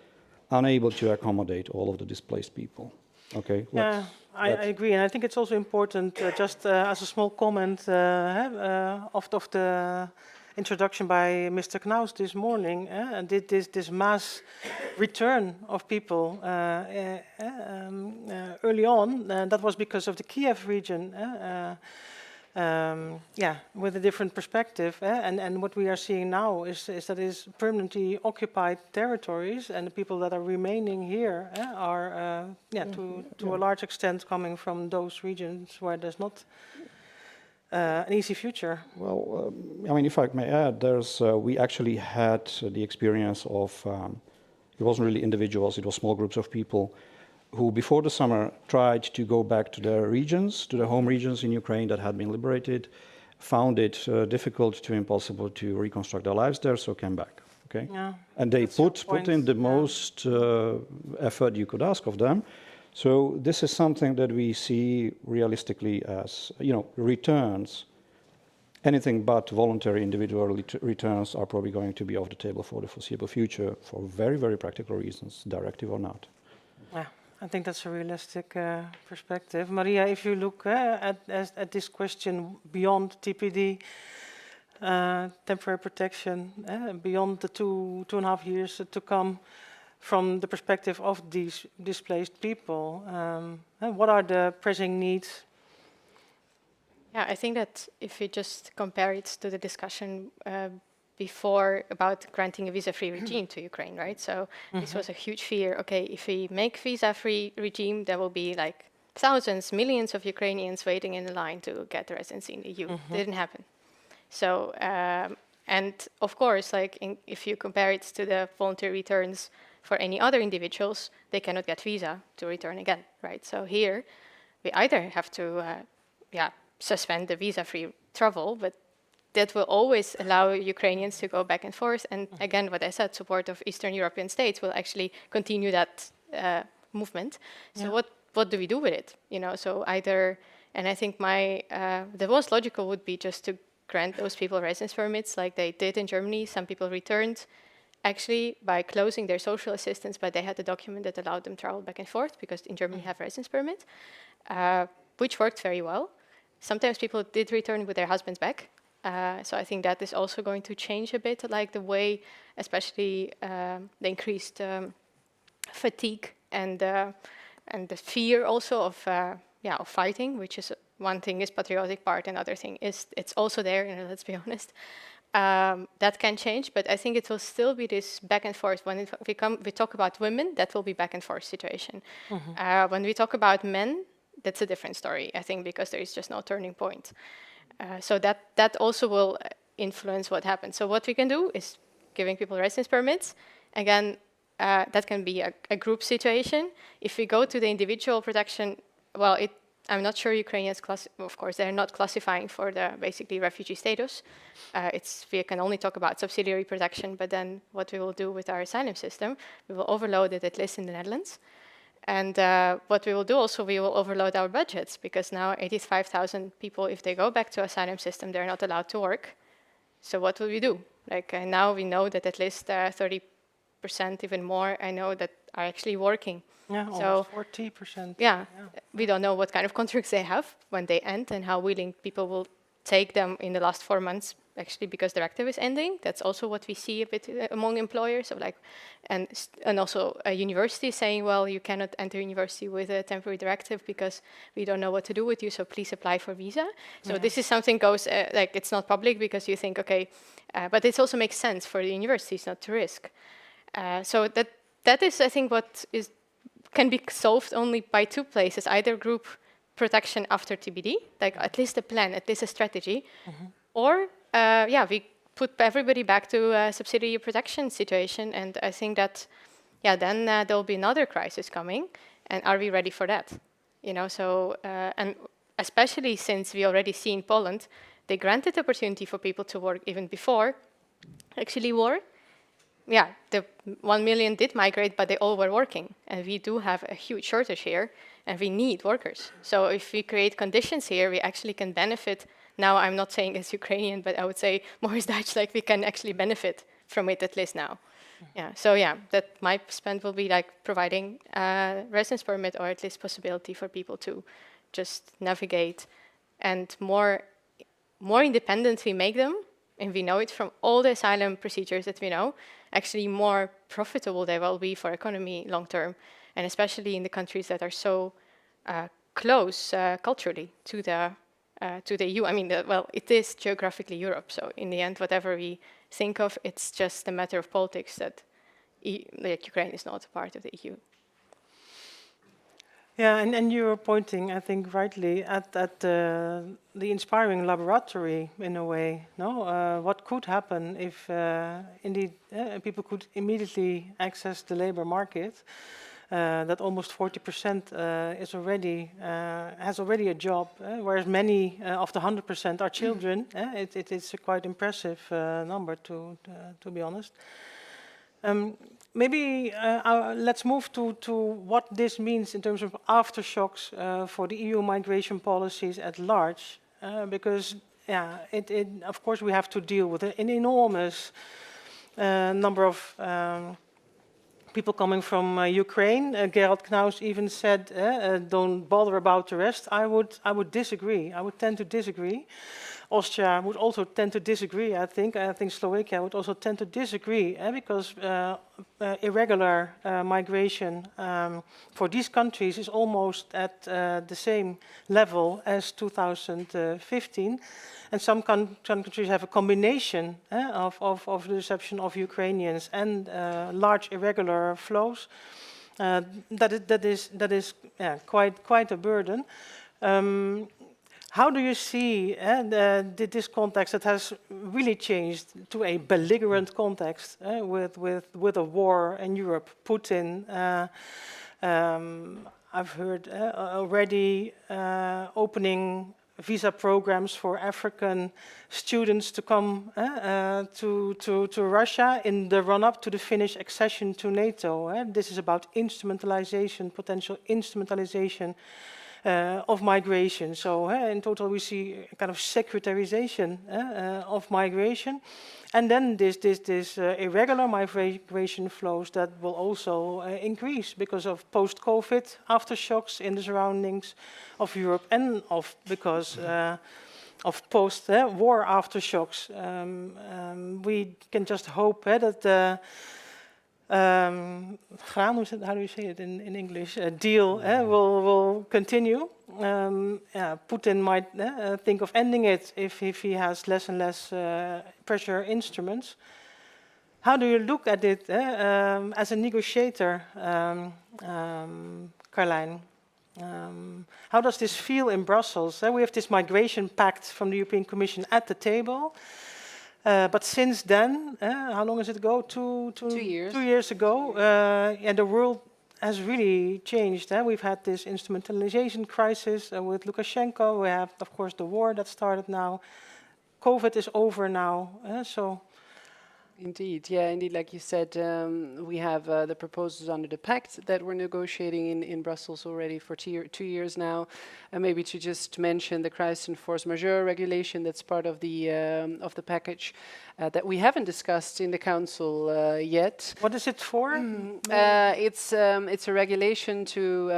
unable to accommodate all of the displaced people. Okay. Yeah, I agree, and I think it's also important, just as a small comment of the introduction by Mr. Knaus this morning, and this mass return of people early on, that was because of the Kiev region. With a different perspective, and what we are seeing now is that is permanently occupied territories, and the people that are remaining here are, to a large extent, coming from those regions where there's not an easy future. Well, I mean, if I may add, we actually had the experience of, it wasn't really individuals, it was small groups of people who before the summer tried to go back to their regions, to their home regions in Ukraine that had been liberated, found it difficult to impossible to reconstruct their lives there, so came back. Okay, and they put in the most effort you could ask of them. So this is something that we see realistically as, returns. Anything but voluntary individual returns are probably going to be off the table for the foreseeable future for very, very practical reasons, directive or not. Yeah. I think that's a realistic perspective. Maria, if you look at this question beyond TPD, temporary protection, beyond the 2.5 years to come, from the perspective of these displaced people, what are the pressing needs? Yeah, I think that if you just compare it to the discussion before about granting a visa-free regime to Ukraine, right? So this was a huge fear. Okay, if we make visa-free regime, there will be like thousands, millions of Ukrainians waiting in the line to get the residency in the EU. Didn't happen. So, and of course, if you compare it to the voluntary returns for any other individuals, they cannot get visa to return again, right? So here, we either have to, suspend the visa-free travel, but that will always allow Ukrainians to go back and forth. And again, what I said, support of Eastern European states will actually continue that movement. So what do we do with it? So either, and I think the most logical would be just to grant those people residence permits like they did in Germany. Some people returned actually by closing their social assistance, but they had a document that allowed them to travel back and forth because in Germany have residence permit, which worked very well. Sometimes people did return with their husbands back. So I think that is also going to change a bit, like the way, especially the increased fatigue and the fear also of fighting, which is one thing is patriotic part, and other thing is it's also there. Let's be honest, that can change, but I think it will still be this back and forth. When we talk about women, that will be back and forth situation. When we talk about men, that's a different story. I think because there is just no turning point. So that also will influence what happens. So what we can do is giving people residence permits. Again, that can be a group situation. If we go to the individual protection, well, I'm not sure Ukrainians, of course, they're not classifying for the basically refugee status. We can only talk about subsidiary protection, but then what we will do with our asylum system, we will overload it at least in the Netherlands. And what we will do also, we will overload our budgets because now 85,000 people, if they go back to asylum system, they're not allowed to work. So what will we do? Now we know that at least 30%, even more, I know that are actually working. Yeah, so almost 40%. Yeah, we don't know what kind of contracts they have when they end and how willing people will take them in the last 4 months, actually, because their active is ending. That's also what we see a bit among employers. So and also a university saying, well, you cannot enter university with a temporary directive because we don't know what to do with you, so please apply for visa. So this is something goes, it's not public because you think, okay, but it also makes sense for the universities not to risk. So that is, I think, what can be solved only by 2 places, either group protection after TBD, at least a plan, at least a strategy, or we put everybody back to a subsidiary protection situation. And I think that, then there will be another crisis coming. And are we ready for that? You know, so, and especially since we already see in Poland, they granted opportunity for people to work even before actually war. Yeah, the 1 million did migrate, but they all were working. And we do have a huge shortage here, and we need workers. So if we create conditions here, we actually can benefit. Now, I'm not saying as Ukrainian, but I would say more as Dutch, like we can actually benefit from it at least now. Yeah, so yeah, that my spend will be like providing a residence permit or at least possibility for people to just navigate, and more independent we make them, and we know it from all the asylum procedures that we know, actually more profitable they will be for economy long term, and especially in the countries that are so close culturally to the EU. I mean, well, it is geographically Europe, so in the end, whatever we think of, it's just a matter of politics that Ukraine is not a part of the EU. Yeah, and you're pointing, I think, rightly at the inspiring laboratory in a way. No, what could happen if indeed people could immediately access the labor market? That almost 40% is already has already a job, whereas many of the 100% are children. It is a quite impressive number, to be honest. Maybe let's move to what this means in terms of aftershocks for the EU migration policies at large, because yeah, of course we have to deal with an enormous number of people coming from Ukraine. Gerald Knaus even said, "Don't bother about the rest." I would disagree. I would tend to disagree. Austria would also tend to disagree, I think. I think Slovakia would also tend to disagree, because irregular migration for these countries is almost at the same level as 2015. And some countries have a combination of the reception of Ukrainians and large irregular flows. That is quite a burden. How do you see this context that has really changed to a belligerent context with a war in Europe? Putin, I've heard already opening visa programs for African students to come to Russia in the run-up to the Finnish accession to NATO. This is about instrumentalization, potential instrumentalization of migration. So in total we see a kind of securitarization of migration. And then this irregular migration flows that will also increase because of post-COVID aftershocks in the surroundings of Europe, and because of post-war aftershocks. We can just hope that how do you say it in English? A deal will continue. Putin might think of ending it if he has less and less pressure instruments. How do you look at it as a negotiator, Carlijn? How does this feel in Brussels? We have this migration pact from the European Commission at the table. But since then, how long does it go? 2 years. 2 years ago, the world has really changed. We've had this instrumentalization crisis with Lukashenko. We have, of course, the war that started now. COVID is over now. Indeed, like you said, we have the proposals under the pact that we're negotiating in Brussels already for 2 years now. And maybe to just mention the crisis and force majeure regulation that's part of the package that we haven't discussed in the Council yet. What is it for? It's a regulation to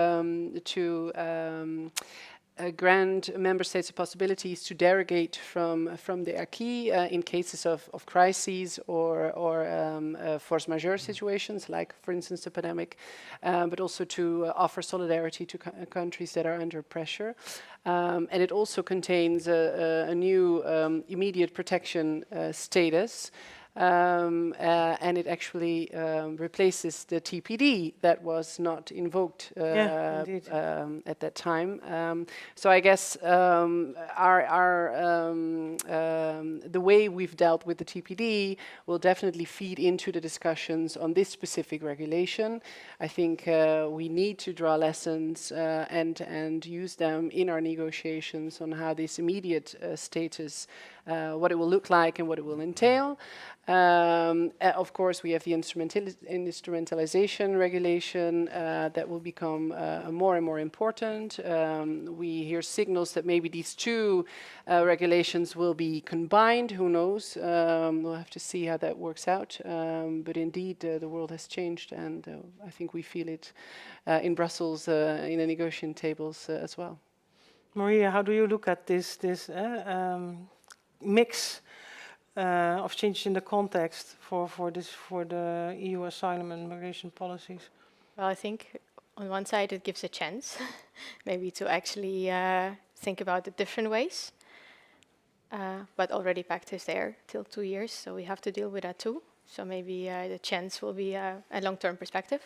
grant member states the possibilities to derogate from the acquis in cases of crises or force majeure situations, like, for instance, the pandemic, but also to offer solidarity to countries that are under pressure. And it also contains a new immediate protection status and it actually replaces the TPD that was not invoked at that time. So I guess the way we've dealt with the TPD will definitely feed into the discussions on this specific regulation. I think we need to draw lessons and use them in our negotiations on how this immediate status, what it will look like and what it will entail. Of course, we have the instrumentalization regulation that will become more and more important. We hear signals that maybe these two regulations will be combined. Who knows? We'll have to see how that works out. But indeed, the world has changed, and I think we feel it in Brussels in the negotiation tables as well. Maria, how do you look at this mix of changes in the context for the EU asylum and migration policies? Well, I think on one side it gives a chance, maybe to actually think about it different ways. But already pact is there till 2 years, so we have to deal with that too. So maybe the chance will be a long-term perspective.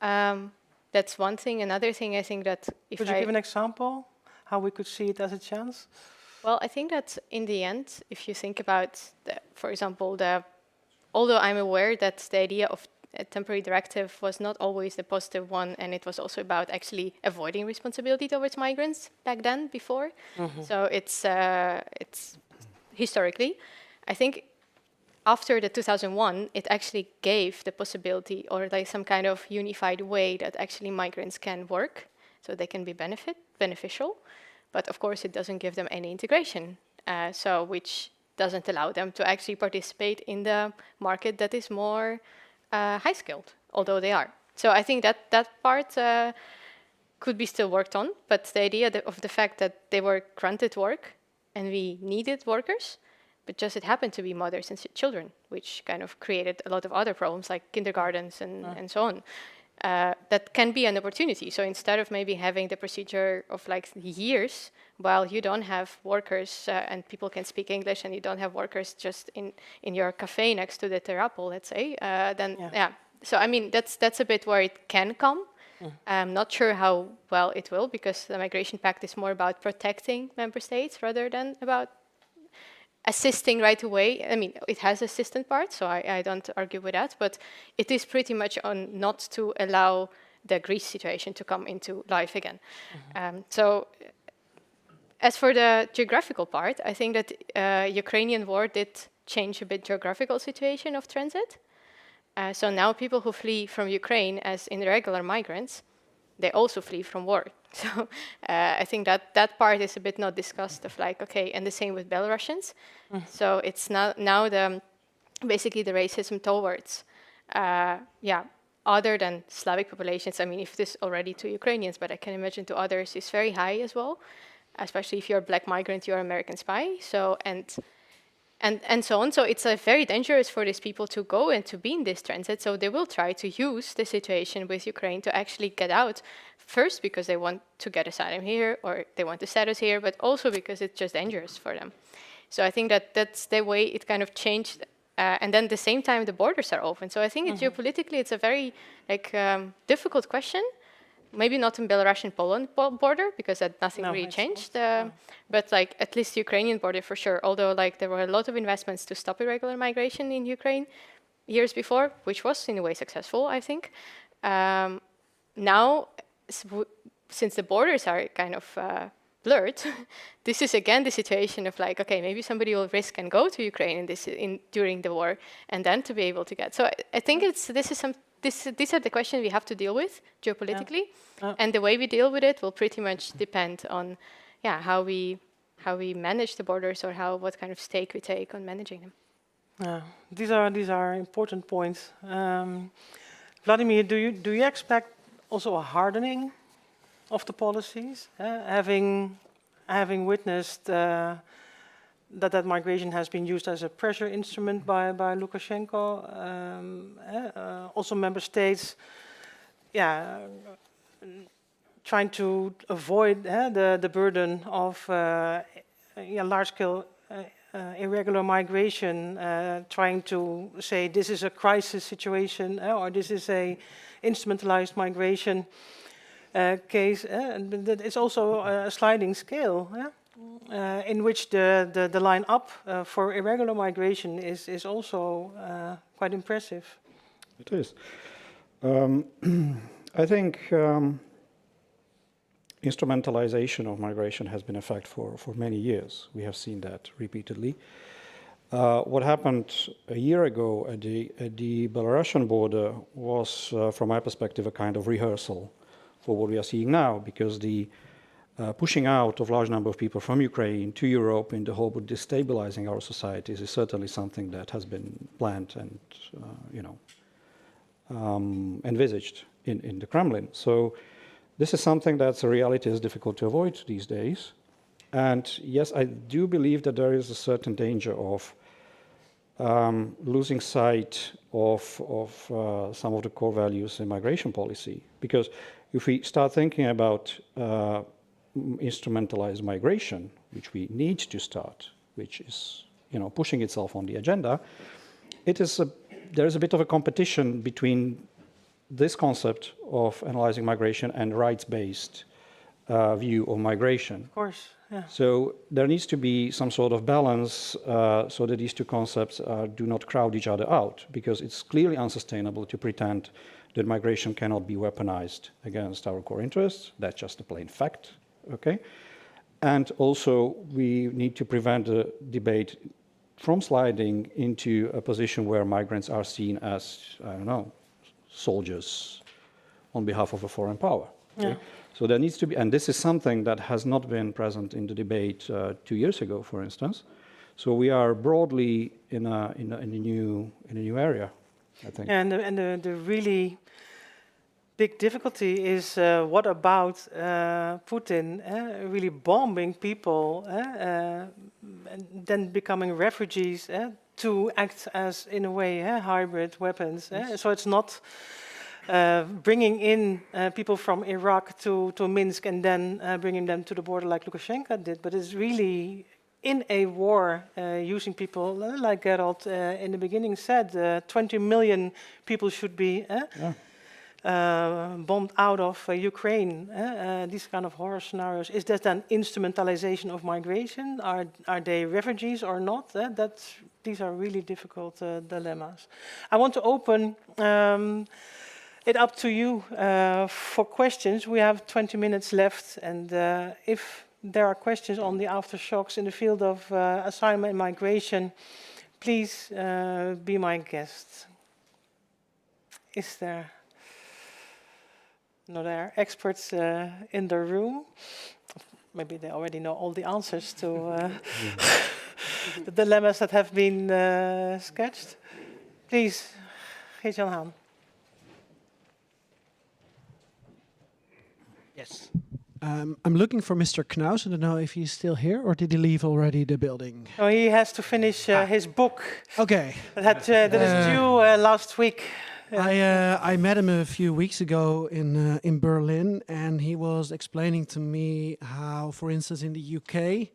That's one thing. Another thing, I think that if Could you give an example how we could see it as a chance? Well, I think that in the end, if you think about, for example, although I'm aware that the idea of a temporary directive was not always the positive one, and it was also about actually avoiding responsibility towards migrants back then, before. So it's historically, I think after the 2001, it actually gave the possibility or like some kind of unified way that actually migrants can work, so they can be beneficial. But of course, it doesn't give them any integration, which doesn't allow them to actually participate in the market that is more high-skilled, although they are. So I think that part could be still worked on, but the idea of the fact that they were granted work and we needed workers, but just it happened to be mothers and children, which kind of created a lot of other problems like kindergartens and so on. That can be an opportunity. So instead of maybe having the procedure of like years, while you don't have workers and people can speak English and you don't have workers just in your cafe next to the terapel, let's say, then yeah. So I mean, that's a bit where it can come. I'm not sure how well it will, because the Migration Pact is more about protecting member states rather than about assisting right away. I mean, it has assistant parts, so I don't argue with that, but it is pretty much on not to allow the Greece situation to come into life again. So as for the geographical part, I think that Ukrainian war did change a bit geographical situation of transit. So now people who flee from Ukraine as irregular migrants, they also flee from war. So I think that part is a bit not discussed of like, okay, and the same with Belarusians. So it's now basically the racism towards, other than Slavic populations. I mean, if this already to Ukrainians, but I can imagine to others is very high as well, especially if you're a black migrant, you're an American spy. So, and so on. So it's very dangerous for these people to go and to be in this transit. So they will try to use the situation with Ukraine to actually get out, first because they want to get asylum here or they want the status here, but also because it's just dangerous for them. So I think that's the way it kind of changed. And then at the same time, the borders are open. So I think geopolitically, it's a very difficult question. Maybe not in Belarusian-Poland border, because nothing really changed. But like at least the Ukrainian border for sure. Although like there were a lot of investments to stop irregular migration in Ukraine years before, which was in a way successful, I think. Now, since the borders are kind of blurred, this is again the situation of like, okay, maybe somebody will risk and go to Ukraine during the war, and then to be able to get. So I think these are the questions we have to deal with geopolitically, and the way we deal with it will pretty much depend on, how we manage the borders or what kind of stake we take on managing them. These are important points. Vladimir, do you expect also a hardening of the policies, having witnessed that migration has been used as a pressure instrument by Lukashenko, also member states, trying to avoid the burden of large-scale irregular migration, trying to say this is a crisis situation or this is a instrumentalized migration case. And it's also a sliding scale in which the line up for irregular migration is also quite impressive. It is. I think instrumentalization of migration has been a fact for many years. We have seen that repeatedly. What happened a year ago at the Belarusian border was, from my perspective, a kind of rehearsal for what we are seeing now, because the pushing out of large number of people from Ukraine to Europe in the hope of destabilizing our societies is certainly something that has been planned and, envisaged in the Kremlin. So this is something that's a reality is difficult to avoid these days. And yes, I do believe that there is a certain danger of losing sight of some of the core values in migration policy. Because if we start thinking about instrumentalized migration, which we need to start, which is pushing itself on the agenda, there is a bit of a competition between this concept of analyzing migration and rights-based view of migration. Of course, yeah. So there needs to be some sort of balance so that these two concepts do not crowd each other out, because it's clearly unsustainable to pretend that migration cannot be weaponized against our core interests. That's just a plain fact, okay? And also, we need to prevent the debate from sliding into a position where migrants are seen as, I don't know, soldiers on behalf of a foreign power. Okay? Yeah. So there needs to be, and this is something that has not been present in the debate 2 years ago, for instance. So we are broadly in a new area, I think. And the really big difficulty is what about Putin really bombing people and then becoming refugees to act as, in a way, hybrid weapons. Yes. So it's not bringing in people from Iraq to Minsk and then bringing them to the border like Lukashenko did, but it's really in a war using people, like Gerald in the beginning said, 20 million people should be bombed out of Ukraine. These kind of horror scenarios. Is that an instrumentalization of migration? Are they refugees or not? These are really difficult dilemmas. I want to open it up to you for questions. We have 20 minutes left, and if there are questions on the aftershocks in the field of asylum and migration, please be my guest. Is there? No, there are experts in the room. Maybe they already know all the answers to the dilemmas that have been sketched. Please, Geert-Jan Haan. Yes. I'm looking for Mr. Knaus. I don't know if he's still here or did he leave already the building? Oh, he has to finish his book. Okay. That is due last week. I met him a few weeks ago in Berlin, and he was explaining to me how, for instance, in the UK,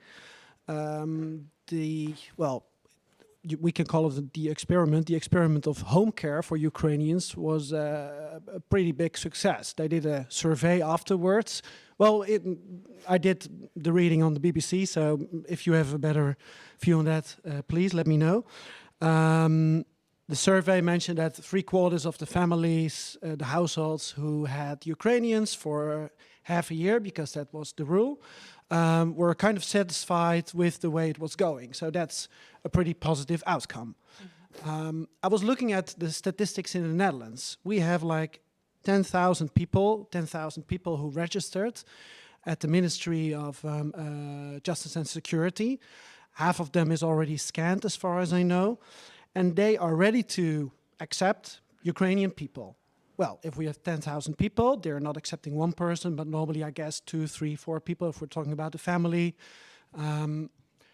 we can call it the experiment of home care for Ukrainians was a pretty big success. They did a survey afterwards. Well, I did the reading on the BBC, so if you have a better view on that, please let me know. The survey mentioned that 3/4 of the families, the households who had Ukrainians for half a year, because that was the rule, were kind of satisfied with the way it was going. So that's a pretty positive outcome. Mm-hmm. I was looking at the statistics in the Netherlands. We have like 10,000 people who registered at the Ministry of Justice and Security. Half of them is already scanned, as far as I know. And they are ready to accept Ukrainian people. Well, if we have 10,000 people, they're not accepting one person, but normally, I guess, 2, 3, 4 people, if we're talking about the family.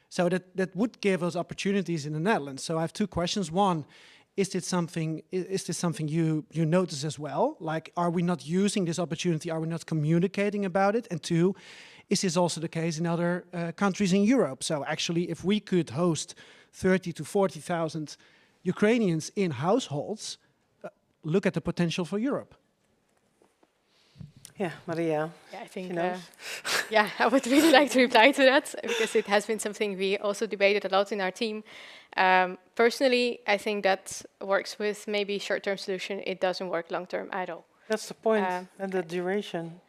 So that would give us opportunities in the Netherlands. So I have two questions. One, Is this something you notice as well? Like, are we not using this opportunity? Are we not communicating about it? And two, is this also the case in other countries in Europe? So actually, if we could host 30 to 40,000 Ukrainians in households, look at the potential for Europe. Yeah, Maria. Yeah, I think. She knows. Yeah, I would really like to reply to that because it has been something we also debated a lot in our team. Personally, I think that works with maybe short-term solution. It doesn't work long-term at all. That's the point, and the duration.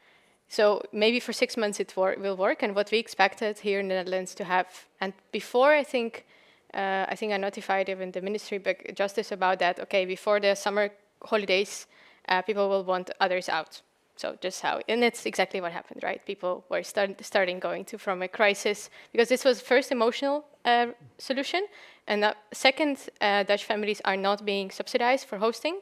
So maybe for 6 months it will work, and what we expected here in the Netherlands to have, and before I think I notified even the Ministry of Justice about that. Okay, before the summer holidays, people will want others out. So just how, and that's exactly what happened, right? People were starting going to from a crisis, because this was first emotional solution, and second, Dutch families are not being subsidized for hosting,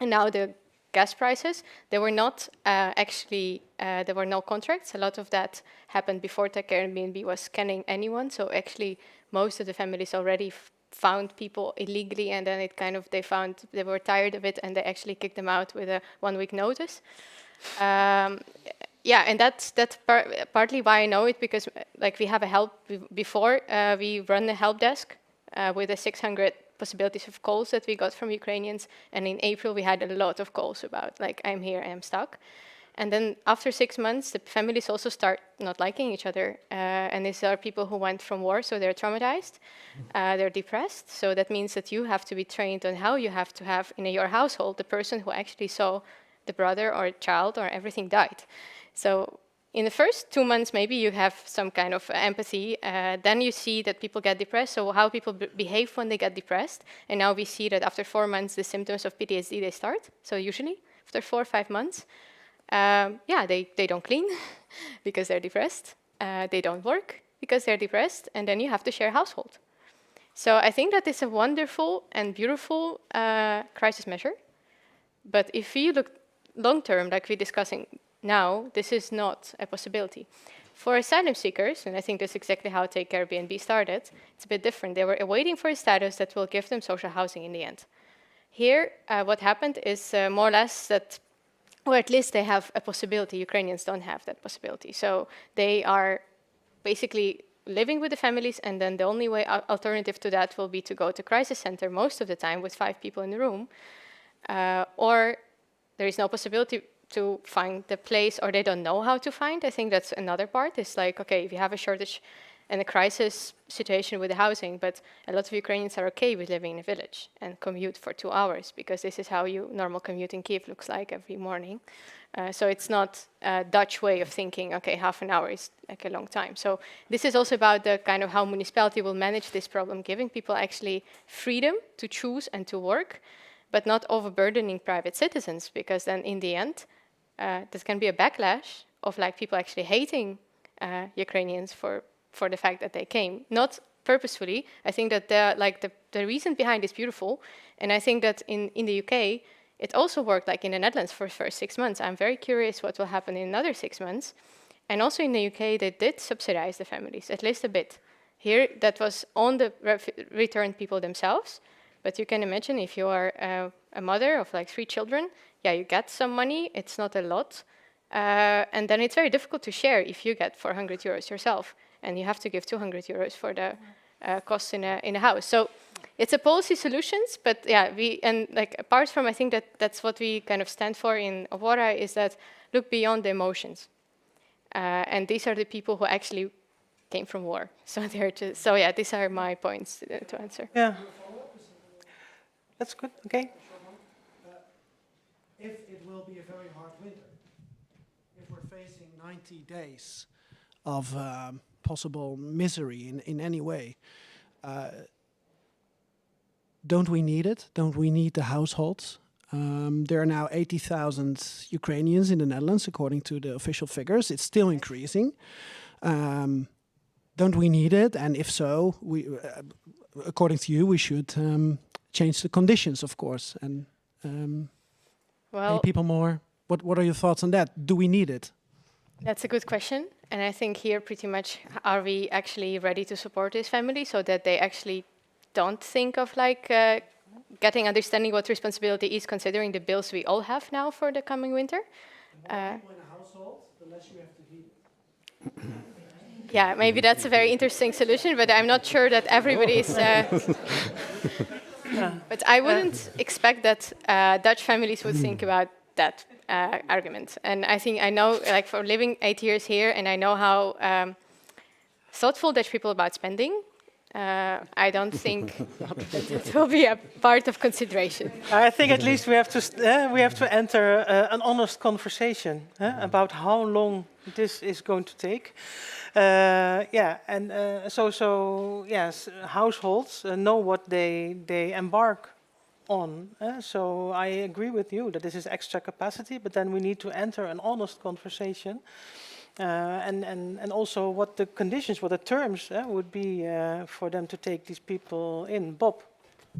and now the gas prices, there were not there were no contracts. A lot of that happened before Tech Airbnb was scanning anyone, so actually most of the families already found people illegally, and then they were tired of it, and they actually kicked them out with a 1 week notice. Yeah, and that's partly why I know it, because like we have a help before we run a help desk with the 600 possibilities of calls that we got from Ukrainians, and in April we had a lot of calls about like, I'm here, I'm stuck. And then after 6 months, the families also start not liking each other. And these are people who went from war, so they're traumatized, they're depressed. So that means that you have to be trained on how you have to have in your household the person who actually saw the brother or child or everything died. So in the first 2 months, maybe you have some kind of empathy. Then you see that people get depressed, so how people behave when they get depressed. And now we see that after 4 months, the symptoms of PTSD, they start. So usually after 4 or 5 months, yeah, they don't clean because they're depressed. They don't work because they're depressed. And then you have to share a household. So I think that is a wonderful and beautiful crisis measure. But if you look long term, like we're discussing now, this is not a possibility. For asylum seekers, and I think that's exactly how Take Airbnb started, it's a bit different. They were waiting for a status that will give them social housing in the end. Here, what happened is more or less that, or at least they have a possibility. Ukrainians don't have that possibility. So they are basically living with the families, and then the only way alternative to that will be to go to crisis center most of the time with 5 people in the room, or there is no possibility to find the place, or they don't know how to find. I think that's another part. It's like, okay, if you have a shortage and a crisis situation with the housing, but a lot of Ukrainians are okay with living in a village and commute for 2 hours, because this is how normal commute in Kiev looks like every morning. So it's not a Dutch way of thinking, okay, half an hour is like a long time. So this is also about the kind of how municipality will manage this problem, giving people actually freedom to choose and to work, but not overburdening private citizens, because then in the end, this can be a backlash of like people actually hating Ukrainians for the fact that they came, not purposefully. I think that the reason behind is beautiful, and I think that in the UK, it also worked like in the Netherlands for the first 6 months. I'm very curious what will happen in another 6 months. And also in the UK, they did subsidize the families, at least a bit. Here, that was on the returned people themselves. But you can imagine if you are a mother of like 3 children, yeah, you get some money, it's not a lot. And then it's very difficult to share if you get 400 euros yourself, and you have to give 200 euros for the costs in a house. So it's a policy solutions, but yeah, apart from, I think that's what we kind of stand for in Awara, is that look beyond the emotions. And these are the people who actually came from war. So yeah, these are my points to answer. Yeah. That's good, okay. If it will be a very hard winter, if we're facing 90 days of possible misery in any way, don't we need it? Don't we need the households? There are now 80,000 Ukrainians in the Netherlands, according to the official figures. It's still increasing. Don't we need it? And if so, according to you, we should change the conditions, of course, and pay people more. What are your thoughts on that? Do we need it? That's a good question. And I think here pretty much, are we actually ready to support this family so that they actually don't think of like getting understanding what responsibility is, considering the bills we all have now for the coming winter. Yeah, maybe that's a very interesting solution, but I'm not sure that everybody is. But I wouldn't expect that Dutch families would think about that argument. And I think I know, like, for living 8 years here, and I know how thoughtful Dutch people about spending. I don't think that it will be a part of consideration. I think at least we have to enter an honest conversation about how long this is going to take. So yes, households know what they embark on. So I agree with you that this is extra capacity, but then we need to enter an honest conversation. And also what the conditions, what the terms would be for them to take these people in. Bob?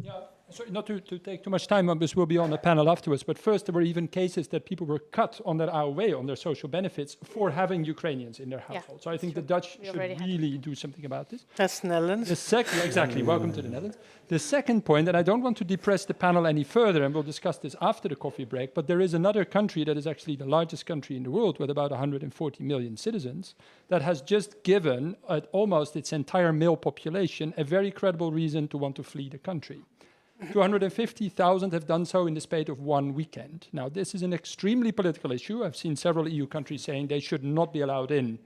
Yeah, sorry, not to take too much time on this, we'll be on the panel afterwards, but first there were even cases that people were cut on their AOW, on their social benefits, for having Ukrainians in their household. Yeah, so I think the Dutch should really do something about this. That's Netherlands. Exactly, welcome to the Netherlands. The second point, and I don't want to depress the panel any further, and we'll discuss this after the coffee break, but there is another country that is actually the largest country in the world with about 140 million citizens that has just given almost its entire male population a very credible reason to want to flee the country. 250,000 have done so in the space of one weekend. Now, this is an extremely political issue. I've seen several EU countries saying they should not be allowed in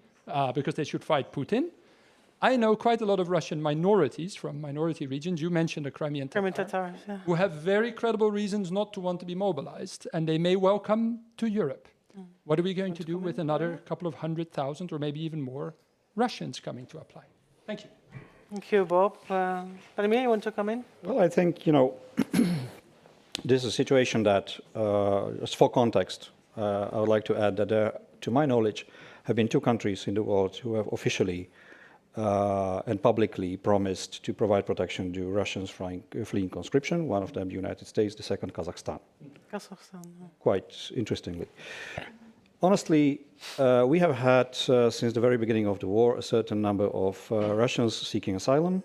because they should fight Putin. I know quite a lot of Russian minorities from minority regions. You mentioned the Crimean Tatars, who have very credible reasons not to want to be mobilized, and they may well come to Europe. What are we going to do with another couple of 100,000 or maybe even more Russians coming to apply? Thank you. Thank you, Bob. Vladimir, you want to come in? Well, I think, this is a situation that, just for context, I would like to add that there, to my knowledge, have been 2 countries in the world who have officially and publicly promised to provide protection to Russians fleeing conscription. One of them, the United States, the second, Kazakhstan. Quite interestingly. Honestly, we have had, since the very beginning of the war, a certain number of Russians seeking asylum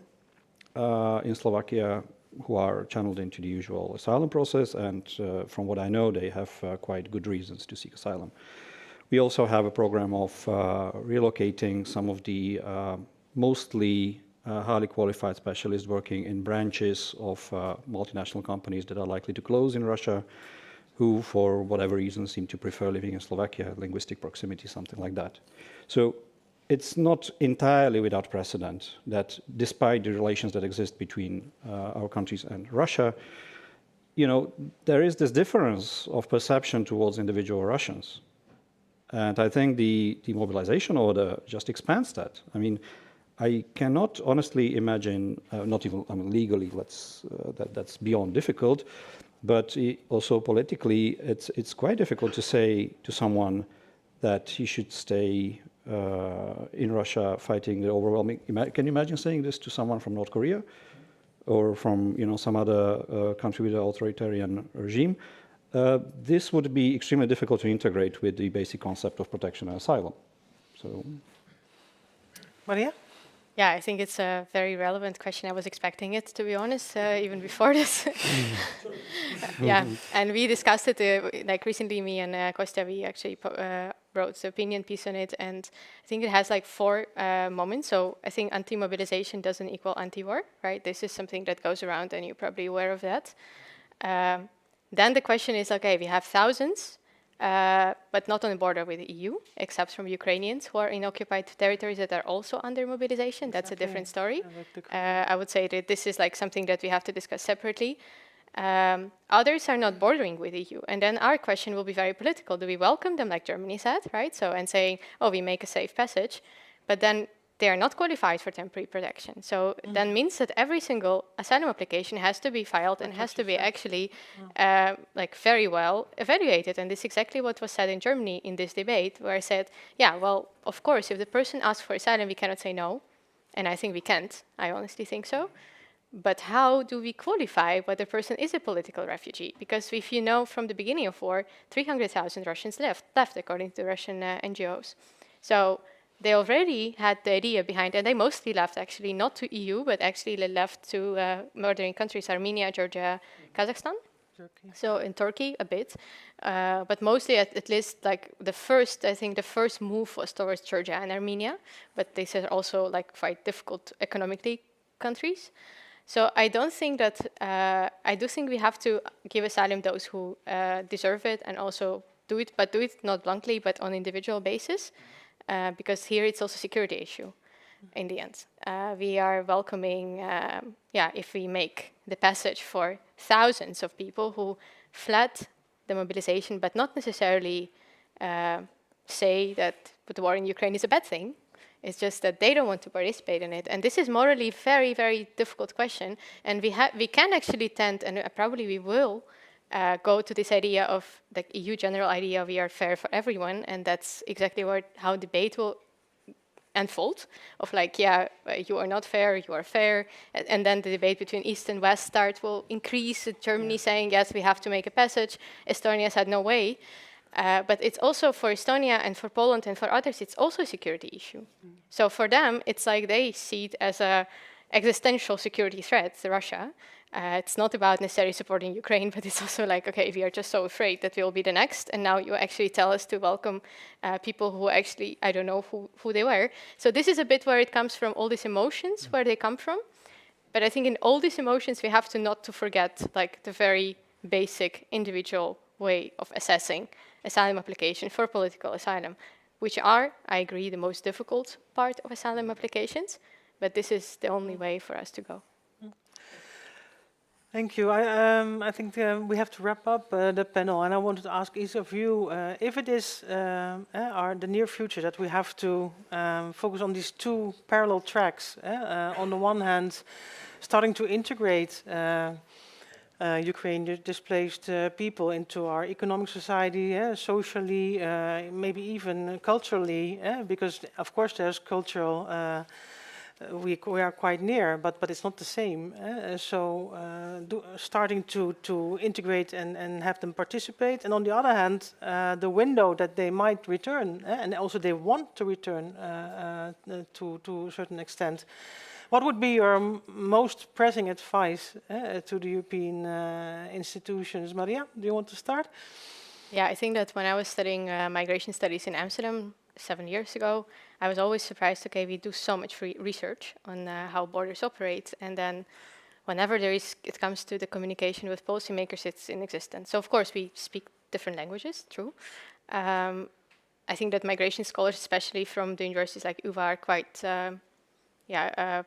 in Slovakia who are channeled into the usual asylum process, and from what I know, they have quite good reasons to seek asylum. We also have a program of relocating some of the mostly highly qualified specialists working in branches of multinational companies that are likely to close in Russia, who, for whatever reason, seem to prefer living in Slovakia, linguistic proximity, something like that. So it's not entirely without precedent that despite the relations that exist between our countries and Russia, there is this difference of perception towards individual Russians. And I think the demobilization order just expands that. I mean, I cannot honestly imagine, not even legally, that's beyond difficult, but also politically, it's quite difficult to say to someone that he should stay in Russia fighting the overwhelming. Can you imagine saying this to someone from North Korea or from some other country with an authoritarian regime? This would be extremely difficult to integrate with the basic concept of protection and asylum. So, Maria? Yeah, I think it's a very relevant question. I was expecting it, to be honest, even before this. Yeah, and we discussed it, like recently, me and Kostya, we actually wrote the opinion piece on it, and I think it has like 4 moments. So I think anti-mobilization doesn't equal anti-war, right? This is something that goes around, and you're probably aware of that. Then the question is, okay, we have thousands, but not on the border with the EU, except from Ukrainians who are in occupied territories that are also under mobilization. That's a different story. I would say that this is like something that we have to discuss separately. Others are not bordering with the EU. And then our question will be very political. Do we welcome them, like Germany said, right? So, and saying, oh, we make a safe passage, but then they are not qualified for temporary protection. So that means that every single asylum application has to be filed and has to be actually like very well evaluated. And this is exactly what was said in Germany in this debate, where I said, yeah, well, of course, if the person asks for asylum, we cannot say no. And I think we can't. I honestly think so. But how do we qualify whether the person is a political refugee? Because if you know from the beginning of war, 300,000 Russians left according to Russian NGOs. So they already had the idea behind, and they mostly left actually not to EU, but actually they left to bordering countries, Armenia, Georgia, Kazakhstan. Turkey. So in Turkey a bit, but mostly at least like I think the first move was towards Georgia and Armenia, but these are also like quite difficult economically countries. So I don't think that, I do think we have to give asylum those who deserve it and also do it, but do it not bluntly, but on individual basis, because here it's also a security issue in the end. We are welcoming, if we make the passage for thousands of people who fled the mobilization, but not necessarily say that the war in Ukraine is a bad thing. It's just that they don't want to participate in it. And this is morally very, very difficult question. And we can actually tend, and probably we will, go to this idea of the EU general idea we are fair for everyone. And that's exactly how debate will unfold, of like, you are not fair, you are fair. And then the debate between East and West will increase. Germany saying, yes, we have to make a passage. Estonia said, no way. But it's also for Estonia and for Poland and for others, it's also a security issue. So for them, it's like they see it as an existential security threat, Russia. It's not about necessarily supporting Ukraine, but it's also like, okay, we are just so afraid that we'll be the next, and now you actually tell us to welcome people who actually, I don't know who they were. So this is a bit where it comes from, all these emotions, where they come from. But I think in all these emotions, we have to not to forget like the very basic individual way of assessing asylum application for political asylum, which are, I agree, the most difficult part of asylum applications, but this is the only way for us to go. Thank you. I think we have to wrap up the panel, and I wanted to ask each of you if it is the near future that we have to focus on these two parallel tracks. On the one hand, starting to integrate Ukrainian displaced people into our economic society, socially, maybe even culturally, because of course there's cultural, we are quite near, but it's not the same. Starting to integrate and have them participate, and on the other hand, the window that they might return, and also they want to return to a certain extent. What would be your most pressing advice to the European institutions? Maria, do you want to start? Yeah, I think that when I was studying migration studies in Amsterdam 7 years ago, I was always surprised, okay, we do so much research on how borders operate, and then whenever it comes to the communication with policymakers, it's inexistent. So of course we speak different languages, true. I think that migration scholars, especially from the universities like UvA, are quite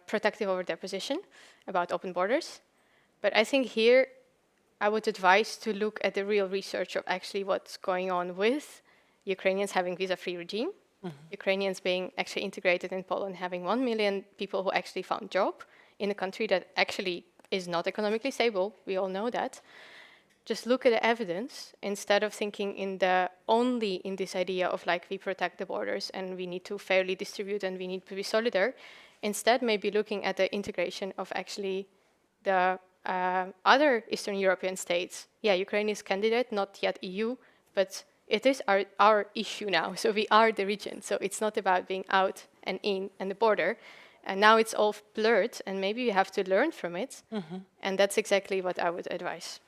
protective over their position about open borders. But I think here I would advise to look at the real research of actually what's going on with Ukrainians having visa-free regime, Ukrainians being actually integrated in Poland, having 1 million people who actually found job in a country that actually is not economically stable. We all know that. Just look at the evidence instead of thinking only in this idea of like we protect the borders and we need to fairly distribute and we need to be solidar. Instead, maybe looking at the integration of actually the other Eastern European states. Yeah, Ukraine is candidate, not yet EU, but it is our issue now. So we are the region. So it's not about being out and in and the border. And now it's all blurred, and maybe you have to learn from it. And that's exactly what I would advise.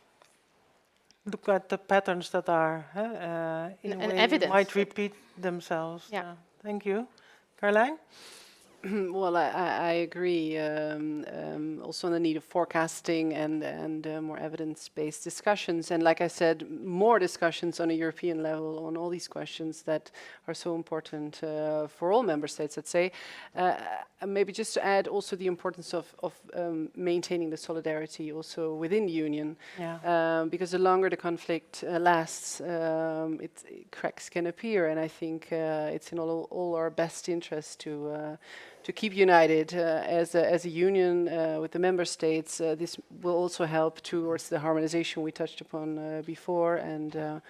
Look at the patterns that are in a way evidence might repeat themselves. Yeah. Thank you. Caroline? Well, I agree. Also on the need of forecasting and more evidence-based discussions. And like I said, more discussions on a European level on all these questions that are so important for all member states, I'd say. Maybe just to add also the importance of maintaining the solidarity also within the Union. Yeah. Because the longer the conflict lasts, cracks can appear. And I think it's in all our best interest to keep united as a union with the member states. This will also help towards the harmonization we touched upon before. And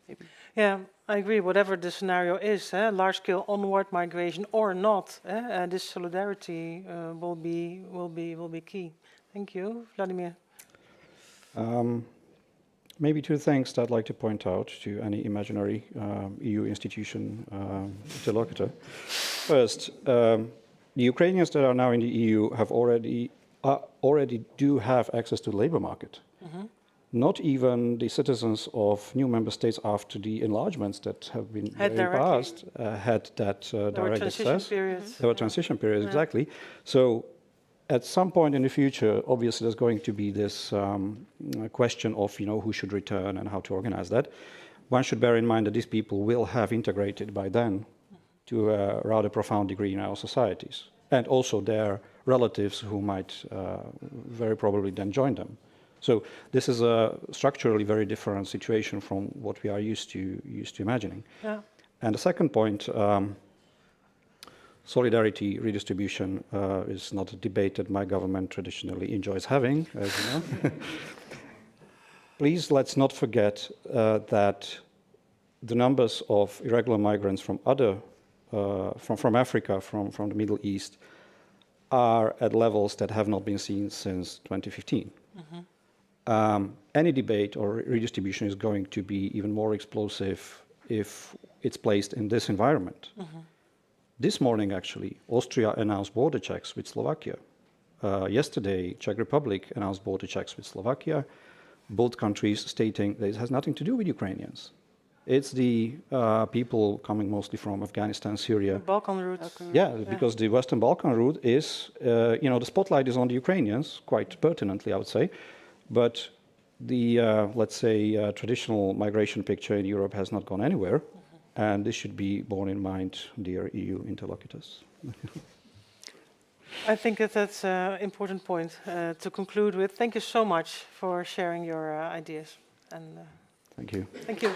maybe. Yeah, I agree. Whatever the scenario is, large-scale onward migration or not, this solidarity will be key. Thank you, Vladimir. Maybe two things that I'd like to point out to any imaginary EU institution interlocutor. First, the Ukrainians that are now in the EU have already do have access to the labor market. Mhm. Not even the citizens of new member states after the enlargements that have been Had in the past had that direct access. Periods. There were transition periods, exactly. So at some point in the future, obviously there's going to be this question of, who should return and how to organize that. One should bear in mind that these people will have integrated by then to a rather profound degree in our societies, and also their relatives who might very probably then join them. So this is a structurally very different situation from what we are used to imagining. Yeah. And the second point, solidarity redistribution is not a debate that my government traditionally enjoys having, as you know. Please let's not forget that the numbers of irregular migrants from from Africa, from the Middle East, are at levels that have not been seen since 2015. Mm-hmm. Any debate or redistribution is going to be even more explosive if it's placed in this environment. Mm-hmm. This morning, actually, Austria announced border checks with Slovakia. Yesterday, Czech Republic announced border checks with Slovakia. Both countries stating that it has nothing to do with Ukrainians. It's the people coming mostly from Afghanistan, Syria. Balkan route. Yeah, because the Western Balkan route is, the spotlight is on the Ukrainians, quite pertinently, I would say. But the, let's say, traditional migration picture in Europe has not gone anywhere. And this should be borne in mind, dear EU interlocutors. I think that's an important point to conclude with. Thank you so much for sharing your ideas. And thank you. Thank you.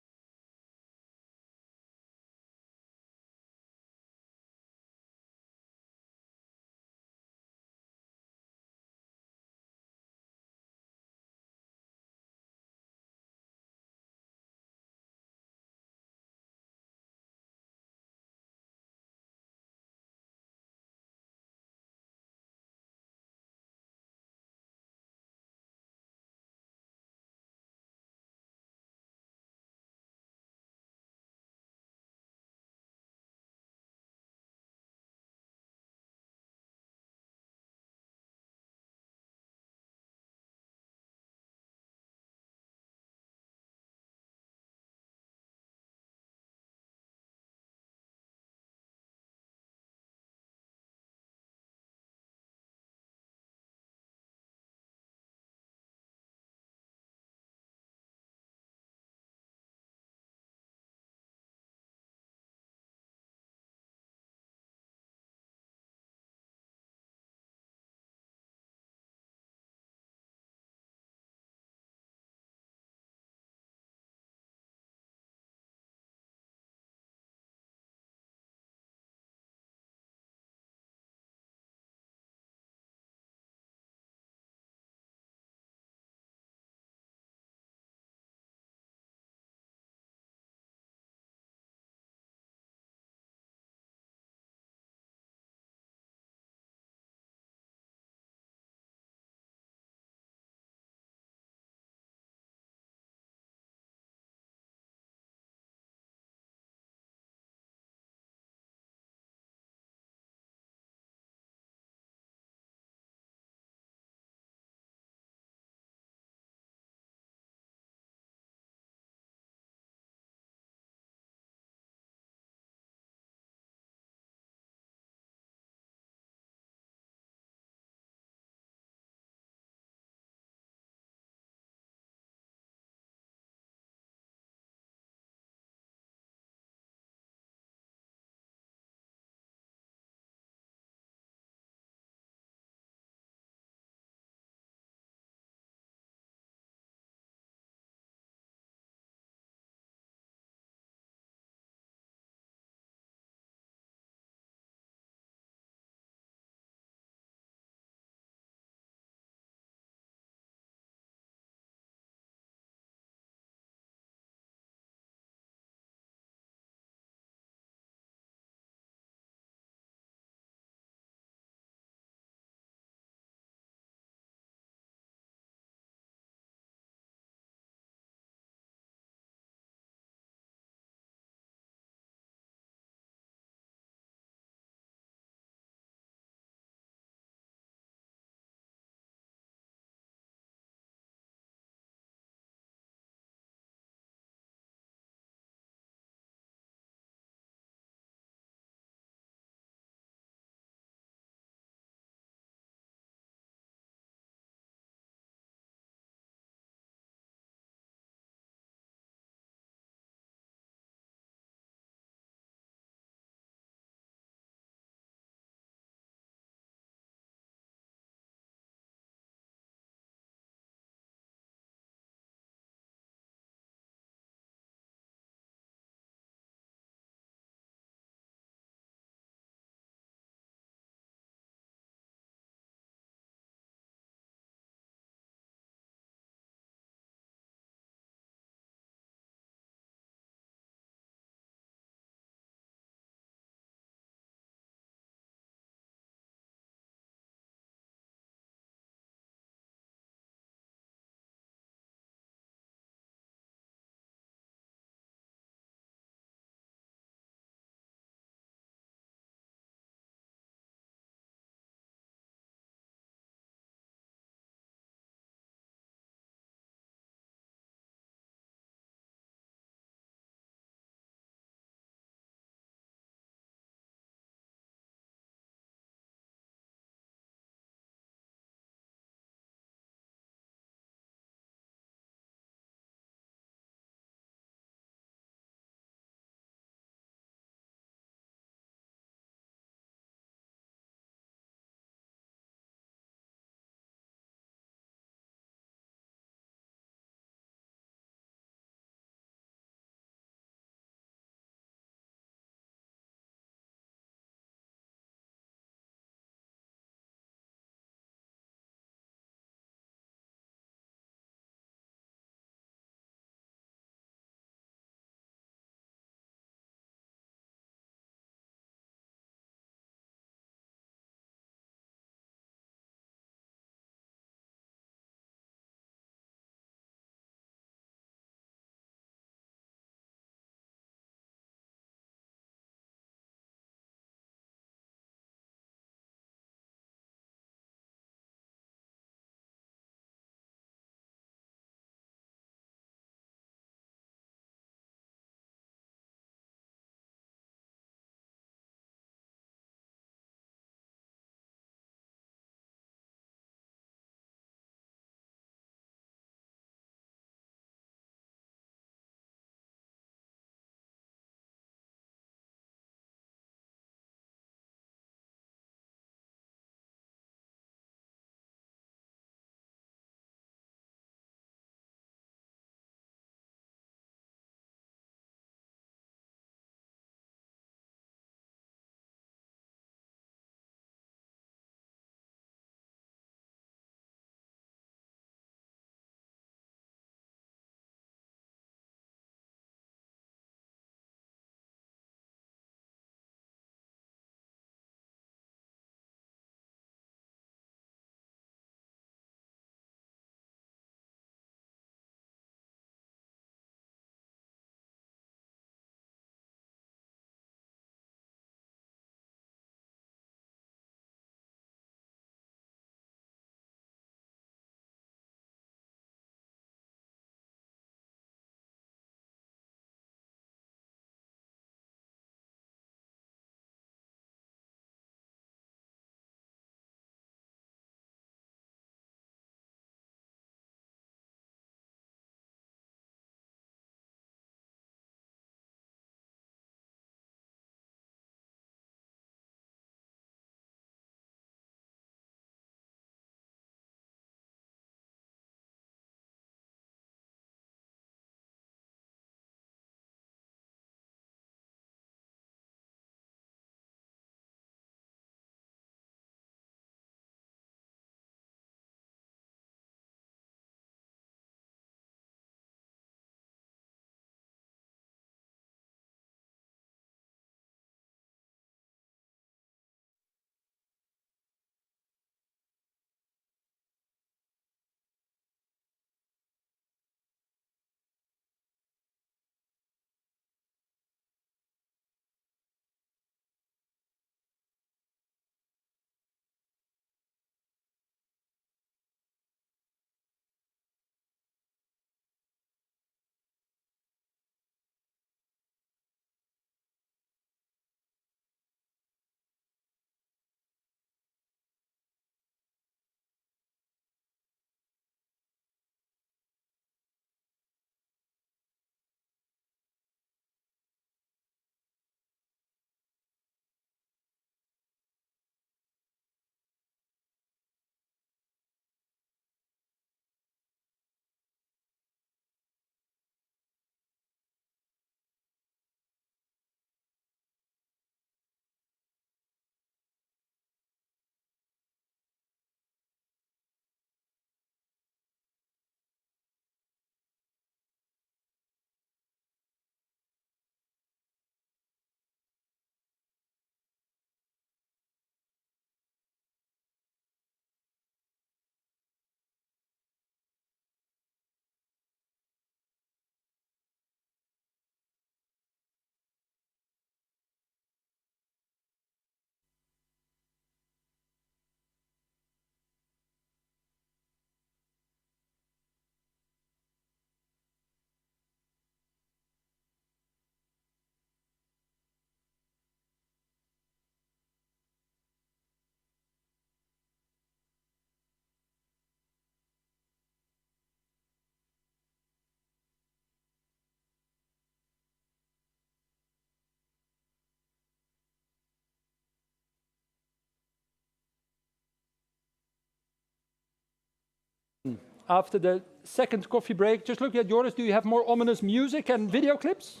after the second coffee break. Just looking at Joris, do you have more ominous music and video clips?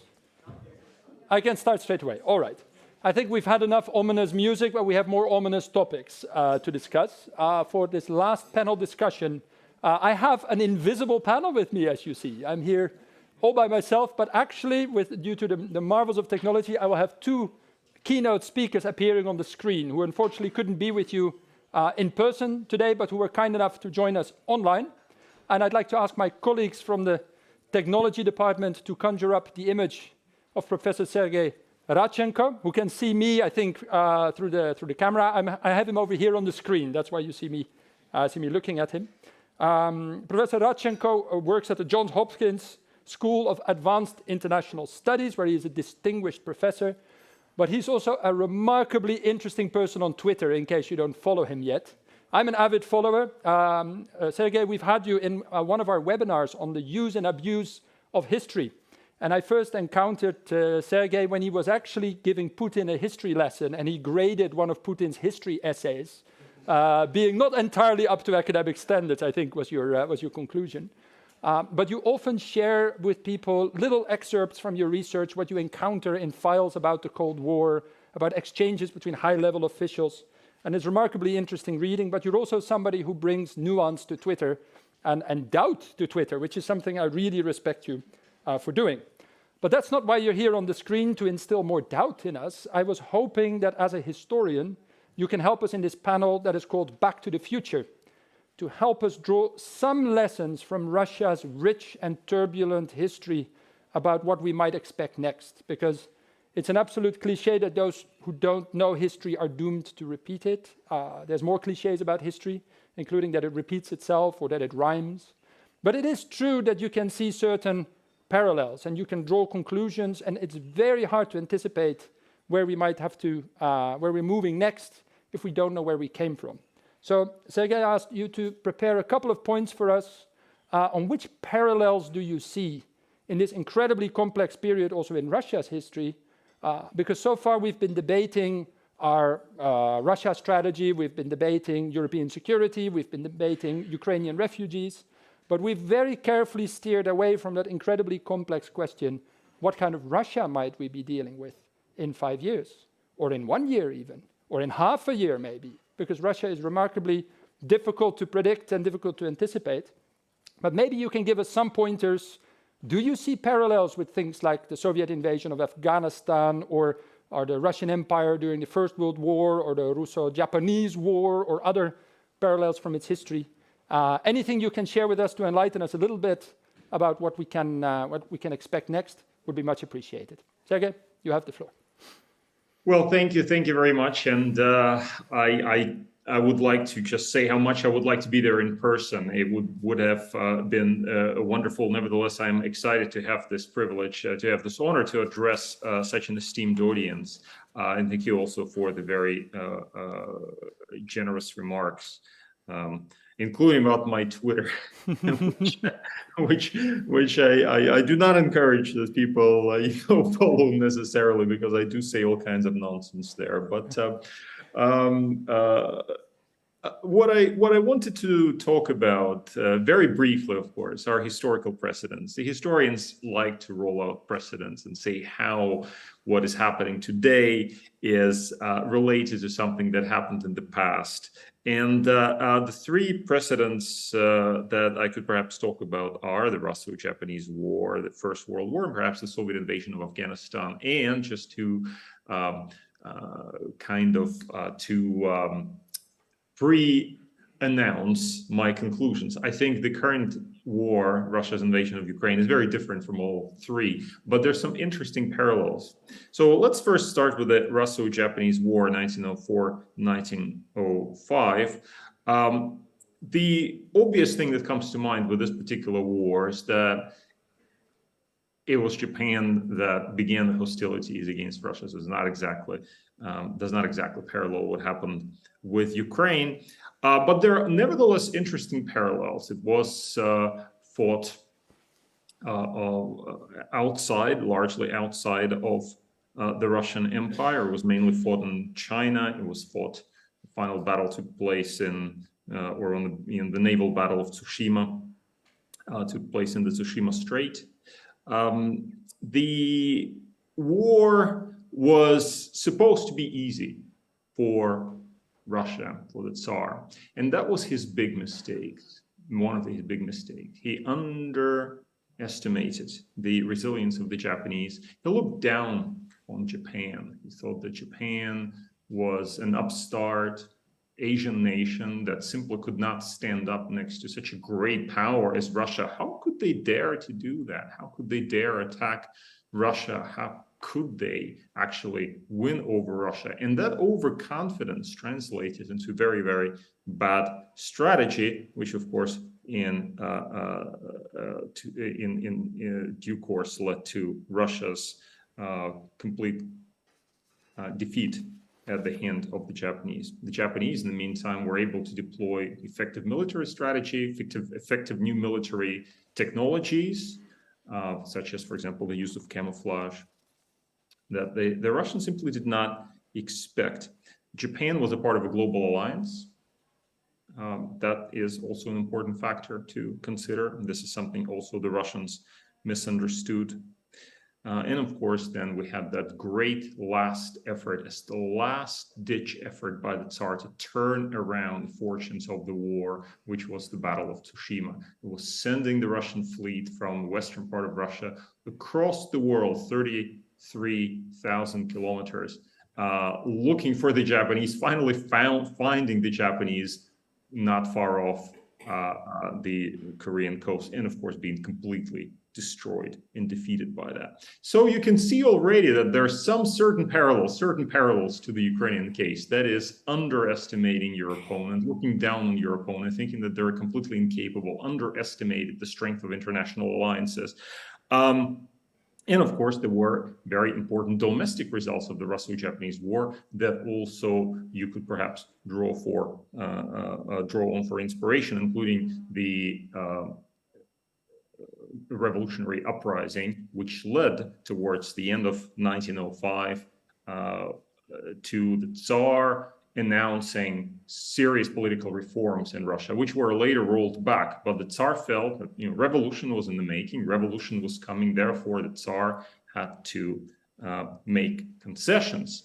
I can start straight away. All right. I think we've had enough ominous music, but we have more ominous topics to discuss. For this last panel discussion, I have an invisible panel with me, as you see. I'm here all by myself, but actually, due to the marvels of technology, I will have two keynote speakers appearing on the screen who unfortunately couldn't be with you in person today, but who were kind enough to join us online. And I'd like to ask my colleagues from the technology department to conjure up the image of Professor Sergey Radchenko, who can see me, I think, through the camera. I have him over here on the screen. That's why you see me looking at him. Professor Radchenko works at the Johns Hopkins School of Advanced International Studies, where he is a distinguished professor. But he's also a remarkably interesting person on Twitter, in case you don't follow him yet. I'm an avid follower. Sergey, we've had you in one of our webinars on the use and abuse of history. And I first encountered Sergey when he was actually giving Putin a history lesson, and he graded one of Putin's history essays, being not entirely up to academic standards, I think was your conclusion. But you often share with people little excerpts from your research, what you encounter in files about the Cold War, about exchanges between high-level officials. And it's remarkably interesting reading, but you're also somebody who brings nuance to Twitter and doubt to Twitter, which is something I really respect you for doing. But that's not why you're here on the screen, to instill more doubt in us. I was hoping that as a historian, you can help us in this panel that is called Back to the Future, to help us draw some lessons from Russia's rich and turbulent history about what we might expect next, because it's an absolute cliche that those who don't know history are doomed to repeat it. There's more cliches about history, including that it repeats itself or that it rhymes. But it is true that you can see certain parallels and you can draw conclusions, and it's very hard to anticipate where we might have to, where we're moving next if we don't know where we came from. So Sergey asked you to prepare a couple of points for us on which parallels do you see in this incredibly complex period also in Russia's history, because so far we've been debating our Russia strategy, we've been debating European security, we've been debating Ukrainian refugees, but we've very carefully steered away from that incredibly complex question, what kind of Russia might we be dealing with in 5 years, or in 1 year even, or in half a year maybe, because Russia is remarkably difficult to predict and difficult to anticipate. But maybe you can give us some pointers. Do you see parallels with things like the Soviet invasion of Afghanistan, or the Russian Empire during the First World War, or the Russo-Japanese War, or other parallels from its history? Anything you can share with us to enlighten us a little bit about what we can expect next would be much appreciated. Sergey, you have the floor. Well, thank you very much, and I would like to just say how much I would like to be there in person. It would have been wonderful. Nevertheless, I'm excited to have this privilege, to have this honor to address such an esteemed audience. And thank you also for the very generous remarks, including about my Twitter, which I do not encourage that people follow necessarily, because I do say all kinds of nonsense there. But what I wanted to talk about very briefly, of course, are historical precedents. The historians like to roll out precedents and say how what is happening today is related to something that happened in the past. And the three precedents that I could perhaps talk about are the Russo-Japanese War, the First World War, and perhaps the Soviet invasion of Afghanistan. And just to pre-announce my conclusions, I think the current war, Russia's invasion of Ukraine, is very different from all three, but there's some interesting parallels. So let's first start with the Russo-Japanese War, 1904-1905. The obvious thing that comes to mind with this particular war is that it was Japan that began the hostilities against Russia. So it's not exactly does not exactly parallel what happened with Ukraine. But there are nevertheless interesting parallels. It was fought largely outside of the Russian Empire. It was mainly fought in China. It was fought, the final battle took place in the naval battle of Tsushima took place in the Tsushima Strait. The war was supposed to be easy for Russia, for the Tsar, and that was his big mistake, one of his big mistakes. He underestimated the resilience of the Japanese. He looked down on Japan. He thought that Japan was an upstart Asian nation that simply could not stand up next to such a great power as Russia. How could they dare to do that? How could they dare attack Russia? How could they actually win over Russia? And that overconfidence translated into very, very bad strategy, which of course in due course led to Russia's complete defeat at the hand of the Japanese. The Japanese, in the meantime, were able to deploy effective military strategy, effective new military technologies, such as, for example, the use of camouflage, that the Russians simply did not expect. Japan was a part of a global alliance. That is also an important factor to consider. This is something also the Russians misunderstood. And of course, then we had that great last effort as the last-ditch effort by the Tsar to turn around the fortunes of the war, which was the Battle of Tsushima. It was sending the Russian fleet from the western part of Russia across the world, 33,000 kilometers, looking for the Japanese, finally finding the Japanese not far off the Korean coast, and of course being completely destroyed and defeated by that. So you can see already that there are some certain parallels to the Ukrainian case. That is underestimating your opponent, looking down on your opponent, thinking that they're completely incapable, underestimated the strength of international alliances. And of course, there were very important domestic results of the Russo-Japanese War that also you could perhaps draw on for inspiration, including the revolutionary uprising, which led towards the end of 1905 to the Tsar announcing serious political reforms in Russia, which were later rolled back. But the Tsar felt that revolution was in the making, revolution was coming. Therefore, the Tsar had to make concessions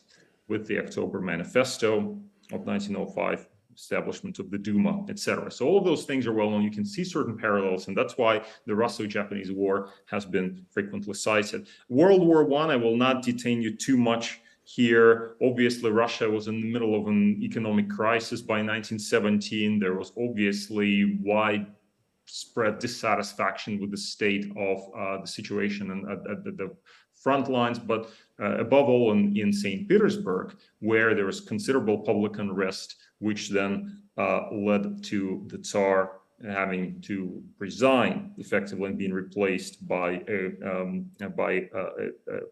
with the October Manifesto of 1905. Establishment of the Duma, etc. So all of those things are well known. You can see certain parallels, and that's why the Russo-Japanese War has been frequently cited. World War I will not detain you too much here. Obviously, Russia was in the middle of an economic crisis by 1917. There was obviously widespread dissatisfaction with the state of the situation and at the front lines, but above all in St. Petersburg, where there was considerable public unrest, which then led to the Tsar having to resign effectively and being replaced by a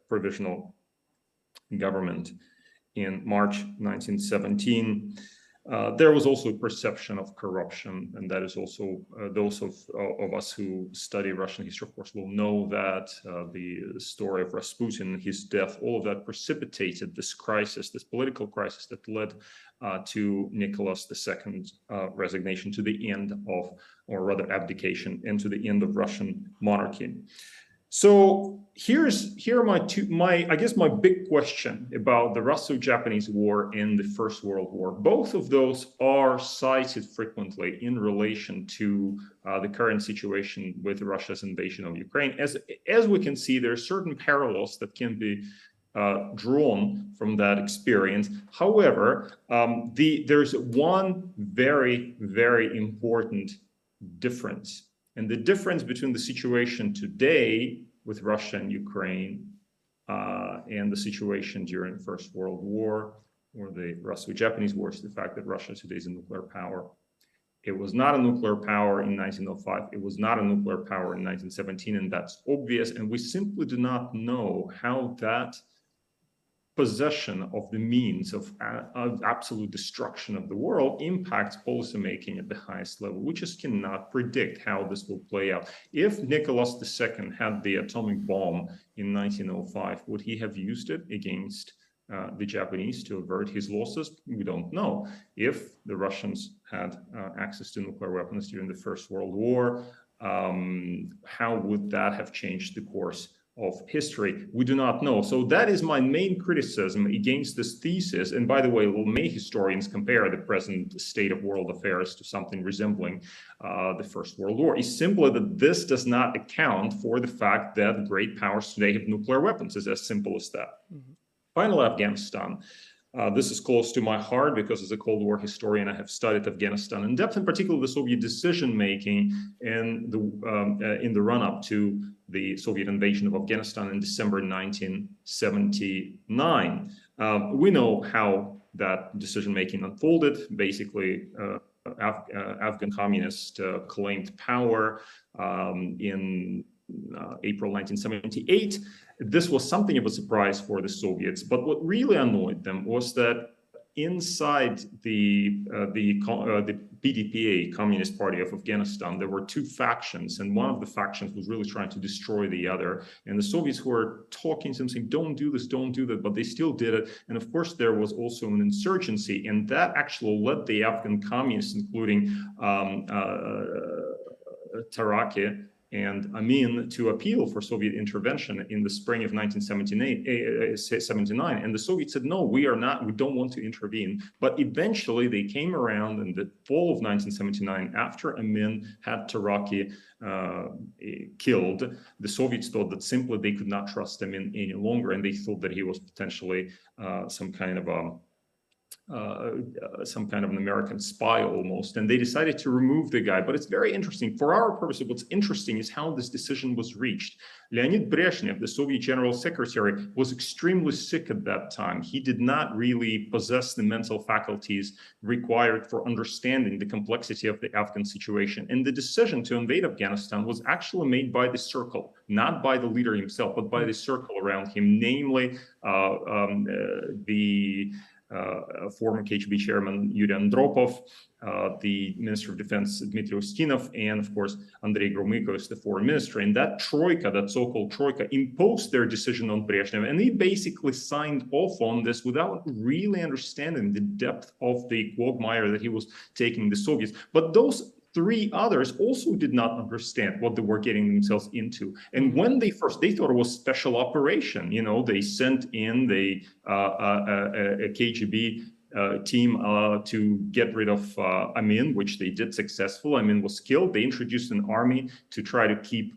provisional government in March 1917. There was also a perception of corruption, and that is also those of us who study Russian history, of course, will know that the story of Rasputin, his death, all of that precipitated this crisis, this political crisis that led to Nicholas II's resignation, to the end of, or rather abdication, and to the end of Russian monarchy. So here are my big question about the Russo-Japanese War and the First World War. Both of those are cited frequently in relation to the current situation with Russia's invasion of Ukraine. As we can see, there are certain parallels that can be drawn from that experience. However, there's one very, very important difference. And the difference between the situation today with Russia and Ukraine and the situation during the First World War or the Russo-Japanese War is the fact that Russia today is a nuclear power. It was not a nuclear power in 1905. It was not a nuclear power in 1917, and that's obvious. And we simply do not know how that possession of the means of absolute destruction of the world impacts policymaking at the highest level. We just cannot predict how this will play out. If Nicholas II had the atomic bomb in 1905, would he have used it against the Japanese to avert his losses? We don't know. If the Russians had access to nuclear weapons during the First World War, how would that have changed the course of history? We do not know. So that is my main criticism against this thesis. And by the way, many historians compare the present state of world affairs to something resembling the First World War. Is simply that this does not account for the fact that great powers today have nuclear weapons. It's as simple as that. Finally, Afghanistan. This is close to my heart because as a Cold War historian, I have studied Afghanistan in depth, in particular the Soviet decision-making in the run-up to the Soviet invasion of Afghanistan in December 1979. We know how that decision-making unfolded. Basically, Afghan communists claimed power in April 1978. This was something of a surprise for the Soviets, but what really annoyed them was that inside the PDPA, Communist Party of Afghanistan, there were two factions, and one of the factions was really trying to destroy the other. And the Soviets were talking to them, saying, don't do this, don't do that, but they still did it. And of course, there was also an insurgency, and that actually led the Afghan communists, including Taraki and Amin, to appeal for Soviet intervention in the spring of 1979. And the Soviets said, no, we don't want to intervene. But eventually they came around in the fall of 1979, after Amin had Taraki killed. The Soviets thought that simply they could not trust Amin any longer, and they thought that he was potentially some kind of an American spy almost, and they decided to remove the guy. But it's very interesting. For our purpose, what's interesting is how this decision was reached. Leonid Brezhnev, the Soviet General Secretary, was extremely sick at that time. He did not really possess the mental faculties required for understanding the complexity of the Afghan situation. And the decision to invade Afghanistan was actually made by the circle, not by the leader himself, but by the circle around him, namely the former KGB chairman Yuri Andropov, the Minister of Defense Dmitry Ustinov, and of course Andrei Gromyko is the foreign minister. And that troika, that so-called troika, imposed their decision on Brezhnev, and he basically signed off on this without really understanding the depth of the quagmire that he was taking the Soviets. But those three others also did not understand what they were getting themselves into. And when they thought it was special operation, they sent in a KGB team to get rid of Amin, which they did successfully. Amin was killed. They introduced an army to try to keep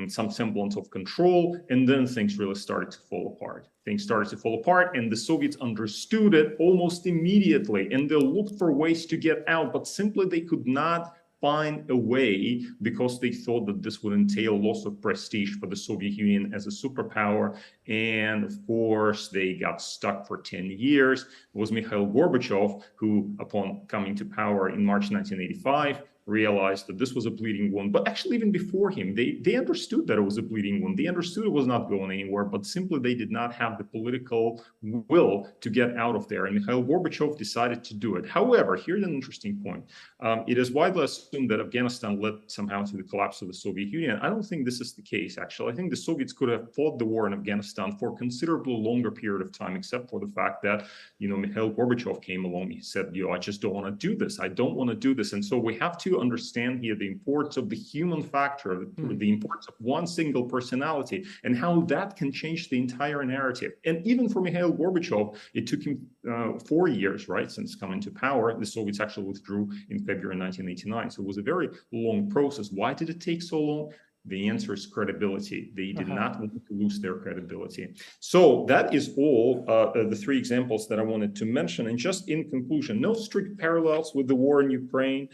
some semblance of control, and then things really started to fall apart. Things started to fall apart, and the Soviets understood it almost immediately, and they looked for ways to get out, but simply they could not find a way because they thought that this would entail loss of prestige for the Soviet Union as a superpower. And of course, they got stuck for 10 years. It was Mikhail Gorbachev who, upon coming to power in March 1985, realized that this was a bleeding wound. But actually, even before him, they understood that it was a bleeding wound. They understood it was not going anywhere, but simply they did not have the political will to get out of there. And Mikhail Gorbachev decided to do it. However, here's an interesting point. It is widely assumed that Afghanistan led somehow to the collapse of the Soviet Union. I don't think this is the case, actually. I think the Soviets could have fought the war in Afghanistan for a considerably longer period of time, except for the fact that, Mikhail Gorbachev came along. He said, I just don't want to do this. I don't want to do this. And so we have to understand here the importance of the human factor, the importance of one single personality, and how that can change the entire narrative. And even for Mikhail Gorbachev, it took him 4 years, right, since coming to power. The Soviets actually withdrew in February 1989. So it was a very long process. Why did it take so long? The answer is credibility. They did not want to lose their credibility. So that is all the three examples that I wanted to mention. And just in conclusion, no strict parallels with the war in Ukraine.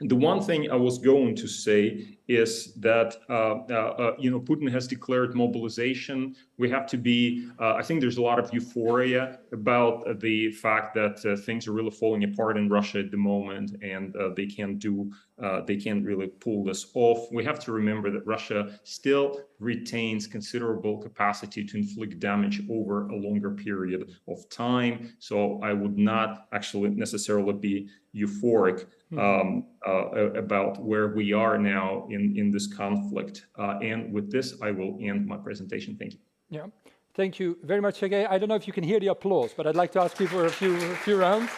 The one thing I was going to say is that Putin has declared mobilization. We have to be. I think there's a lot of euphoria about the fact that things are really falling apart in Russia at the moment, and they can't really pull this off. We have to remember that Russia still retains considerable capacity to inflict damage over a longer period of time. So I would not actually necessarily be euphoric about where we are now in this conflict. And with this, I will end my presentation. Thank you. Yeah, thank you very much, Sergey. I don't know if you can hear the applause, but I'd like to ask you for a few rounds.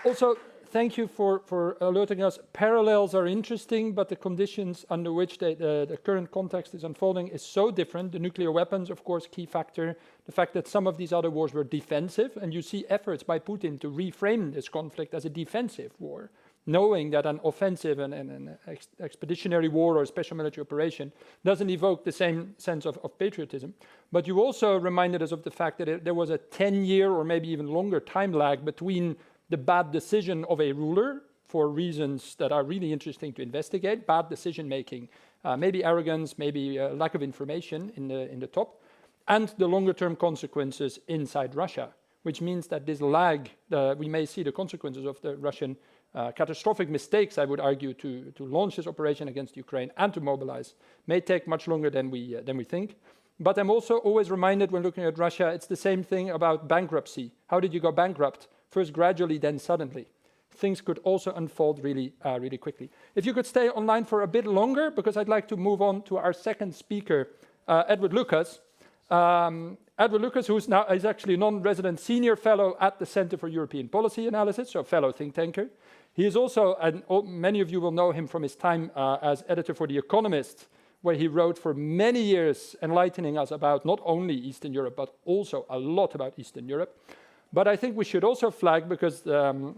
Also, thank you for alerting us. Parallels are interesting, but the conditions under which the current context is unfolding is so different. The nuclear weapons, of course, key factor. The fact that some of these other wars were defensive, and you see efforts by Putin to reframe this conflict as a defensive war, knowing that an offensive and an expeditionary war or a special military operation doesn't evoke the same sense of patriotism. But you also reminded us of the fact that there was a 10-year or maybe even longer time lag between the bad decision of a ruler for reasons that are really interesting to investigate, bad decision making, maybe arrogance, maybe lack of information in the top, and the longer term consequences inside Russia, which means that this lag, we may see the consequences of the Russian catastrophic mistakes, I would argue, to launch this operation against Ukraine and to mobilize, may take much longer than we think. But I'm also always reminded when looking at Russia, it's the same thing about bankruptcy. How did you go bankrupt? First gradually, then suddenly. Things could also unfold really quickly. If you could stay online for a bit longer, because I'd like to move on to our second speaker, Edward Lucas. Edward Lucas, who is actually a non-resident senior fellow at the Center for European Policy Analysis, so a fellow think tanker. He is also, and many of you will know him from his time as editor for The Economist, where he wrote for many years enlightening us about not only Eastern Europe, but also a lot about Eastern Europe. But I think we should also flag, because Mr.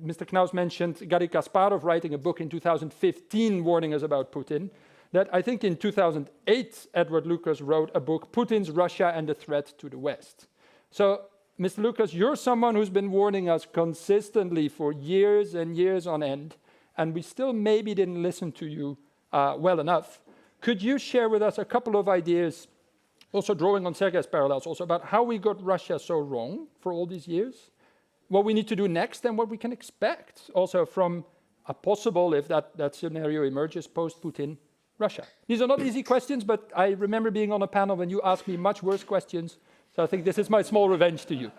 Knaus mentioned Garry Kasparov writing a book in 2015 warning us about Putin, that I think in 2008, Edward Lucas wrote a book, Putin's Russia and the Threat to the West. So, Mr. Lucas, you're someone who's been warning us consistently for years and years on end, and we still maybe didn't listen to you well enough. Could you share with us a couple of ideas, also drawing on Sergey's parallels, also about how we got Russia so wrong for all these years, what we need to do next, and what we can expect also from a possible, if that scenario emerges, post-Putin Russia? These are not easy questions, but I remember being on a panel when you asked me much worse questions, so I think this is my small revenge to you.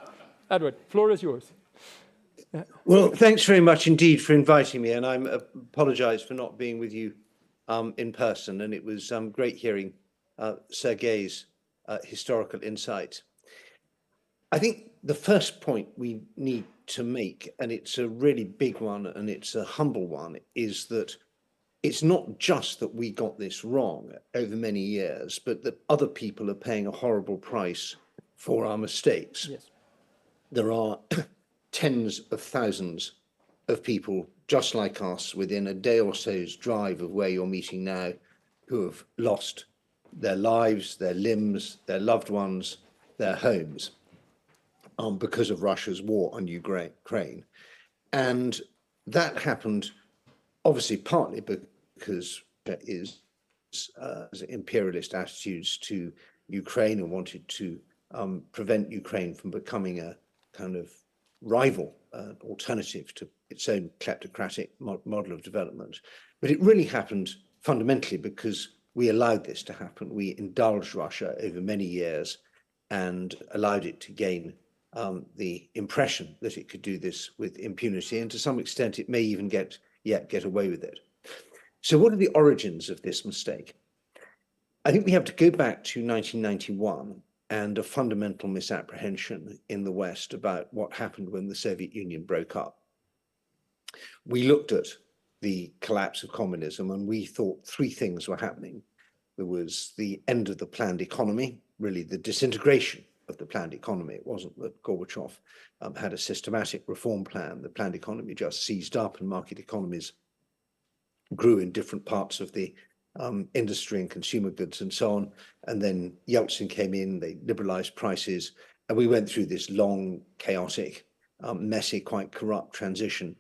Edward, floor is yours. Well, thanks very much indeed for inviting me, and I apologize for not being with you in person, and it was great hearing Sergey's historical insight. I think the first point we need to make, and it's a really big one and it's a humble one, is that it's not just that we got this wrong over many years, but that other people are paying a horrible price for our mistakes. Yes. There are tens of thousands of people just like us within a day or so's drive of where you're meeting now who have lost their lives, their limbs, their loved ones, their homes because of Russia's war on Ukraine. And that happened obviously partly because there is imperialist attitudes to Ukraine and wanted to prevent Ukraine from becoming a kind of rival alternative to its own kleptocratic model of development. But it really happened fundamentally because we allowed this to happen. We indulged Russia over many years and allowed it to gain the impression that it could do this with impunity, and to some extent it may even get away with it. So what are the origins of this mistake? I think we have to go back to 1991 and a fundamental misapprehension in the West about what happened when the Soviet Union broke up. We looked at the collapse of communism and we thought three things were happening. There was the end of the planned economy, really the disintegration of the planned economy. It wasn't that Gorbachev had a systematic reform plan. The planned economy just seized up and market economies grew in different parts of the industry and consumer goods and so on. And then Yeltsin came in, they liberalized prices, and we went through this long, chaotic, messy, quite corrupt transition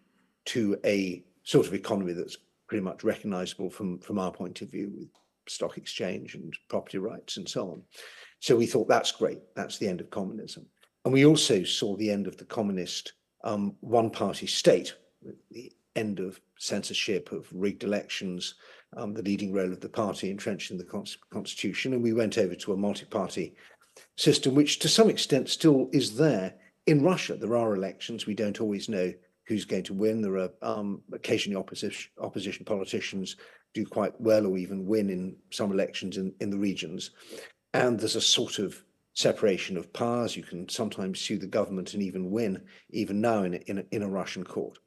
to a sort of economy that's pretty much recognizable from our point of view, with stock exchange and property rights and so on. So we thought, that's great, that's the end of communism. And we also saw the end of the communist one-party state, with the end of censorship, of rigged elections, the leading role of the party entrenched in the constitution. And we went over to a multi-party system, which to some extent still is there in Russia. There are elections. We don't always know who's going to win. There are occasionally opposition politicians do quite well or even win in some elections in the regions. And there's a sort of separation of powers. You can sometimes sue the government and even win, even now in a Russian court.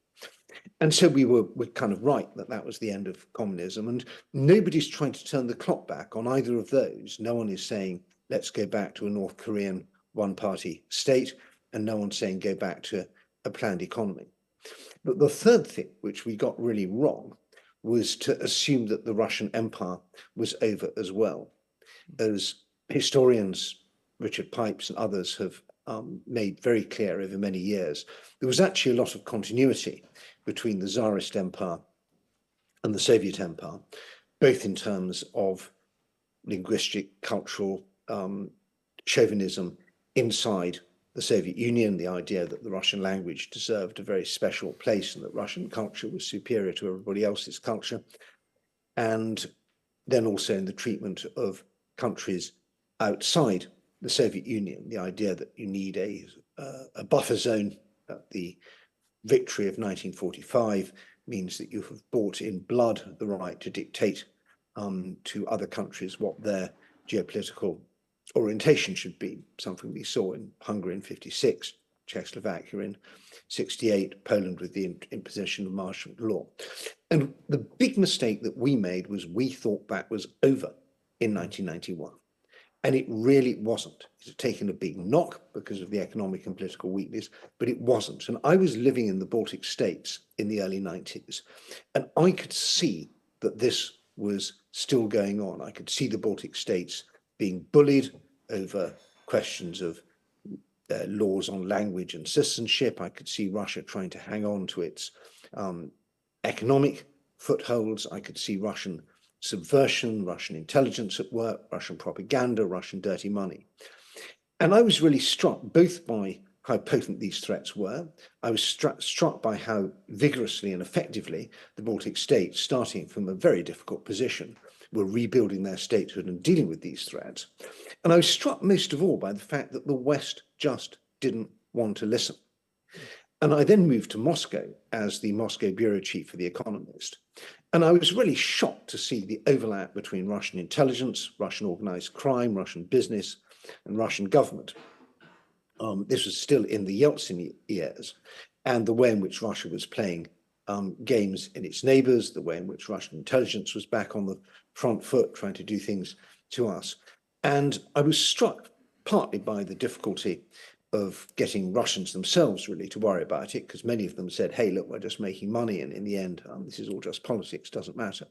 And so we're kind of right that that was the end of communism, and nobody's trying to turn the clock back on either of those. No one is saying, let's go back to a North Korean one-party state, and no one's saying go back to a planned economy. But the third thing, which we got really wrong, was to assume that the Russian Empire was over as well. As historians, Richard Pipes and others have made very clear over many years, there was actually a lot of continuity between the Tsarist Empire and the Soviet Empire, both in terms of linguistic, cultural chauvinism inside the Soviet Union, the idea that the Russian language deserved a very special place and that Russian culture was superior to everybody else's culture, and then also in the treatment of countries outside the Soviet Union, the idea that you need a buffer zone. The victory of 1945 means that you have bought in blood the right to dictate to other countries what their geopolitical orientation should be, something we saw in Hungary in 56, Czechoslovakia in 68, Poland with the imposition of martial law. And the big mistake that we made was we thought that was over in 1991. And it really wasn't. It had taken a big knock because of the economic and political weakness, but it wasn't. And I was living in the Baltic states in the early 90s, and I could see that this was still going on. I could see the Baltic states being bullied over questions of laws on language and citizenship. I could see Russia trying to hang on to its economic footholds. I could see Russian subversion, Russian intelligence at work, Russian propaganda, Russian dirty money. And I was really struck both by how potent these threats were. I was struck by how vigorously and effectively the Baltic states, starting from a very difficult position, were rebuilding their statehood and dealing with these threats. And I was struck most of all by the fact that the West just didn't want to listen. And I then moved to Moscow as the Moscow bureau chief for The Economist. And I was really shocked to see the overlap between Russian intelligence, Russian organized crime, Russian business, and Russian government. This was still in the Yeltsin years, and the way in which Russia was playing games in its neighbors, the way in which Russian intelligence was back on the front foot, trying to do things to us. And I was struck partly by the difficulty of getting Russians themselves really to worry about it, because many of them said, hey, look, we're just making money, and in the end, this is all just politics, doesn't matter.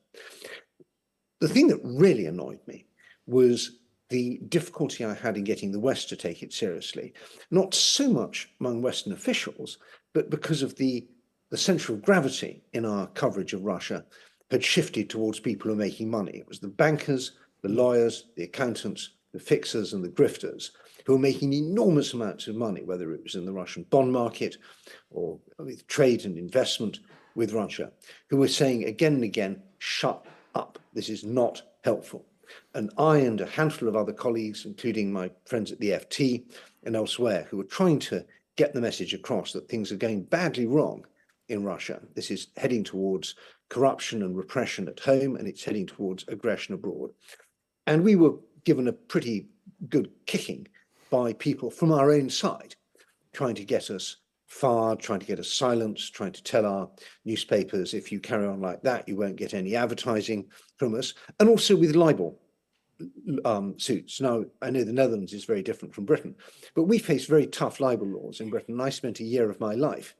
The thing that really annoyed me was the difficulty I had in getting the West to take it seriously, not so much among Western officials, but because of the center of gravity in our coverage of Russia had shifted towards people who are making money. It was the bankers, the lawyers, the accountants, the fixers, and the grifters who were making enormous amounts of money, whether it was in the Russian bond market or with trade and investment with Russia, who were saying again and again, shut up, this is not helpful. And I and a handful of other colleagues, including my friends at the FT and elsewhere, who were trying to get the message across that things are going badly wrong in Russia. This is heading towards corruption and repression at home, and it's heading towards aggression abroad. And we were given a pretty good kicking by people from our own side, trying to get us fired, trying to get us silenced, trying to tell our newspapers, if you carry on like that, you won't get any advertising from us, and also with libel suits. Now, I know the Netherlands is very different from Britain, but we face very tough libel laws in Britain. I spent a year of my life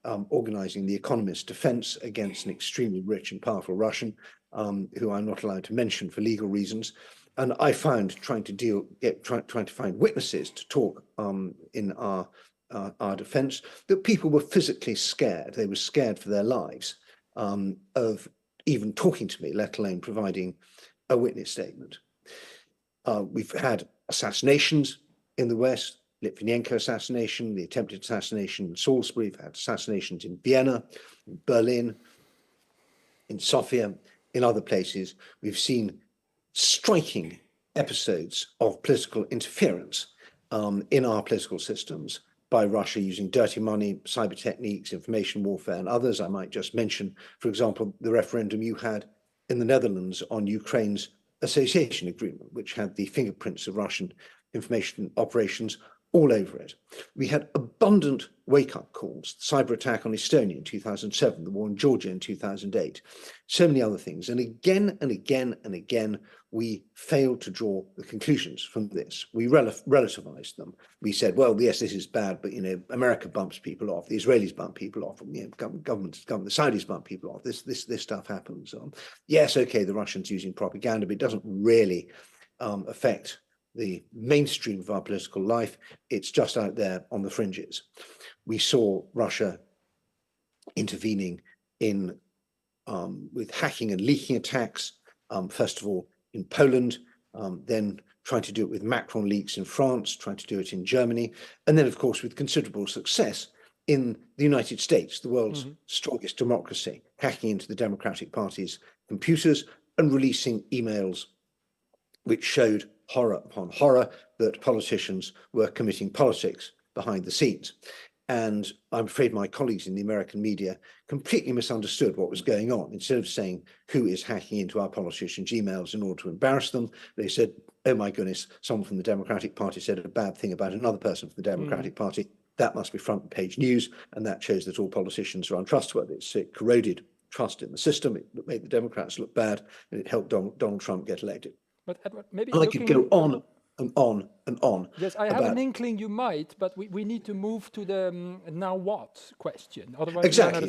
organizing The Economist defense against an extremely rich and powerful Russian, who I'm not allowed to mention for legal reasons. And I found trying to find witnesses to talk in our defense, that people were physically scared. They were scared for their lives of even talking to me, let alone providing a witness statement. We've had assassinations in the West, Litvinenko assassination, the attempted assassination in Salisbury. We've had assassinations in Vienna, in Berlin, in Sofia, in other places. We've seen striking episodes of political interference in our political systems by Russia using dirty money, cyber techniques, information warfare, and others. I might just mention, for example, the referendum you had in the Netherlands on Ukraine's association agreement, which had the fingerprints of Russian information operations all over it. We had abundant wake-up calls, the cyber attack on Estonia in 2007, the war in Georgia in 2008, so many other things. And again and again and again, we failed to draw the conclusions from this. We relativized them. We said, well, yes, this is bad, but, America bumps people off, the Israelis bump people off, government, the Saudis bump people off, this stuff happens. Yes, okay, the Russians using propaganda, but it doesn't really affect the mainstream of our political life. It's just out there on the fringes. We saw Russia intervening in with hacking and leaking attacks, first of all in Poland, then trying to do it with Macron leaks in France, trying to do it in Germany, and then of course with considerable success in the United States, the world's strongest democracy, hacking into the Democratic Party's computers and releasing emails which showed horror upon horror that politicians were committing politics behind the scenes. And I'm afraid my colleagues in the American media completely misunderstood what was going on. Instead of saying who is hacking into our politicians' emails in order to embarrass them, they said, oh my goodness, someone from the Democratic Party said a bad thing about another person from the Democratic Party. That must be front page news, and that shows that all politicians are untrustworthy. So it corroded trust in the system, it made the Democrats look bad, and it helped Donald Trump get elected. But Edward, maybe I could go on and on and on. Yes, I have an inkling you might, but we need to move to the now what question. Otherwise, exactly.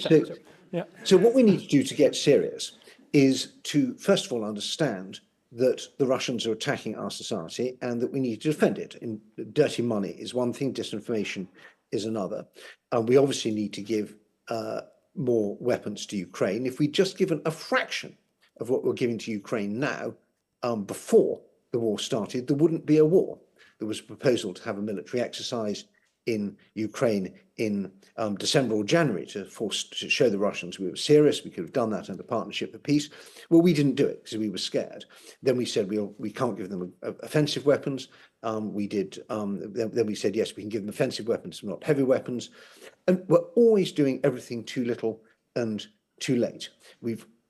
So what we need to do to get serious is to, first of all, understand that the Russians are attacking our society and that we need to defend it. And dirty money is one thing, disinformation is another. And we obviously need to give more weapons to Ukraine. If we'd just given a fraction of what we're giving to Ukraine now, before the war started, there wouldn't be a war. There was a proposal to have a military exercise in Ukraine in December or January to show the Russians we were serious. We could have done that under Partnership for Peace. Well, we didn't do it because we were scared. Then we said we can't give them offensive weapons. Then we said, yes, we can give them offensive weapons, but not heavy weapons. And we're always doing everything too little and too late.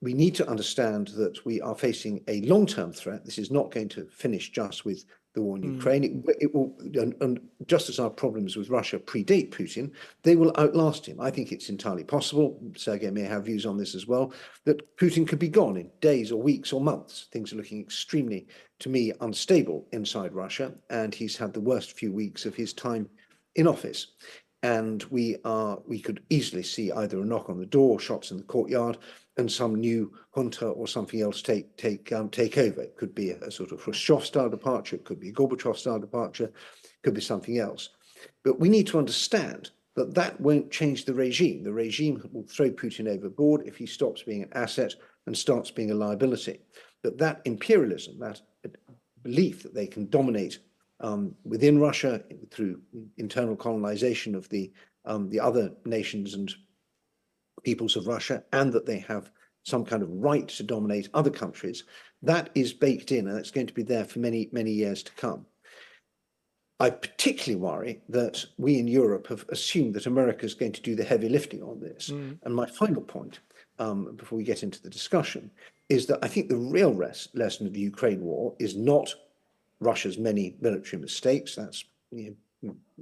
We need to understand that we are facing a long-term threat. This is not going to finish just with the war in Ukraine. It will, and just as our problems with Russia predate Putin, they will outlast him. I think it's entirely possible, Sergey may have views on this as well, that Putin could be gone in days or weeks or months. Things are looking extremely, to me, unstable inside Russia, and he's had the worst few weeks of his time in office. And we could easily see either a knock on the door, shots in the courtyard, and some new junta or something else take over. It could be a sort of Khrushchev-style departure, it could be a Gorbachev-style departure, it could be something else. But we need to understand that that won't change the regime. The regime will throw Putin overboard if he stops being an asset and starts being a liability. But that imperialism, that belief that they can dominate within Russia through internal colonization of the other nations and peoples of Russia, and that they have some kind of right to dominate other countries, that is baked in, and it's going to be there for many, many years to come. I particularly worry that we in Europe have assumed that America is going to do the heavy lifting on this. And my final point, before we get into the discussion, is that I think the real lesson of the Ukraine war is not Russia's many military mistakes. That's,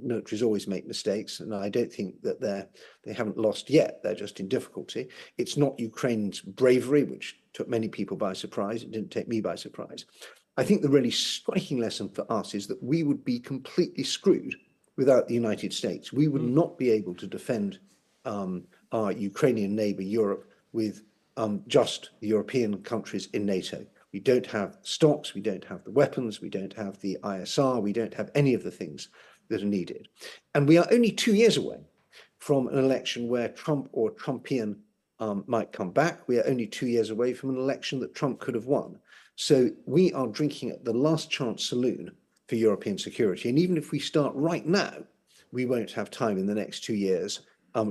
militaries always make mistakes, and I don't think that they haven't lost yet. They're just in difficulty. It's not Ukraine's bravery, which took many people by surprise. It didn't take me by surprise. I think the really striking lesson for us is that we would be completely screwed without the United States. We would not be able to defend our Ukrainian neighbor Europe with just the European countries in NATO. We don't have stocks, we don't have the weapons, we don't have the ISR, we don't have any of the things that are needed. And we are only 2 years away from an election where Trump or Trumpian might come back. We are only 2 years away from an election that Trump could have won. So we are drinking at the last chance saloon for European security. And even if we start right now, we won't have time in the next 2 years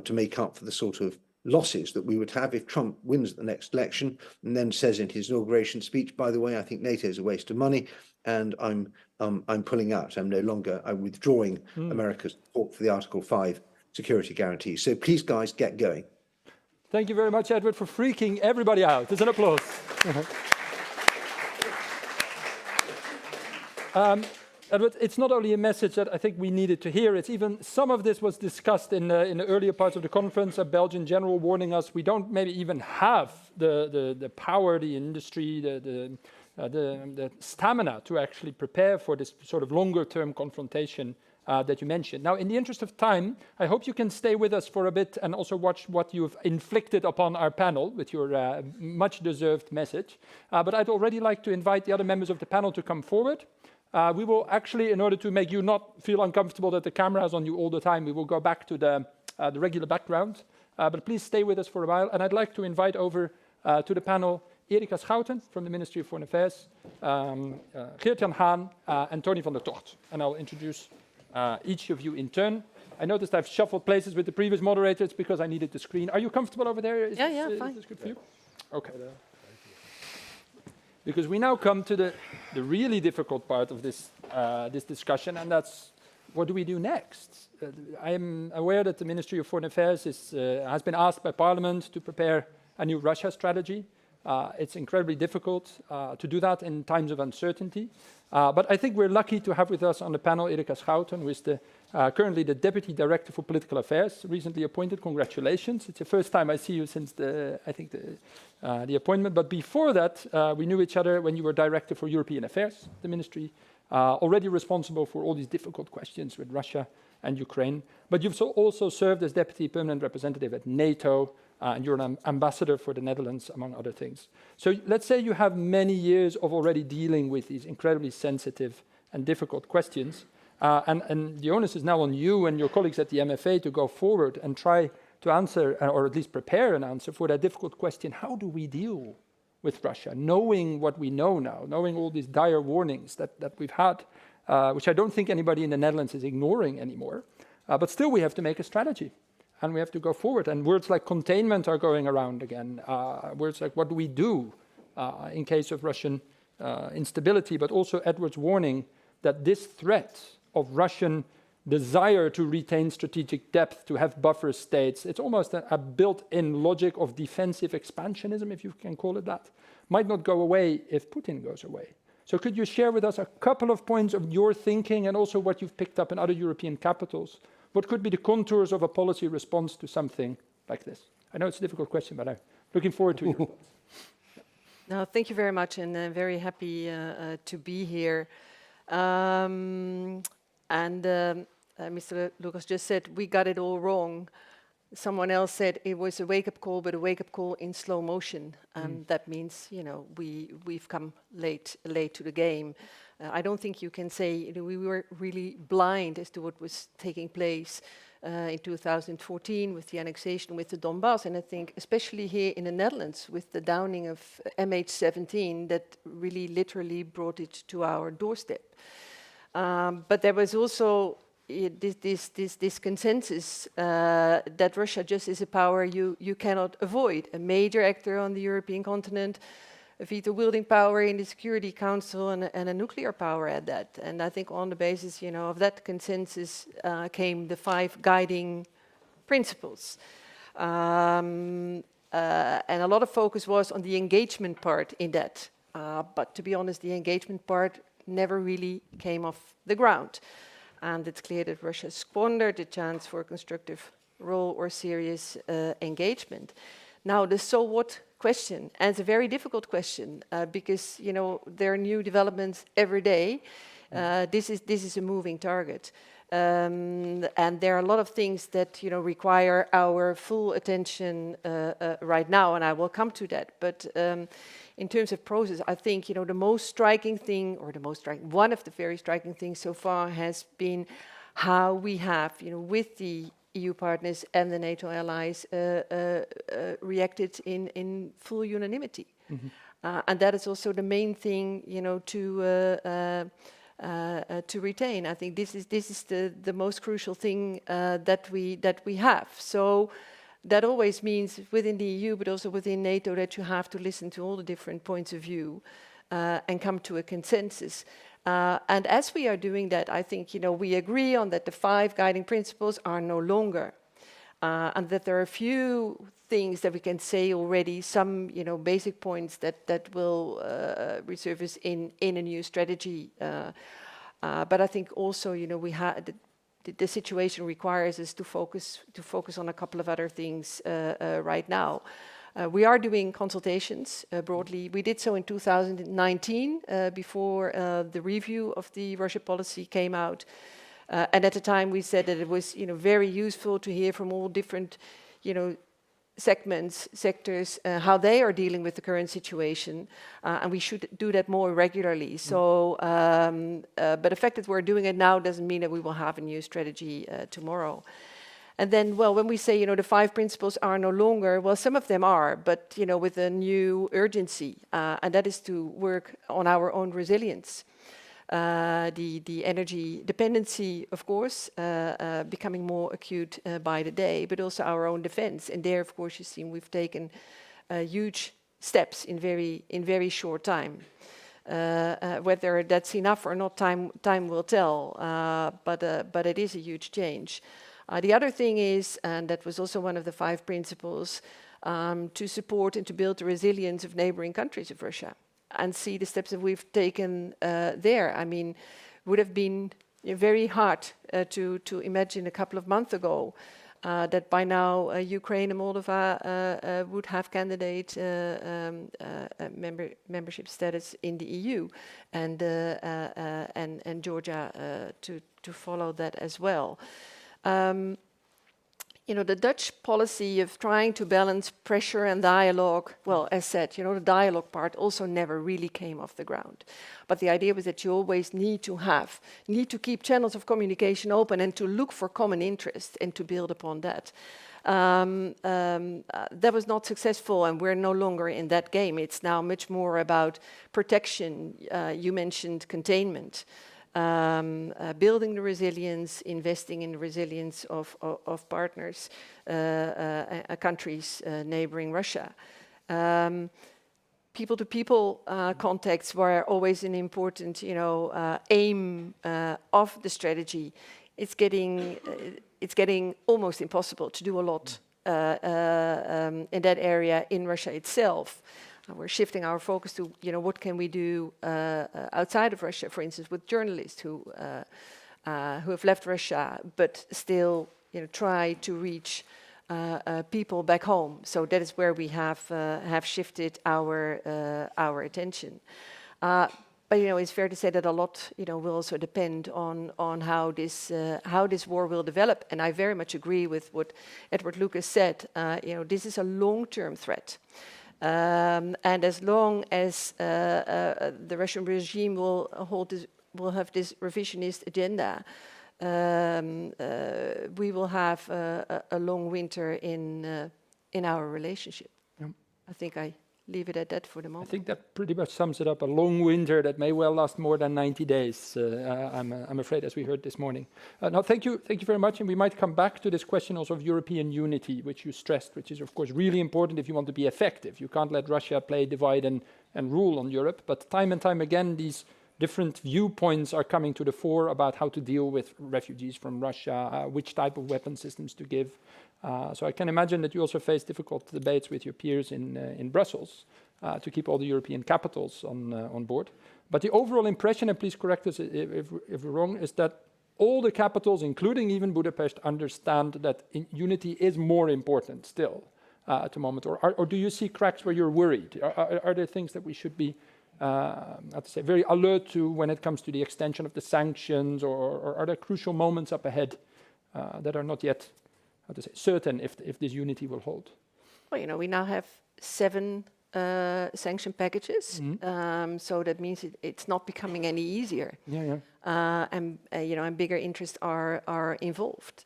to make up for the sort of losses that we would have if Trump wins the next election and then says in his inauguration speech, by the way, I think NATO is a waste of money and I'm pulling out. I'm withdrawing America's support for the Article 5 security guarantees. So please, guys, get going. Thank you very much, Edward, for freaking everybody out. There's an applause. But it's not only a message that I think we needed to hear, it's even some of this was discussed in the earlier parts of the conference, a Belgian general warning us we don't maybe even have the power, the industry, the stamina to actually prepare for this sort of longer term confrontation that you mentioned. Now, in the interest of time, I hope you can stay with us for a bit and also watch what you've inflicted upon our panel with your much-deserved message. But I'd already like to invite the other members of the panel to come forward. We will actually, in order to make you not feel uncomfortable that the camera is on you all the time, we will go back to the regular background. But please stay with us for a while. And I'd like to invite over to the panel Erika Schouten from the Ministry of Foreign Affairs, Geert-Jan Haan, and Tony van der Tocht. And I'll introduce each of you in turn. I noticed I've shuffled places with the previous moderators because I needed the screen. Are you comfortable over there? Fine. Is this good for you? Okay. Because we now come to the really difficult part of this discussion, and that's what do we do next? I am aware that the Ministry of Foreign Affairs has been asked by Parliament to prepare a new Russia strategy. It's incredibly difficult to do that in times of uncertainty. But I think we're lucky to have with us on the panel Erika Schouten, who is currently the Deputy Director for Political Affairs, recently appointed. Congratulations. It's the first time I see you since the appointment. But before that, we knew each other when you were Director for European Affairs, the ministry, already responsible for all these difficult questions with Russia and Ukraine. But you've also served as Deputy Permanent Representative at NATO, and you're an ambassador for the Netherlands, among other things. So let's say you have many years of already dealing with these incredibly sensitive and difficult questions. And the onus is now on you and your colleagues at the MFA to go forward and try to answer, or at least prepare an answer for that difficult question. How do we deal with Russia, knowing what we know now, knowing all these dire warnings that we've had, which I don't think anybody in the Netherlands is ignoring anymore. But still, we have to make a strategy. And we have to go forward. And words like containment are going around again. Words like what do we do in case of Russian instability, but also Edward's warning that this threat of Russian desire to retain strategic depth, to have buffer states, it's almost a built-in logic of defensive expansionism, if you can call it that, might not go away if Putin goes away. So could you share with us a couple of points of your thinking and also what you've picked up in other European capitals? What could be the contours of a policy response to something like this? I know it's a difficult question, but I'm looking forward to your thoughts. No, thank you very much, and very happy to be here. Mr. Lucas just said, we got it all wrong. Someone else said it was a wake-up call, but a wake-up call in slow motion. That means, we've come late to the game. I don't think you can say we were really blind as to what was taking place in 2014 with the annexation with the Donbass. And I think especially here in the Netherlands with the downing of MH17 that really literally brought it to our doorstep. But there was also this consensus that Russia just is a power you cannot avoid, a major actor on the European continent, a veto-wielding power in the Security Council, and a nuclear power at that. And I think on the basis, of that consensus came the 5 guiding principles. And a lot of focus was on the engagement part in that. But to be honest, the engagement part never really came off the ground. And it's clear that Russia squandered the chance for a constructive role or serious engagement. Now, the so what question, and it's a very difficult question because there are new developments every day. This is a moving target, and there are a lot of things that require our full attention right now, and I will come to that. But in terms of process, I think the most striking thing, or one of the very striking things so far has been how we have, with the EU partners and the NATO allies reacted in full unanimity. And that is also the main thing, to retain. I think this is the most crucial thing that we have. So that always means within the EU, but also within NATO, that you have to listen to all the different points of view and come to a consensus. And as we are doing that, I think we agree on that the 5 guiding principles are no longer, and that there are a few things that we can say already, some basic points that will resurface in a new strategy. But I think also, we had the situation requires us to focus on a couple of other things right now. We are doing consultations broadly. We did so in 2019 before the review of the Russia policy came out. And at the time we said that it was very useful to hear from all different segments, sectors, how they are dealing with the current situation, and we should do that more regularly. So, but the fact that we're doing it now doesn't mean that we will have a new strategy tomorrow. And then, well, when we say, the 5 principles are no longer, well, some of them are, but, with a new urgency, and that is to work on our own resilience. The energy dependency, of course, becoming more acute by the day, but also our own defense. And there, of course, you've seen we've taken huge steps in very short time. Whether that's enough or not, time will tell, but it is a huge change. The other thing is, and that was also one of the 5 principles, to support and to build the resilience of neighboring countries of Russia and see the steps that we've taken there. I mean, would have been very hard to imagine a couple of months ago that by now Ukraine and Moldova would have candidate membership status in the EU, and Georgia to follow that as well. The Dutch policy of trying to balance pressure and dialogue, well, as said, the dialogue part also never really came off the ground. But the idea was that you always need to keep channels of communication open and to look for common interest and to build upon that. That was not successful, and we're no longer in that game. It's now much more about protection. You mentioned containment. Building the resilience, investing in the resilience of partners, countries neighboring Russia. People-to-people contacts were always an important, aim of the strategy. It's getting almost impossible to do a lot in that area in Russia itself. We're shifting our focus to, what can we do outside of Russia, for instance, with journalists who have left Russia, but still, try to reach people back home. So that is where we have shifted our attention. But it's fair to say that a lot, will also depend on how this war will develop. And I very much agree with what Edward Lucas said. This is a long-term threat. And as long as the Russian regime will have this revisionist agenda, we will have a long winter in our relationship. Yeah. I think I leave it at that for the moment. I think that pretty much sums it up. A long winter that may well last more than 90 days. I'm afraid, as we heard this morning. Now, thank you very much. And we might come back to this question also of European unity, which you stressed, which is of course really important if you want to be effective. You can't let Russia play divide and rule on Europe. But time and time again, these different viewpoints are coming to the fore about how to deal with refugees from Russia, which type of weapon systems to give. So I can imagine that you also face difficult debates with your peers in Brussels to keep all the European capitals on board. But the overall impression, and please correct us if we're wrong, is that all the capitals, including even Budapest, understand that unity is more important still at the moment. Or do you see cracks where you're worried? Are there things that we should be very alert to when it comes to the extension of the sanctions, or are there crucial moments up ahead that are not yet certain if this unity will hold? Well, we now have 7 sanction packages, so that means it's not becoming any easier. And bigger interests are involved.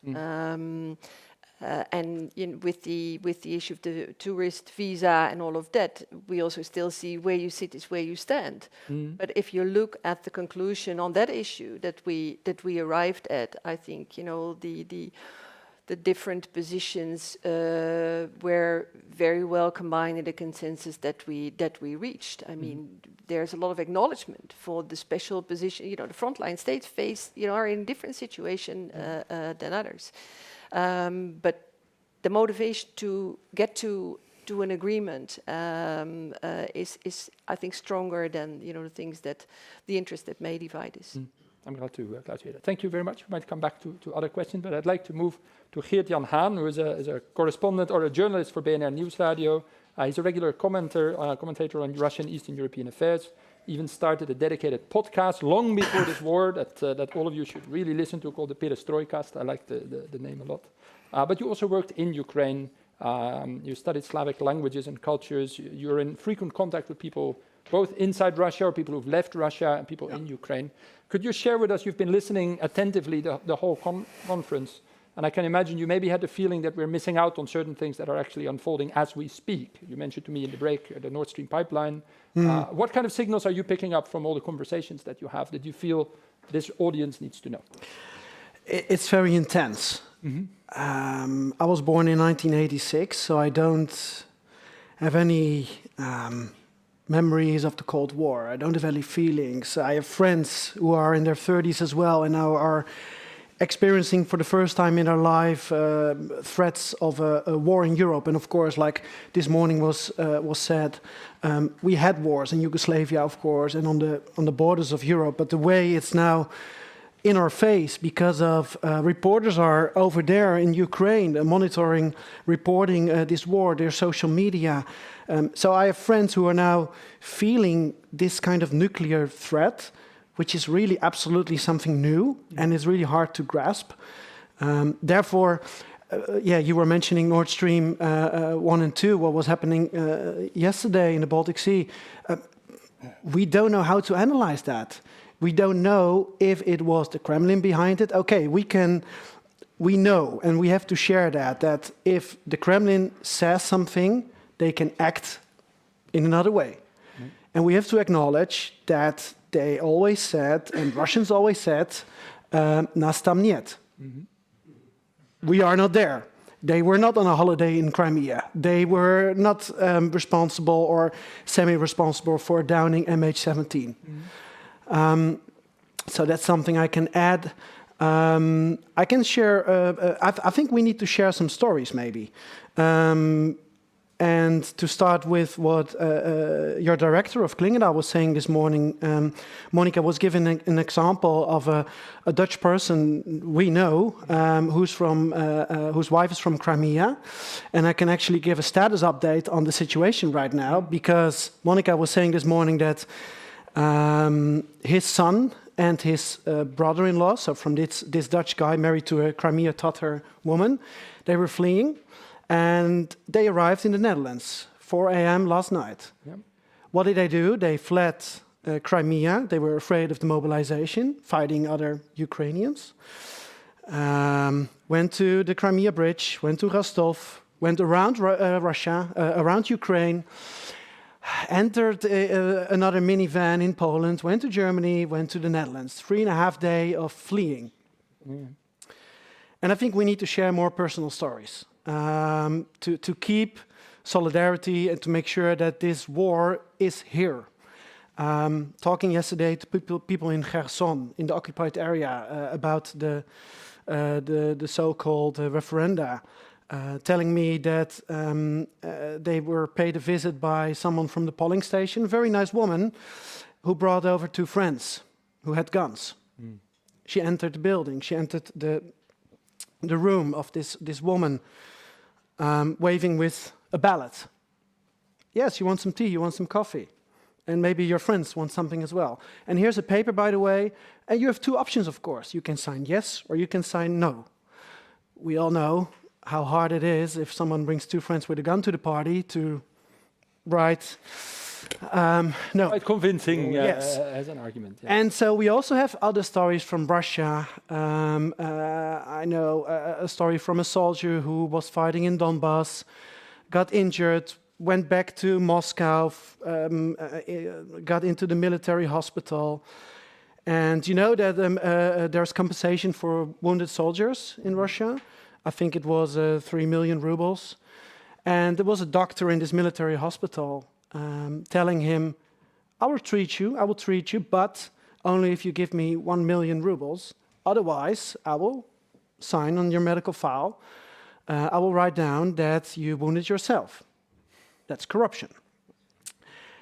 And with the issue of the tourist visa and all of that, we also still see where you sit is where you stand. But if you look at the conclusion on that issue that we arrived at, I think the different positions were very well combined in the consensus that we reached. I mean, there's a lot of acknowledgement for the special position. The frontline states are in a different situation than others. But the motivation to get to an agreement is I think stronger than the interest that may divide us. I'm glad to hear that. Thank you very much. We might come back to other questions, but I'd like to move to Dhian, who is a correspondent or a journalist for BNR Nieuwsradio. He's a regular commentator on Russian Eastern European affairs. Even started a dedicated podcast long before this war that all of you should really listen to, called the Perestroikast. I like the name a lot. But you also worked in Ukraine. You studied Slavic languages and cultures. You're in frequent contact with people both inside Russia, or people who've left Russia, and people in Ukraine. Could you share with us, you've been listening attentively the whole conference, and I can imagine you maybe had the feeling that we're missing out on certain things that are actually unfolding as we speak. You mentioned to me in the break the Nord Stream pipeline. What kind of signals are you picking up from all the conversations that you have that you feel this audience needs to know? It's very intense. I was born in 1986, so I don't have any memories of the Cold War. I don't have any feelings. I have friends who are in their 30s as well and now are experiencing for the first time in their life threats of a war in Europe. And of course, like this morning was said, we had wars in Yugoslavia, of course, and on the borders of Europe. But the way it's now in our face because of reporters are over there in Ukraine monitoring, reporting this war, their social media. So I have friends who are now feeling this kind of nuclear threat, which is really absolutely something new and is really hard to grasp. Therefore, you were mentioning Nord Stream 1 and 2, what was happening yesterday in the Baltic Sea. We don't know how to analyze that. We don't know if it was the Kremlin behind it. Okay, we know, and we have to share that if the Kremlin says something, they can act in another way. And we have to acknowledge that they always said, and Russians always said, nas tam niet. We are not there. They were not on a holiday in Crimea. They were not responsible or semi-responsible for downing MH17. So that's something I can add. I can share, I think we need to share some stories maybe. And to start with what your director of Clingendael was saying this morning, Monika was giving an example of a Dutch person we know whose wife is from Crimea. And I can actually give a status update on the situation right now because Monika was saying this morning that his son and his brother-in-law, so from this Dutch guy married to a Crimea Tatar woman, they were fleeing. And they arrived in the Netherlands, 4 a.m. last night. Yep. What did they do? They fled Crimea. They were afraid of the mobilization, fighting other Ukrainians. Went to the Crimea Bridge, went to Rostov, went around Russia, around Ukraine, entered another minivan in Poland, went to Germany, went to the Netherlands. 3.5 days of fleeing. And I think we need to share more personal stories. To keep solidarity and to make sure that this war is here. Talking yesterday to people in Kherson, in the occupied area, about the so-called referenda, telling me that they were paid a visit by someone from the polling station, a very nice woman, who brought over 2 friends who had guns. She entered the building, she entered the room of this woman, waving with a ballot. Yes, you want some tea, you want some coffee. And maybe your friends want something as well. And here's a paper, by the way. And you have 2 options, of course. You can sign yes or you can sign no. We all know how hard it is if someone brings 2 friends with a gun to the party to write no. Quite convincing yes. As an argument. Yeah. And so we also have other stories from Russia. I know a story from a soldier who was fighting in Donbass, got injured, went back to Moscow, got into the military hospital. And you know that there's compensation for wounded soldiers in Russia. I think it was 3 million rubles. And there was a doctor in this military hospital telling him, I will treat you, but only if you give me 1 million rubles. Otherwise, I will sign on your medical file. I will write down that you wounded yourself. That's corruption.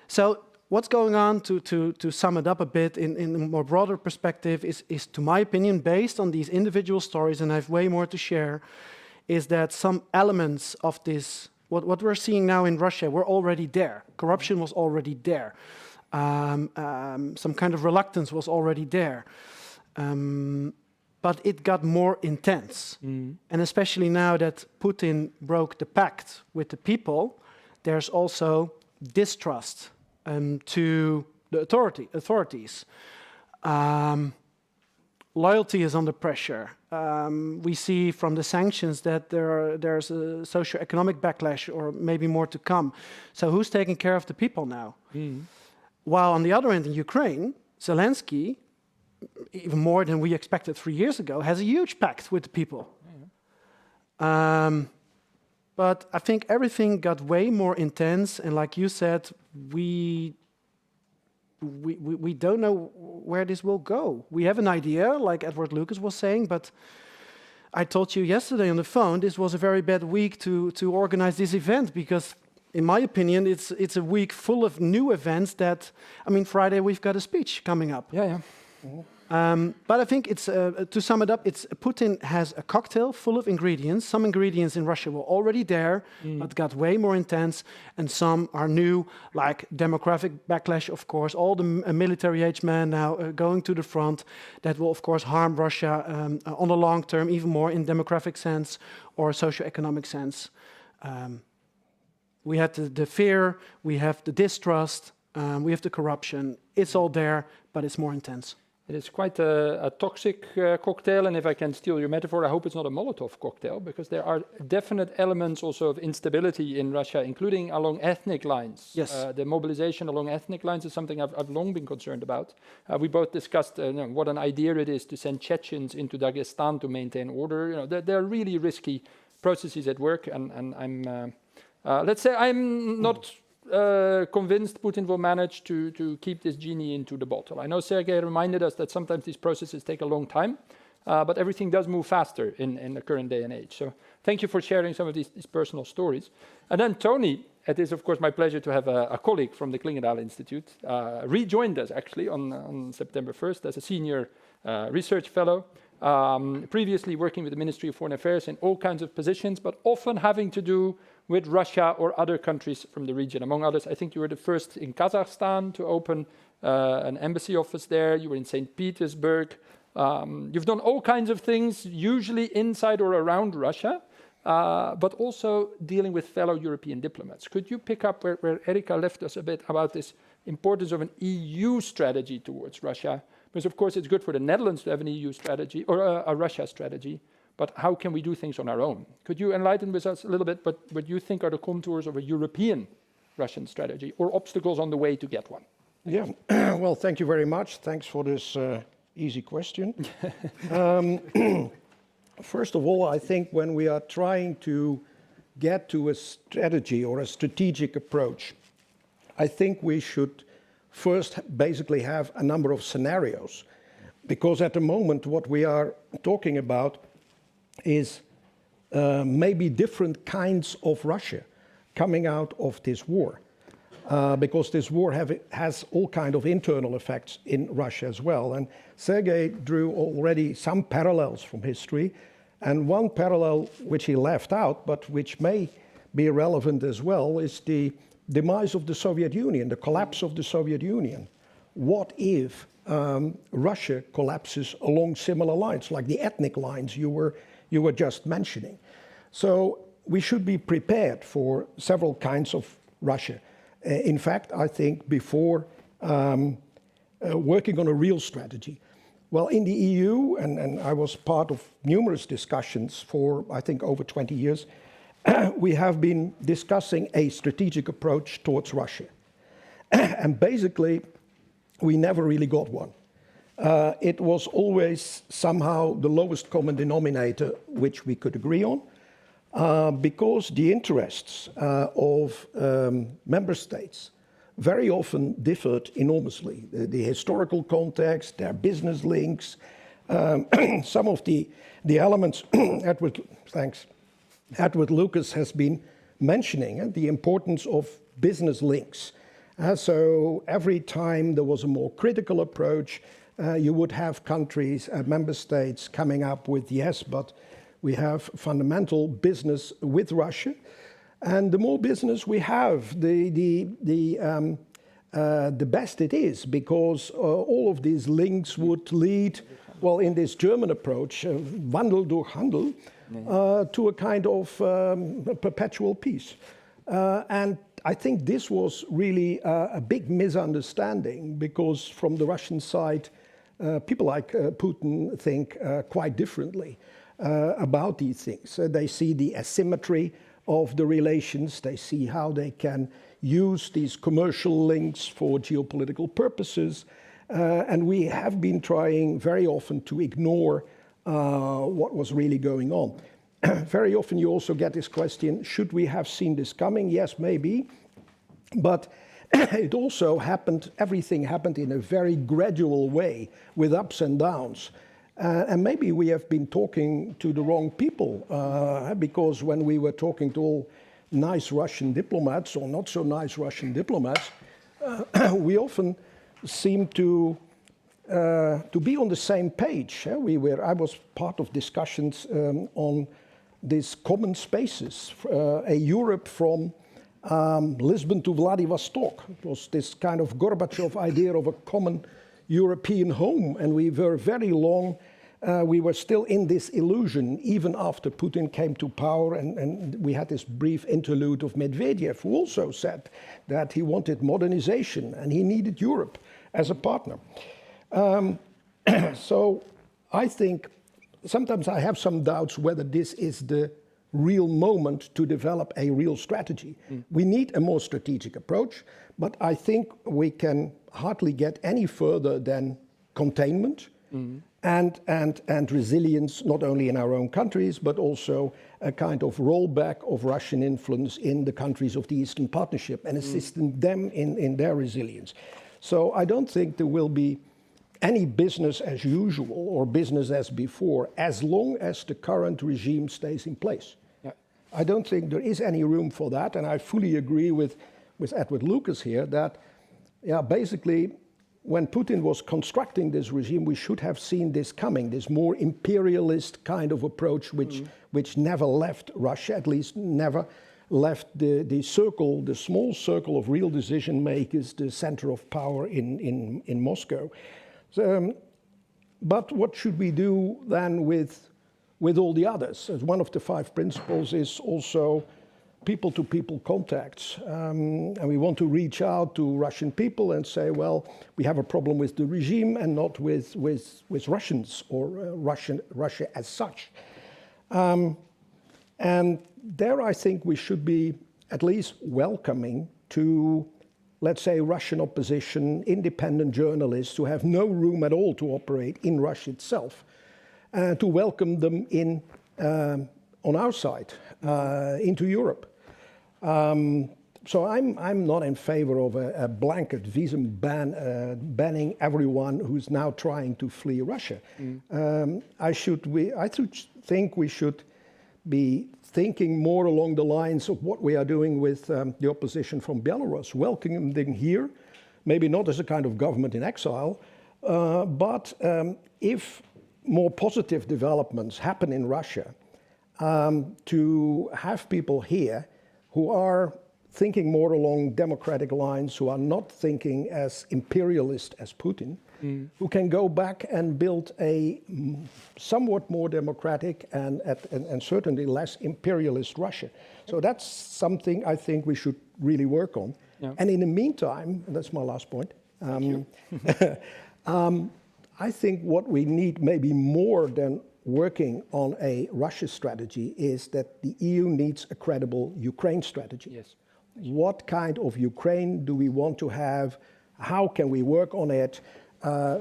So what's going on, to sum it up a bit in a more broader perspective, is, to my opinion, based on these individual stories, and I have way more to share, is that some elements of this, what we're seeing now in Russia, were already there. Corruption was already there. Some kind of reluctance was already there. But it got more intense. And especially now that Putin broke the pact with the people, there's also distrust to the authorities. Loyalty is under pressure. We see from the sanctions that there's a socio-economic backlash, or maybe more to come. So who's taking care of the people now? While on the other end in Ukraine, Zelensky, even more than we expected 3 years ago, has a huge pact with the people. But I think everything got way more intense, and like you said, we don't know where this will go. We have an idea, like Edward Lucas was saying, but I told you yesterday on the phone, this was a very bad week to organize this event, because in my opinion, it's a week full of new events that, I mean, Friday we've got a speech coming up. But I think it's, to sum it up, Putin has a cocktail full of ingredients. Some ingredients in Russia were already there, but got way more intense, and some are new, like demographic backlash, of course, all the military-age men now going to the front. That will, of course, harm Russia on the long term, even more in demographic sense or socio-economic sense. We had the fear, we have the distrust, we have the corruption. It's all there, but it's more intense. It is quite a toxic cocktail, and if I can steal your metaphor, I hope it's not a Molotov cocktail, because there are definite elements also of instability in Russia, including along ethnic lines. Yes. The mobilization along ethnic lines is something I've long been concerned about. We both discussed what an idea it is to send Chechens into Dagestan to maintain order. There are really risky processes at work, and I'm, let's say, I'm not convinced Putin will manage to keep this genie into the bottle. I know Sergey reminded us that sometimes these processes take a long time, but everything does move faster in the current day and age. So thank you for sharing some of these personal stories. And then Tony, it is of course my pleasure to have a colleague from the Clingendael Institute, rejoined us actually on September 1st as a senior research fellow, previously working with the Ministry of Foreign Affairs in all kinds of positions, but often having to do with Russia or other countries from the region. Among others, I think you were the first in Kazakhstan to open an embassy office there. You were in St. Petersburg. You've done all kinds of things, usually inside or around Russia, but also dealing with fellow European diplomats. Could you pick up where Erika left us a bit about this importance of an EU strategy towards Russia? Because of course it's good for the Netherlands to have an EU strategy or a Russia strategy, but how can we do things on our own? Could you enlighten with us a little bit what you think are the contours of a European Russian strategy, or obstacles on the way to get one? Yeah, well, thank you very much. Thanks for this easy question. First of all, I think when we are trying to get to a strategy or a strategic approach, I think we should first basically have a number of scenarios, because at the moment what we are talking about is maybe different kinds of Russia coming out of this war, because this war has all kind of internal effects in Russia as well. And Sergey drew already some parallels from history, and one parallel which he left out, but which may be relevant as well, is the demise of the Soviet Union, the collapse of the Soviet Union. What if Russia collapses along similar lines, like the ethnic lines you were just mentioning? So we should be prepared for several kinds of Russia. In fact, I think before working on a real strategy. Well, in the EU, and I was part of numerous discussions for, I think, over 20 years, we have been discussing a strategic approach towards Russia. And basically, we never really got one. It was always somehow the lowest common denominator which we could agree on, because the interests of member states very often differed enormously. The historical context, their business links, some of the elements Edward Lucas has been mentioning, the importance of business links. So every time there was a more critical approach, you would have countries, member states coming up with, yes, but we have fundamental business with Russia. And the more business we have, the best it is, because all of these links would lead, well, in this German approach, Wandel durch Handel, to a kind of perpetual peace. And I think this was really a big misunderstanding, because from the Russian side, people like Putin think quite differently about these things. They see the asymmetry of the relations. They see how they can use these commercial links for geopolitical purposes. And we have been trying very often to ignore what was really going on. Very often you also get this question, should we have seen this coming? Yes, maybe. But it also happened, everything happened in a very gradual way with ups and downs. And maybe we have been talking to the wrong people, because when we were talking to all nice Russian diplomats or not so nice Russian diplomats, we often seemed to be on the same page. I was part of discussions on these common spaces, a Europe from Lisbon to Vladivostok. It was this kind of Gorbachev idea of a common European home, and we were very long, we were still in this illusion, even after Putin came to power, and we had this brief interlude of Medvedev, who also said that he wanted modernization and he needed Europe as a partner. So I think sometimes I have some doubts whether this is the real moment to develop a real strategy. We need a more strategic approach, but I think we can hardly get any further than containment and resilience, not only in our own countries, but also a kind of rollback of Russian influence in the countries of the Eastern Partnership and assisting them in their resilience. So I don't think there will be any business as usual or business as before, as long as the current regime stays in place. Yeah. I don't think there is any room for that, and I fully agree with Edward Lucas here that, basically, when Putin was constructing this regime, we should have seen this coming, this more imperialist kind of approach, which never left Russia, at least never left the circle, the small circle of real decision makers, the center of power in Moscow. So, but what should we do then with all the others? As one of the 5 principles is also people-to-people contacts. And we want to reach out to Russian people and say, well, we have a problem with the regime and not with Russians or Russia as such. And there I think we should be at least welcoming to, let's say, Russian opposition, independent journalists who have no room at all to operate in Russia itself, to welcome them in on our side into Europe. So I'm not in favor of a blanket visa ban, banning everyone who's now trying to flee Russia. I think we should be thinking more along the lines of what we are doing with the opposition from Belarus, welcoming them here, maybe not as a kind of government in exile, but if more positive developments happen in Russia, to have people here who are thinking more along democratic lines, who are not thinking as imperialist as Putin, who can go back and build a somewhat more democratic and certainly less imperialist Russia. So that's something I think we should really work on. Yeah. And in the meantime, and that's my last point, I think what we need maybe more than working on a Russia strategy is that the EU needs a credible Ukraine strategy. Yes. What kind of Ukraine do we want to have? How can we work on it?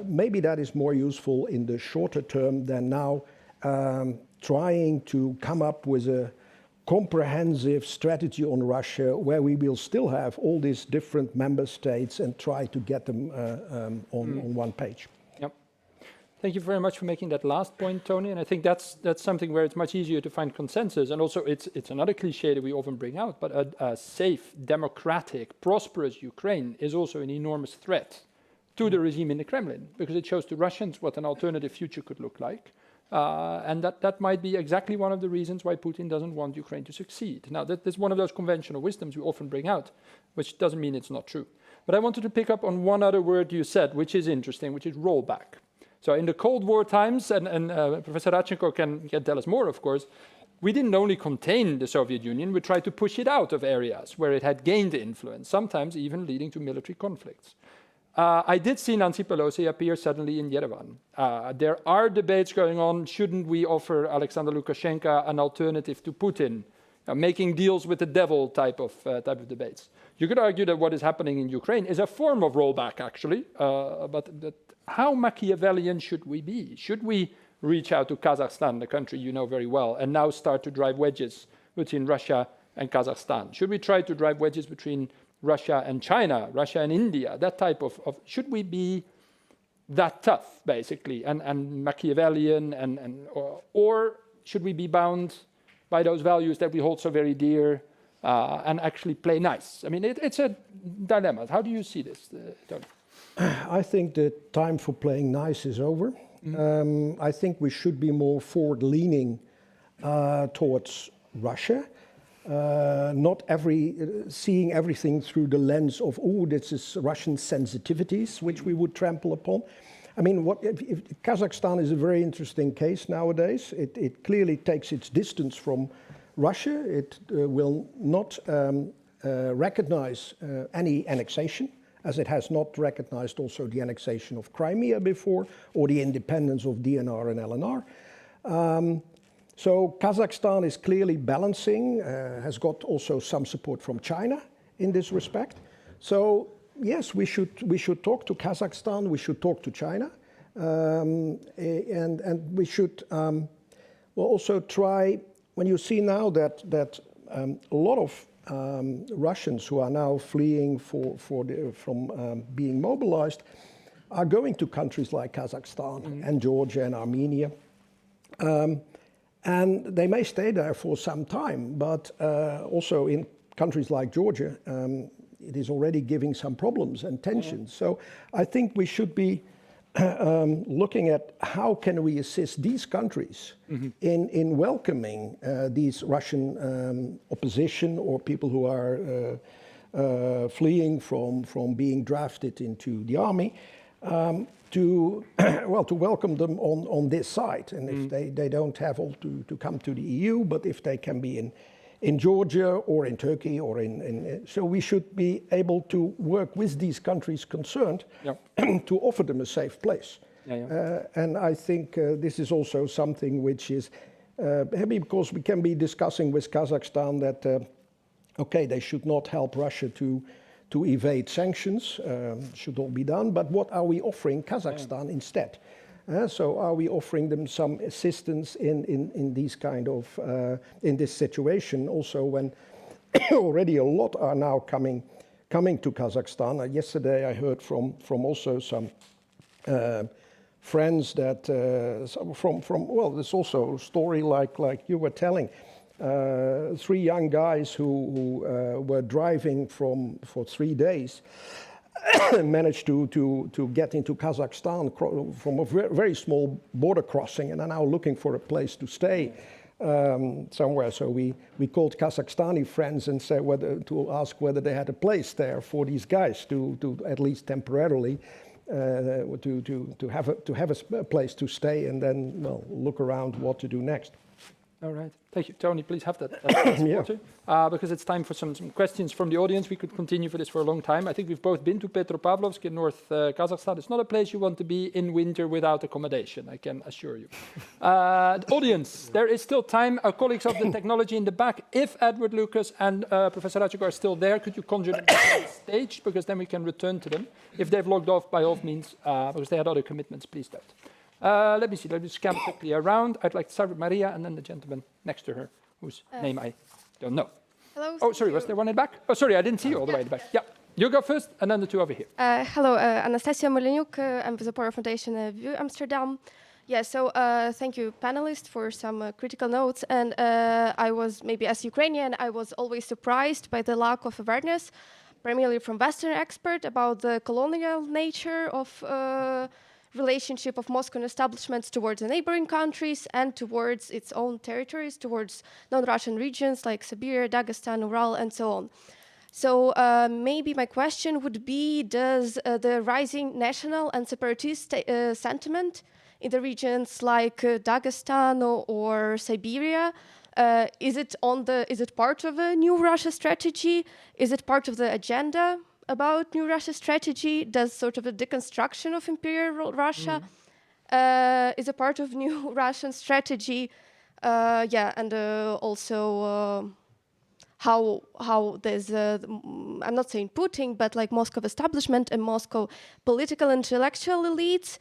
Maybe that is more useful in the shorter term than now trying to come up with a comprehensive strategy on Russia where we will still have all these different member states and try to get them on one page. Thank you very much for making that last point, Tony. And I think that's something where it's much easier to find consensus. And also, it's another cliche that we often bring out. But a safe, democratic, prosperous Ukraine is also an enormous threat to the regime in the Kremlin, because it shows to Russians what an alternative future could look like. And that might be exactly one of the reasons why Putin doesn't want Ukraine to succeed. Now, that's one of those conventional wisdoms we often bring out, which doesn't mean it's not true. But I wanted to pick up on one other word you said, which is interesting, which is rollback. So in the Cold War times, and Professor Radchenko can tell us more, of course, we didn't only contain the Soviet Union, we tried to push it out of areas where it had gained influence, sometimes even leading to military conflicts. I did see Nancy Pelosi appear suddenly in Yerevan. There are debates going on, shouldn't we offer Alexander Lukashenko an alternative to Putin? Making deals with the devil type of debates. You could argue that what is happening in Ukraine is a form of rollback, actually, but how Machiavellian should we be? Should we reach out to Kazakhstan, the country you know very well, and now start to drive wedges between Russia and Kazakhstan? Should we try to drive wedges between Russia and China, Russia and India, that type of should we be that tough, basically, and Machiavellian, or should we be bound by those values that we hold so very dear and actually play nice? I mean, it's a dilemma. How do you see this, Tony? I think the time for playing nice is over. I think we should be more forward-leaning towards Russia. Not seeing everything through the lens of, oh, this is Russian sensitivities, which we would trample upon. I mean, if Kazakhstan is a very interesting case nowadays. It clearly takes its distance from Russia. It will not recognize any annexation, as it has not recognized also the annexation of Crimea before, or the independence of DNR and LNR. So Kazakhstan is clearly balancing, has got also some support from China in this respect. So yes, we should talk to Kazakhstan, we should talk to China, and we should also try, when you see now that a lot of Russians who are now fleeing from being mobilized are going to countries like Kazakhstan and Georgia and Armenia. And they may stay there for some time, but also in countries like Georgia, it is already giving some problems and tensions. So I think we should be looking at how can we assist these countries in welcoming these Russian opposition or people who are fleeing from being drafted into the army. To welcome them on this side, and if they don't have all to come to the EU, but if they can be in Georgia or in Turkey or so we should be able to work with these countries concerned to offer them a safe place. And I think this is also something which is heavy, because we can be discussing with Kazakhstan that okay, they should not help Russia to evade sanctions, should all be done, but what are we offering Kazakhstan instead? So are we offering them some assistance in these kind of, in this situation, also when already a lot are now coming to Kazakhstan. Yesterday I heard from also some friends that, well, there's also a story like you were telling, 3 young guys who were driving for 3 days managed to get into Kazakhstan from a very small border crossing, and are now looking for a place to stay somewhere. So we called Kazakhstani friends and said to ask whether they had a place there for these guys to at least temporarily to have a place to stay, and then look around what to do next. All right. Thank you. Tony, please have that because it's time for some questions from the audience. We could continue for this for a long time. I think we've both been to Petropavlovsk in North Kazakhstan. It's not a place you want to be in winter without accommodation, I can assure you. The audience, there is still time. Our colleagues of the technology in the back, if Edward Lucas and Professor Radchenko are still there, could you conjure them on stage? Because then we can return to them. If they've logged off, by all means, because they had other commitments, please don't. Let me see, let me scan quickly around. I'd like to start with Maria and then the gentleman next to her, whose name I don't know. Hello. Oh, sorry, was there one in the back? Oh, sorry, I didn't see you all the way in the back. Yeah, You go first, and then the two over here. Hello, Anastasia Moleniuk. I'm with the Power Foundation View Amsterdam. Yeah, so thank you, panelists, for some critical notes. And I was, maybe as Ukrainian, I was always surprised by the lack of awareness, primarily from Western experts, about the colonial nature of relationship of Moscow establishments towards the neighboring countries and towards its own territories, towards non-Russian regions like Siberia, Dagestan, Ural, and so on. So maybe my question would be, does the rising national and separatist sentiment in the regions like Dagestan or Siberia, is it part of a new Russia strategy? Is it part of the agenda about new Russia strategy? Does sort of a deconstruction of imperial Russia is a part of new Russian strategy? Yeah, and also how there's I'm not saying Putin, but like Moscow establishment and Moscow political intellectual elites.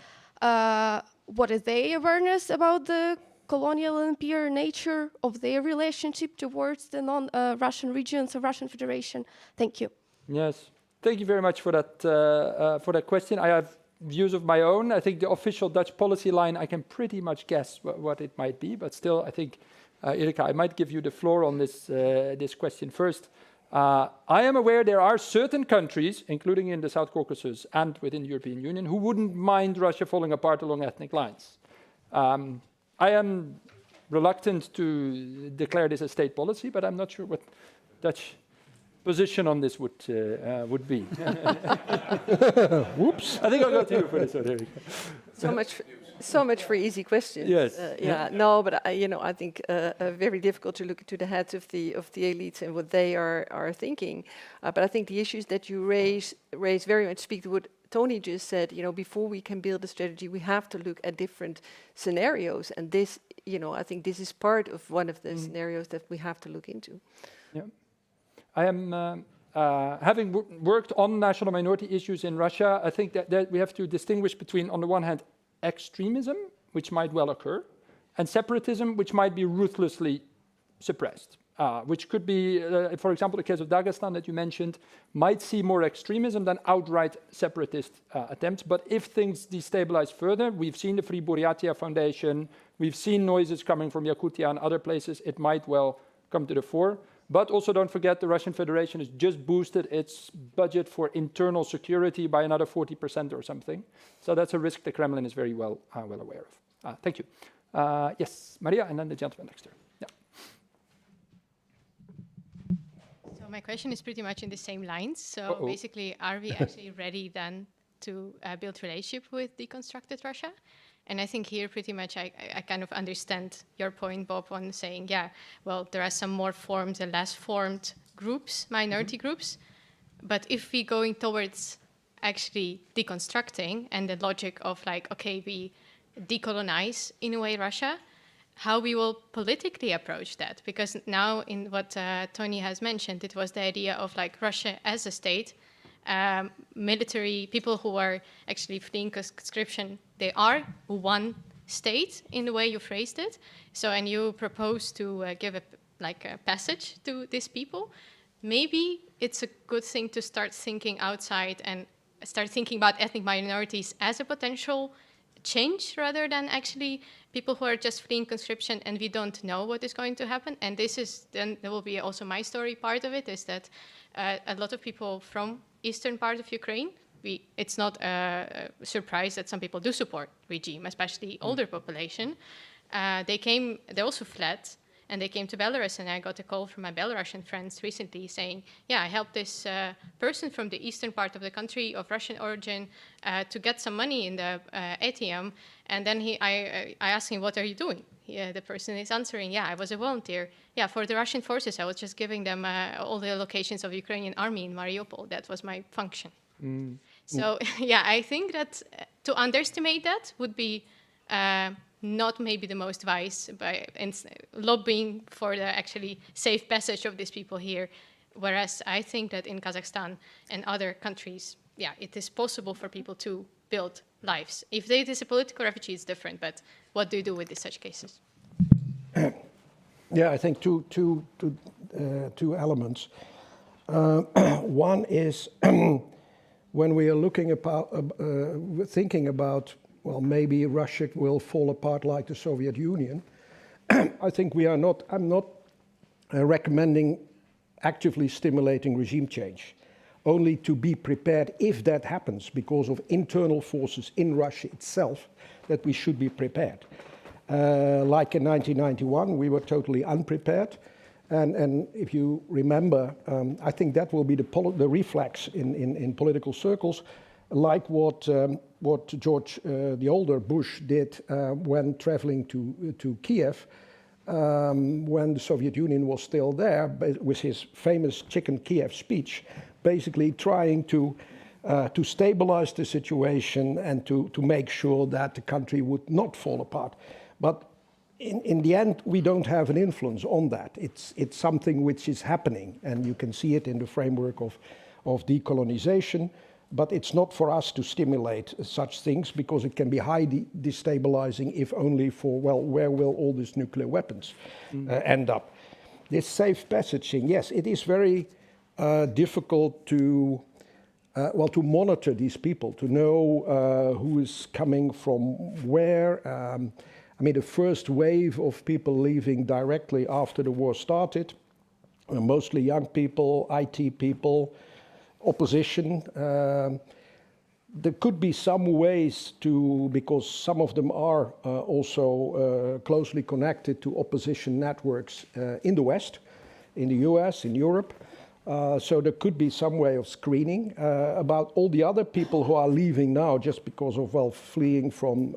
What is their awareness about the colonial and imperial nature of their relationship towards the non-Russian regions of Russian Federation? Thank you. Yes, thank you very much for that question. I have views of my own. I think the official Dutch policy line, I can pretty much guess what it might be, but still, I think, Erika, I might give you the floor on this question first. I am aware there are certain countries, including in the South Caucasus and within the European Union, who wouldn't mind Russia falling apart along ethnic lines. I am reluctant to declare this a state policy, but I'm not sure what Dutch position on this would be. Whoops! I think I'll go to you for this one, Erika. So much for easy questions. Yes. No, but I think very difficult to look into the heads of the elites and what they are thinking. But I think the issues that you raise very much speak to what Tony just said. Before we can build a strategy, we have to look at different scenarios, and this, I think this is part of one of the scenarios that we have to look into. Yeah, I am. Having worked on national minority issues in Russia, I think that we have to distinguish between, on the one hand, extremism, which might well occur, and separatism, which might be ruthlessly suppressed, which could be, for example, the case of Dagestan that you mentioned, might see more extremism than outright separatist attempts. But if things destabilize further, we've seen the Free Buryatia Foundation, we've seen noises coming from Yakutia and other places, it might well come to the fore. But also don't forget the Russian Federation has just boosted its budget for internal security by another 40% or something. So that's a risk the Kremlin is very well aware of. Thank you. Yes, Maria, and then the gentleman next to her. Yeah. So my question is pretty much in the same lines. So basically, are we actually ready then to build relationship with deconstructed Russia? And I think here pretty much I kind of understand your point, Bob, on saying, yeah, well, there are some more formed and less formed groups, minority groups. But if we're going towards actually deconstructing and the logic of like, okay, we decolonize in a way Russia, how we will politically approach that? Because now in what Tony has mentioned, it was the idea of like Russia as a state, military people who are actually fleeing conscription, they are one state in the way you phrased it. So, and you propose to give a passage to these people. Maybe it's a good thing to start thinking outside and start thinking about ethnic minorities as a potential change rather than actually people who are just fleeing conscription and we don't know what is going to happen. And this is, then there will be also my story part of it, is that a lot of people from eastern part of Ukraine, it's not a surprise that some people do support regime, especially older population. They also fled, and they came to Belarus, and I got a call from my Belarusian friends recently saying, yeah, I helped this person from the eastern part of the country of Russian origin to get some money in the ATM, and then I asked him, what are you doing? The person is answering, yeah, I was a volunteer. Yeah, for the Russian forces, I was just giving them all the locations of Ukrainian army in Mariupol. That was my function. So, yeah, I think that to underestimate that would be not maybe the most wise, by lobbying for the actually safe passage of these people here. Whereas I think that in Kazakhstan and other countries, yeah, it is possible for people to build lives. If it is a political refugee, it's different, but what do you do with such cases? Yeah, I think two elements. One is when we are looking about, thinking about, well, maybe Russia will fall apart like the Soviet Union. I think I'm not recommending actively stimulating regime change, only to be prepared if that happens because of internal forces in Russia itself, that we should be prepared. Like in 1991, we were totally unprepared. And if you remember, I think that will be the reflex in political circles, like what George the older Bush did when traveling to Kiev, when the Soviet Union was still there, with his famous Chicken Kiev speech, basically trying to stabilize the situation and to make sure that the country would not fall apart. But in the end, we don't have an influence on that. It's something which is happening, and you can see it in the framework of decolonization, but it's not for us to stimulate such things because it can be highly destabilizing if only for, well, where will all these nuclear weapons end up? This safe passaging, yes, it is very difficult to monitor these people, to know who is coming from where. I mean, the first wave of people leaving directly after the war started, mostly young people, IT people, opposition. There could be some ways to, because some of them are also closely connected to opposition networks in the West, in the US, in Europe. So there could be some way of screening. About all the other people who are leaving now just because of, well, fleeing from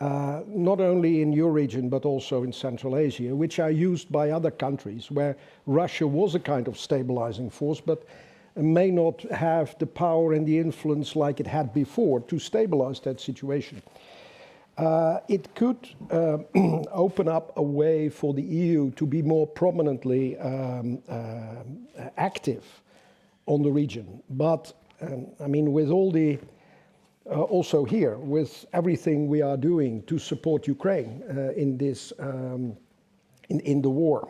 not only in your region but also in Central Asia, which are used by other countries where Russia was a kind of stabilizing force, but may not have the power and the influence like it had before to stabilize that situation. It could open up a way for the EU to be more prominently active on the region. But, I mean, with all the also here, with everything we are doing to support Ukraine in this, in the war,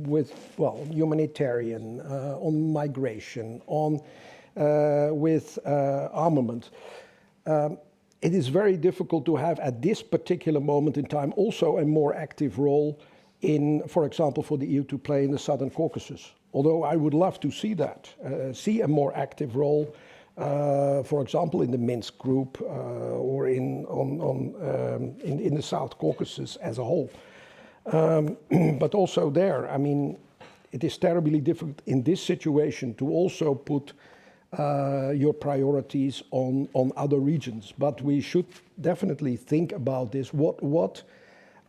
with, well, humanitarian, on migration, on, with armament, it is very difficult to have at this particular moment in time also a more active role in, for example, for the EU to play in the Southern Caucasus. Although I would love to see that, see a more active role, for example, in the Minsk group or in the South Caucasus as a whole. But also there, I mean, it is terribly difficult in this situation to also put your priorities on other regions. But we should definitely think about this. What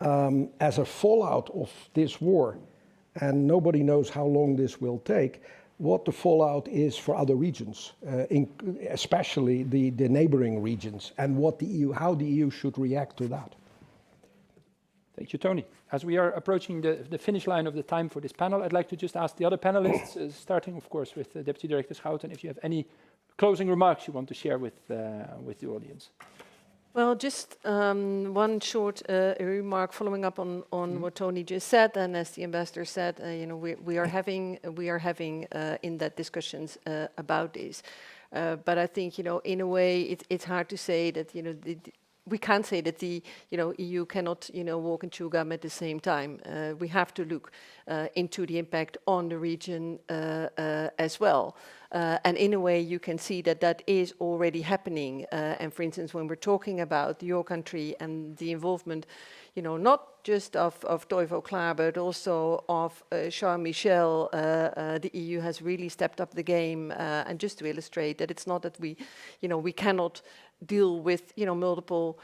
as a fallout of this war, and nobody knows how long this will take, what the fallout is for other regions, especially the neighboring regions, and what the EU, how the EU should react to that. Thank you, Tony. As we are approaching the finish line of the time for this panel, I'd like to just ask the other panelists, starting, of course, with Deputy Director Schouten, if you have any closing remarks you want to share with the audience. Well, just one short remark following up on what Tony just said, and as the ambassador said, you know, we are having in-depth discussions about this. But I think, you know, in a way, it's hard to say that, you know, we can't say that the EU cannot walk and chew gum at the same time. We have to look into the impact on the region as well. And in a way, you can see that that is already happening. And for instance, when we're talking about your country and the involvement, you know, not just of Toivo Klaar, but also of Charles Michel, the EU has really stepped up the game. And just to illustrate that it's not that we cannot deal with, multiple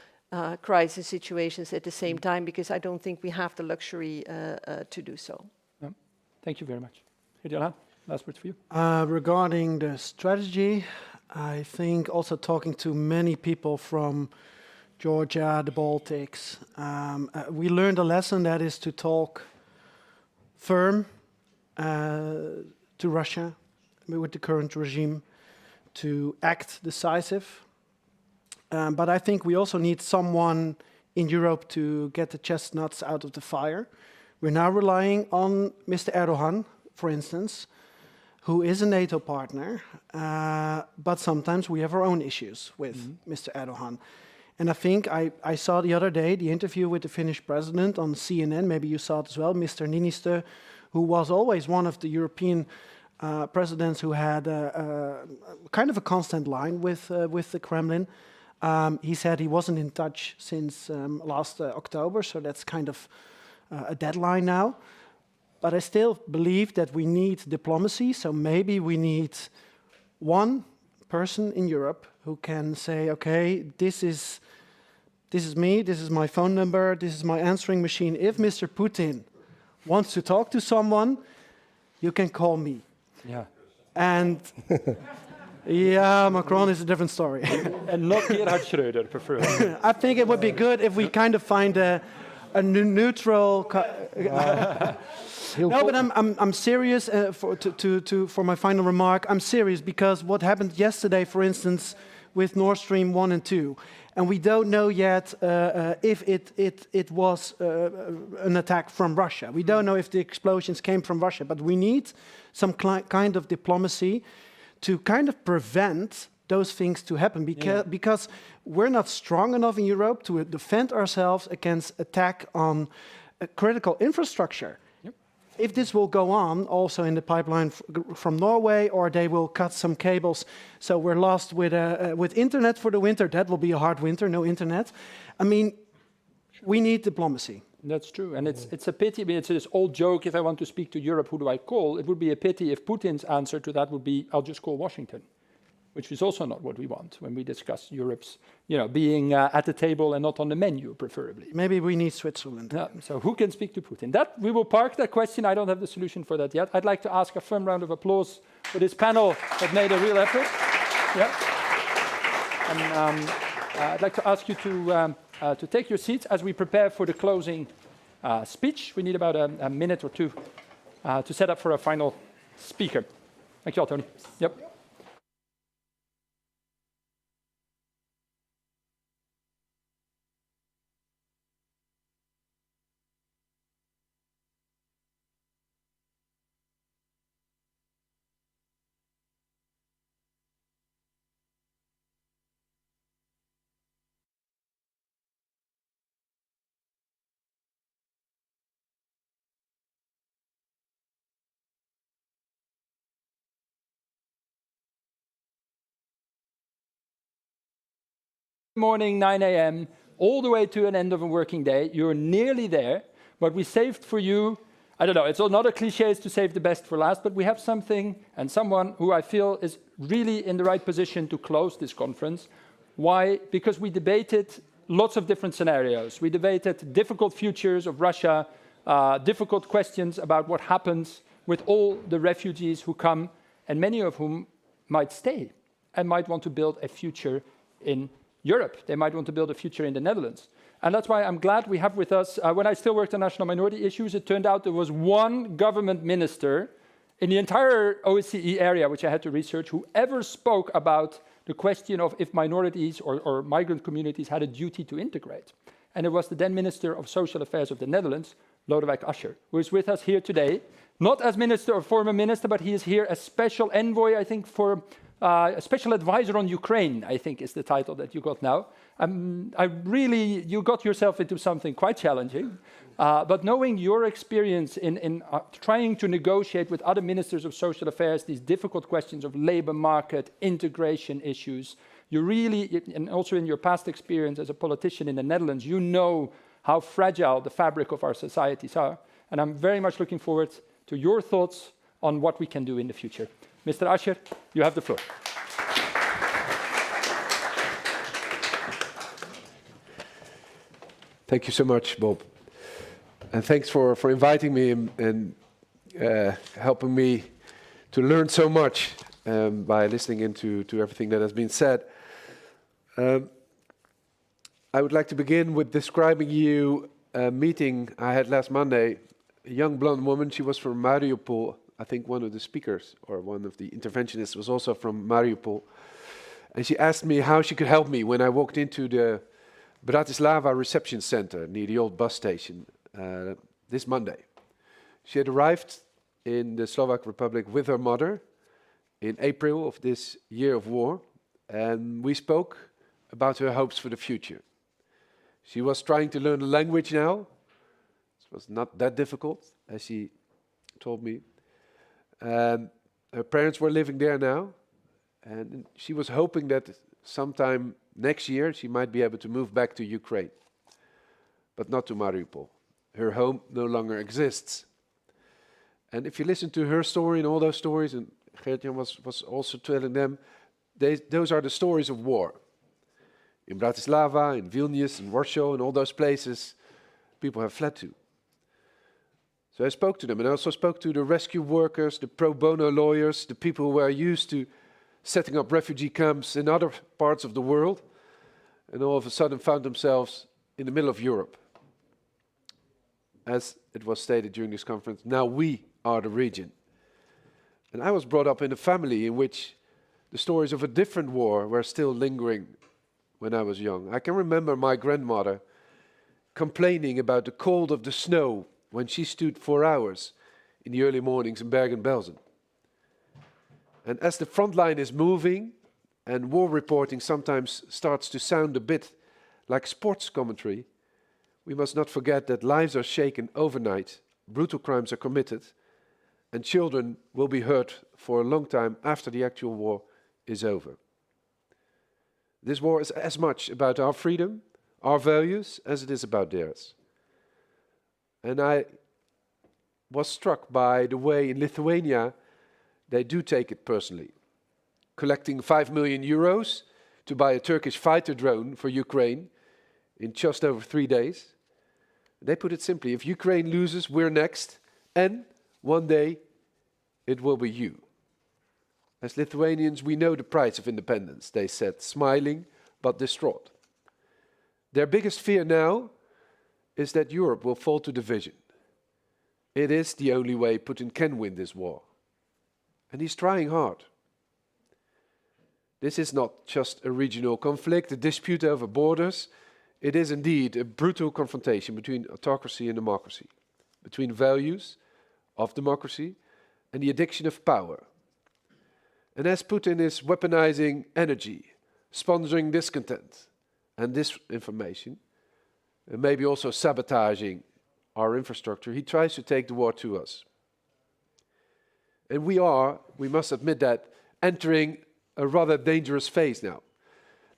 crisis situations at the same time, because I don't think we have the luxury to do so. Yeah. Thank you very much. Dhian, last word for you. Regarding the strategy, I think also talking to many people from Georgia, the Baltics, we learned a lesson, that is to talk firm to Russia with the current regime, to act decisive. But I think we also need someone in Europe to get the chestnuts out of the fire. We're now relying on Mr. Erdogan, for instance, who is a NATO partner, but sometimes we have our own issues with Mr. Erdogan. And I think I saw the other day the interview with the Finnish president on CNN, maybe you saw it as well, Mr. Niinistö, who was always one of the European presidents who had kind of a constant line with the Kremlin. He said he wasn't in touch since last October, so that's kind of a deadline now. But I still believe that we need diplomacy, so maybe we need one person in Europe who can say, okay, this is me, this is my phone number, this is my answering machine. If Mr. Putin wants to talk to someone, you can call me. Yeah. And yeah, Macron is a different story. And not Gerhard Schröder, preferably. I think it would be good if we kind of find a neutral. No, but I'm serious. For my final remark, I'm serious because what happened yesterday, for instance, with Nord Stream 1 and 2, and we don't know yet if it was an attack from Russia. We don't know if the explosions came from Russia, but we need some kind of diplomacy to kind of prevent those things to happen, because we're not strong enough in Europe to defend ourselves against attack on critical infrastructure. Yep. If this will go on also in the pipeline from Norway, or they will cut some cables, so we're lost with internet for the winter, that will be a hard winter, no internet. I mean, we need diplomacy. That's true, and it's a pity. I mean, it's this old joke, if I want to speak to Europe, who do I call? It would be a pity if Putin's answer to that would be, I'll just call Washington. which is also not what we want when we discuss Europe's, being at the table and not on the menu, preferably. Maybe we need Switzerland. So who can speak to Putin? We will park that question. I don't have the solution for that yet. I'd like to ask a firm round of applause for this panel that made a real effort. Yeah. And I'd like to ask you to take your seats as we prepare for the closing speech. We need about a minute or two to set up for a final speaker. Thank you all, Tony. Yep. Morning, 9 a.m., all the way to an end of a working day. You're nearly there. What we saved for you, I don't know, it's not a cliche to save the best for last, but we have something and someone who I feel is really in the right position to close this conference. Why? Because we debated lots of different scenarios. We debated difficult futures of Russia, difficult questions about what happens with all the refugees who come, and many of whom might stay and might want to build a future in Europe. They might want to build a future in the Netherlands. And that's why I'm glad we have with us, when I still worked on national minority issues, it turned out there was one government minister in the entire OSCE area, which I had to research, who ever spoke about the question of if minorities or migrant communities had a duty to integrate. And it was the then Minister of Social Affairs of the Netherlands, Lodewijk Asscher, who is with us here today, not as minister or former minister, but he is here as special envoy, I think, for a special advisor on Ukraine, I think is the title that you got now. You got yourself into something quite challenging, but knowing your experience in trying to negotiate with other ministers of social affairs, these difficult questions of labor market, integration issues, you really, and also in your past experience as a politician in the Netherlands, you know how fragile the fabric of our societies are. And I'm very much looking forward to your thoughts on what we can do in the future. Mr. Asscher, you have the floor. Thank you so much, Bob. And thanks for inviting me and helping me to learn so much by listening into everything that has been said. I would like to begin with describing you a meeting I had last Monday. A young blonde woman, she was from Mariupol. I think one of the speakers or one of the interventionists was also from Mariupol. And she asked me how she could help me when I walked into the Bratislava reception center near the old bus station this Monday. She had arrived in the Slovak Republic with her mother in April of this year of war, and we spoke about her hopes for the future. She was trying to learn the language now. It was not that difficult, as she told me. Her parents were living there now, and she was hoping that sometime next year she might be able to move back to Ukraine, but not to Mariupol. Her home no longer exists. And if you listen to her story and all those stories, and Gertjan was also telling them, those are the stories of war. In Bratislava, in Vilnius, in Warsaw, and all those places, people have fled to. So I spoke to them, and I also spoke to the rescue workers, the pro bono lawyers, the people who are used to setting up refugee camps in other parts of the world, and all of a sudden found themselves in the middle of Europe. As it was stated during this conference, now we are the region. And I was brought up in a family in which the stories of a different war were still lingering when I was young. I can remember my grandmother complaining about the cold of the snow when she stood 4 hours in the early mornings in Bergen-Belsen. And as the front line is moving and war reporting sometimes starts to sound a bit like sports commentary, we must not forget that lives are shaken overnight, brutal crimes are committed, and children will be hurt for a long time after the actual war is over. This war is as much about our freedom, our values, as it is about theirs. And I was struck by the way in Lithuania they do take it personally. collecting 5 million euros to buy a Turkish fighter drone for Ukraine in just over 3 days. They put it simply, if Ukraine loses, we're next, and one day it will be you. As Lithuanians, we know the price of independence, they said, smiling but distraught. Their biggest fear now is that Europe will fall to division. It is the only way Putin can win this war. And he's trying hard. This is not just a regional conflict, a dispute over borders. It is indeed a brutal confrontation between autocracy and democracy, between values of democracy and the addiction of power. And as Putin is weaponizing energy, sponsoring discontent and disinformation, and maybe also sabotaging our infrastructure, he tries to take the war to us. And we must admit that, entering a rather dangerous phase now.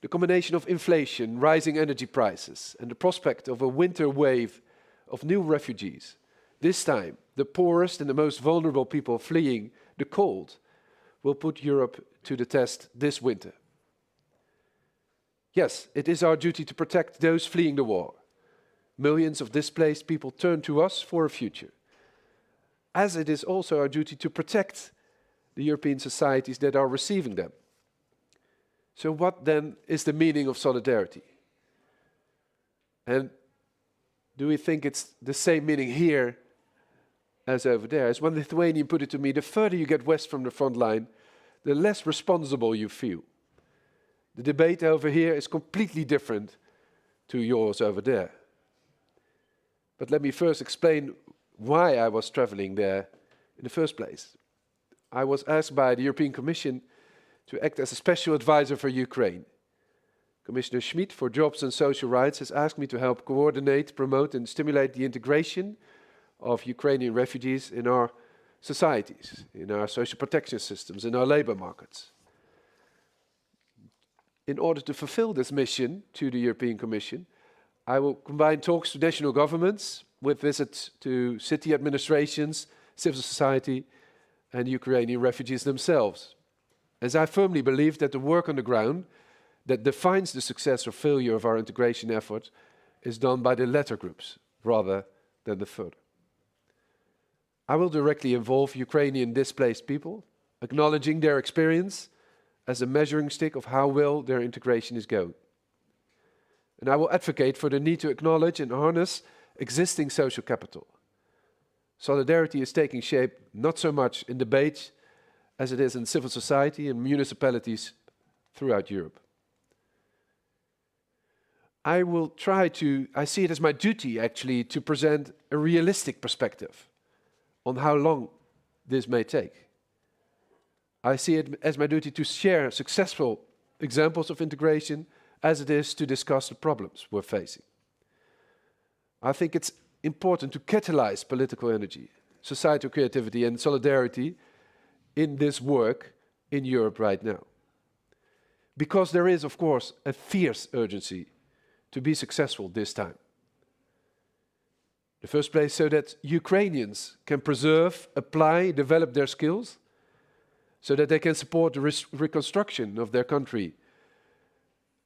The combination of inflation, rising energy prices, and the prospect of a winter wave of new refugees, this time the poorest and the most vulnerable people fleeing the cold, will put Europe to the test this winter. Yes, it is our duty to protect those fleeing the war. Millions of displaced people turn to us for a future. As it is also our duty to protect the European societies that are receiving them. So what then is the meaning of solidarity? And do we think it's the same meaning here as over there? As one Lithuanian put it to me, the further you get west from the front line, the less responsible you feel. The debate over here is completely different to yours over there. But let me first explain why I was traveling there in the first place. I was asked by the European Commission to act as a special advisor for Ukraine. Commissioner Schmid for Jobs and Social Rights has asked me to help coordinate, promote and stimulate the integration of Ukrainian refugees in our societies, in our social protection systems, in our labor markets. In order to fulfill this mission to the European Commission, I will combine talks to national governments with visits to city administrations, civil society and Ukrainian refugees themselves, as I firmly believe that the work on the ground that defines the success or failure of our integration effort is done by the latter groups rather than the further. I will directly involve Ukrainian displaced people, acknowledging their experience as a measuring stick of how well their integration is going. And I will advocate for the need to acknowledge and harness existing social capital. Solidarity is taking shape not so much in debate as it is in civil society and municipalities throughout Europe. I see it as my duty actually to present a realistic perspective on how long this may take. I see it as my duty to share successful examples of integration as it is to discuss the problems we're facing. I think it's important to catalyze political energy, societal creativity and solidarity in this work in Europe right now. Because there is, of course, a fierce urgency to be successful this time. In the first place, so that Ukrainians can preserve, apply, develop their skills, so that they can support the reconstruction of their country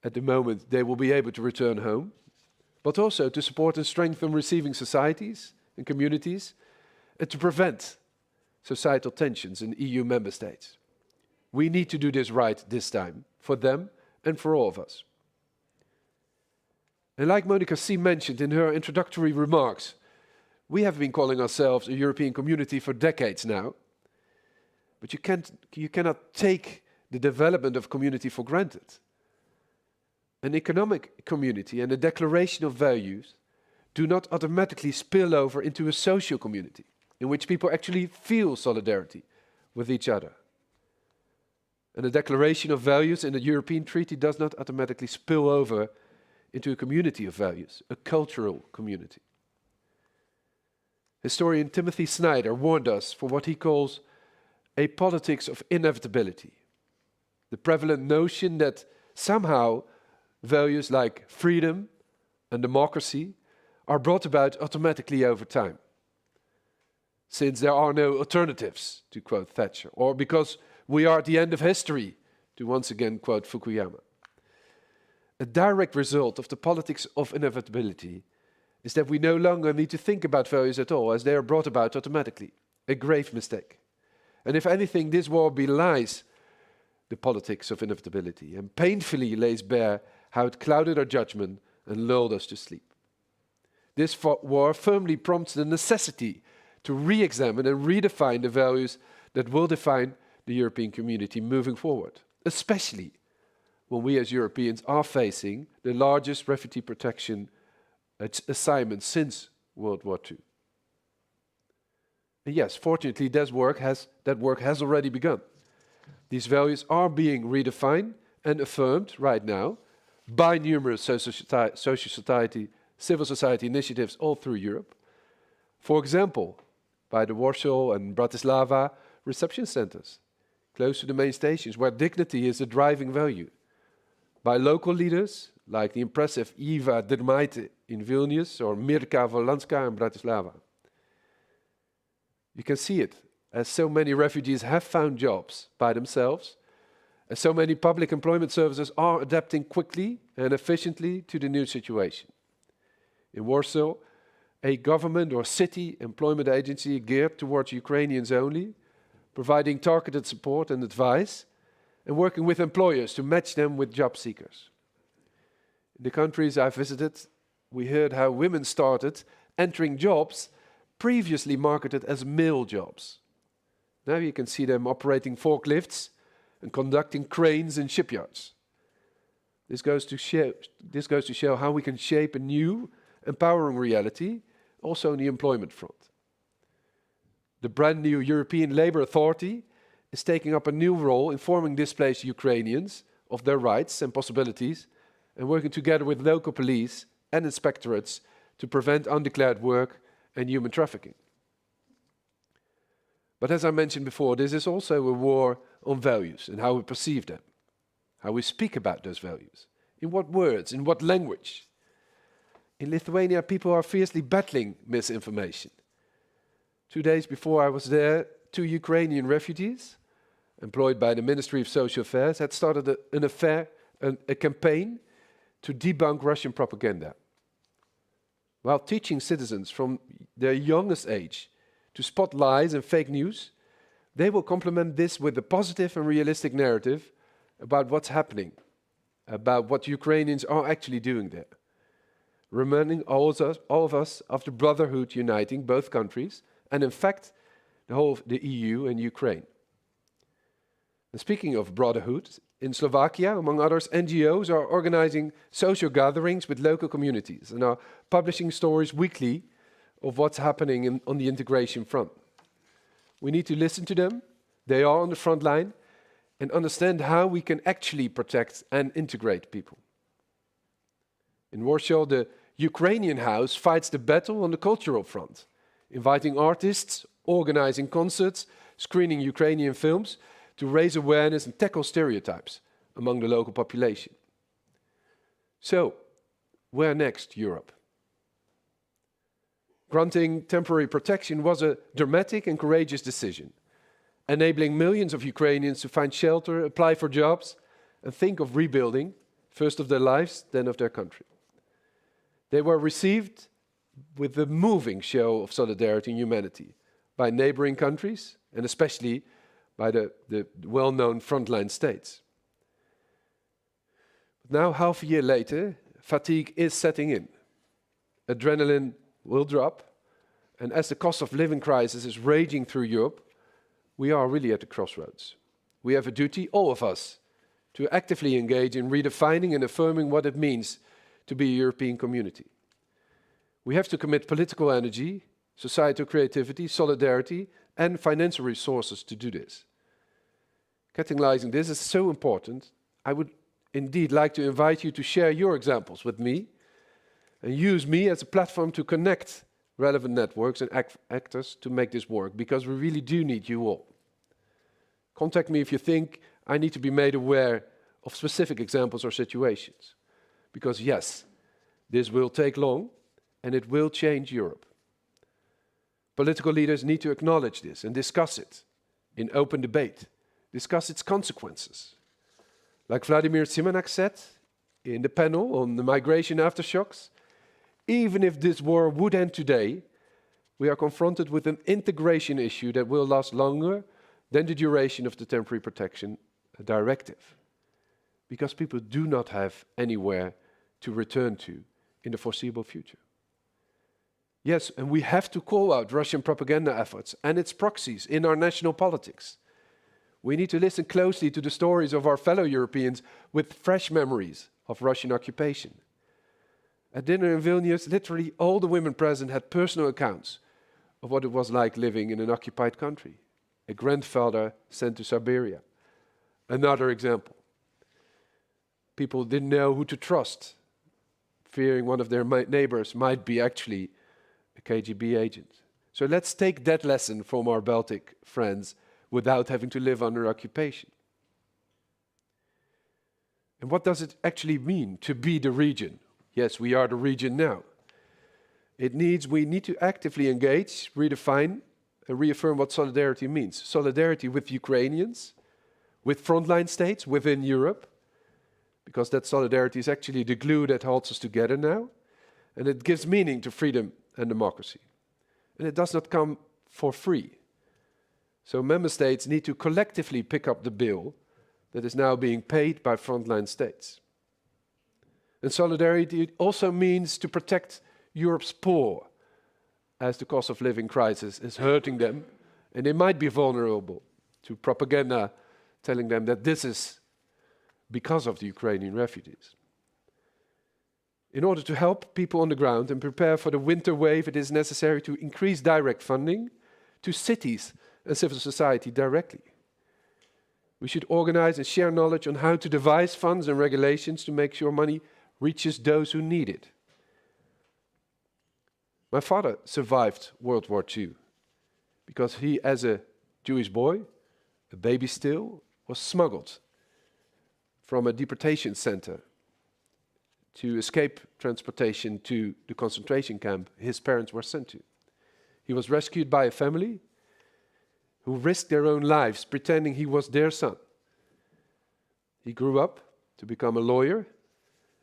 at the moment they will be able to return home, but also to support and strengthen receiving societies and communities, and to prevent societal tensions in EU member states. We need to do this right this time, for them and for all of us. And like Monika mentioned in her introductory remarks, we have been calling ourselves a European community for decades now, but you cannot take the development of community for granted. An economic community and a declaration of values do not automatically spill over into a social community in which people actually feel solidarity with each other. And a declaration of values in a European treaty does not automatically spill over into a community of values, a cultural community. Historian Timothy Snyder warned us for what he calls a politics of inevitability, the prevalent notion that somehow values like freedom and democracy are brought about automatically over time, since there are no alternatives, to quote Thatcher, or because we are at the end of history, to once again quote Fukuyama. A direct result of the politics of inevitability is that we no longer need to think about values at all, as they are brought about automatically. A grave mistake. And if anything, this war belies the politics of inevitability and painfully lays bare how it clouded our judgment and lulled us to sleep. This war firmly prompts the necessity to re-examine and redefine the values that will define the European community moving forward, especially when we as Europeans are facing the largest refugee protection assignment since World War II. And yes, fortunately, that work has already begun. These values are being redefined and affirmed right now by numerous civil society initiatives all through Europe. For example, by the Warsaw and Bratislava reception centers, close to the main stations, where dignity is a driving value. By local leaders, like the impressive Iva Dirmaite in Vilnius or Mirka Wolanska in Bratislava. You can see it, as so many refugees have found jobs by themselves, as so many public employment services are adapting quickly and efficiently to the new situation. In Warsaw, a government or city employment agency geared towards Ukrainians only, providing targeted support and advice, and working with employers to match them with job seekers. In the countries I visited, we heard how women started entering jobs previously marketed as male jobs. Now you can see them operating forklifts and conducting cranes in shipyards. This goes to show how we can shape a new, empowering reality, also on the employment front. The brand new European Labour Authority is taking up a new role informing displaced Ukrainians of their rights and possibilities and working together with local police and inspectorates to prevent undeclared work and human trafficking. But as I mentioned before, this is also a war on values and how we perceive them, how we speak about those values, in what words, in what language. In Lithuania, people are fiercely battling misinformation. 2 days before I was there, 2 Ukrainian refugees, employed by the Ministry of Social Affairs, had started a campaign to debunk Russian propaganda. While teaching citizens from their youngest age to spot lies and fake news, they will complement this with a positive and realistic narrative about what's happening, about what Ukrainians are actually doing there, reminding all of us of the brotherhood uniting both countries, and in fact, the whole of the EU and Ukraine. And speaking of brotherhood, in Slovakia, among others, NGOs are organizing social gatherings with local communities and are publishing stories weekly of what's happening on the integration front. We need to listen to them. They are on the front line and understand how we can actually protect and integrate people. In Warsaw, the Ukrainian House fights the battle on the cultural front, inviting artists, organizing concerts, screening Ukrainian films to raise awareness and tackle stereotypes among the local population. So, where next, Europe? Granting temporary protection was a dramatic and courageous decision, enabling millions of Ukrainians to find shelter, apply for jobs, and think of rebuilding, first of their lives, then of their country. They were received with a moving show of solidarity and humanity by neighboring countries, and especially by the well-known frontline states. But now, half a year later, fatigue is setting in. Adrenaline will drop, and as the cost of living crisis is raging through Europe, we are really at the crossroads. We have a duty, all of us, to actively engage in redefining and affirming what it means to be a European community. We have to commit political energy, societal creativity, solidarity, and financial resources to do this. Catalyzing this is so important. I would indeed like to invite you to share your examples with me and use me as a platform to connect relevant networks and actors to make this work, because we really do need you all. Contact me if you think I need to be made aware of specific examples or situations. Because yes, this will take long and it will change Europe. Political leaders need to acknowledge this and discuss it in open debate, discuss its consequences. Like Vladimir Simanak said in the panel on the migration aftershocks, even if this war would end today, we are confronted with an integration issue that will last longer than the duration of the temporary protection directive, because people do not have anywhere to return to in the foreseeable future. Yes, and we have to call out Russian propaganda efforts and its proxies in our national politics. We need to listen closely to the stories of our fellow Europeans with fresh memories of Russian occupation. At dinner in Vilnius, literally all the women present had personal accounts of what it was like living in an occupied country. A grandfather sent to Siberia. Another example. People didn't know who to trust, fearing one of their neighbors might be actually a KGB agent. So let's take that lesson from our Baltic friends without having to live under occupation. And what does it actually mean to be the region? Yes, we are the region now. We need to actively engage, redefine, and reaffirm what solidarity means. Solidarity with Ukrainians, with frontline states within Europe, because that solidarity is actually the glue that holds us together now, and it gives meaning to freedom and democracy. And it does not come for free. So member states need to collectively pick up the bill that is now being paid by frontline states. And solidarity also means to protect Europe's poor, as the cost of living crisis is hurting them, and they might be vulnerable to propaganda telling them that this is because of the Ukrainian refugees. In order to help people on the ground and prepare for the winter wave, it is necessary to increase direct funding to cities and civil society directly. We should organize and share knowledge on how to devise funds and regulations to make sure money reaches those who need it. My father survived World War II because he, as a Jewish boy, a baby still, was smuggled from a deportation center to escape transportation to the concentration camp his parents were sent to. He was rescued by a family who risked their own lives pretending he was their son. He grew up to become a lawyer,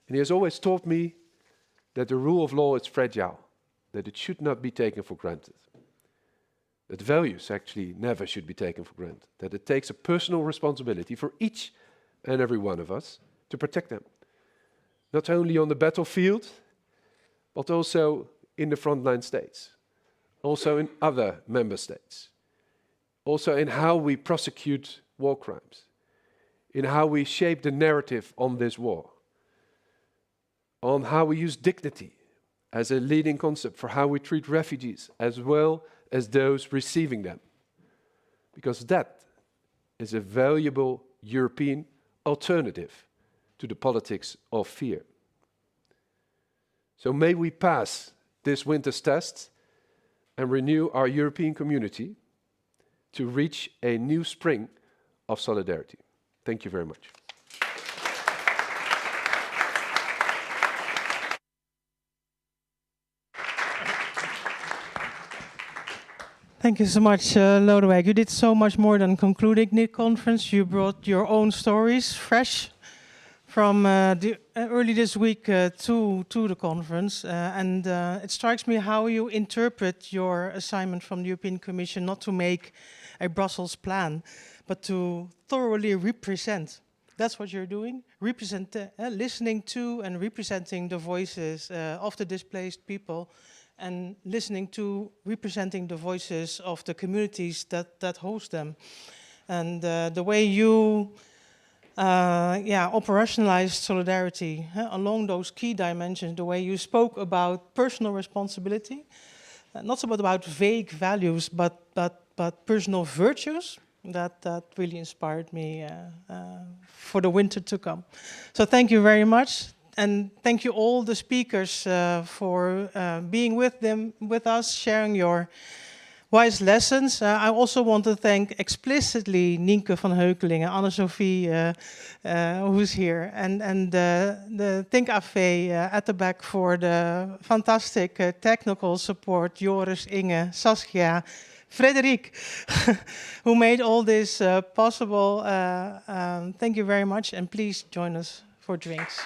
and he has always taught me that the rule of law is fragile, that it should not be taken for granted, that values actually never should be taken for granted, that it takes a personal responsibility for each and every one of us to protect them, not only on the battlefield, but also in the frontline states, also in other member states, also in how we prosecute war crimes, in how we shape the narrative on this war, on how we use dignity as a leading concept for how we treat refugees as well as those receiving them. Because that is a valuable European alternative to the politics of fear. So may we pass this winter's test and renew our European community to reach a new spring of solidarity. Thank you very much. Thank you so much, Lodewijk. You did so much more than concluding the conference. You brought your own stories, fresh from early this week to the conference. And it strikes me how you interpret your assignment from the European Commission, not to make a Brussels plan, but to thoroughly represent. That's what you're doing, listening to and representing the voices of the displaced people, and listening to, representing the voices of the communities that host them. And the way you operationalized solidarity along those key dimensions, the way you spoke about personal responsibility, not so much about vague values, but personal virtues, that really inspired me for the winter to come. So thank you very much. And thank you all the speakers for being with us, sharing your wise lessons. I also want to thank explicitly Nienke van Heukelingen, Anne-Sophie, who's here, and the Think Affe at the back for the fantastic technical support, Joris, Inge, Saskia, Frederic, who made all this possible. Thank you very much, and please join us for drinks.